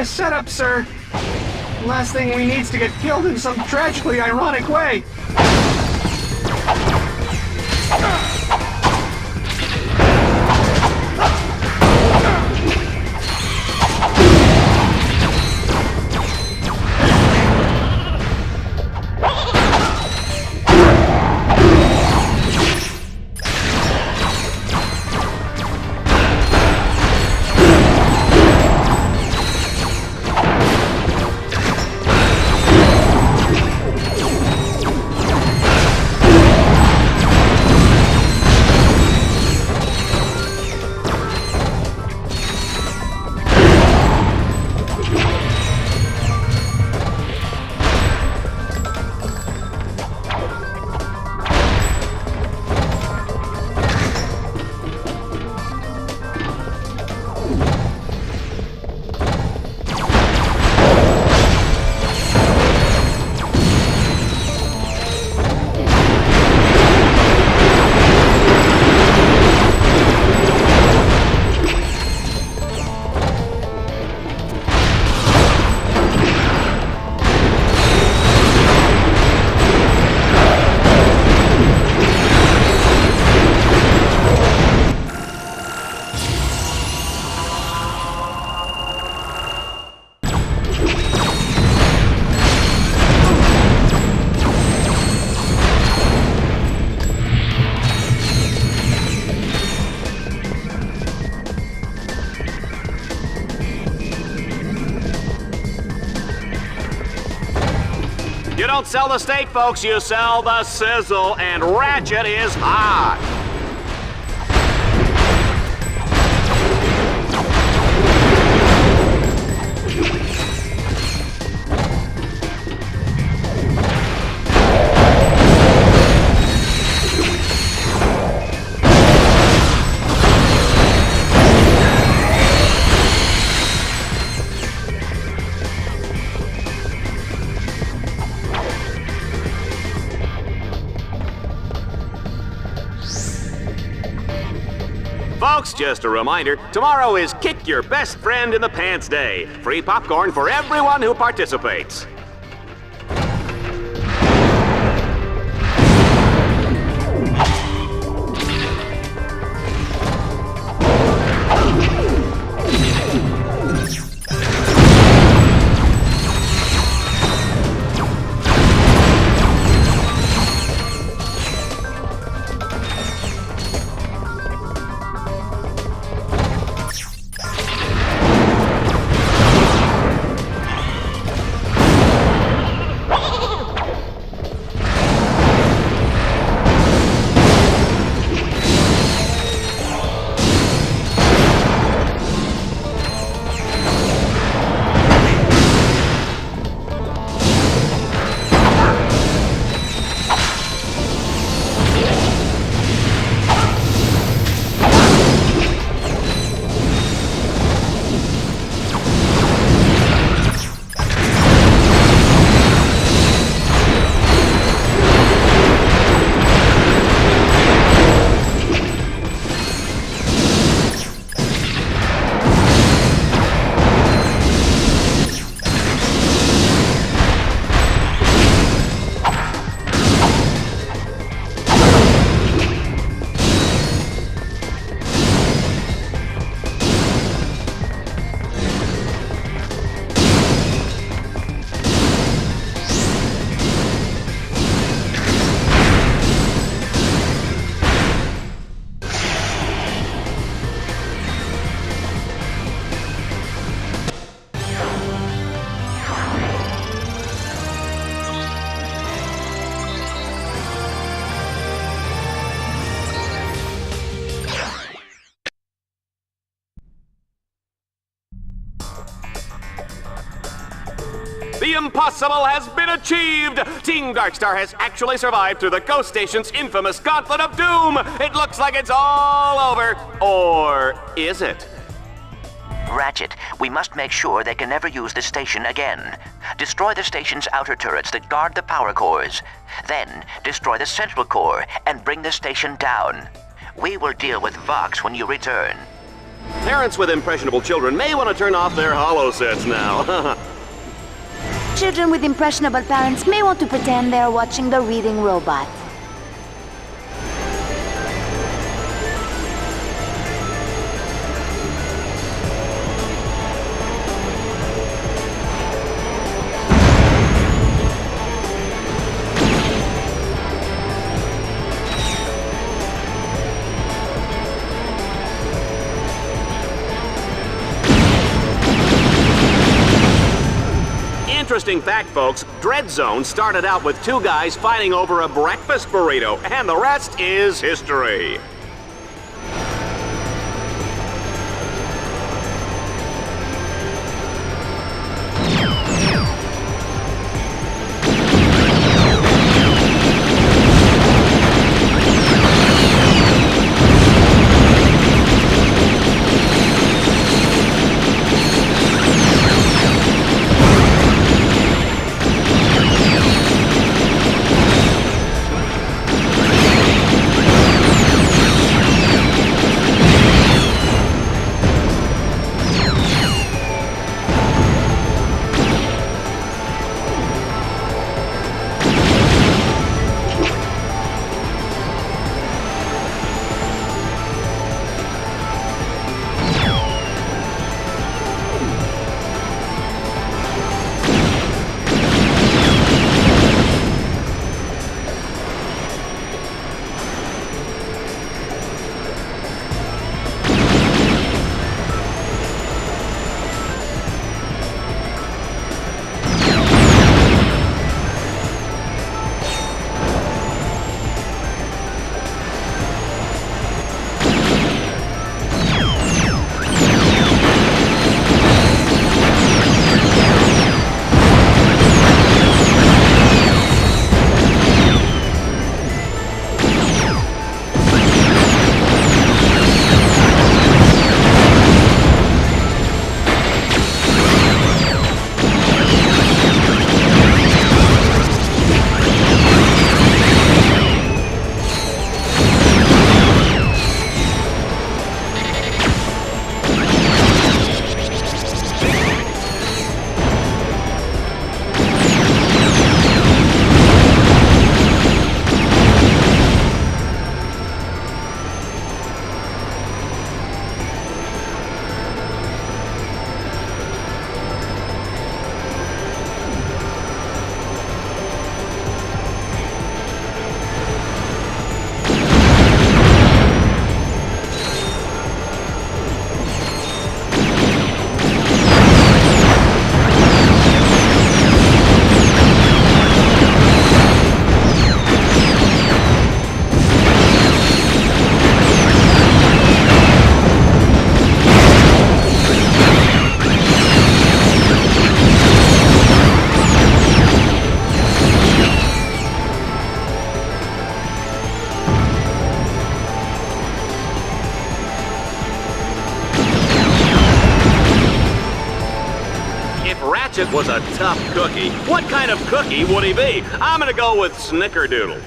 S11: Setup, sir. Last thing we need is to get killed in some tragically ironic way.
S2: You don't sell the steak, folks, you sell the sizzle, and Ratchet is hot. Folks, just a reminder, tomorrow is Kick Your Best Friend in the Pants Day. Free popcorn for everyone who participates. The impossible has been achieved! Team Darkstar has actually survived through the Ghost Station's infamous Gauntlet of Doom! It looks like it's all over. Or is it?
S3: Ratchet, we must make sure they can never use the station again. Destroy the station's outer turrets that guard the power cores. Then, destroy the central core and bring the station down. We will deal with Vox when you return.
S2: Parents with impressionable children may want to turn off their holo sets now.
S14: Children with impressionable parents may want to pretend they're watching the reading robot.
S2: Interesting fact, folks, Dread Zone started out with two guys fighting over a breakfast burrito, and the rest is history. Ratchet was a tough cookie. What kind of cookie would he be? I'm gonna go with Snickerdoodle.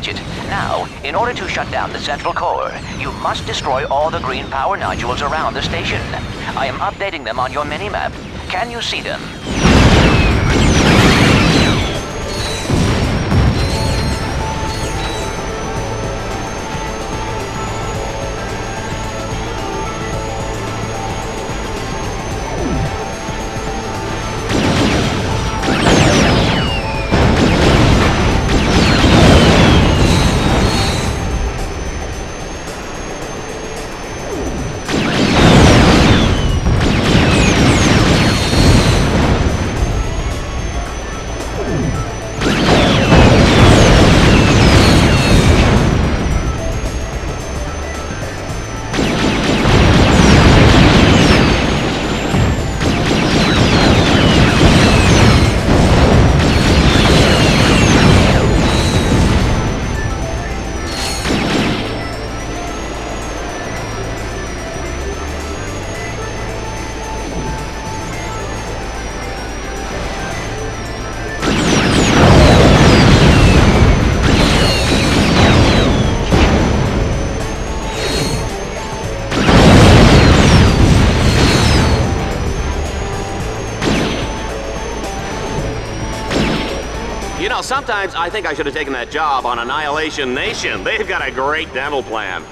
S3: Ratchet. Now, in order to shut down the central core, you must destroy all the green power nodules around the station. I am updating them on your minimap. Can you see them?
S2: You know, sometimes I think I should have taken that job on Annihilation Nation. They've got a great dental plan.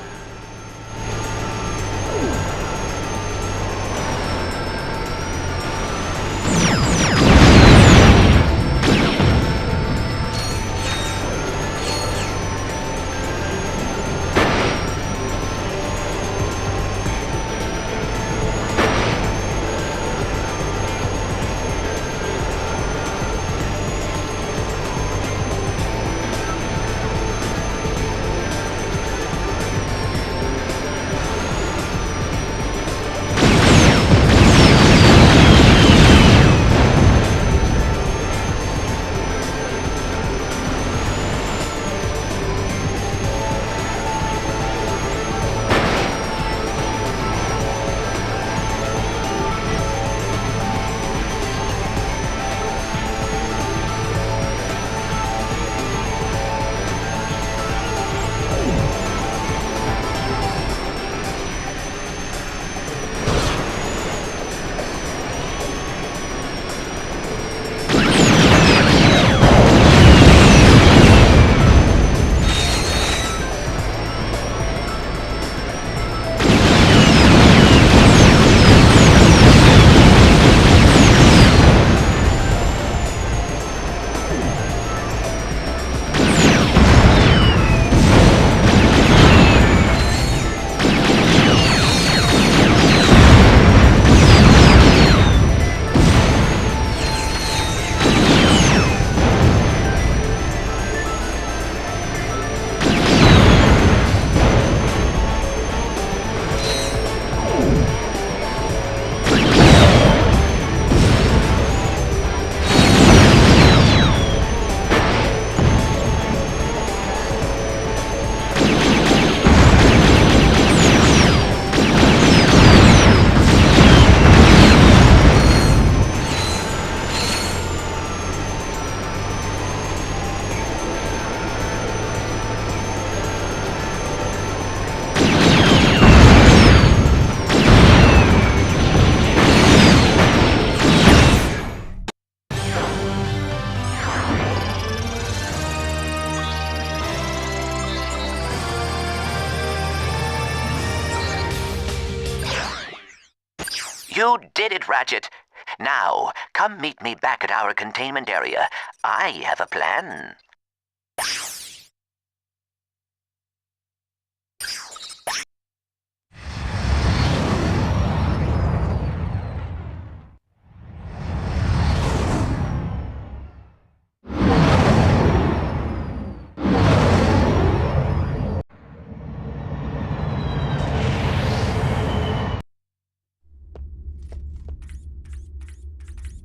S3: You did it, Ratchet. Now, come meet me back at our containment area. I have a plan.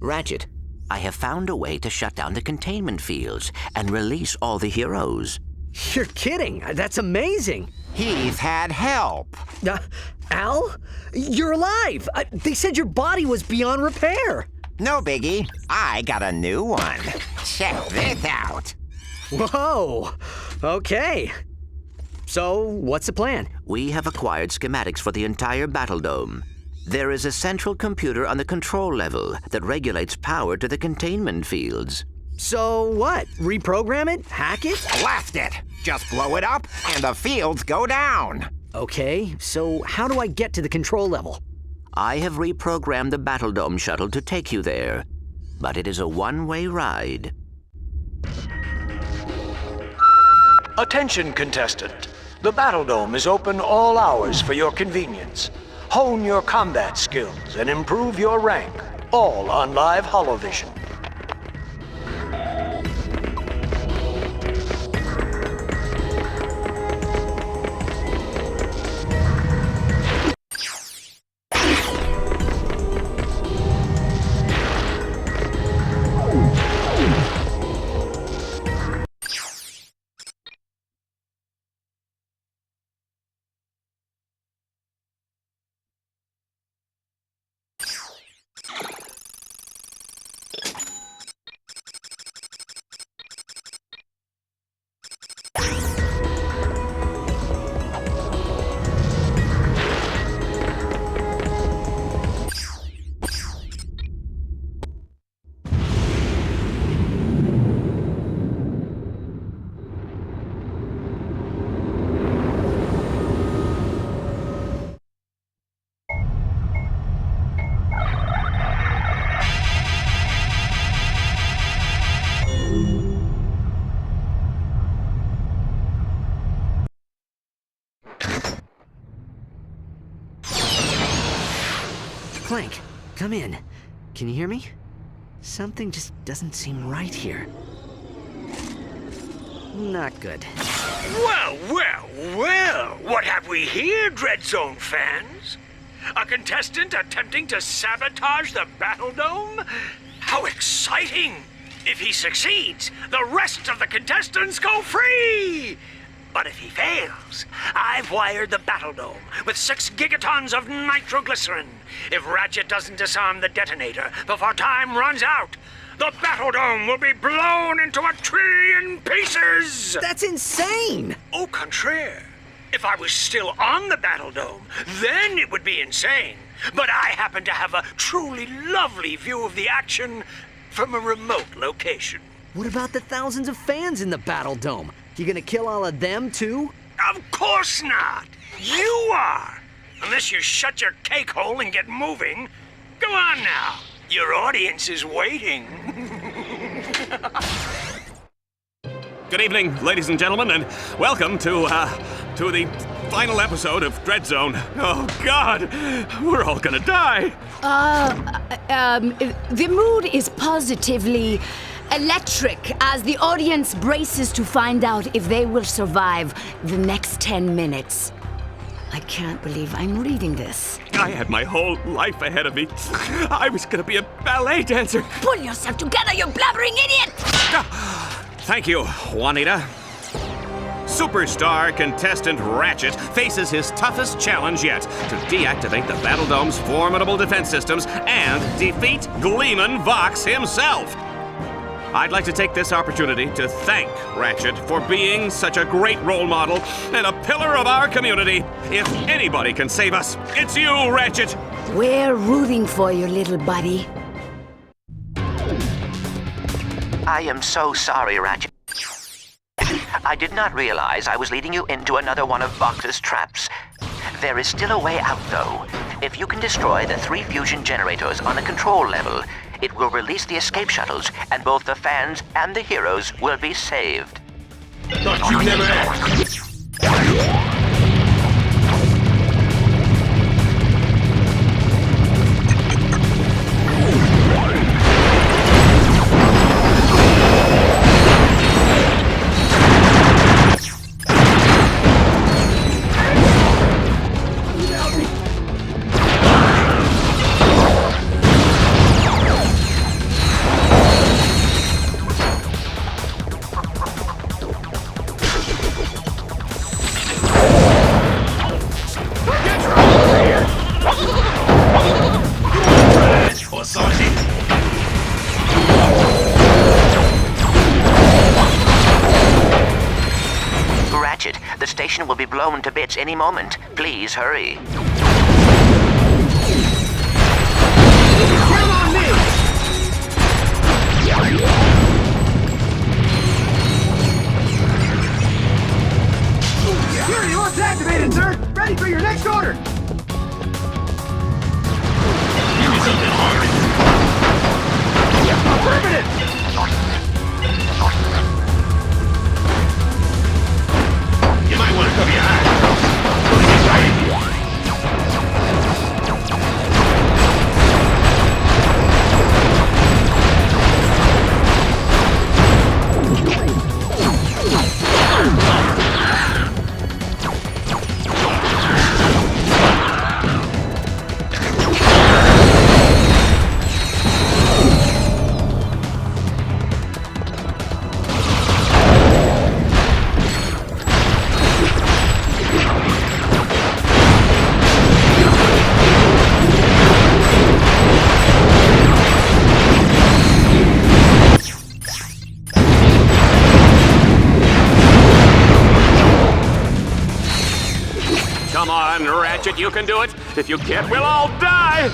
S3: Ratchet, I have found a way to shut down the containment fields and release all the heroes.
S4: You're kidding. That's amazing.
S6: He's had help.
S4: Al? You're alive. They said your body was beyond repair.
S6: No biggie. I got a new one. Check this out.
S4: Whoa. Okay. So, what's the plan?
S3: We have acquired schematics for the entire Battle Dome. There is a central computer on the control level that regulates power to the containment fields.
S4: So what? Reprogram it? Hack it?
S6: Blast it! Just blow it up, and the fields go down.
S4: Okay, so how do I get to the control level?
S3: I have reprogrammed the Battle Dome shuttle to take you there, but it is a one-way ride.
S22: Attention, contestant. The Battle Dome is open all hours for your convenience. Hone your combat skills and improve your rank, all on live holovision.
S4: Clank, come in. Can you hear me? Something just doesn't seem right here. Not good.
S13: Well, well, well! What have we here, Dread Zone fans? A contestant attempting to sabotage the Battle Dome? How exciting! If he succeeds, the rest of the contestants go free! But if he fails, I've wired the Battle Dome with 6 gigatons of nitroglycerin. If Ratchet doesn't disarm the detonator before time runs out, the Battle Dome will be blown into a trillion pieces!
S4: That's insane!
S13: Au contraire. If I was still on the Battle Dome, then it would be insane. But I happen to have a truly lovely view of the action from a remote location.
S4: What about the thousands of fans in the Battle Dome? You gonna kill all of them, too?
S13: Of course not! You are! Unless you shut your cake hole and get moving. Go on now. Your audience is waiting.
S2: Good evening, ladies and gentlemen, and welcome to the final episode of Dread Zone. Oh, God! We're all gonna die!
S15: The mood is positively electric as the audience braces to find out if they will survive the next 10 minutes. I can't believe I'm reading this.
S2: I had my whole life ahead of me. I was gonna be a ballet dancer.
S15: Pull yourself together, you blabbering idiot!
S2: Thank you, Juanita. Superstar contestant Ratchet faces his toughest challenge yet to deactivate the Battle Dome's formidable defense systems and defeat Gleeman Vox himself. I'd like to take this opportunity to thank Ratchet for being such a great role model and a pillar of our community. If anybody can save us, it's you, Ratchet!
S15: We're rooting for you, little buddy.
S3: I am so sorry, Ratchet. I did not realize I was leading you into another one of Vox's traps. There is still a way out, though. If you can destroy the 3 fusion generators on the control level, it will release the escape shuttles, and both the fans and the heroes will be saved.
S10: Thought you never asked.
S3: The station will be blown to bits any moment. Please hurry.
S11: Count on me! Security alert's activated, sir! Ready for your next order!
S10: Give me something hard.
S11: Affirmative!
S10: You might want to cover your eyes.
S2: Come on, Ratchet, you can do it. If you can't, we'll all die.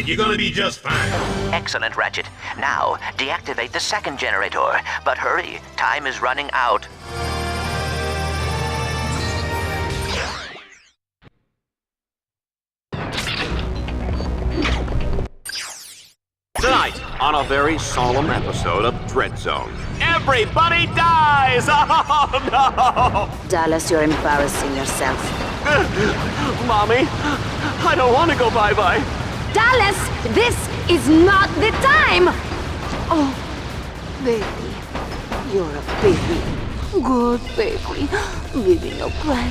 S10: You're gonna be just fine.
S3: Excellent, Ratchet. Now, deactivate the second generator. But hurry, time is running out.
S2: Tonight, on a very solemn episode of Dread Zone, everybody dies! Oh, no!
S14: Dallas, you're embarrassing yourself.
S2: Mommy, I don't want to go bye-bye.
S15: Dallas, this is not the time!
S14: Oh, baby. You're a baby. Good baby. Baby, no cry.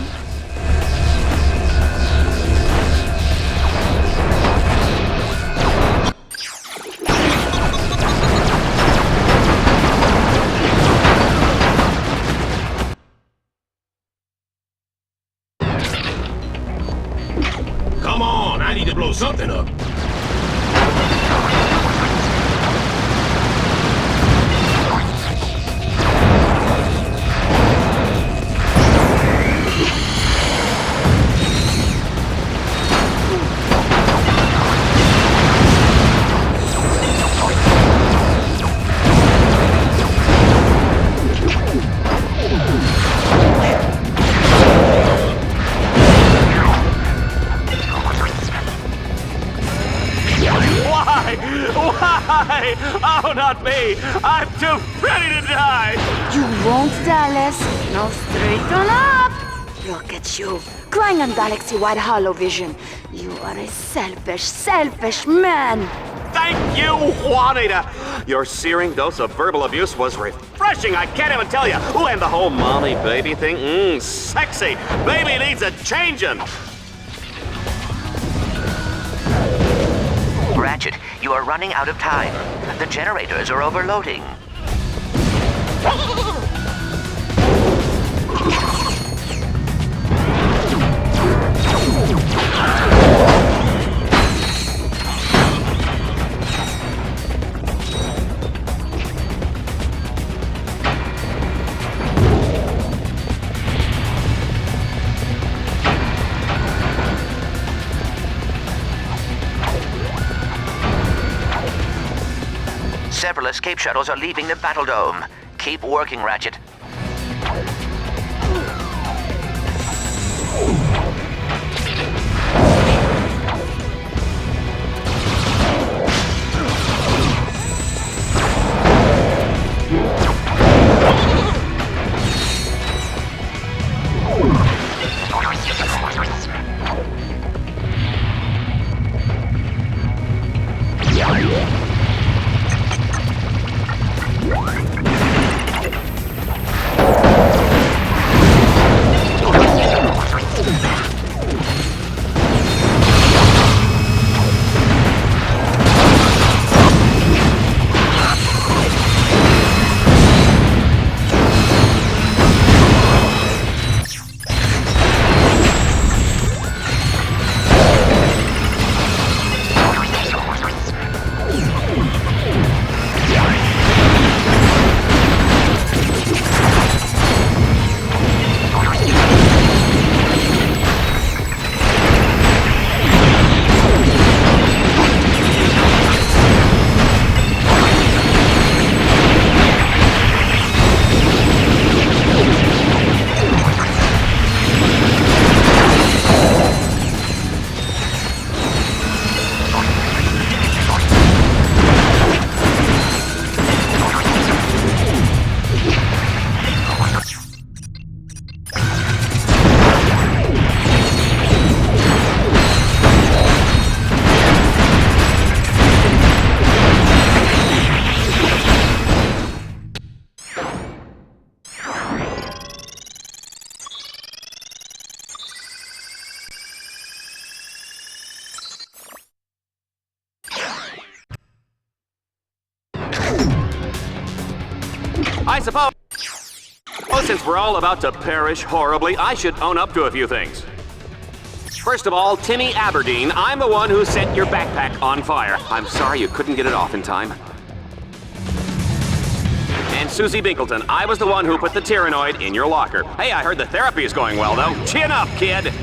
S10: Come on, I need to blow something up.
S2: Why? Oh, not me! I'm too ready to die!
S15: You won't, Dallas. Now straighten up!
S14: Look at you, crying on galaxy-wide holovision. You are a selfish, selfish man.
S2: Thank you, Juanita! Your searing dose of verbal abuse was refreshing, I can't even tell you. Ooh, and the whole mommy-baby thing, sexy. Baby needs a changin'.
S3: Ratchet, you are running out of time. The generators are overloading. Several escape shuttles are leaving the battle dome. Keep working, Ratchet.
S2: I suppose, since we're all about to perish horribly, I should own up to a few things. First of all, Timmy Aberdeen, I'm the one who set your backpack on fire. I'm sorry you couldn't get it off in time. And Susie Binkleton, I was the one who put the Tyrannoid in your locker. Hey, I heard the therapy is going well, though. Chin up, kid!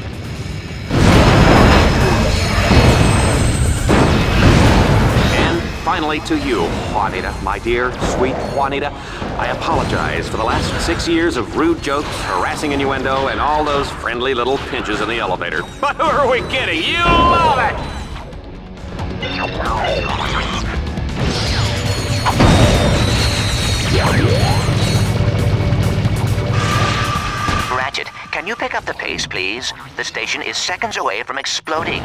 S2: Finally to you, Juanita, my dear, sweet Juanita. I apologize for the last 6 years of rude jokes, harassing innuendo, and all those friendly little pinches in the elevator. But who are we kidding? You love it!
S3: Ratchet, can you pick up the pace, please? The station is seconds away from exploding.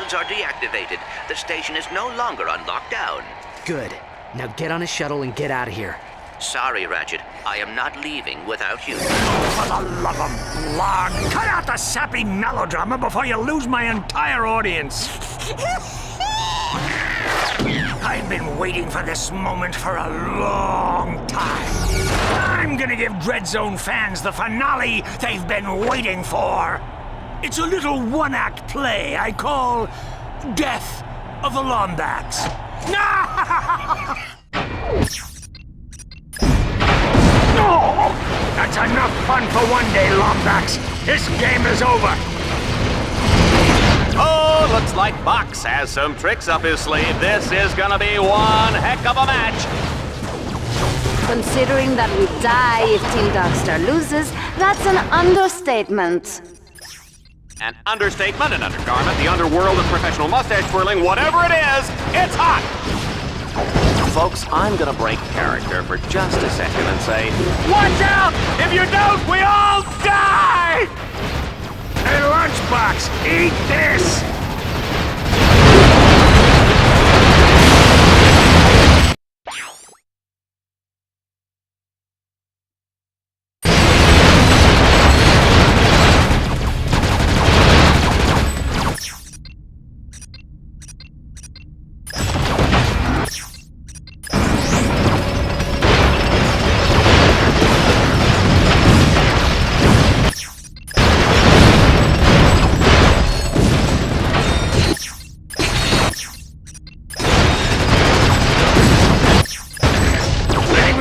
S3: shields are deactivated. The station is no longer on lockdown.
S4: Good. Now get on a shuttle and get out of here.
S3: Sorry, Ratchet. I am not leaving without you.
S13: For the love of blog, cut out the sappy melodrama before you lose my entire audience. I've been waiting for this moment for a long time. I'm gonna give Dreadzone fans the finale they've been waiting for. It's a little one-act play I call Death of the Lombax. Oh, that's enough fun for one day, Lombax. This game is over.
S2: Oh, looks like Box has some tricks up his sleeve. This is gonna be one heck of a match.
S14: Considering that we die if Team Darkstar loses, that's an understatement.
S2: An understatement, an undergarment, the underworld of professional mustache twirling, whatever it is, it's hot! Folks, I'm gonna break character for just a second and say, watch out! If you don't, we all die!
S13: Hey, Lunchbox, eat this!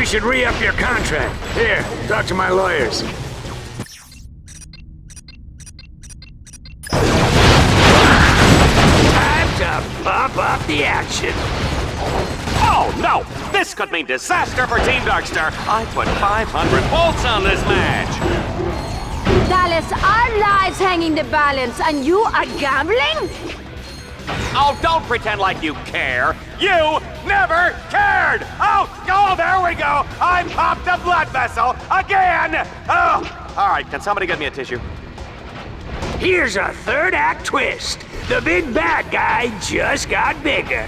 S13: Should re-up your contract. Here, talk to my lawyers. Time to pop up the action.
S2: Oh, no! This could mean disaster for Team Darkstar. I put 500 volts on this match.
S14: Dallas, our lives hang in the balance, and you are gambling?
S2: Oh, don't pretend like you care. You never cared! Oh, there we go! I popped a blood vessel again! Oh, all right, can somebody get me a tissue?
S13: Here's a third act twist. The big bad guy just got bigger.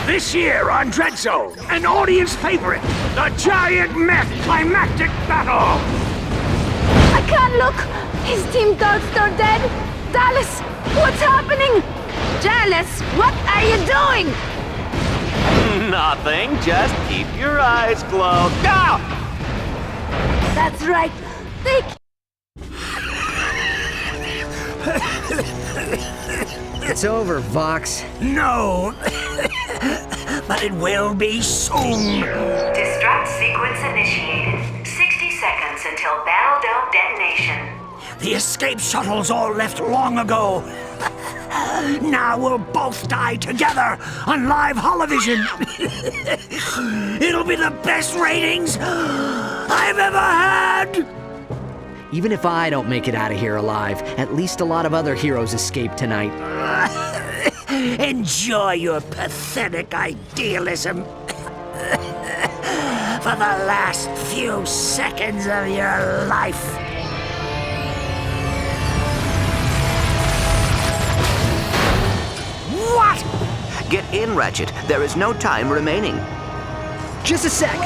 S13: This year on Dreadzone, an audience favorite, the giant mech climactic battle.
S14: I can't look. Is Team Darkstar dead? Dallas, what's happening? Dallas, what are you doing?
S2: Nothing, just keep your eyes closed. Go!
S14: That's right.
S4: It's over, Vox.
S13: No, but it will be soon.
S7: Destruct sequence initiated. 60 seconds until Battle Dome detonation.
S13: The escape shuttles all left long ago. Now we'll both die together on live holovision. It'll be the best ratings I've ever had.
S4: Even if I don't make it out of here alive, at least a lot of other heroes escape tonight.
S13: Enjoy your pathetic idealism. For the last few seconds of your life.
S3: What? Get in, Ratchet. There is no time remaining.
S4: Just a sec.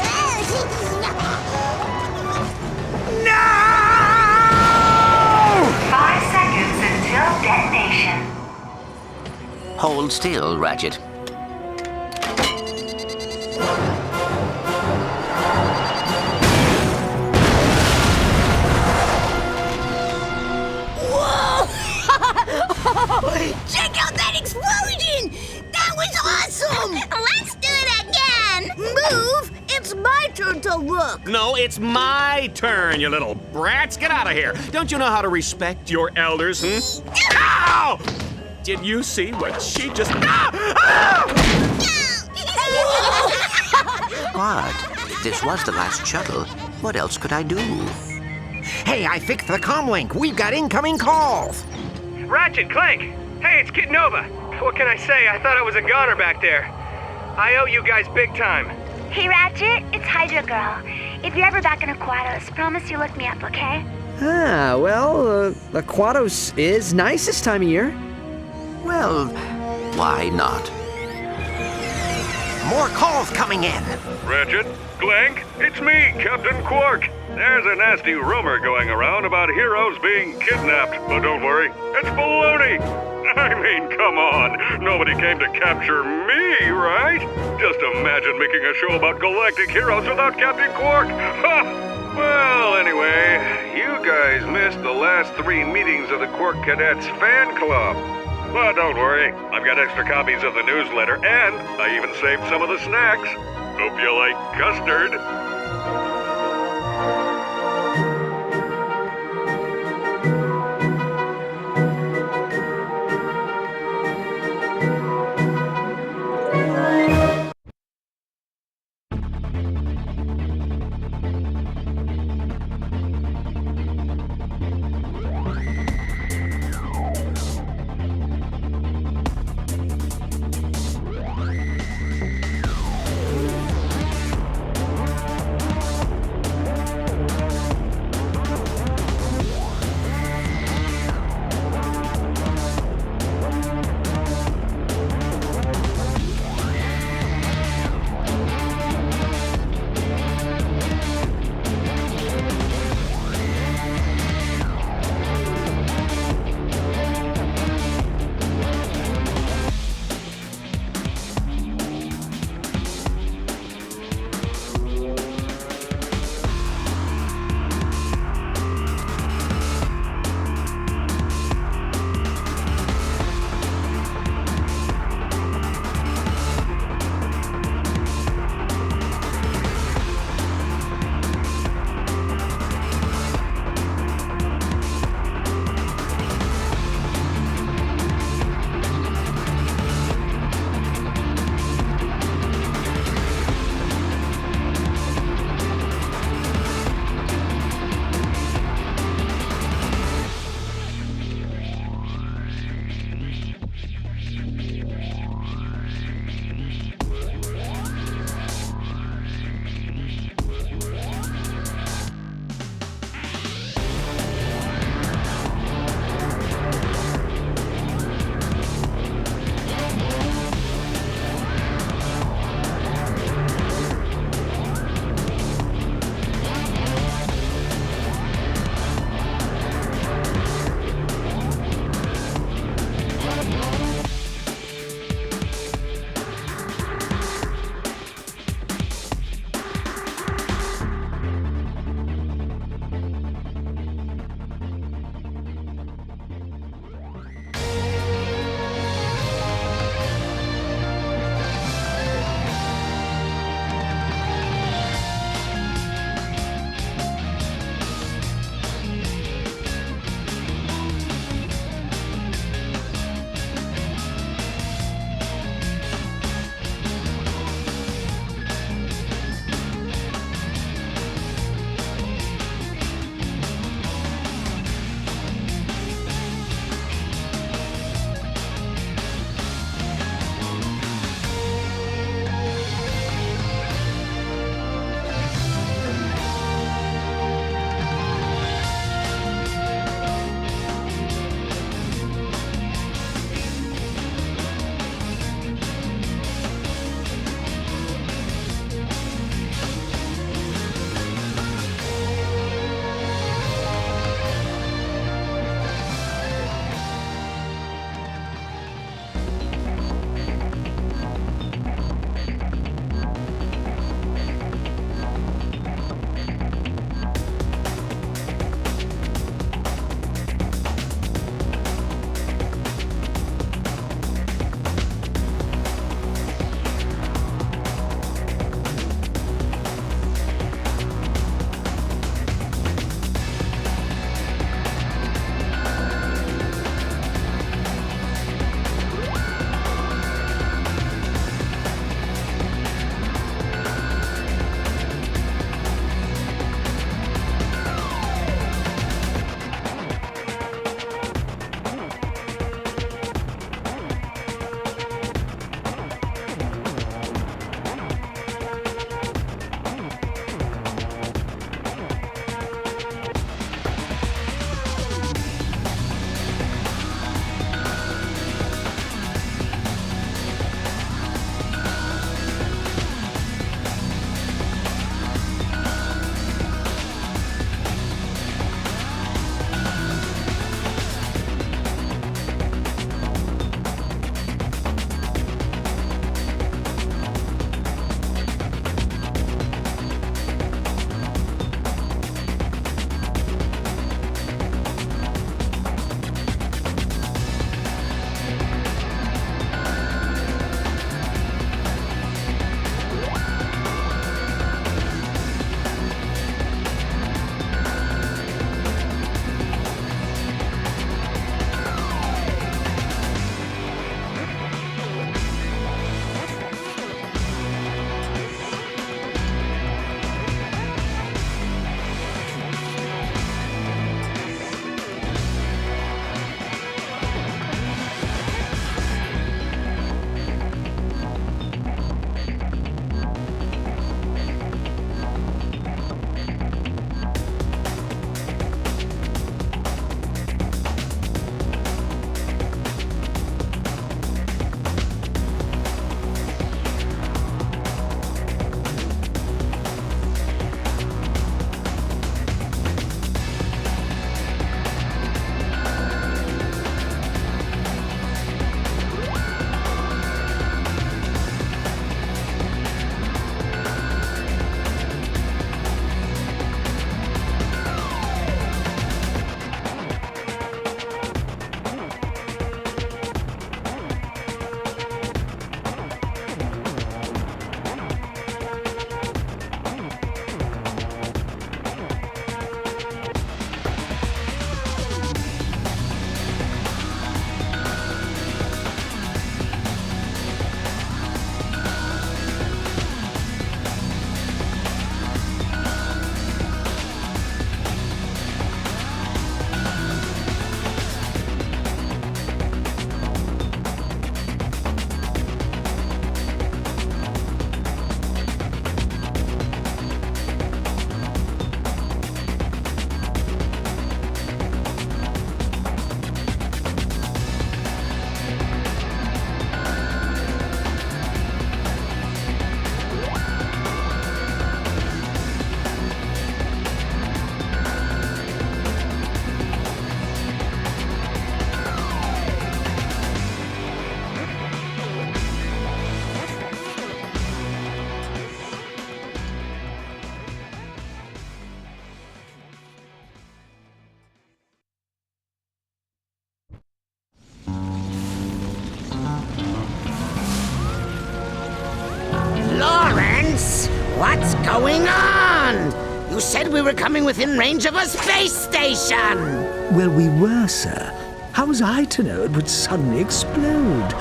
S13: No!
S7: 5 seconds until detonation.
S3: Hold still, Ratchet.
S16: Check out that explosion! That was awesome! Let's do it again! Move! It's my turn to look!
S2: No, it's my turn, you little brats. Get out of here. Don't you know how to respect your elders, Ow! Did you see what she just...
S3: What? This was the last shuttle. What else could I do?
S6: Hey, I fixed the comlink. We've got incoming calls.
S11: Ratchet Clank! Hey, it's Kid Nova. What can I say? I thought I was a goner back there. I owe you guys big time.
S20: Hey, Ratchet, it's Hydra Girl. If you're ever back in Aquatos, promise you'll look me up, okay?
S4: Well, Aquatos is nice this time of year.
S3: Well, why not?
S17: More calls coming in.
S5: Ratchet, Clank, it's me, Captain Quark. There's a nasty rumor going around about heroes being kidnapped, but don't worry, it's baloney. I mean, come on, nobody came to capture me, right? Just imagine making a show about galactic heroes without Captain Quark. Ha! Well, anyway, you guys missed the last 3 meetings of the Quark Cadets fan club. But don't worry, I've got extra copies of the newsletter, and I even saved some of the snacks. Hope you like custard.
S13: What's going on? You said we were coming within range of a space station!
S22: Well, we were, sir. How was I to know it would suddenly explode?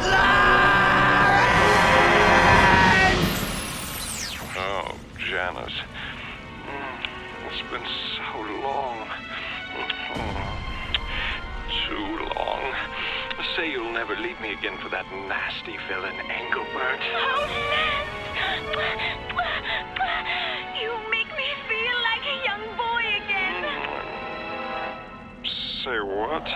S5: Oh, Janice. It's been so long. Too long. Say you'll never leave me again for that nasty villain, Engelbert.
S8: Oh, Lance! You make me feel like a young boy again.
S5: Say what?